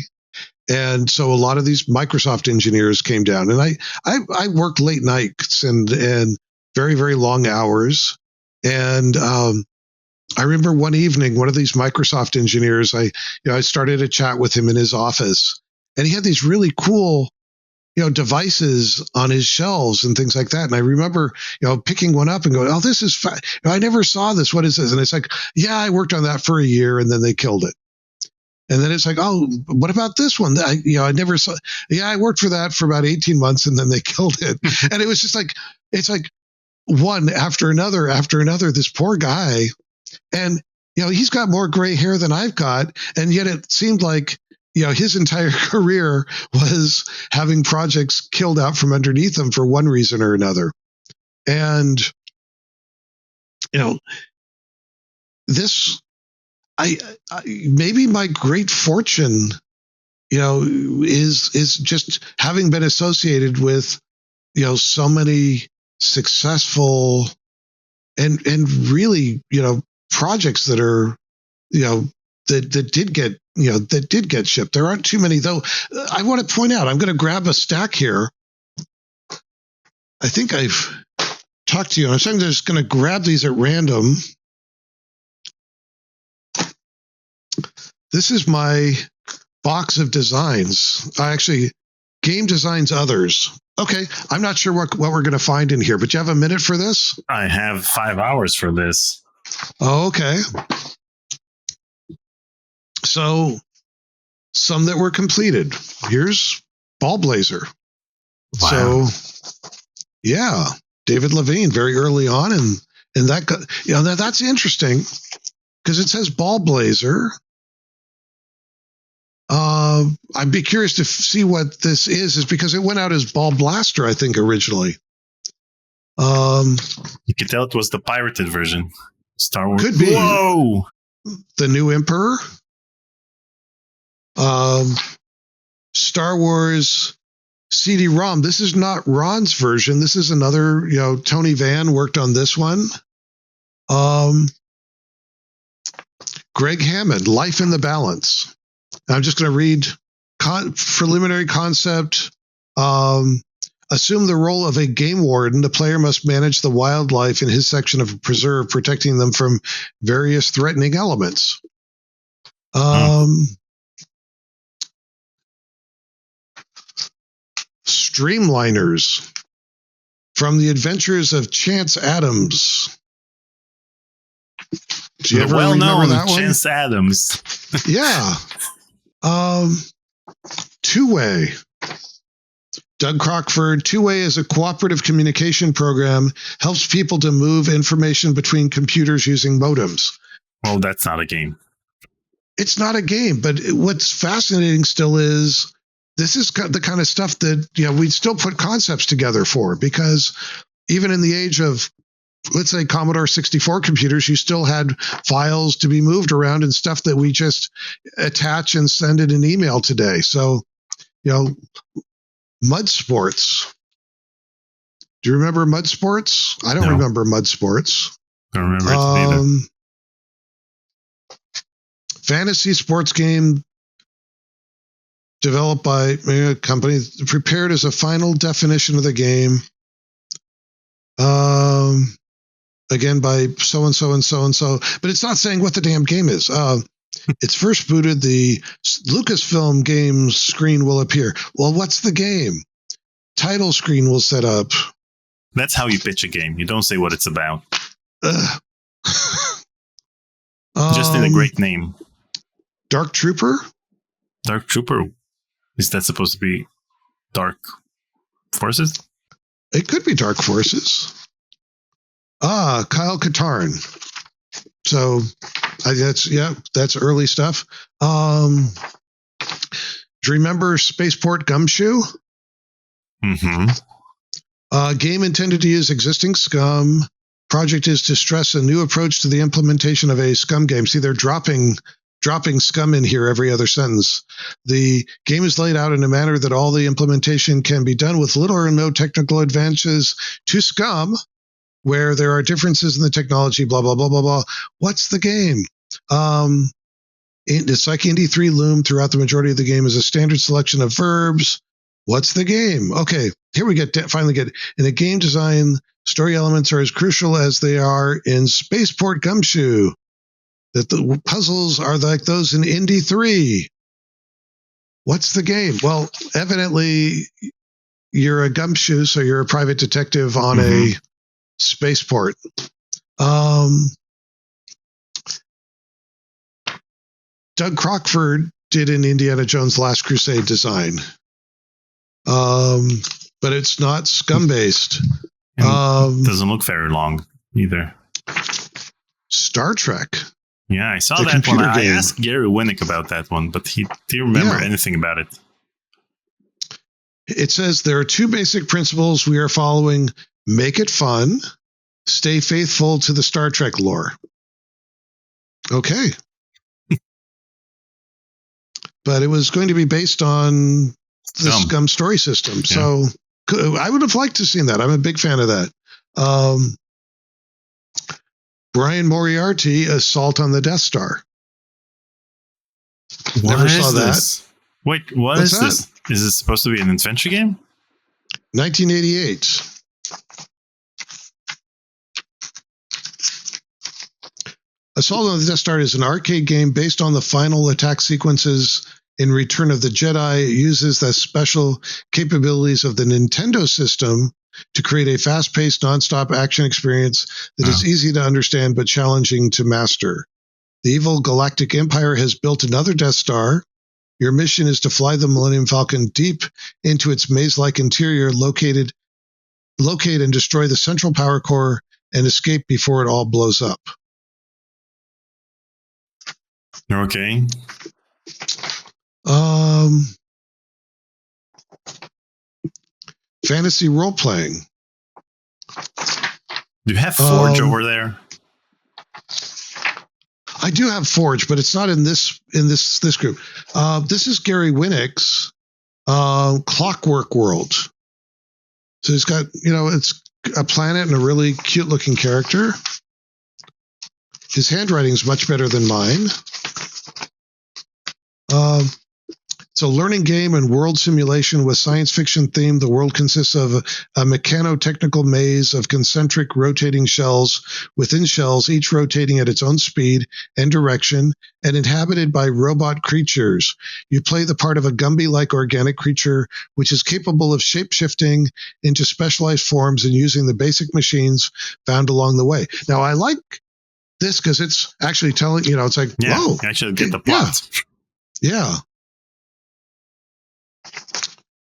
And so a lot of these Microsoft engineers came down, and I worked late nights and very, very long hours. And I remember one evening, one of these Microsoft engineers, I started a chat with him in his office, and he had these really cool, devices on his shelves and things like that. And I remember, picking one up and going, "Oh, this is I never saw this. What is this?" And it's like, "Yeah, I worked on that for a year, and then they killed it." And then it's like, "Oh, what about this one? I never saw. Yeah, I worked for that for about 18 months, and then they killed it." And it was just like, it's like one after another, this poor guy. And, he's got more gray hair than I've got. And yet it seemed like, his entire career was having projects killed out from underneath him for one reason or another. And, this, I maybe my great fortune, is just having been associated with, so many successful and really, projects that are, that did get shipped. There aren't too many, though. I want to point out, I'm going to grab a stack here. I think I've talked to you. I'm just going to grab these at random. This is my box of designs. Game Designs Others. Okay, I'm not sure what we're going to find in here, but do you have a minute for this? I have 5 hours for this. Oh, okay. So, some that were completed. Here's Ball Blazer. Wow. So, yeah, David Levine very early on, and that that's interesting because it says Ball Blazer. I'd be curious to see what this is because it went out as Ball Blaster, I think, originally. You could tell it was the pirated version. Star Wars. Could be. Whoa! The New Emperor. Star Wars CD-ROM. This is not Ron's version. This is another, Tony Van worked on this one. Greg Hammond, Life in the Balance. I'm just going to read preliminary concept. Assume the role of a game warden. The player must manage the wildlife in his section of a preserve, protecting them from various threatening elements. Streamliners. From the Adventures of Chance Adams. Do you ever remember that one? Chance Adams. Yeah. Two-Way. Doug Crockford. Two-Way is a cooperative communication program, helps people to move information between computers using modems. Well, that's not a game. It's not a game, but what's fascinating still is this is the kind of stuff that we still put concepts together for, because even in the age of, let's say, Commodore 64 computers, you still had files to be moved around and stuff that we just attach and send in an email today. So, Mud Sports. Do you remember Mud Sports? I don't remember Mud Sports. I don't remember it either. Fantasy sports game developed by a company, prepared as a final definition of the game. again by so and so and so and so, but it's not saying what the damn game is. It's first booted, the Lucasfilm Games screen will appear. Well, what's the game? Title screen will set up. That's how you pitch a game. You don't say what it's about. Just need a great name. Dark Trooper? Dark Trooper? Is that supposed to be Dark Forces? It could be Dark Forces. Kyle Katarn. So that's early stuff. Do you remember Spaceport Gumshoe? Mm-hmm. Game intended to use existing Scum. Project is to stress a new approach to the implementation of a Scum game. See, they're dropping Scum in here every other sentence. The game is laid out in a manner that all the implementation can be done with little or no technical advances to Scum, where there are differences in the technology, blah, blah, blah, blah, blah. What's the game? It's like Indy 3 Loom throughout the majority of the game is a standard selection of verbs. What's the game? Okay, here we finally get in a game design, story elements are as crucial as they are in Spaceport Gumshoe. That the puzzles are like those in Indy 3. What's the game? Well, evidently you're a gumshoe, so you're a private detective on a spaceport. Doug Crockford did an Indiana Jones Last Crusade design. But it's not Scum based. Doesn't look very long either. Star Trek. Yeah, I saw that one. I asked Gary Winnick about that one, but he didn't remember anything about it. It says there are two basic principles we are following. Make it fun. Stay faithful to the Star Trek lore. Okay. But it was going to be based on the Scum story system. Yeah. So I would have liked to have seen that. I'm a big fan of that. Brian Moriarty, Assault on the Death Star. Never saw that. Wait, what is this? Is it supposed to be an adventure game? 1988. Assault on the Death Star is an arcade game based on the final attack sequences in Return of the Jedi. It uses the special capabilities of the Nintendo system to create a fast-paced, non-stop action experience that is easy to understand but challenging to master. The evil Galactic Empire has built another Death Star. Your mission is to fly the Millennium Falcon deep into its maze-like interior, locate and destroy the central power core, and escape before it all blows up. Okay. Fantasy role-playing. Do you have Forge over there? I do have Forge, but it's not in this group. This is Gary Winnick's Clockwork World. So he's got, it's a planet and a really cute-looking character. His handwriting is much better than mine. It's a learning game and world simulation with science fiction theme. The world consists of a mechano-technical maze of concentric rotating shells within shells, each rotating at its own speed and direction, and inhabited by robot creatures. You play the part of a Gumby-like organic creature, which is capable of shape-shifting into specialized forms and using the basic machines found along the way. Now, I like this because it's actually telling, it's like, whoa. Actually get the plot. Yeah.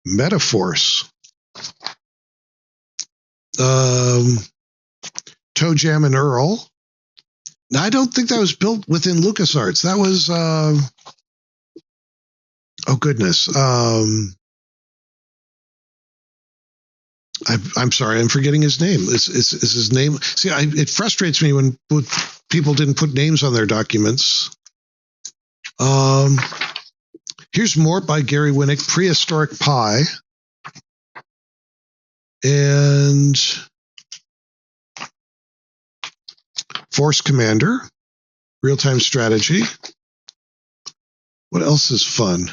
Metaforce. Toe Jam and Earl. Now, I don't think that was built within LucasArts. That was, oh goodness. I'm sorry, I'm forgetting his name. Is his name? See, it frustrates me when people didn't put names on their documents. Here's more by Gary Winnick, Prehistoric Pie. And Force Commander, real-time strategy. What else is fun?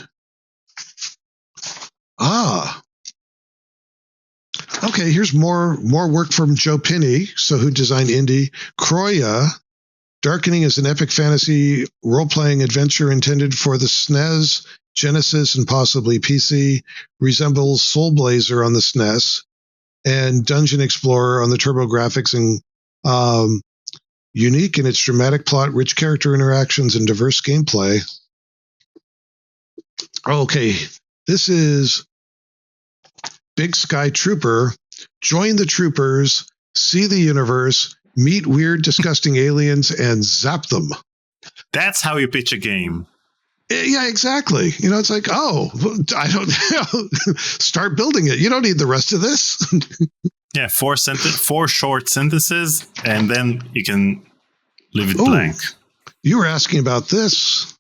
Okay, here's more work from Joe Pinney, so who designed Indy. Croya, Darkening is an epic fantasy role-playing adventure intended for the SNES, Genesis, and possibly PC. Resembles Soul Blazer on the SNES and Dungeon Explorer on the TurboGrafx, and unique in its dramatic plot, rich character interactions, and diverse gameplay. Okay, this is Big Sky Trooper. Join the troopers, see the universe, meet weird, disgusting aliens, and zap them. That's how you pitch a game. Yeah, exactly. It's like, oh, I don't know. Start building it. You don't need the rest of this. Yeah, 4 short sentences, and then you can leave it blank. You were asking about this.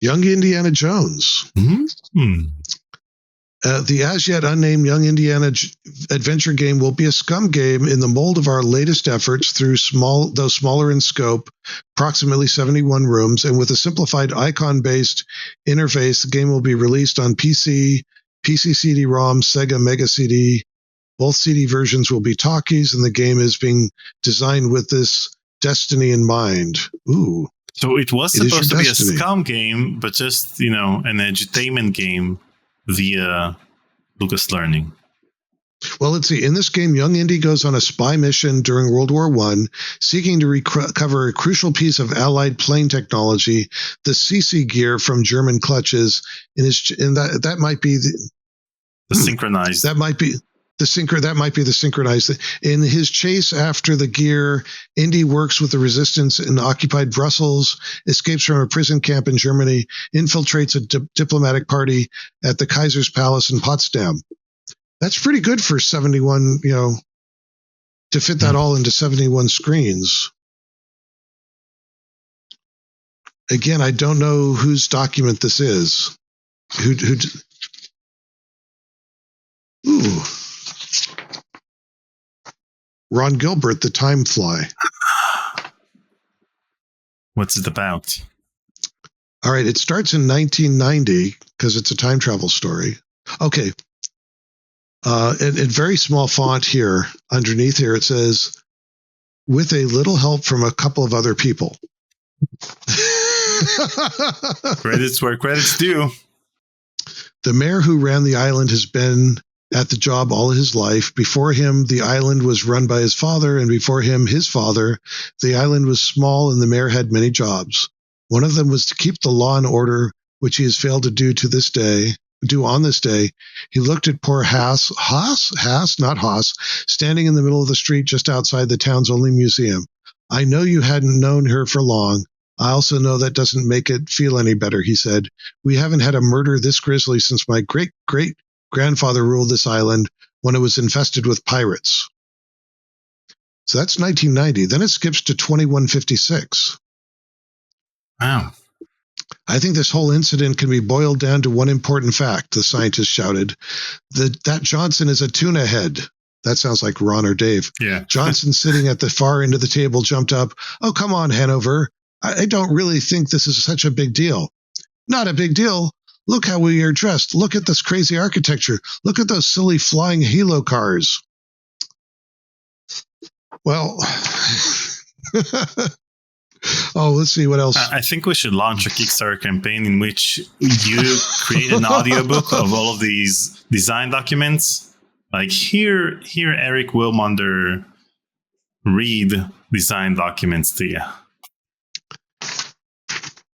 Young Indiana Jones. Mm-hmm. The as yet unnamed Young Indiana adventure game will be a scum game in the mold of our latest efforts, though smaller in scope, approximately 71 rooms, and with a simplified icon-based interface. The game will be released on PC, PC CD-ROM, Sega Mega CD. Both CD versions will be talkies, and the game is being designed with this destiny in mind. Ooh. So it was supposed to be a scum game, but just, an edutainment game via Lucas Learning. Well, let's see. In this game, young Indy goes on a spy mission during World War I, seeking to recover a crucial piece of Allied plane technology, the CC gear from German clutches. That might be the synchronized. That might be the synchronized. In his chase after the gear, Indy works with the resistance in occupied Brussels, escapes from a prison camp in Germany, infiltrates a diplomatic party at the Kaiser's Palace in Potsdam. That's pretty good for 71, to fit that all into 71 screens. Again, I don't know whose document this is. Ooh. Ron Gilbert, The Time Fly. What's it about? All right, it starts in 1990 because it's a time travel story. Okay. In very small font here, underneath here, it says, with a little help from a couple of other people. Credits where credits due. The mayor who ran the island has been at the job all his life. Before him, the island was run by his father, and before him, his father. The island was small, and the mayor had many jobs. One of them was to keep the law and order, which he has failed to do on this day. He looked at poor Haas, not Haas, standing in the middle of the street just outside the town's only museum. I know you hadn't known her for long. I also know that doesn't make it feel any better, he said. We haven't had a murder this grisly since my great-great-grandfather ruled this island when it was infested with pirates. So that's 1990. Then it skips to 2156. Wow. I think this whole incident can be boiled down to one important fact, the scientist shouted. That Johnson is a tuna head. That sounds like Ron or Dave. Yeah. Johnson, sitting at the far end of the table, jumped up. Oh, come on, Hanover. I don't really think this is such a big deal. Not a big deal. Look how we are dressed. Look at this crazy architecture. Look at those silly flying helo cars. Well, let's see what else. I think we should launch a Kickstarter campaign in which you create an audiobook of all of these design documents. Like here Aric Wilmunder read design documents to you.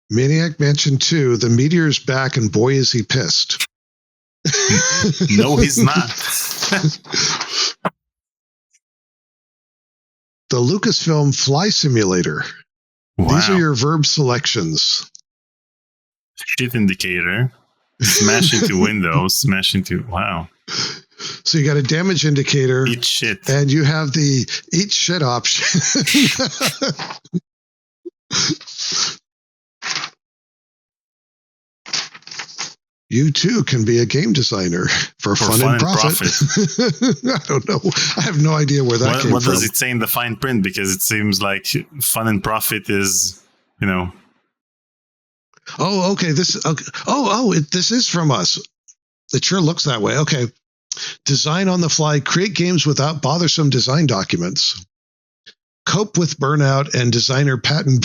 Maniac Mansion 2, the meteor's back, and boy is he pissed. No, he's not. The Lucasfilm Fly Simulator. Wow. These are your verb selections. Shit indicator. Smash into windows. Smash into... Wow. So you got a damage indicator. Eat shit. And you have the eat shit option. You too can be a game designer for fun and profit. I don't know. I have no idea where that came from. What does it say in the fine print? Because it seems like fun and profit is, Oh, okay. This is from us. It sure looks that way. Okay. Design on the fly, create games without bothersome design documents. Cope with burnout and designer pattern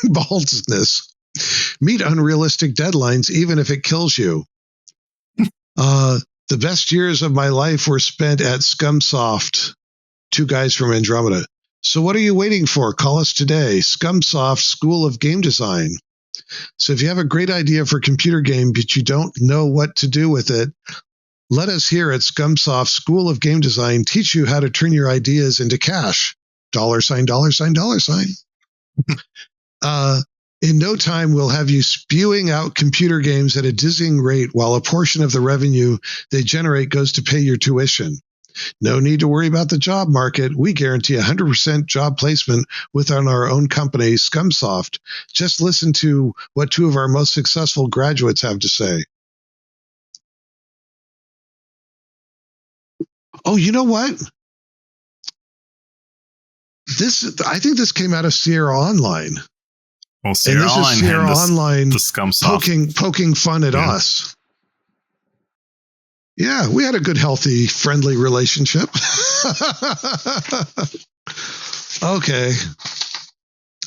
baldness. Meet unrealistic deadlines, even if it kills you. The best years of my life were spent at Scumsoft, two guys from Andromeda. So what are you waiting for? Call us today. Scumsoft School of Game Design. So if you have a great idea for a computer game, but you don't know what to do with it, let us here at Scumsoft School of Game Design teach you how to turn your ideas into cash. $, $. In no time, we'll have you spewing out computer games at a dizzying rate while a portion of the revenue they generate goes to pay your tuition. No need to worry about the job market. We guarantee 100% job placement within our own company, Scumsoft. Just listen to what two of our most successful graduates have to say. Oh, you know what? I think this came out of Sierra Online. Well, Sierra Online Sierra had Online the Scumsoft poking fun at us. Yeah, we had a good, healthy, friendly relationship. Okay.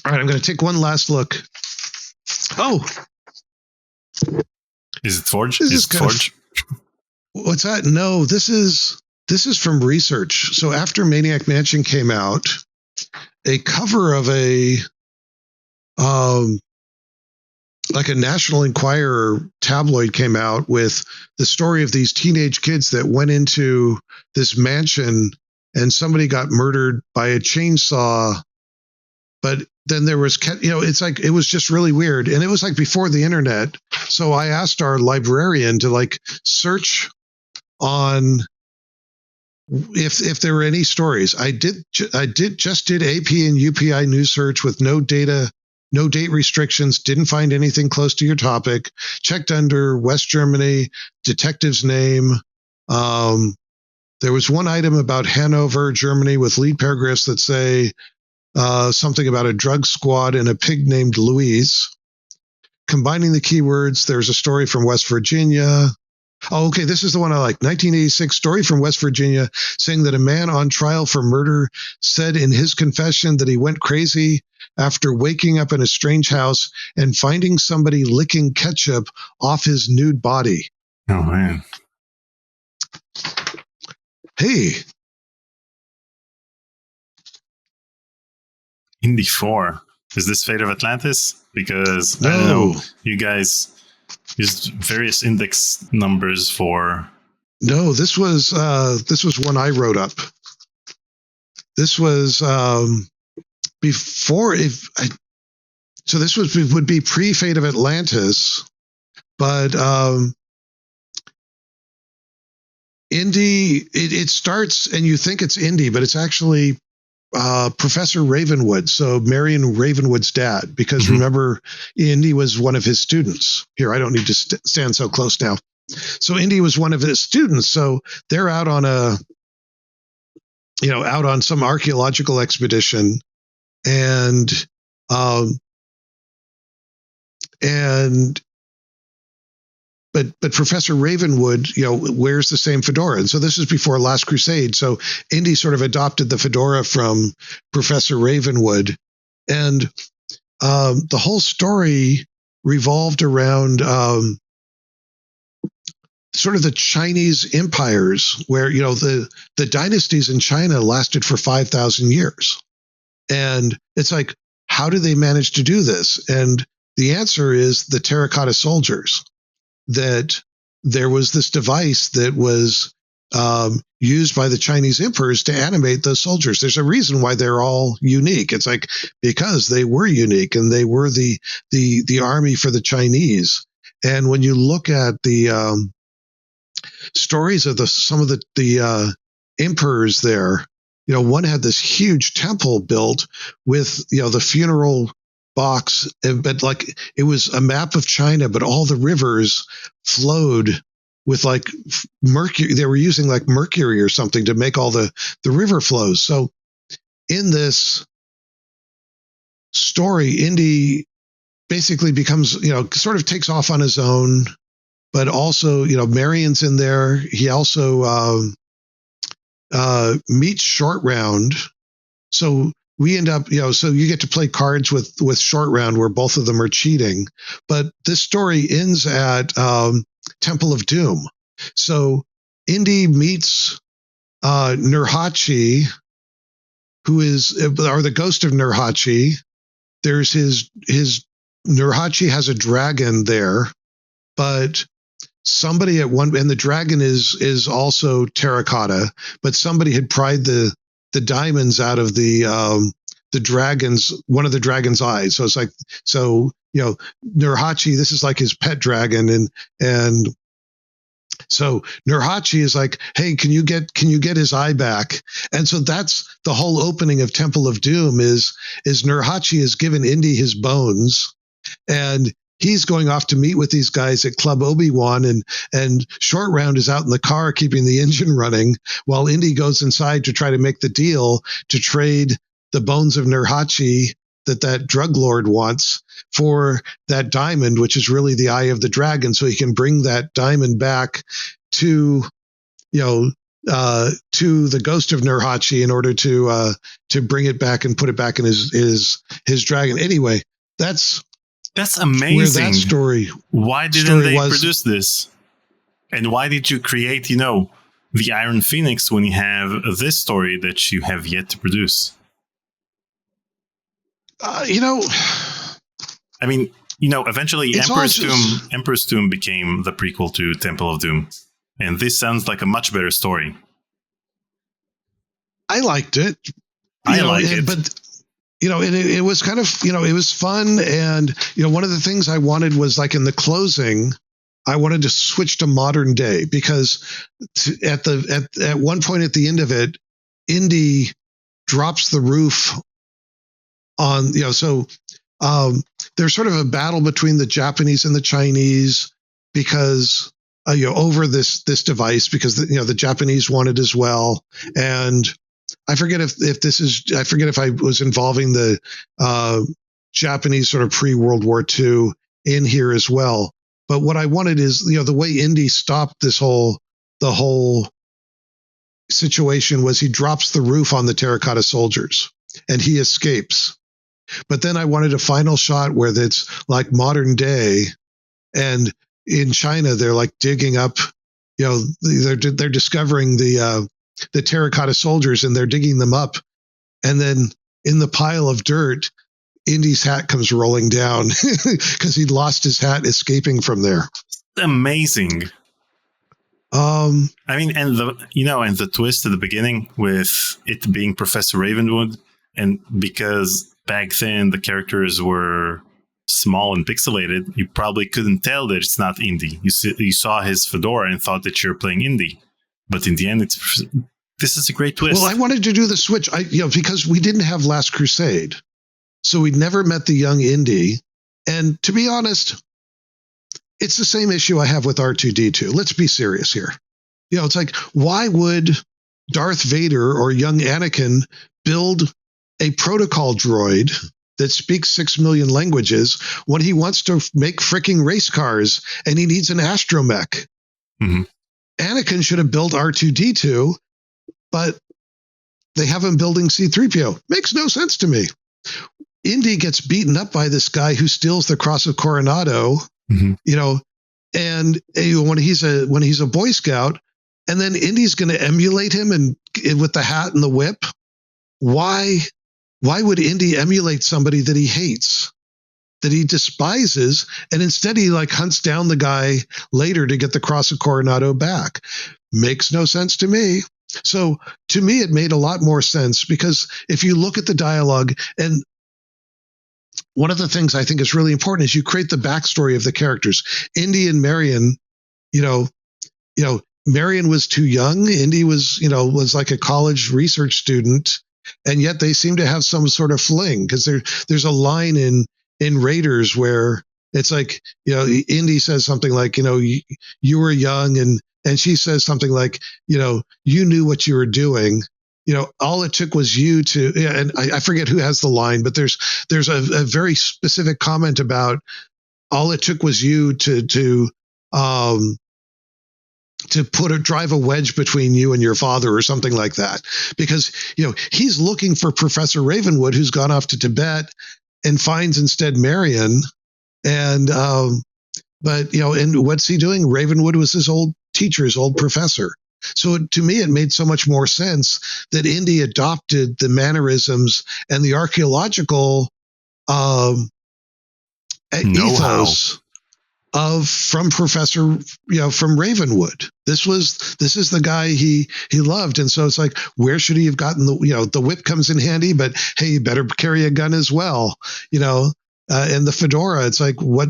All right, I'm going to take one last look. Oh. Is it Forge? Is it Forge? What's that? No, this is from research. So after Maniac Mansion came out, a cover of a like a National Enquirer tabloid came out with the story of these teenage kids that went into this mansion and somebody got murdered by a chainsaw. But then there was, it's like, it was just really weird. And it was like before the internet. So I asked our librarian to like search on if there were any stories. I did AP and UPI news search with no data, no date restrictions, didn't find anything close to your topic. Checked under West Germany, detective's name. There was one item about Hanover, Germany, with lead paragraphs that say something about a drug squad and a pig named Louise. Combining the keywords, there's a story from West Virginia. Oh, okay, this is the one I like. 1986 story from West Virginia saying that a man on trial for murder said in his confession that he went crazy after waking up in a strange house and finding somebody licking ketchup off his nude body. Oh, man. Hey. Indy 4. Is this Fate of Atlantis? Because, no. I don't know, you guys used various index numbers for... No, this was one I wrote up. This was before... So this would be pre-Fate of Atlantis, but Indy, it starts, and you think it's Indy, but it's actually Professor Ravenwood, so Marion Ravenwood's dad, because remember, Indy was one of his students. Here, I don't need to stand so close now. So Indy was one of his students, so they're out on out on some archaeological expedition, and But Professor Ravenwood, wears the same fedora. And so this is before Last Crusade. So Indy sort of adopted the fedora from Professor Ravenwood. And the whole story revolved around sort of the Chinese empires where, the dynasties in China lasted for 5,000 years. And it's like, how do they manage to do this? And the answer is the terracotta soldiers. That there was this device that was used by the Chinese emperors to animate those soldiers. There's a reason why they're all unique. It's like because they were unique and they were the army for the Chinese. And when you look at the stories of some of the emperors there, one had this huge temple built with the funeral box, but like it was a map of China, but all the rivers flowed with like mercury. They were using like mercury or something to make all the river flows. So in this story, Indy basically becomes, sort of takes off on his own, but also, Marion's in there. He also meets Short Round. So we end up, so you get to play cards with Short Round where both of them are cheating. But this story ends at Temple of Doom. So Indy meets Nurhachi, or the ghost of Nurhachi. There's his Nurhachi has a dragon there, but somebody and the dragon is also terracotta, but somebody had pried the diamonds out of one of the dragon's eyes. So it's like, Nurhachi, this is like his pet dragon, and so Nurhachi is like, hey, can you get his eye back? And so that's the whole opening of Temple of Doom is Nurhachi has given Indy his bones, and he's going off to meet with these guys at Club Obi-Wan, and Short Round is out in the car keeping the engine running while Indy goes inside to try to make the deal to trade the bones of Nurhachi that drug lord wants for that diamond, which is really the eye of the dragon, so he can bring that diamond back to the ghost of Nurhachi in order to bring it back and put it back in his dragon. Anyway, that's amazing. Where that story. Why didn't they produce this? And why did you create, the Iron Phoenix when you have this story that you have yet to produce? I mean, eventually Emperor's Tomb became the prequel to Temple of Doom. And this sounds like a much better story. I liked it. But it was kind of, it was fun. And, one of the things I wanted was, like, in the closing, I wanted to switch to modern day because at one point at the end of it, Indy drops the roof on, there's sort of a battle between the Japanese and the Chinese because, over this device, because, the Japanese want it as well. And I forget if I was involving the Japanese sort of pre-World War II in here as well. But what I wanted is, the way Indy stopped the whole situation was he drops the roof on the terracotta soldiers and he escapes. But then I wanted a final shot where it's like modern day, and in China they're like digging up, they're discovering the terracotta soldiers and they're digging them up, and then in the pile of dirt, Indy's hat comes rolling down because he'd lost his hat escaping from there. Amazing. I mean, and the twist at the beginning with it being Professor Ravenwood, and because back then the characters were small and pixelated, you probably couldn't tell that it's not Indy. You saw his fedora and thought that you're playing Indy, but in the end, this is a great twist. Well, I wanted to do the switch, because we didn't have Last Crusade, so we'd never met the young Indy, and to be honest, it's the same issue I have with R2-D2. Let's be serious here. It's like, why would Darth Vader or young Anakin build a protocol droid that speaks 6 million languages when he wants to make freaking race cars and he needs an astromech? Mm-hmm. Anakin should have built R2-D2, but they have him building C-3PO. Makes no sense to me. Indy gets beaten up by this guy who steals the Cross of Coronado, mm-hmm. And when he's a Boy Scout, and then Indy's going to emulate him and with the hat and the whip. Why would Indy emulate somebody that he hates, that he despises, and instead he hunts down the guy later to get the Cross of Coronado back? Makes no sense to me. So to me, it made a lot more sense because if you look at the dialogue, and one of the things I think is really important is you create the backstory of the characters. Indy and Marion, Marion was too young. Indy was like a college research student, and yet they seem to have some sort of fling because there's a line in Raiders where it's like, Indy says something like, you were young, and she says something like, you knew what you were doing. All it took was you to, and I forget who has the line, but there's a very specific comment about all it took was you to to drive a wedge between you and your father or something like that, because he's looking for Professor Ravenwood, who's gone off to Tibet, and finds instead Marion. And but and what's he doing? Ravenwood was his old teacher, his old professor. So to me, it made so much more sense that Indy adopted the mannerisms and the archaeological ethos from Professor, from Ravenwood. This is the guy he loved. And so it's like, where should he have gotten the whip comes in handy, but hey, you better carry a gun as well, and the fedora. It's like, what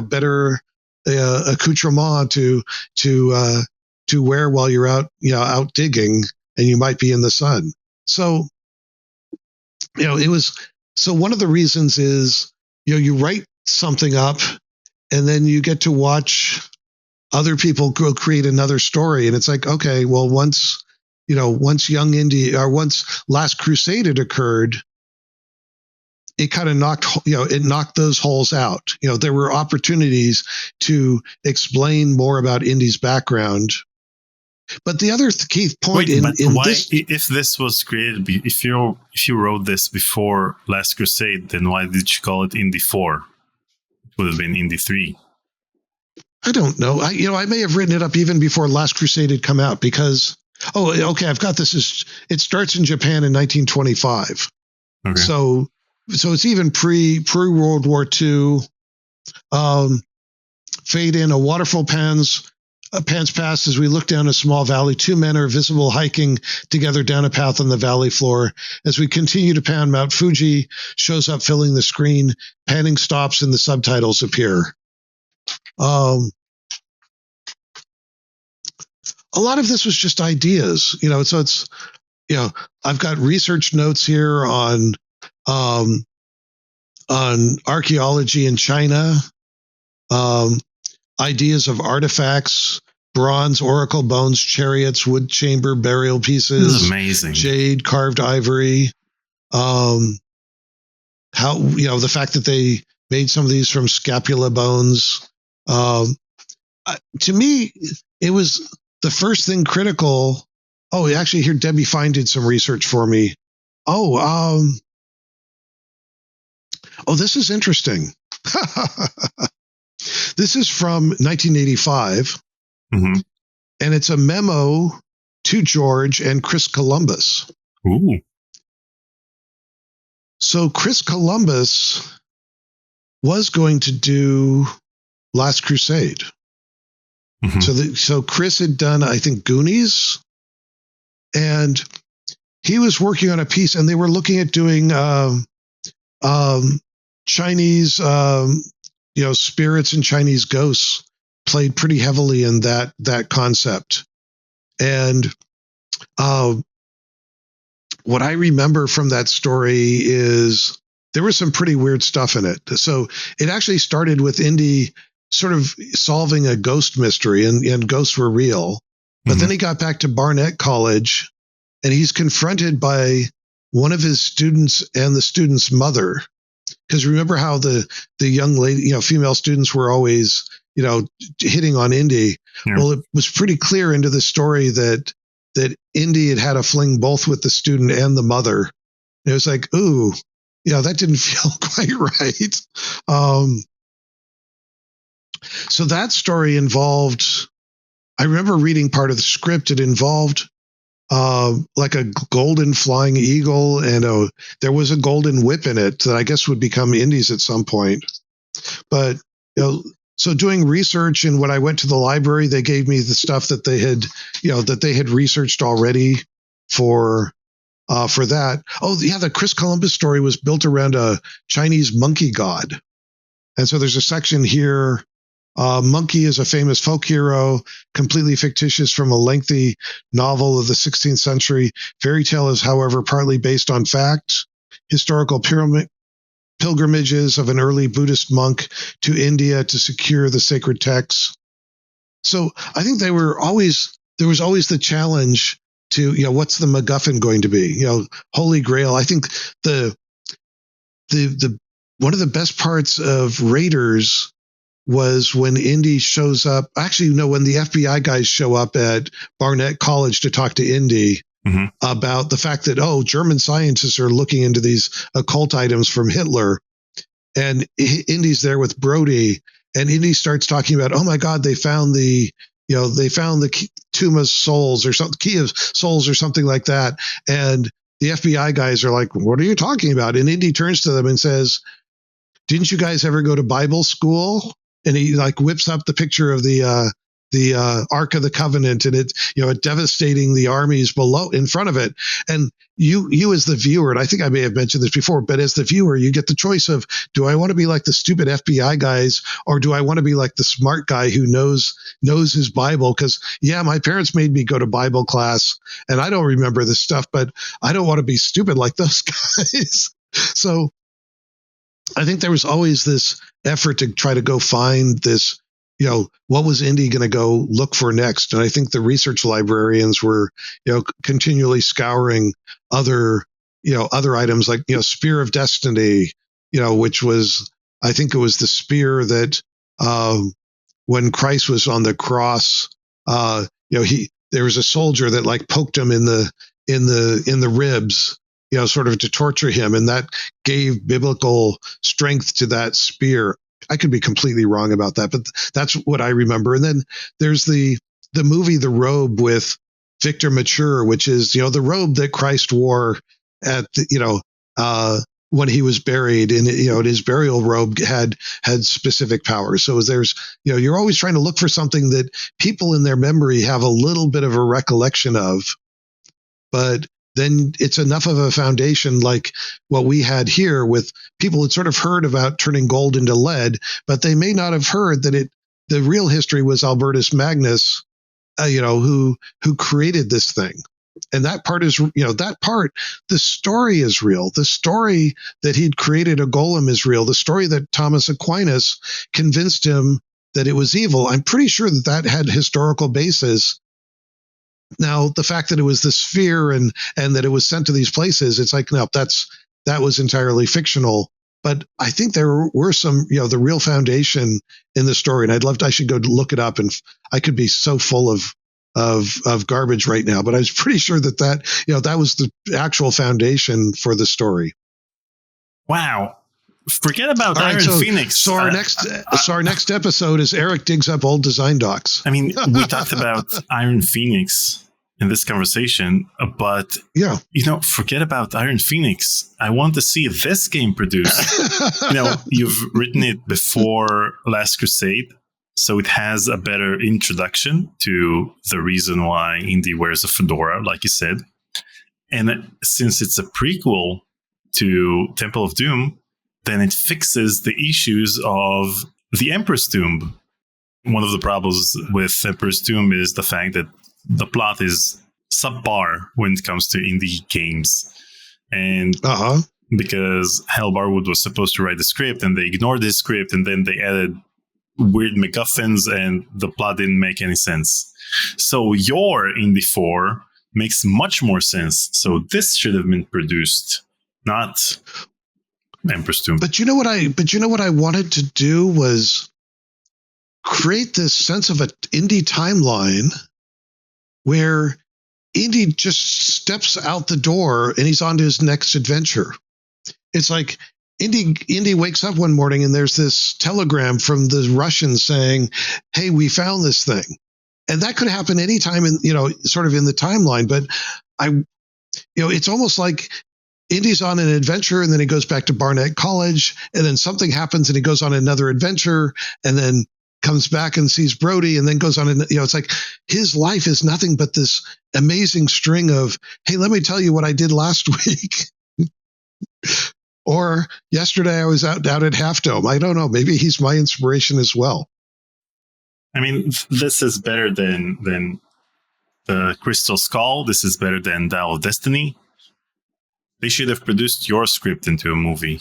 better accoutrement to wear while you're out digging and you might be in the sun. So, it was, so one of the reasons is, you write something up and then you get to watch other people go create another story. And it's like, okay, well, once Young Indy, or once Last Crusade had occurred, it kind of knocked those holes out. There were opportunities to explain more about Indy's background. But the other key point if this was created, if you wrote this before Last Crusade, then why did you call it Indy 4? It would have been Indy 3. I don't know. I may have written it up even before Last Crusade had come out, because I've got this. It starts in Japan in 1925. Okay. So it's even pre World War II. Fade in, a waterfall pans past as we look down a small valley. Two men are visible hiking together down a path on the valley floor. As we continue to pan, Mount Fuji shows up, filling the screen. Panning stops and the subtitles appear. A lot of this was just ideas, so it's, I've got research notes here on archaeology in China, ideas of artifacts, bronze, oracle bones, chariots, wood chamber, burial pieces. This is amazing. Jade, carved ivory. How, the fact that they made some of these from scapula bones. To me, it was the first thing critical. Oh, actually, here, Debbie Fine did some research for me. This is interesting. This is from 1985, and it's a memo to George and Chris Columbus. Ooh. So Chris Columbus was going to do Last Crusade. So Chris had done, I think, Goonies, and he was working on a piece, and they were looking at doing Chinese, spirits and Chinese ghosts played pretty heavily in that concept. And what I remember from that story is there was some pretty weird stuff in it. So it actually started with Indy sort of solving a ghost mystery, and ghosts were real. But then he got back to Barnett College, and he's confronted by one of his students and the student's mother. Because remember how the young lady, female students were always, hitting on Indy. Yeah. Well, it was pretty clear into the story that Indy had a fling both with the student and the mother. And it was like, ooh, that didn't feel quite right. So that story involved, I remember reading part of the script. It involved like a golden flying eagle, and there was a golden whip in it that I guess would become Indy's at some point. But so doing research, and when I went to the library, they gave me the stuff that they had researched already for that. Oh yeah, the Chris Columbus story was built around a Chinese monkey god, and so there's a section here. Monkey is a famous folk hero, completely fictitious from a lengthy novel of the 16th century. Fairy tale is, however, partly based on fact. Historical pilgrimages of an early Buddhist monk to India to secure the sacred texts. So I think there was always the challenge to, what's the MacGuffin going to be? Holy Grail. I think the one of the best parts of Raiders was when Indy shows up. Actually, no, when the FBI guys show up at Barnett College to talk to Indy about the fact that, German scientists are looking into these occult items from Hitler. And Indy's there with Brody, and Indy starts talking about, oh my God, they found the tomb of souls or something, key of souls or something like that. And the FBI guys are like, what are you talking about? And Indy turns to them and says, didn't you guys ever go to Bible school? And he like whips up the picture of the Ark of the Covenant, and it devastating the armies below in front of it. And you as the viewer, and I think I may have mentioned this before, but as the viewer, you get the choice of, do I want to be like the stupid FBI guys, or do I want to be like the smart guy who knows his Bible? Because my parents made me go to Bible class, and I don't remember this stuff, but I don't want to be stupid like those guys. So I think there was always this effort to try to go find this, what was Indy going to go look for next? And I think the research librarians were, continually scouring other items like, Spear of Destiny, which was, I think it was the spear that, when Christ was on the cross, there was a soldier that like poked him in the ribs, sort of to torture him. And that gave biblical strength to that spear. I could be completely wrong about that, but that's what I remember. And then there's the movie, The Robe, with Victor Mature, which is, the robe that Christ wore at, when he was buried, and, his burial robe had specific powers. So there's, you're always trying to look for something that people in their memory have a little bit of a recollection of, but then it's enough of a foundation like what we had here with people had sort of heard about turning gold into lead, but they may not have heard that the real history was Albertus Magnus, who created this thing. And that part is, the story is real. The story that he'd created a golem is real. The story that Thomas Aquinas convinced him that it was evil, I'm pretty sure that had historical basis. Now, the fact that it was the sphere and that it was sent to these places, it's like, no, that was entirely fictional. But I think there were some, the real foundation in the story. And I should go look it up, and I could be so full of garbage right now, but I was pretty sure that was the actual foundation for the story. Wow. Forget about Iron Phoenix. So our next episode is Aric digs up old design docs. I mean, we talked about Iron Phoenix in this conversation, but forget about Iron Phoenix. I want to see this game produced. You've written it before Last Crusade, so it has a better introduction to the reason why Indy wears a fedora, like you said. And since it's a prequel to Temple of Doom, then it fixes the issues of the Emperor's Tomb. One of the problems with Emperor's Tomb is the fact that the plot is subpar when it comes to indie games. And because Hal Barwood was supposed to write the script, and they ignored his script, and then they added weird MacGuffins, and the plot didn't make any sense. So your Indie 4 makes much more sense. So this should have been produced, not Emperor's Tomb. But you know what I wanted to do was create this sense of an indie timeline where Indy just steps out the door and he's on to his next adventure. It's like Indy wakes up one morning and there's this telegram from the Russians saying, hey, we found this thing. And that could happen anytime in, sort of in the timeline. But it's almost like Indy's on an adventure, and then he goes back to Barnett College, and then something happens and he goes on another adventure, and then comes back and sees Brody, and then goes on, it's like his life is nothing but this amazing string of, hey, let me tell you what I did last week. Or yesterday I was out at Half Dome. I don't know. Maybe he's my inspiration as well. I mean, this is better than the Crystal Skull. This is better than Dial of Destiny. They should have produced your script into a movie.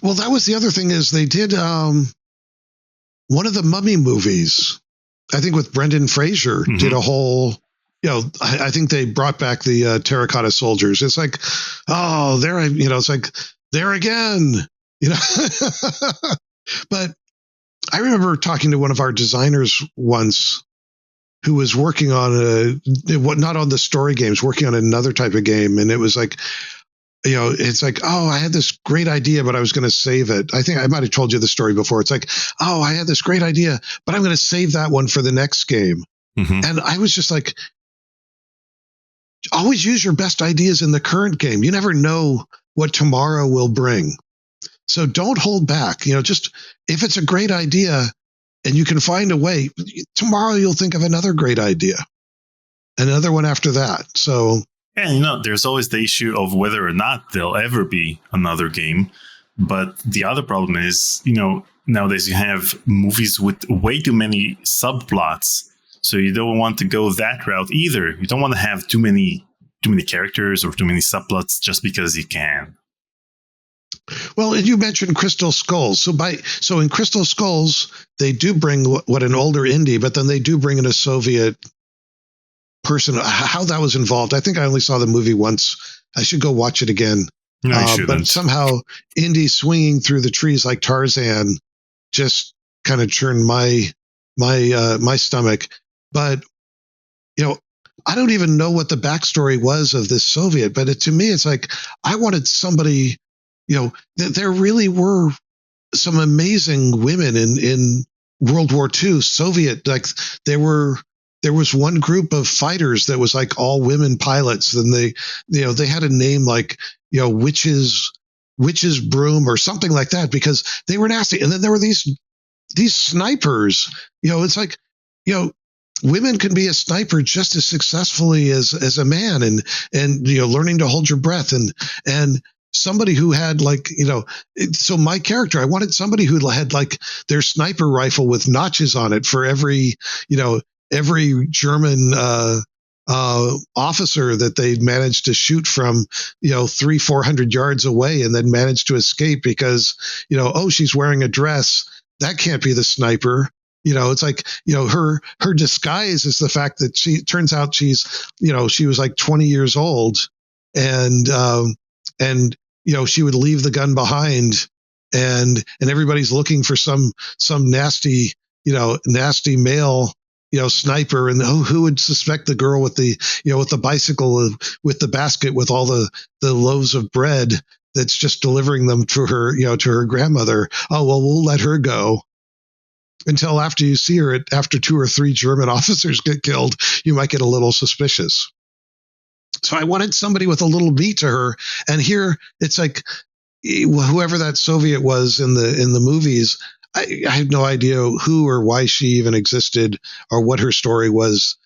Well, that was the other thing is they did one of the Mummy movies, I think with Brendan Fraser, did a whole, I think they brought back the terracotta soldiers. It's like, oh, it's like, there again, But I remember talking to one of our designers once who was working on not on the story games, working on another type of game. And it was like, it's like, oh, I had this great idea, but I was going to save it. I think I might have told you the story before. It's like, oh, I had this great idea, but I'm going to save that one for the next game. Mm-hmm. And I was just like, always use your best ideas in the current game. You never know what tomorrow will bring. So don't hold back. Just if it's a great idea and you can find a way, tomorrow you'll think of another great idea, another one after that. So. And, there's always the issue of whether or not there'll ever be another game. But the other problem is, nowadays you have movies with way too many subplots. So you don't want to go that route either. You don't want to have too many characters or too many subplots just because you can. Well, and you mentioned Crystal Skulls. So in Crystal Skulls, they do bring what an older indie, but then they do bring in a Soviet person. How that was involved, I think I only saw the movie once. I should go watch it again. No, you shouldn't. But somehow Indy swinging through the trees like Tarzan just kind of churned my stomach. But I don't even know what the backstory was of this Soviet. But to me, it's like I wanted somebody. There really were some amazing women in World War II. Soviet, like there was one group of fighters that was like all women pilots. And they had a name like, witch's broom or something like that because they were nasty. And then there were these snipers, it's like, women can be a sniper just as successfully as a man and learning to hold your breath and somebody who had so my character, I wanted somebody who had like their sniper rifle with notches on it for every German officer that they managed to shoot from 300-400 yards away and then managed to escape because she's wearing a dress, that can't be the sniper. It's like her disguise is the fact that turns out she was like 20 years old and she would leave the gun behind and everybody's looking for some nasty male sniper, and who would suspect the girl with the bicycle with the basket with all the loaves of bread that's just delivering them to her grandmother. Oh, well, we'll let her go until after you see her after 2 or 3 German officers get killed, you might get a little suspicious. So I wanted somebody with a little beat to her, and here it's like whoever that Soviet was in the movies. I have no idea who or why she even existed or what her story was,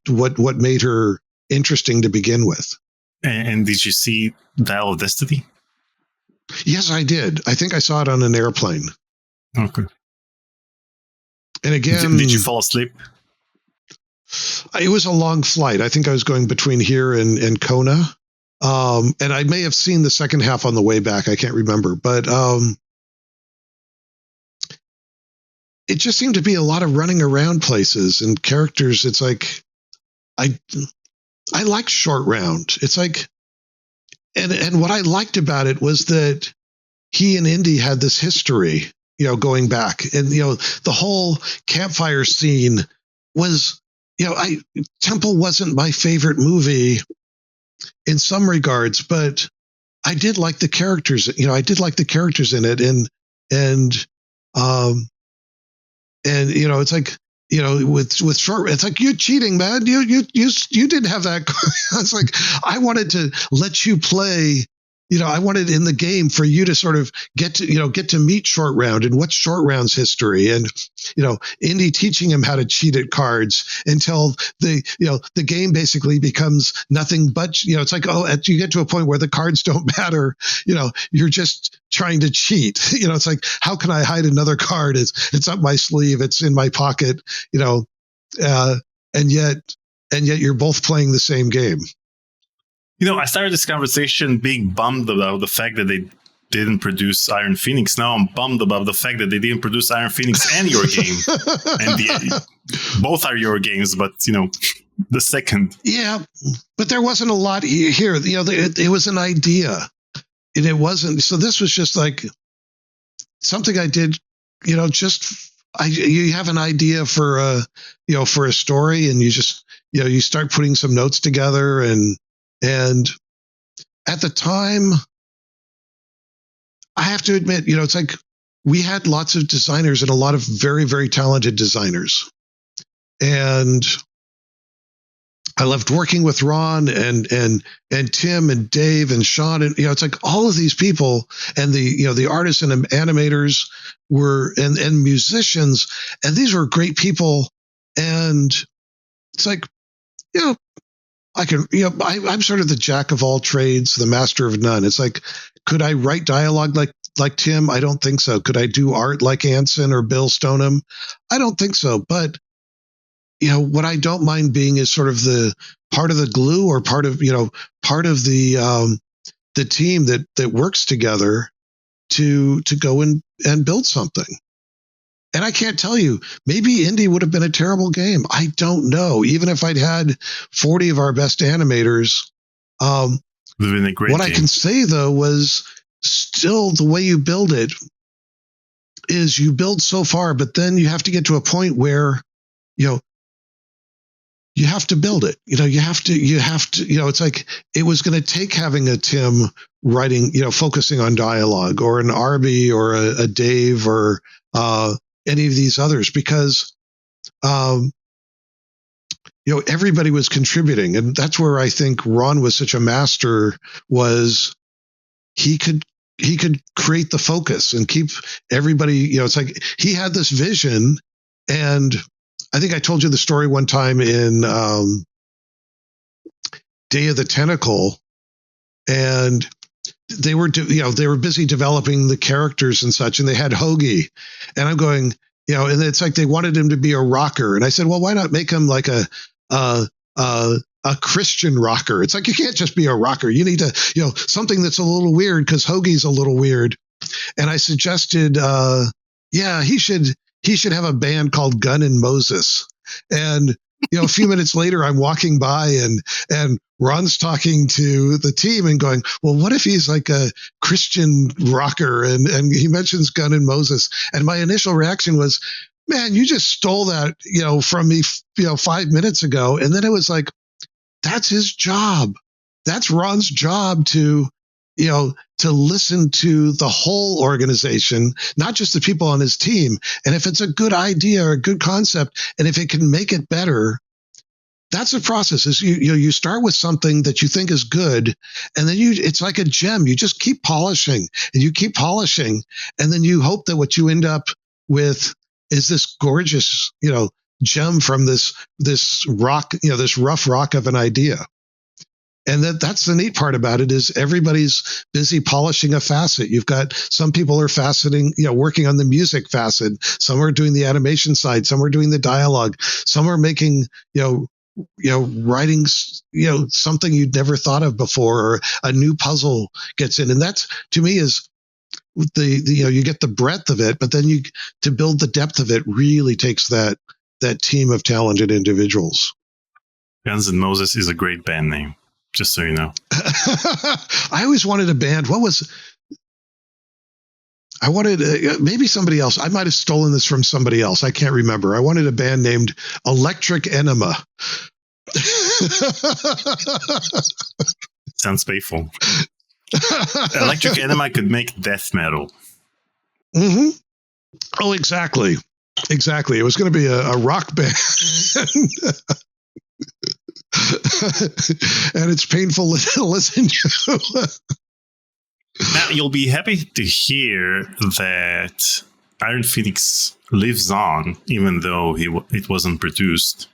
what made her interesting to begin with. And did you see Dial of Destiny? Yes, I did. I think I saw it on an airplane. Okay. And again, did you fall asleep? It was a long flight. I think I was going between here and Kona. And I may have seen the second half on the way back. I can't remember, but it just seemed to be a lot of running around places and characters. It's like, I like Short Round. It's like, and what I liked about it was that he and Indy had this history, going back, and, the whole campfire scene was, Temple wasn't my favorite movie in some regards, but I did like the characters. I did like the characters in it, and it's like with Short, it's like, you're cheating, man. You didn't have that. It's like I wanted to let you play. I wanted in the game for you to sort of get to meet Short Round and what's Short Round's history, and Indy teaching him how to cheat at cards until the game basically becomes nothing but it's like, you get to a point where the cards don't matter. You're just trying to cheat. It's like, how can I hide another card? It's up my sleeve. It's in my pocket. And yet you're both playing the same game. I started this conversation being bummed about the fact that they didn't produce Iron Phoenix. Now I'm bummed about the fact that they didn't produce Iron Phoenix and your game. And both are your games, but, the second. Yeah, but there wasn't a lot here. It was an idea. And it wasn't. So this was just like something I did you have an idea for a story, and you start putting some notes together, and at the time, I have to admit, it's like we had lots of designers and a lot of very, very talented designers. And I loved working with Ron and Tim and Dave and Sean, and it's like all of these people, and the artists and animators were and musicians, and these were great people. And it's like, I can, I'm sort of the jack of all trades, the master of none. It's like, could I write dialogue like Tim? I don't think so. Could I do art like Anson or Bill Stoneham? I don't think so. But what I don't mind being is sort of the part of the glue, or part of the team that works together to go and build something. And I can't tell you, maybe Indy would have been a terrible game. I don't know. Even if I'd had 40 of our best animators, what game. I can say though was still the way you build it is you build so far, but then you have to get to a point where you have to build it. You have to, it's like it was going to take having a Tim writing, focusing on dialogue, or an Arby or a Dave, or any of these others, because, everybody was contributing. And that's where I think Ron was such a master, was he could create the focus and keep everybody, it's like he had this vision. And I think I told you the story one time in Day of the Tentacle, and they were busy developing the characters and such, and they had Hoagie, and I'm going, and it's like they wanted him to be a rocker, and I said, well, why not make him like a Christian rocker? It's like, you can't just be a rocker. You need to, something that's a little weird, because Hoagie's a little weird. And I suggested, he should have a band called Gun and Moses. And, a few minutes later, I'm walking by, and Ron's talking to the team and going, well, what if he's like a Christian rocker? And he mentions Gun and Moses. And my initial reaction was, man, you just stole that, from me, 5 minutes ago. And then it was like, that's his job. That's Ron's job to listen to the whole organization, not just the people on his team. And if it's a good idea or a good concept, and if it can make it better, that's the process. Is you start with something that you think is good, and then it's like a gem. You just keep polishing, and you keep polishing, and then you hope that what you end up with is this gorgeous, gem from this rock, this rough rock of an idea. And that's the neat part about it, is everybody's busy polishing a facet. You've got some people are faceting, working on the music facet. Some are doing the animation side. Some are doing the dialogue. Some are making, writing, something you'd never thought of before, or a new puzzle gets in. And that's, to me, is you get the breadth of it, but then to build the depth of it really takes that team of talented individuals. Guns N' Moses is a great band name, just so you know. I always wanted a band. I wanted maybe somebody else. I might have stolen this from somebody else. I can't remember. I wanted a band named Electric Enema. Sounds painful. Electric Enema could make death metal. Mm-hmm. Oh, exactly. Exactly. It was going to be a rock band. And it's painful to listen to. Now, you'll be happy to hear that Iron Phoenix lives on, even though it wasn't produced,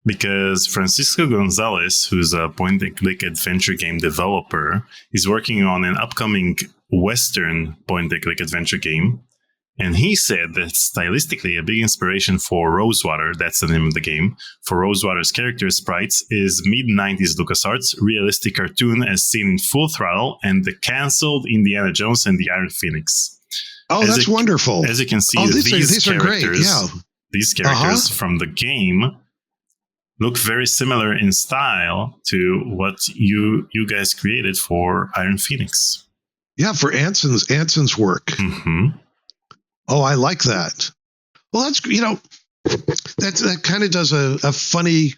because Francisco Gonzalez, who's a point-and-click adventure game developer, is working on an upcoming Western point-and-click adventure game. And he said that stylistically, a big inspiration for Rosewater, that's the name of the game, for Rosewater's character sprites is mid-90s LucasArts realistic cartoon as seen in Full Throttle and the cancelled Indiana Jones and the Iron Phoenix. Oh, that's wonderful. As you can see, these are great. Yeah. These characters from the game look very similar in style to what you guys created for Iron Phoenix. Yeah, for Anson's work. Mm-hmm. Oh, I like that. Well, that's, that kind of does a funny,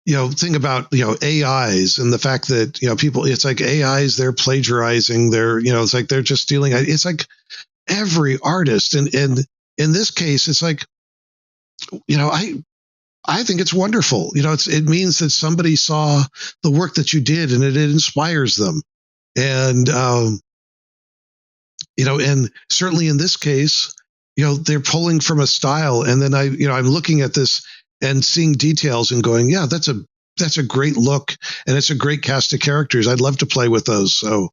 thing about, AIs and the fact that, people, it's like AIs, they're plagiarizing, it's like they're just stealing. It's like every artist. And in this case, it's like, I think it's wonderful. It means that somebody saw the work that you did and it inspires them. And, and certainly in this case, they're pulling from a style. And then I'm looking at this and seeing details and going, yeah, that's a great look. And it's a great cast of characters. I'd love to play with those. So,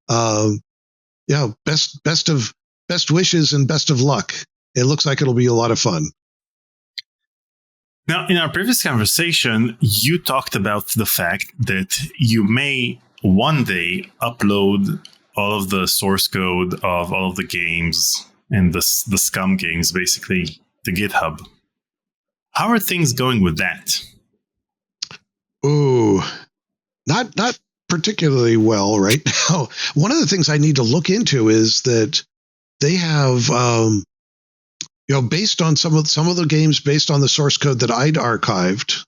yeah, best wishes and best of luck. It looks like it'll be a lot of fun. Now, in our previous conversation, you talked about the fact that you may one day upload all of the source code of all of the games and the Scum games, basically, to GitHub. How are things going with that? Ooh, not particularly well right now. One of the things I need to look into is that they have, based on some of the games, based on the source code that I'd archived.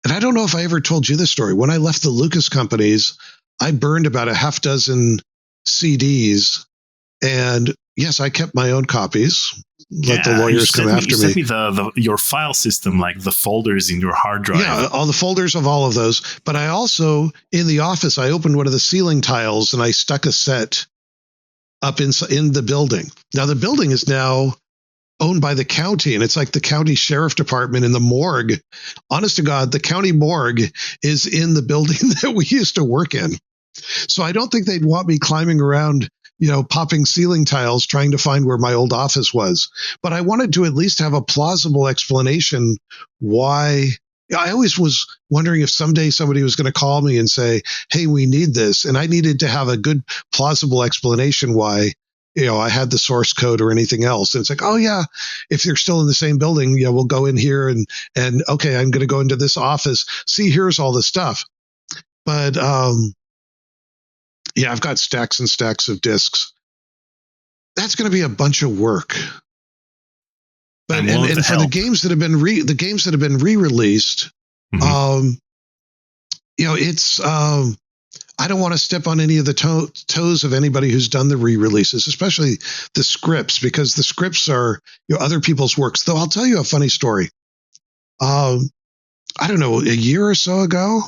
And I don't know if I ever told you this story. When I left the Lucas companies, I burned about a half dozen CDs. And yes, I kept my own copies. Let the lawyers come after me. You sent me your file system, like the folders in your hard drive. Yeah, all the folders of all of those. But I also, in the office, I opened one of the ceiling tiles and I stuck a set up in the building. Now, the building is now owned by the county, and it's like the county sheriff department in the morgue. Honest to God, the county morgue is in the building that we used to work in. So I don't think they'd want me climbing around, popping ceiling tiles, trying to find where my old office was. But I wanted to at least have a plausible explanation why. I always was wondering if someday somebody was going to call me and say, hey, we need this. And I needed to have a good plausible explanation why, I had the source code or anything else. And it's like, oh yeah, if they're still in the same building, we'll go in here and okay, I'm going to go into this office. See, here's all the stuff. But, yeah, I've got stacks and stacks of discs. That's going to be a bunch of work. But and for the games that have been re-released, mm-hmm. It's I don't want to step on any of the toes of anybody who's done the re-releases, especially the scripts, because the scripts are other people's works. Though I'll tell you a funny story. I don't know, a year or so ago,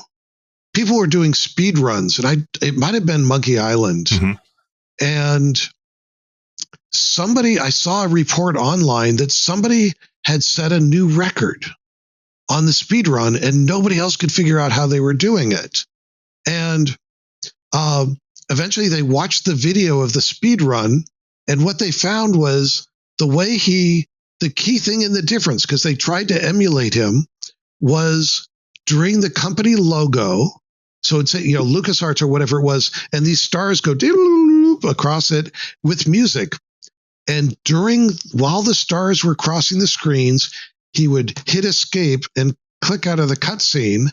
people were doing speed runs, and it might have been Monkey Island, mm-hmm. and I saw a report online that somebody had set a new record on the speed run, and nobody else could figure out how they were doing it. And eventually they watched the video of the speed run, and what they found was the key thing in the difference, because they tried to emulate him, was during the company logo. So it's, LucasArts or whatever it was, and these stars go across it with music. And while the stars were crossing the screens, he would hit escape and click out of the cutscene,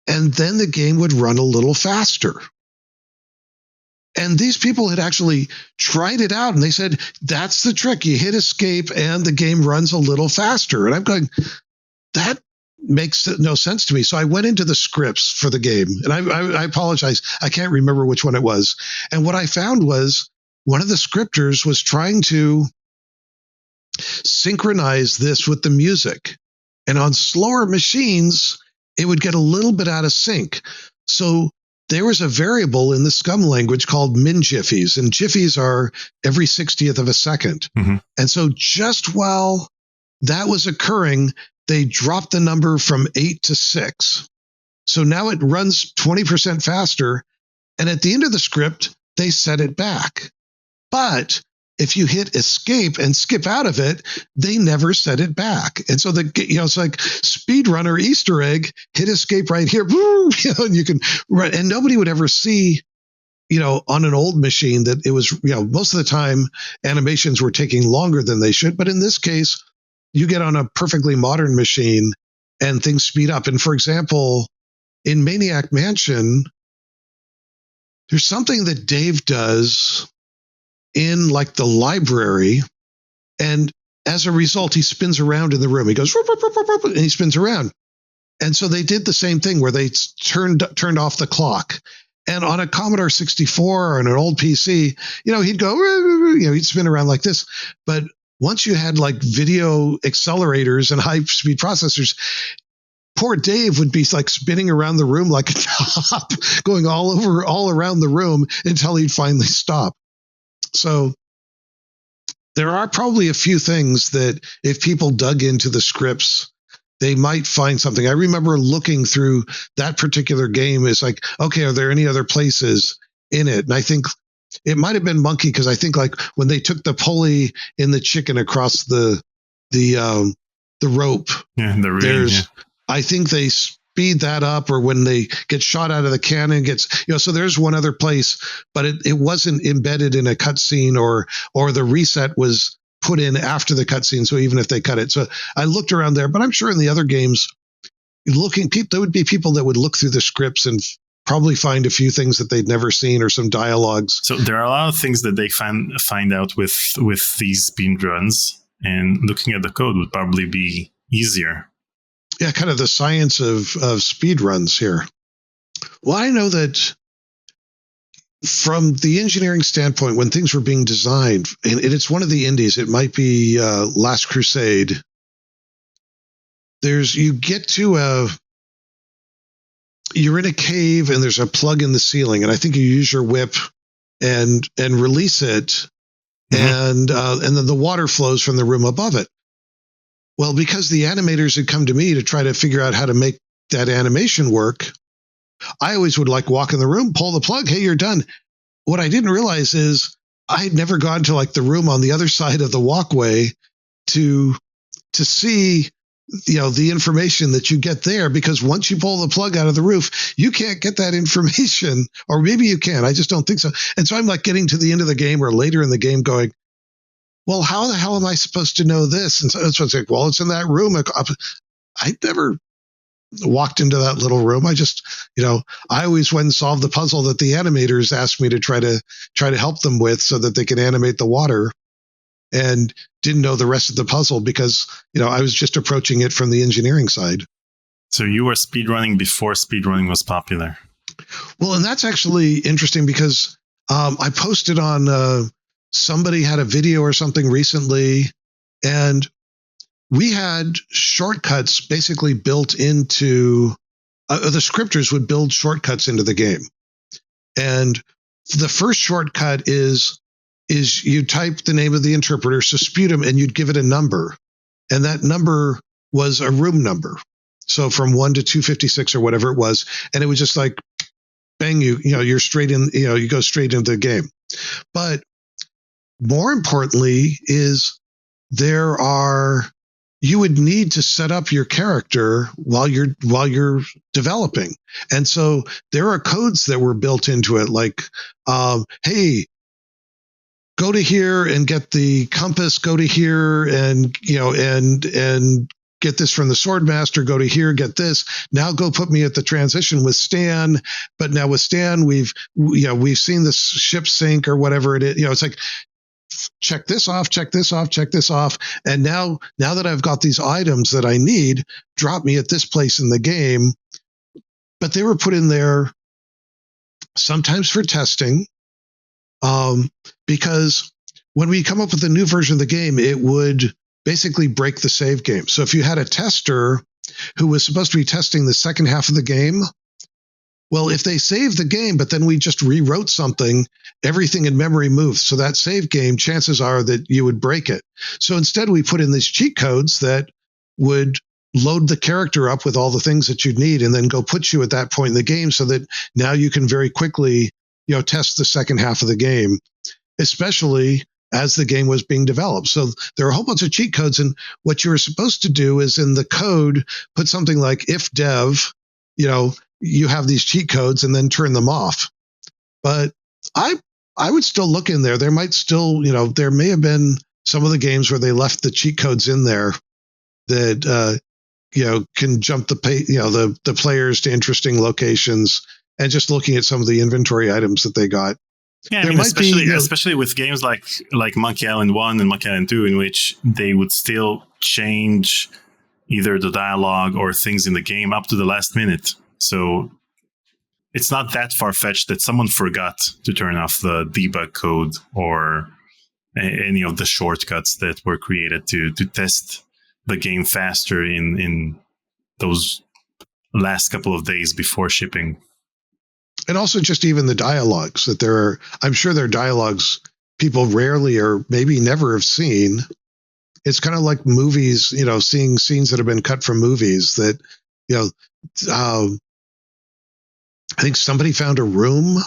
and then the game would run a little faster. And these people had actually tried it out, and they said, that's the trick. You hit escape, and the game runs a little faster. And I'm going, that makes no sense to me. So I went into the scripts for the game, and I apologize. I can't remember which one it was. And what I found was one of the scripters was trying to synchronize this with the music. And on slower machines, it would get a little bit out of sync. So there was a variable in the Scum language called min jiffies, and jiffies are every 60th of a second. Mm-hmm. And so just while that was occurring, they dropped the number from 8 to 6. So now it runs 20% faster. And at the end of the script, they set it back. But if you hit escape and skip out of it, they never set it back. And so it's like speedrunner Easter egg, hit escape right here, and you can run. And nobody would ever see, on an old machine that it was, most of the time animations were taking longer than they should. But in this case, you get on a perfectly modern machine and things speed up. And for example, in Maniac Mansion, there's something that Dave does in like the library, and as a result, he spins around in the room. He goes, "Rup, rup, rup, rup, rup," and he spins around. And so they did the same thing where they turned off the clock. And on a Commodore 64 or on an old PC, he'd go, he'd spin around like this. But once you had like video accelerators and high speed processors, poor Dave would be like spinning around the room like a top, going all around the room until he'd finally stop. So there are probably a few things that if people dug into the scripts, they might find something. I remember looking through that particular game. It's like, okay, are there any other places in it? And I think it might have been Monkey, because I think like when they took the pulley in the chicken across the rope, I think they speed that up, or when they get shot out of the cannon so there's one other place, but it wasn't embedded in a cutscene, or the reset was put in after the cutscene. So even if they cut it, so I looked around there, but I'm sure in the other games, there would be people that would look through the scripts and probably find a few things that they'd never seen, or some dialogues. So there are a lot of things that they find out with these speed runs, and looking at the code would probably be easier. Yeah, kind of the science of speed runs here. Well, I know that from the engineering standpoint, when things were being designed, and it's one of the indies, it might be Last Crusade. You get to you're in a cave and there's a plug in the ceiling, and I think you use your whip and release it, and then the water flows from the room above it. Well, because the animators had come to me to try to figure out how to make that animation work, I always would like walk in the room, pull the plug, hey, you're done. What I didn't realize is I had never gone to like the room on the other side of the walkway to see the information that you get there, because once you pull the plug out of the roof, you can't get that information, or maybe you can. I just don't think so. And so I'm like getting to the end of the game or later in the game going, well, how the hell am I supposed to know this? And so it's like, well, it's in that room. I never walked into that little room. I just, I always went and solved the puzzle that the animators asked me to try to help them with, so that they could animate the water, and didn't know the rest of the puzzle because, I was just approaching it from the engineering side. So you were speedrunning before speedrunning was popular. Well, and that's actually interesting because I posted on somebody had a video or something recently, and we had shortcuts basically built into the scripters would build shortcuts into the game. And the first shortcut is you type the name of the interpreter, Sputum, and you'd give it a number. And that number was a room number. So from 1 to 256 or whatever it was. And it was just like, bang, you're straight in, you go straight into the game. But more importantly is you would need to set up your character while you're developing. And so there are codes that were built into it, like, hey, go to here and get the compass, go to here and get this from the Swordmaster, go to here, get this. Now go put me at the transition with Stan. But now with Stan, we've seen the ship sink or whatever it is. It's like, check this off, check this off, check this off. And now that I've got these items that I need, drop me at this place in the game. But they were put in there sometimes for testing, because when we come up with a new version of the game, it would basically break the save game. So if you had a tester who was supposed to be testing the second half of the game, well, if they saved the game, but then we just rewrote something, everything in memory moves. So that save game, chances are that you would break it. So instead, we put in these cheat codes that would load the character up with all the things that you'd need, and then go put you at that point in the game, so that now you can very quickly, test the second half of the game, especially as the game was being developed. So there are a whole bunch of cheat codes, and what you were supposed to do is in the code, put something like if dev, you have these cheat codes, and then turn them off. But I would still look in there. There might still, there may have been some of the games where they left the cheat codes in there that, can jump the players to interesting locations, and just looking at some of the inventory items that they got. Yeah, I There mean, might be, especially with games like Monkey Island 1 and Monkey Island 2, in which they would still change either the dialogue or things in the game up to the last minute. So it's not that far-fetched that someone forgot to turn off the debug code or any of the shortcuts that were created to test the game faster in those last couple of days before shipping. and also just even the dialogues that I'm sure there are dialogues people rarely or maybe never have seen. It's kind of like movies, seeing scenes that have been cut from movies that, I think somebody found a room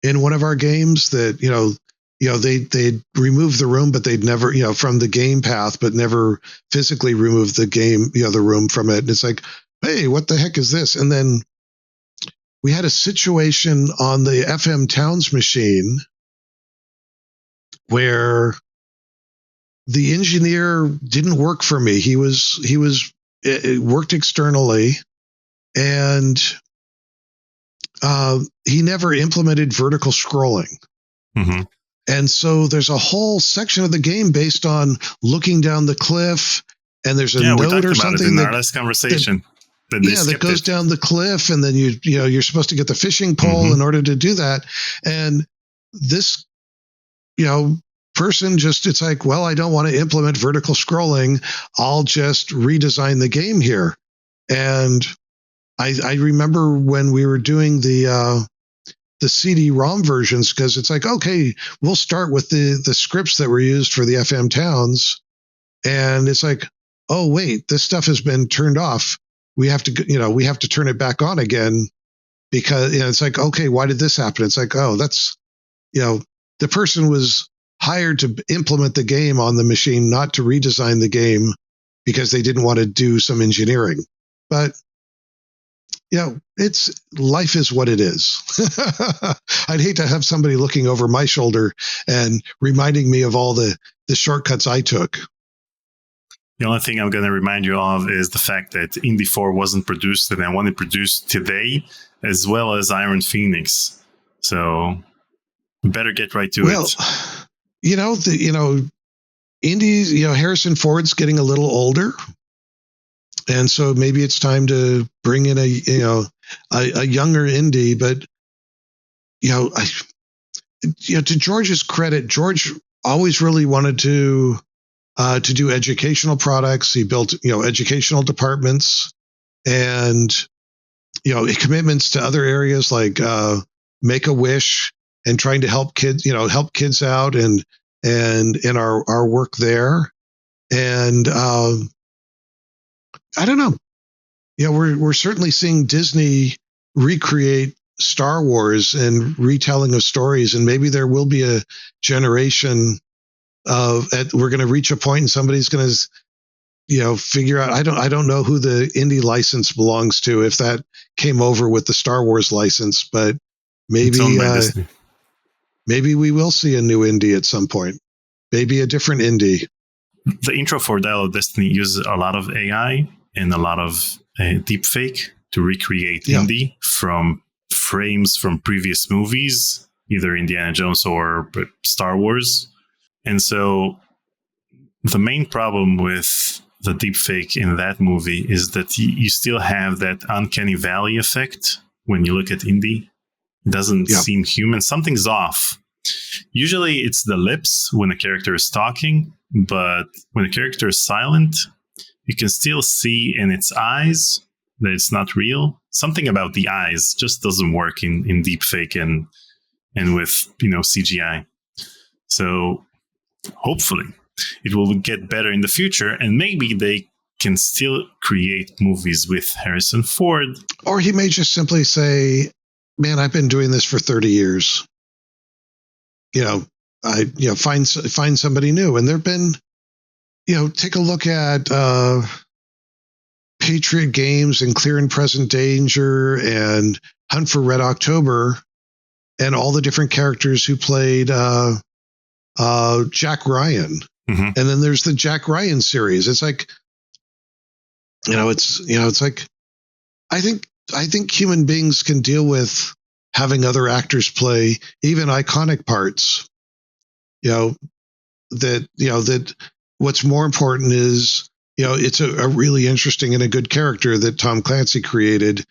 in one of our games that, they'd removed the room, but they'd never, from the game path, but never physically removed the game, the room from it. And it's like, hey, what the heck is this? And then we had a situation on the FM Towns machine where the engineer didn't work for me. He worked externally, and he never implemented vertical scrolling. Mm-hmm. And so there's a whole section of the game based on looking down the cliff, and there's a note or something in our last conversation. That goes down the cliff, and then you're supposed to get the fishing pole in order to do that. And this, person it's like, well, I don't want to implement vertical scrolling. I'll just redesign the game here. And I remember when we were doing the CD-ROM versions, because it's like, okay, we'll start with the scripts that were used for the FM Towns. And it's like, oh, wait, this stuff has been turned off. We have to turn it back on again, because it's like, okay, why did this happen? It's like, oh, that's, the person was hired to implement the game on the machine, not to redesign the game, because they didn't want to do some engineering. But life is what it is. I'd hate to have somebody looking over my shoulder and reminding me of all the shortcuts I took. The only thing I'm going to remind you of is the fact that Indy 4 wasn't produced, and I want it produced today, as well as Iron Phoenix. So we better get right to it. Indy's, Harrison Ford's getting a little older. And so maybe it's time to bring in a younger Indy. But, to George's credit, George always really wanted to do educational products. He built, educational departments, and, commitments to other areas like Make-A-Wish, and trying to help kids out and in our work there. And I don't know. We're certainly seeing Disney recreate Star Wars and retelling of stories, and maybe there will be a generation we're going to reach a point and somebody's going to figure out. I don't know who the Indy license belongs to, if that came over with the Star Wars license, but maybe maybe we will see a new Indy at some point, maybe a different Indy. The intro for Dial of Destiny uses a lot of AI and a lot of deepfake to recreate Indy from frames from previous movies, either Indiana Jones or Star Wars. And so the main problem with the deepfake in that movie is that you still have that uncanny valley effect when you look at Indy. It doesn't seem human. Something's off. Usually it's the lips when a character is talking, but when a character is silent, you can still see in its eyes that it's not real. Something about the eyes just doesn't work in deepfake and with CGI. So hopefully it will get better in the future, and maybe they can still create movies with Harrison Ford. Or he may just simply say, man, I've been doing this for 30 years. Find somebody new. And there've been, take a look at Patriot Games and Clear and Present Danger and Hunt for Red October, and all the different characters who played Jack Ryan. Mm-hmm. And then there's the Jack Ryan series. It's like, it's like, I think human beings can deal with having other actors play even iconic parts. That what's more important is, it's a really interesting and a good character that Tom Clancy created.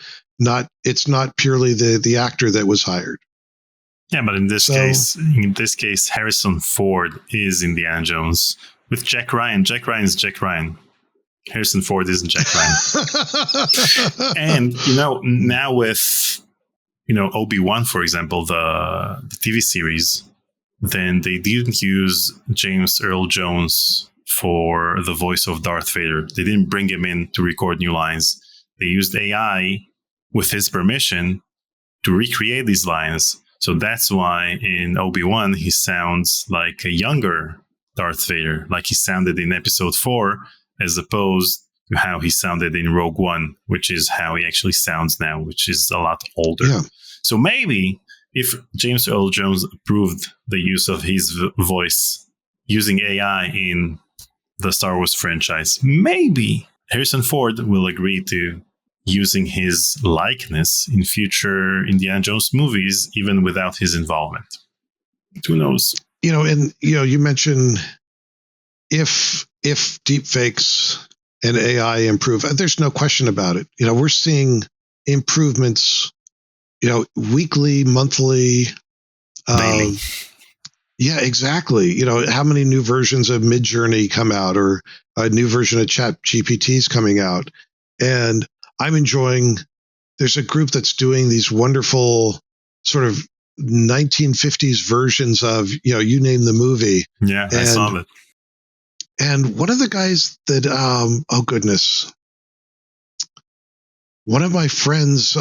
It's not purely the actor that was hired. Yeah, but in this case, Harrison Ford is Indiana Jones with Jack Ryan. Jack Ryan is Jack Ryan. Harrison Ford isn't Jack Ryan. And now with Obi-Wan, for example, the TV series, then they didn't use James Earl Jones for the voice of Darth Vader. They didn't bring him in to record new lines. They used AI with his permission to recreate these lines. So that's why in Obi-Wan, he sounds like a younger Darth Vader, like he sounded in Episode 4, as opposed to how he sounded in Rogue One, which is how he actually sounds now, which is a lot older. Yeah. So maybe if James Earl Jones approved the use of his voice using AI in the Star Wars franchise, maybe Harrison Ford will agree to using his likeness in future Indiana Jones movies, even without his involvement. Who knows? You mentioned if deepfakes and AI improve, there's no question about it. We're seeing improvements, weekly, monthly, daily. Yeah, exactly. How many new versions of Midjourney come out, or a new version of ChatGPT coming out? And I'm enjoying, there's a group that's doing these wonderful sort of 1950s versions of, you name the movie. Yeah, I saw that. And one of the guys that, one of my friends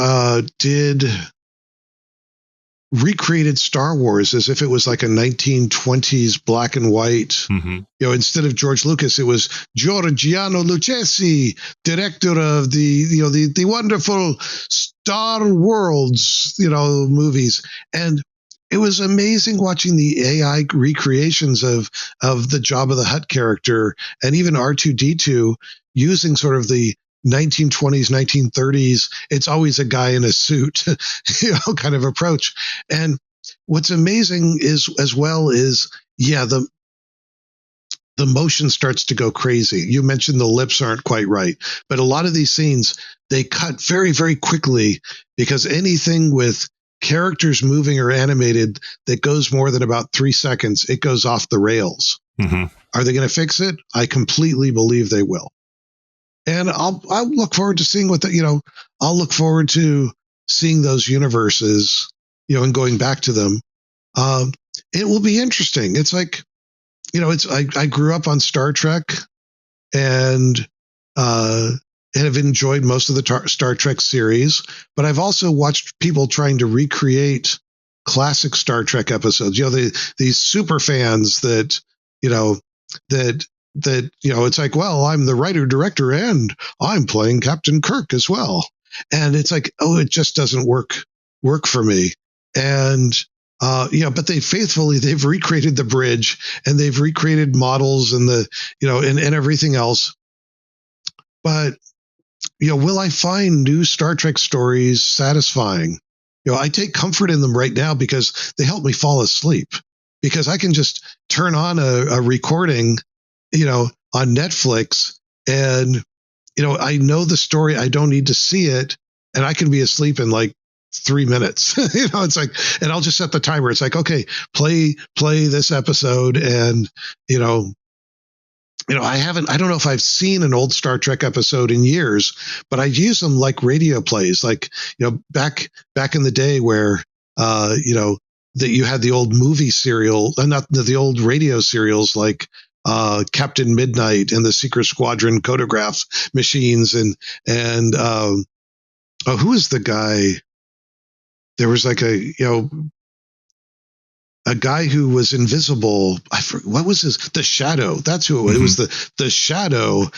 recreated Star Wars as if it was like a 1920s black and white. Mm-hmm. Instead of George Lucas, it was Giorgiano Lucchesi, director of the wonderful Star Worlds, movies. And it was amazing watching the AI recreations of the Jabba the Hutt character and even R2-D2 using sort of the 1920s, 1930s, it's always a guy in a suit, kind of approach. And what's amazing is, as well, is, the motion starts to go crazy. You mentioned the lips aren't quite right, but a lot of these scenes, they cut very, very quickly, because anything with characters moving or animated that goes more than about 3 seconds, it goes off the rails. Mm-hmm. Are they going to fix it? I completely believe they will. And I'll look forward to seeing I'll look forward to seeing those universes, and going back to them. It will be interesting. It's like, I grew up on Star Trek and have enjoyed most of the Star Trek series, but I've also watched people trying to recreate classic Star Trek episodes. These super fans that it's like, well, I'm the writer director and I'm playing Captain Kirk as well. And it's like, it just doesn't work for me. And, but they've recreated the bridge and they've recreated models and and everything else. But, will I find new Star Trek stories satisfying? I take comfort in them right now because they help me fall asleep, because I can just turn on a recording, on Netflix, and, I know the story. I don't need to see it, and I can be asleep in like 3 minutes. It's like, and I'll just set the timer. It's like, okay, play this episode. And, I don't know if I've seen an old Star Trek episode in years, but I use them like radio plays, like, back in the day where, that you had the old movie serial, not the old radio serials, like, Captain Midnight and the Secret Squadron Codograph machines. And who was the guy? There was like a guy who was invisible. What was the Shadow? That's who it was. Mm-hmm. It was the Shadow.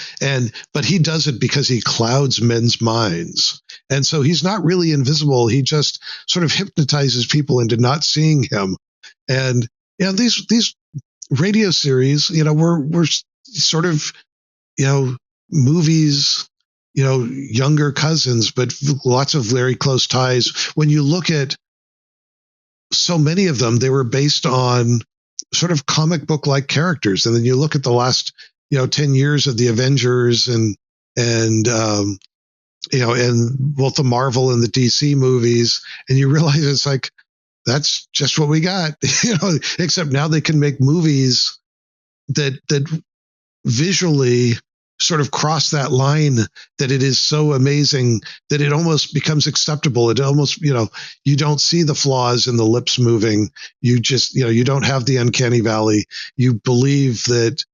But he does it because he clouds men's minds. And so he's not really invisible. He just sort of hypnotizes people into not seeing him. And, these radio series, we're sort of, movies, younger cousins, but lots of very close ties. When you look at so many of them, they were based on sort of comic book like characters. And then you look at the last, 10 years of the Avengers and, and both the Marvel and the DC movies, and you realize it's like, that's just what we got, except now they can make movies that visually sort of cross that line, that it is so amazing that it almost becomes acceptable. It almost, you don't see the flaws in the lips moving. You just, you don't have the uncanny valley. You believe that,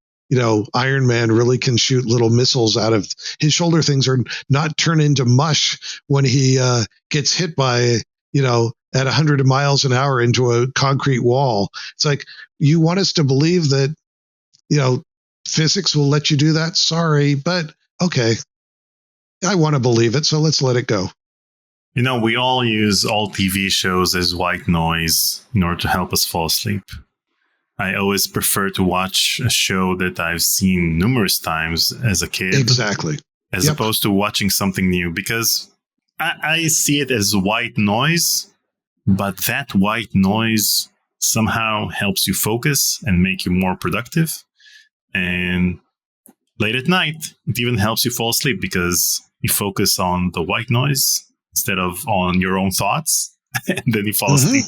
Iron Man really can shoot little missiles out of his shoulder things, or not turn into mush when he gets hit by, at 100 miles an hour into a concrete wall. It's like, you want us to believe that, physics will let you do that. Sorry, but okay. I want to believe it, so let's let it go. We all use all TV shows as white noise in order to help us fall asleep. I always prefer to watch a show that I've seen numerous times as a kid. Exactly. As opposed to watching something new, because I see it as white noise, but that white noise somehow helps you focus and make you more productive. And late at night, it even helps you fall asleep because you focus on the white noise instead of on your own thoughts, and then you fall asleep.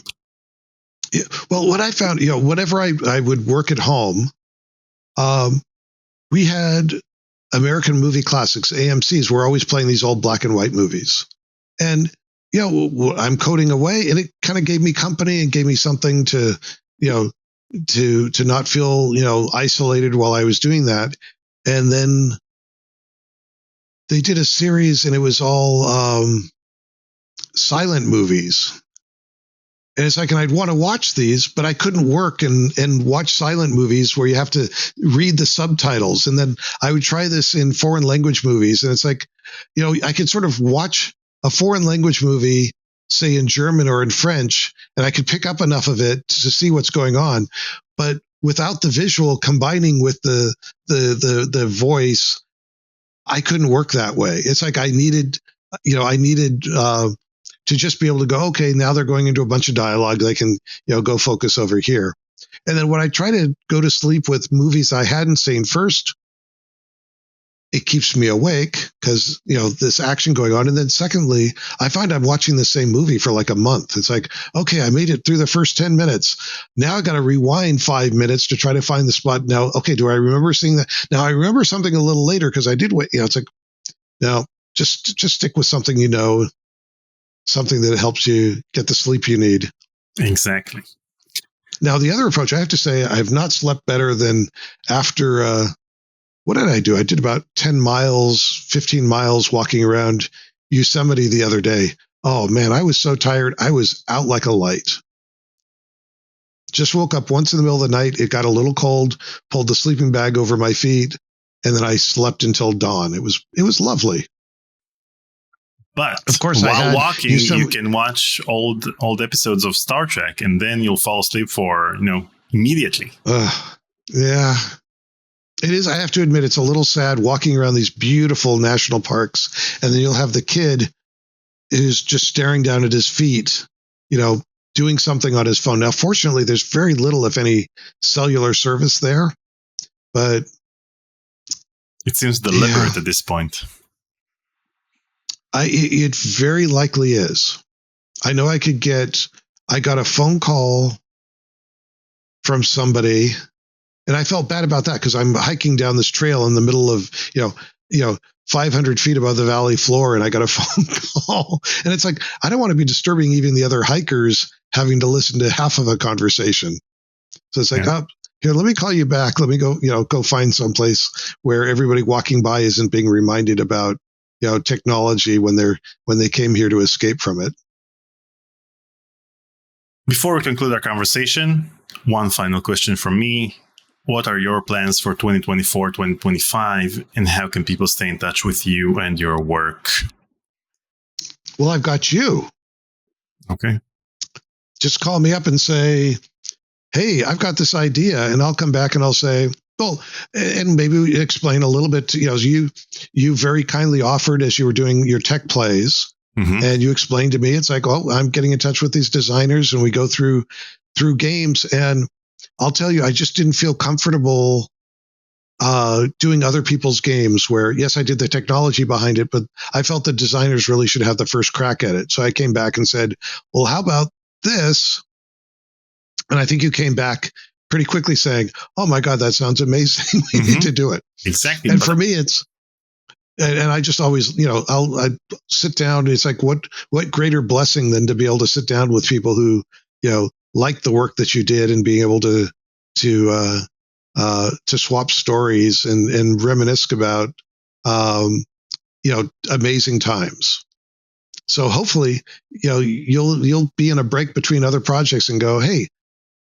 Yeah. Well, what I found, whenever I would work at home, we had American movie classics, AMCs, were always playing these old black and white movies. And, I'm coding away, and it kind of gave me company and gave me something to, to not feel, isolated while I was doing that. And then they did a series, and it was all silent movies. And it's like, and I'd want to watch these, but I couldn't work and watch silent movies where you have to read the subtitles. And then I would try this in foreign language movies. And it's like, I could sort of watch a foreign language movie, say in German or in French, and I could pick up enough of it to see what's going on. But without the visual combining with the voice, I couldn't work that way. It's like I needed to just be able to go, okay, now they're going into a bunch of dialogue. They can, go focus over here. And then when I try to go to sleep with movies I hadn't seen first, it keeps me awake because, this action going on. And then secondly, I find I'm watching the same movie for like a month. It's like, okay, I made it through the first 10 minutes. Now I got to rewind 5 minutes to try to find the spot. Now, okay, do I remember seeing that? Now I remember something a little later because I did wait. It's like, no, just stick with something, something that helps you get the sleep you need. Exactly. Now, the other approach, I have to say, I have not slept better than after, what did I do? I did about 10 miles, 15 miles walking around Yosemite the other day. Oh, man, I was so tired. I was out like a light. Just woke up once in the middle of the night. It got a little cold, pulled the sleeping bag over my feet, and then I slept until dawn. It was lovely. But of course, while walking, you can watch old episodes of Star Trek, and then you'll fall asleep for, immediately. Yeah, it is. I have to admit, it's a little sad walking around these beautiful national parks, and then you'll have the kid who's just staring down at his feet, doing something on his phone. Now, fortunately, there's very little, if any, cellular service there, but it seems deliberate at this point. It very likely is. I know I got a phone call from somebody, and I felt bad about that because I'm hiking down this trail in the middle of, 500 feet above the valley floor, and I got a phone call. And it's like, I don't want to be disturbing even the other hikers having to listen to half of a conversation. So it's like, here, let me call you back. Let me go find someplace where everybody walking by isn't being reminded about technology when they came here to escape from it. Before we conclude our conversation, one final question from me. What are your plans for 2024, 2025, and how can people stay in touch with you and your work? Well, I've got you. Okay. Just call me up and say, hey, I've got this idea, and I'll come back and I'll say, well, and maybe we explain a little bit, you very kindly offered as you were doing your tech plays Mhm. And you explain to me, it's like, oh, I'm getting in touch with these designers, and we go through games. And I'll tell you, I just didn't feel comfortable doing other people's games where, yes, I did the technology behind it, but I felt the designers really should have the first crack at it. So I came back and said, well, how about this? And I think you came back pretty quickly saying, oh my God, that sounds amazing. We need to do it. Exactly. And for me, it's, and I just always, I sit down. It's like, what greater blessing than to be able to sit down with people who, like the work that you did, and being able to swap stories and reminisce about, amazing times. So hopefully, you'll be in a break between other projects and go, hey,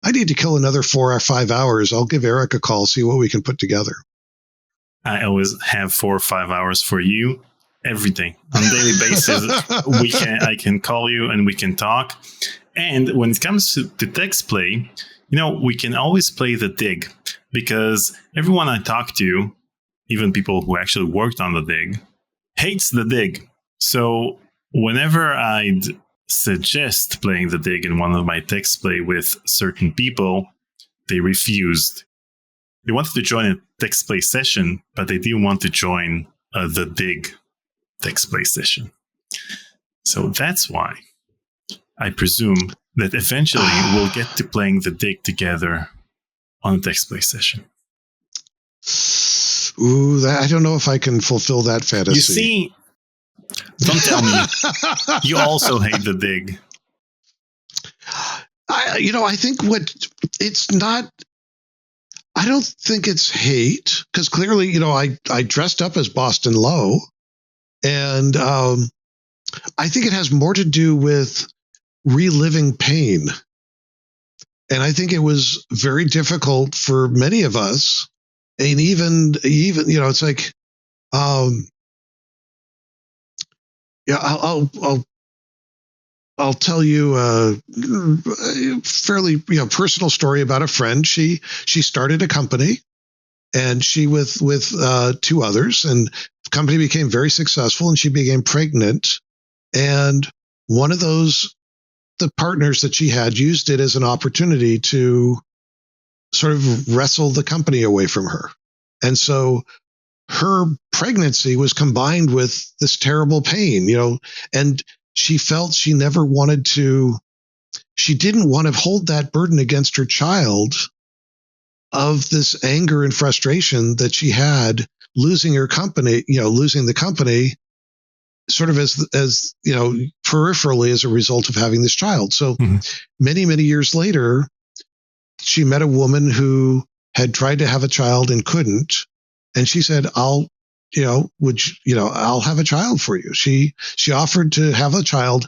I need to kill another 4 or 5 hours. I'll give Aric a call, see what we can put together. I always have 4 or 5 hours for you. Everything on a daily basis. I can call you and we can talk. And when it comes to text play, we can always play the dig, because everyone I talk to, even people who actually worked on the dig, hates the dig. So whenever I'd suggest playing the dig in one of my text play with certain people, they refused. They wanted to join a text play session, but they didn't want to join the dig text play session. So that's why I presume that eventually we'll get to playing the dig together on a text play session. Ooh, I don't know if I can fulfill that fantasy. You see, don't tell me you also hate the dig. I think it's not. I don't think it's hate, because clearly, I dressed up as Boston Low, and I think it has more to do with reliving pain. And I think it was very difficult for many of us, and even it's like, I'll tell you a fairly personal story about a friend. She started a company, and she with 2 others, and the company became very successful, and she became pregnant. And one of the partners that she had used it as an opportunity to sort of wrestle the company away from her. And so her pregnancy was combined with this terrible pain, and she felt she didn't want to hold that burden against her child of this anger and frustration that she had losing her company, losing the company sort of as peripherally as a result of having this child. So many, many years later, she met a woman who had tried to have a child and couldn't. And she said, I'll have a child for you. She offered to have a child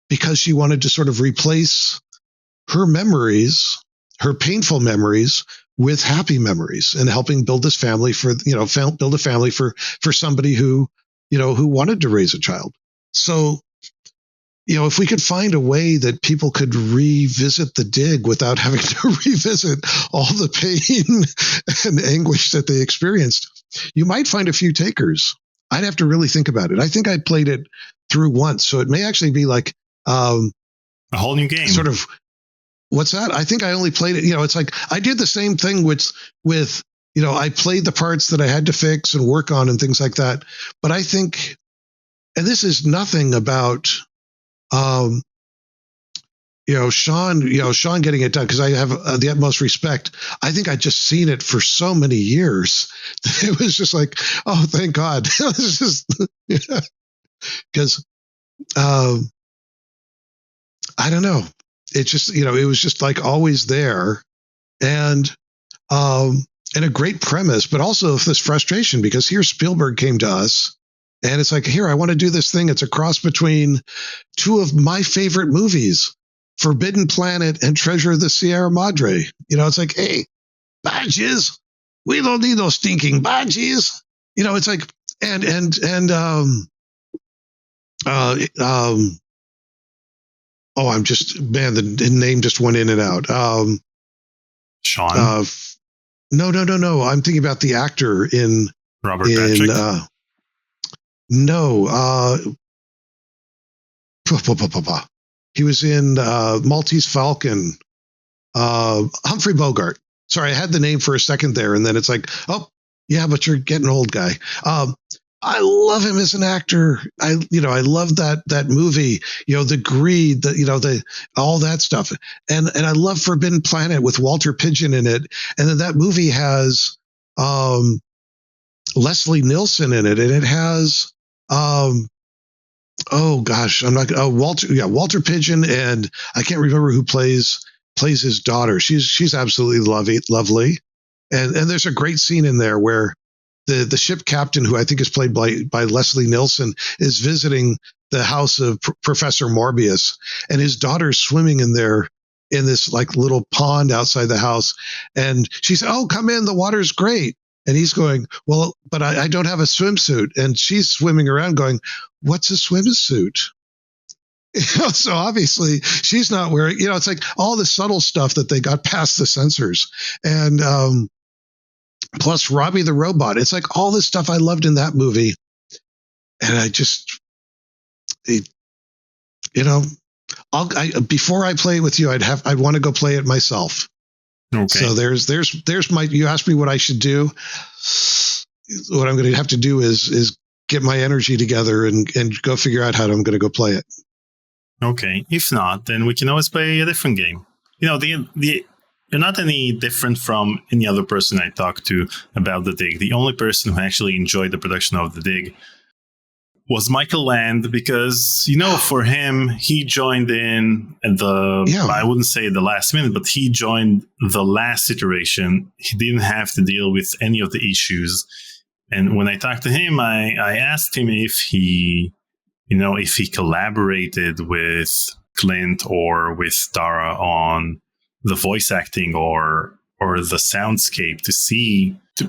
because she wanted to sort of replace her memories, her painful memories, with happy memories, and helping build this family build a family for somebody who wanted to raise a child. So, if we could find a way that people could revisit the dig without having to revisit all the pain and anguish that they experienced, you might find a few takers. I'd have to really think about it. I think I played it through once, so it may actually be like a whole new game. Sort of. What's that? I think I only played it. It's like I did the same thing with I played the parts that I had to fix and work on and things like that. But I think, and this is nothing about Sean getting it done, because I have the utmost respect. I think I just seen it for so many years that it was just like, oh, thank God. It was just because I don't know. It just it was just like always there, and a great premise, but also this frustration, because here Spielberg came to us. And it's like, here, I want to do this thing. It's a cross between 2 of my favorite movies, Forbidden Planet and Treasure of the Sierra Madre. It's like, hey, badges, we don't need no stinking badges. It's like, I'm just, man, the name just went in and out. Sean? No. I'm thinking about the actor in Robert Patrick. No, He was in Maltese Falcon. Humphrey Bogart. Sorry, I had the name for a second there, and then it's like, oh, yeah, but you're getting old, guy. I love him as an actor. I love that movie. The greed, all that stuff, and I love Forbidden Planet with Walter Pidgeon in it. And then that movie has Leslie Nielsen in it, and it has Walter Pidgeon, and I can't remember who plays his daughter. She's absolutely lovely. And there's a great scene in there where the ship captain, who I think is played by Leslie Nielsen, is visiting the house of Professor Morbius, and his daughter's swimming in this like little pond outside the house. And she said, "Oh, come in, the water's great." And he's going, "Well, but I don't have a swimsuit." And she's swimming around going, "What's a swimsuit?" So obviously she's not wearing, it's like all the subtle stuff that they got past the censors. And plus Robbie the Robot. It's like all this stuff I loved in that movie. And I just, before I play it with you, I'd want to go play it myself. Okay. So there's my, you asked me what I should do. What I'm going to have to do is get my energy together and go figure out how I'm going to go play it. Okay. If not, then we can always play a different game. You're not any different from any other person I talked to about the Dig. The only person who actually enjoyed the production of the Dig was Michael Land, because, for him, he joined in at I wouldn't say the last minute, but he joined the last iteration. He didn't have to deal with any of the issues. And when I talked to him, I asked him if he collaborated with Clint or with Dara on the voice acting or the soundscape to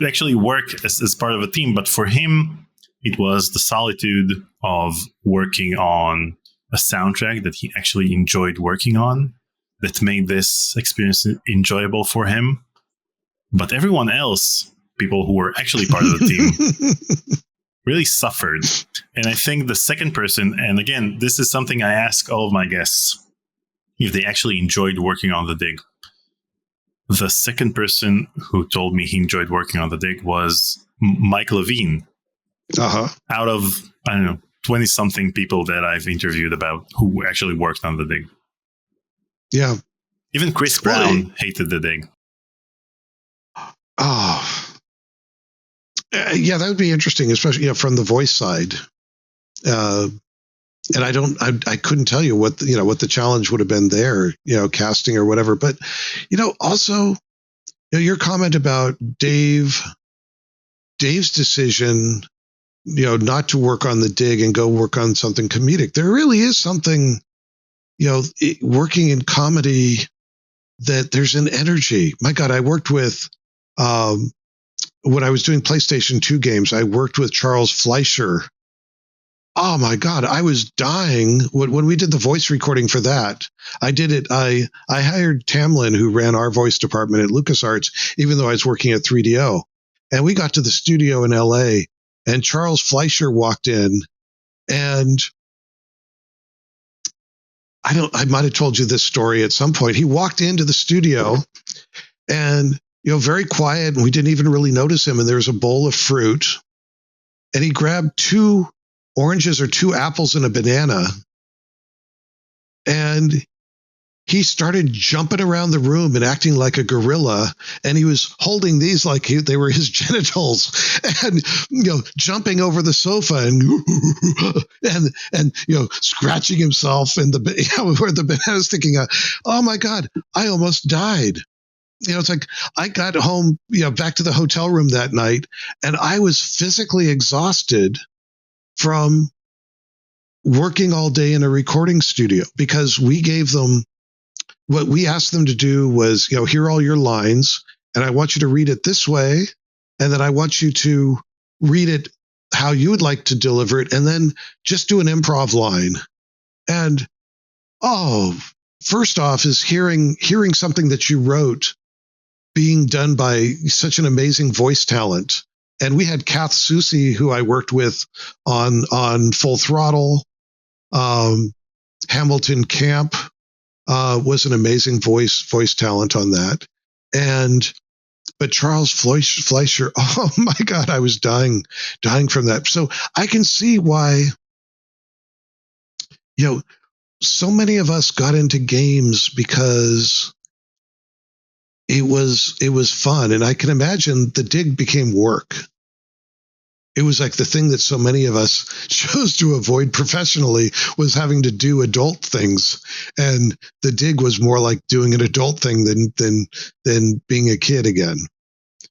actually work as part of a team. But for him, it was the solitude of working on a soundtrack that he actually enjoyed working on that made this experience enjoyable for him. But everyone else, people who were actually part of the team, really suffered. And I think the second person, and again, this is something I ask all of my guests, if they actually enjoyed working on the Dig. The second person who told me he enjoyed working on the Dig was Mike Levine. Uh-huh. Out of, 20-something people that I've interviewed about who actually worked on the Dig. Yeah. Even Chris Brown hated the Dig. Oh. Yeah, that would be interesting, especially from the voice side. And I couldn't tell you what the challenge would have been there, casting or whatever. But also, your comment about Dave's decision, not to work on the Dig and go work on something comedic. There really is something, working in comedy, that there's an energy. My God, I worked with. When I was doing PlayStation 2 games, I worked with Charles Fleischer. Oh my God, I was dying when we did the voice recording for that. I did it. I hired Tamlin, who ran our voice department at LucasArts, even though I was working at 3DO. And we got to the studio in LA, and Charles Fleischer walked in, and I might have told you this story at some point. He walked into the studio and, very quiet, and we didn't even really notice him. And there was a bowl of fruit, and he grabbed 2 oranges or 2 apples and a banana, and he started jumping around the room and acting like a gorilla. And he was holding these like they were his genitals, and jumping over the sofa and scratching himself and where the banana is sticking out. Oh my God, I almost died. It's like I got home, back to the hotel room that night, and I was physically exhausted from working all day in a recording studio, because we gave them, what we asked them to do was, here are all your lines, and I want you to read it this way, and then I want you to read it how you would like to deliver it, and then just do an improv line. And first off is hearing something that you wrote being done by such an amazing voice talent. And we had Kath Soucy, who I worked with on Full Throttle. Hamilton Camp was an amazing voice talent on that. But Charles Fleischer, oh my God, I was dying from that. So I can see why, so many of us got into games because it was fun. And I can imagine the dig became work. It was like the thing that so many of us chose to avoid professionally was having to do adult things. And the dig was more like doing an adult thing than being a kid again.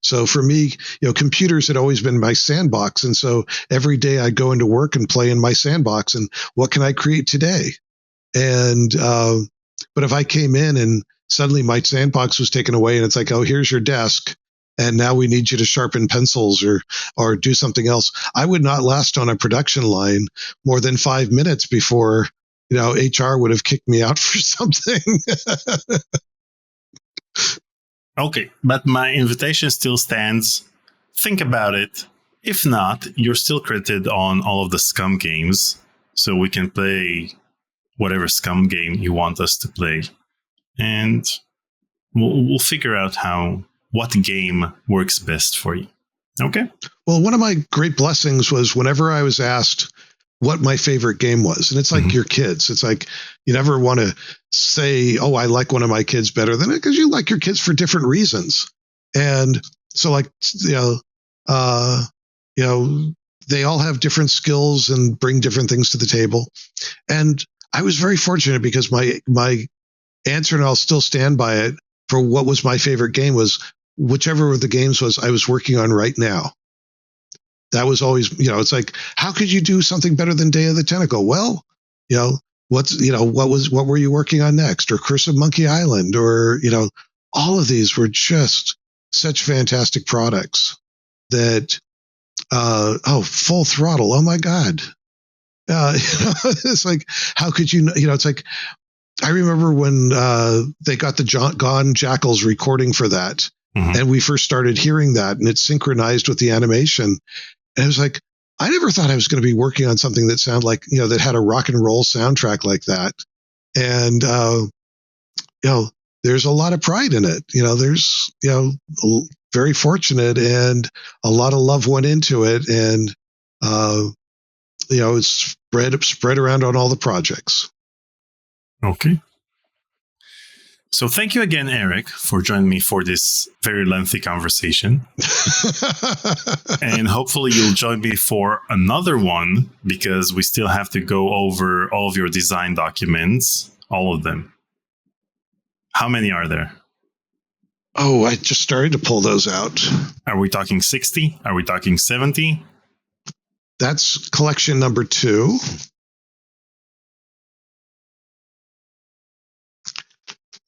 So for me, computers had always been my sandbox. And so every day I'd go into work and play in my sandbox and what can I create today? And, but if I came in and suddenly my sandbox was taken away and it's like, oh, here's your desk. And now we need you to sharpen pencils or do something else. I would not last on a production line more than 5 minutes before, HR would have kicked me out for something. Okay, but my invitation still stands. Think about it. If not, you're still credited on all of the Scum games, so we can play whatever Scum game you want us to play. And we'll figure out what game works best for you. Okay? Well, one of my great blessings was whenever I was asked what my favorite game was, and it's like your kids. It's like you never want to say, oh, I like one of my kids better than it, because you like your kids for different reasons. And so they all have different skills and bring different things to the table. And I was very fortunate because my answer, and I'll still stand by it, for what was my favorite game was whichever of the games was I was working on right now. That was always, it's like, how could you do something better than Day of the Tentacle? Well, what were you working on next? Or Curse of Monkey Island, or, all of these were just such fantastic products that, Full Throttle. Oh my God. It's like, how could you, it's like, I remember when they got the Gone Jackals recording for that, and we first started hearing that, and it synchronized with the animation. And I was like, I never thought I was going to be working on something that sounded like, that had a rock and roll soundtrack like that. And, there's a lot of pride in it. There's, very fortunate, and a lot of love went into it. And, it's spread around on all the projects. Okay. So thank you again, Aric, for joining me for this very lengthy conversation. And hopefully you'll join me for another one, because we still have to go over all of your design documents, all of them. How many are there? Oh, I just started to pull those out. Are we talking 60? Are we talking 70? That's collection number 2.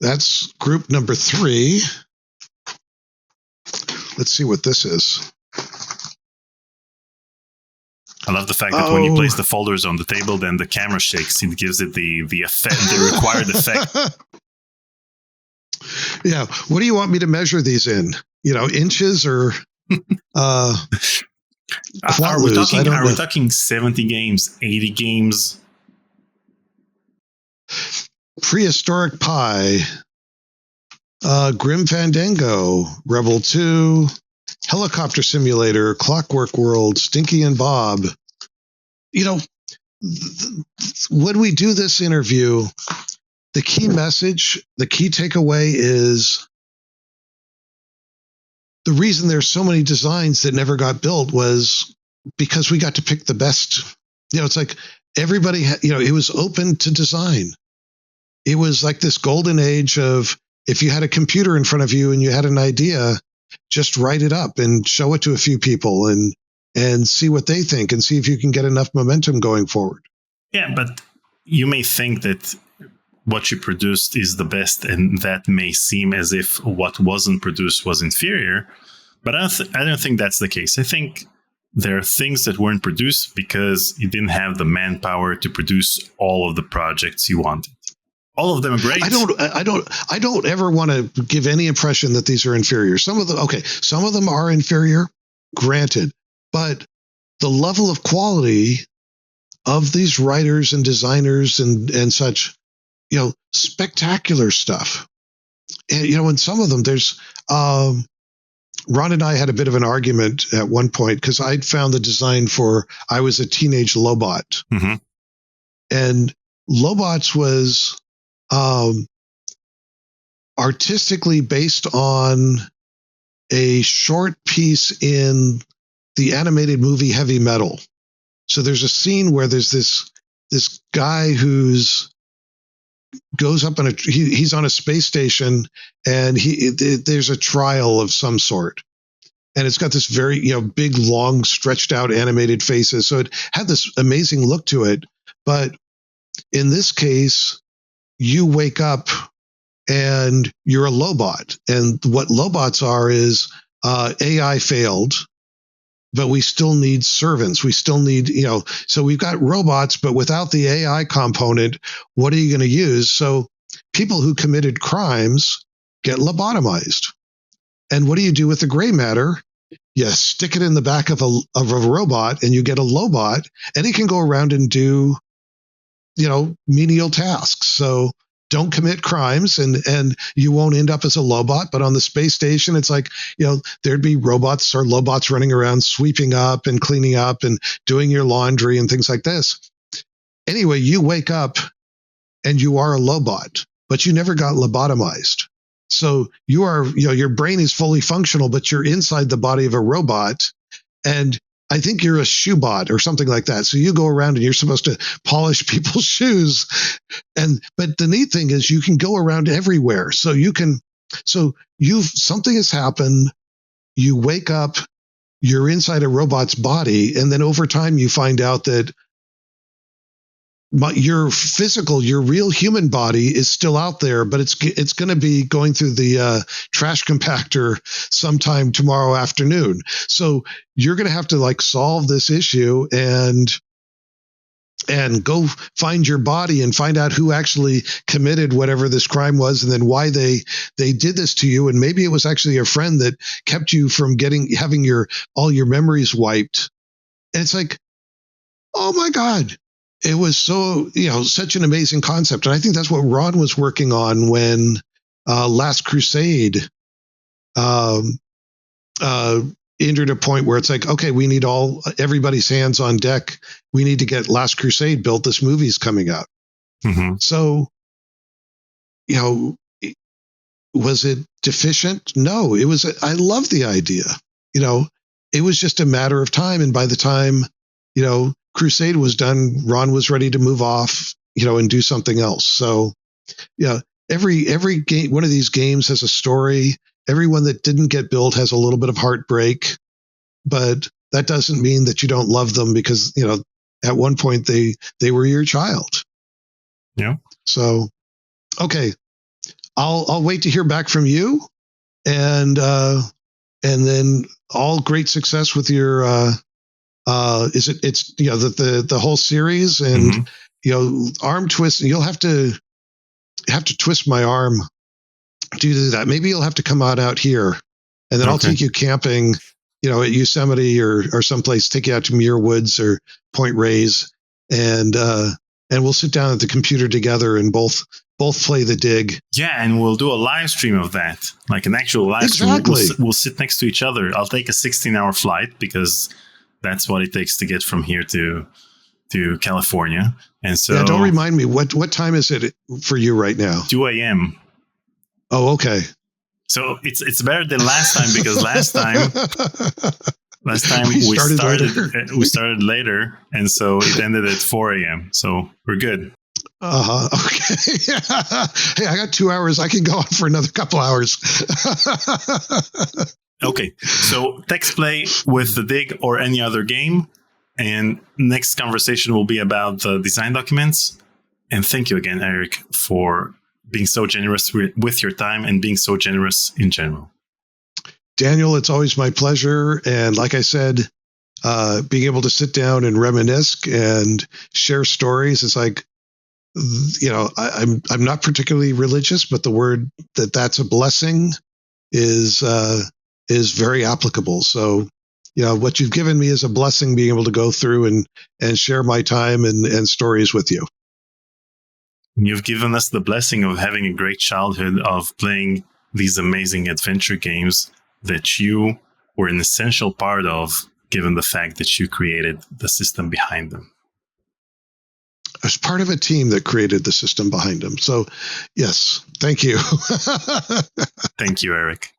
That's group number 3. Let's see what this is. I love the fact that when you place the folders on the table, then the camera shakes. It gives it the effect, the required effect. Yeah. What do you want me to measure these in? Inches or Are we talking 70 games, 80 games? Prehistoric Pie, Grim Fandango, Rebel 2, Helicopter Simulator, Clockwork World, Stinky and Bob. When we do this interview, the key message, the key takeaway is the reason there's so many designs that never got built was because we got to pick the best. It's like everybody, it was open to design. It was like this golden age of, if you had a computer in front of you and you had an idea, just write it up and show it to a few people and see what they think and see if you can get enough momentum going forward. Yeah, but you may think that what you produced is the best, and that may seem as if what wasn't produced was inferior. But I don't think that's the case. I think there are things that weren't produced because you didn't have the manpower to produce all of the projects you wanted. All of them are great. I don't ever want to give any impression that these are inferior. Some of them are inferior, granted, but the level of quality of these writers and designers and such, spectacular stuff. And, in some of them, there's, Ron and I had a bit of an argument at one point because I'd found the design for I Was a Teenage Lobot. Mm-hmm. And Lobots was artistically based on a short piece in the animated movie Heavy Metal. So there's a scene where there's this guy who's goes up he's on a space station, and there's a trial of some sort, and it's got this very big, long, stretched out animated faces. So it had this amazing look to it. But in this case, you wake up and you're a Lobot, and what Lobots are is AI failed, but we still need servants. We still need, so we've got robots, but without the AI component, what are you going to use? So people who committed crimes get lobotomized. And what do you do with the gray matter? You stick it in the back of a robot, and you get a Lobot, and it can go around and do, menial tasks. So don't commit crimes, and you won't end up as a Lobot. But on the space station, it's like, there'd be robots or Lobots running around sweeping up and cleaning up and doing your laundry and things like this. Anyway, you wake up and you are a Lobot, but you never got lobotomized. So you are, your brain is fully functional, but you're inside the body of a robot. And I think you're a shoebot or something like that. So you go around and you're supposed to polish people's shoes. But the neat thing is you can go around everywhere. So something has happened. You wake up, you're inside a robot's body. And then over time, you find out that your real human body is still out there, but it's going to be going through the trash compactor sometime tomorrow afternoon. So you're going to have to solve this issue and go find your body and find out who actually committed whatever this crime was, and then why they did this to you. And maybe it was actually a friend that kept you from having all your memories wiped. And it's like, oh my God. It was so, such an amazing concept. And I think that's what Ron was working on when Last Crusade entered a point where it's like, okay, we need everybody's hands on deck. We need to get Last Crusade built. This movie's coming out. Mm-hmm. So, was it deficient? No, it was. I love the idea. It was just a matter of time. And by the time, Crusade was done, Ron was ready to move off, and do something else. So, every game, one of these games has a story. Every one that didn't get built has a little bit of heartbreak, but that doesn't mean that you don't love them because, at one point they were your child. Yeah. So, okay, I'll wait to hear back from you, and then all great success with your. It's the whole series, and arm twist. You'll have to twist my arm to do that. Maybe you'll have to come out here, and then I'll take you camping, at Yosemite or someplace. Take you out to Muir Woods or Point Reyes, and we'll sit down at the computer together and both play the dig. Yeah, and we'll do a live stream of that, like an actual live stream. We'll sit next to each other. I'll take a 16-hour flight because that's what it takes to get from here to California. And so, don't remind me, what time is it for you right now? 2 a.m. Oh, okay. So it's better than last time because last time we started later, and so it ended at 4 a.m. So we're good. Okay. Hey, I got 2 hours. I can go on for another couple hours. Okay, so text play with the dig or any other game. And next conversation will be about the design documents. And thank you again, Aric, for being so generous with your time and being so generous in general. Daniel, it's always my pleasure. And like I said, being able to sit down and reminisce and share stories, it's like, I'm not particularly religious, but the word that's a blessing is very applicable. So what you've given me is a blessing, being able to go through and share my time and stories with you. You've given us the blessing of having a great childhood, of playing these amazing adventure games that you were an essential part of, given the fact that you created the system behind them. As part of a team that created the system behind them. So, yes, thank you. Thank you, Aric.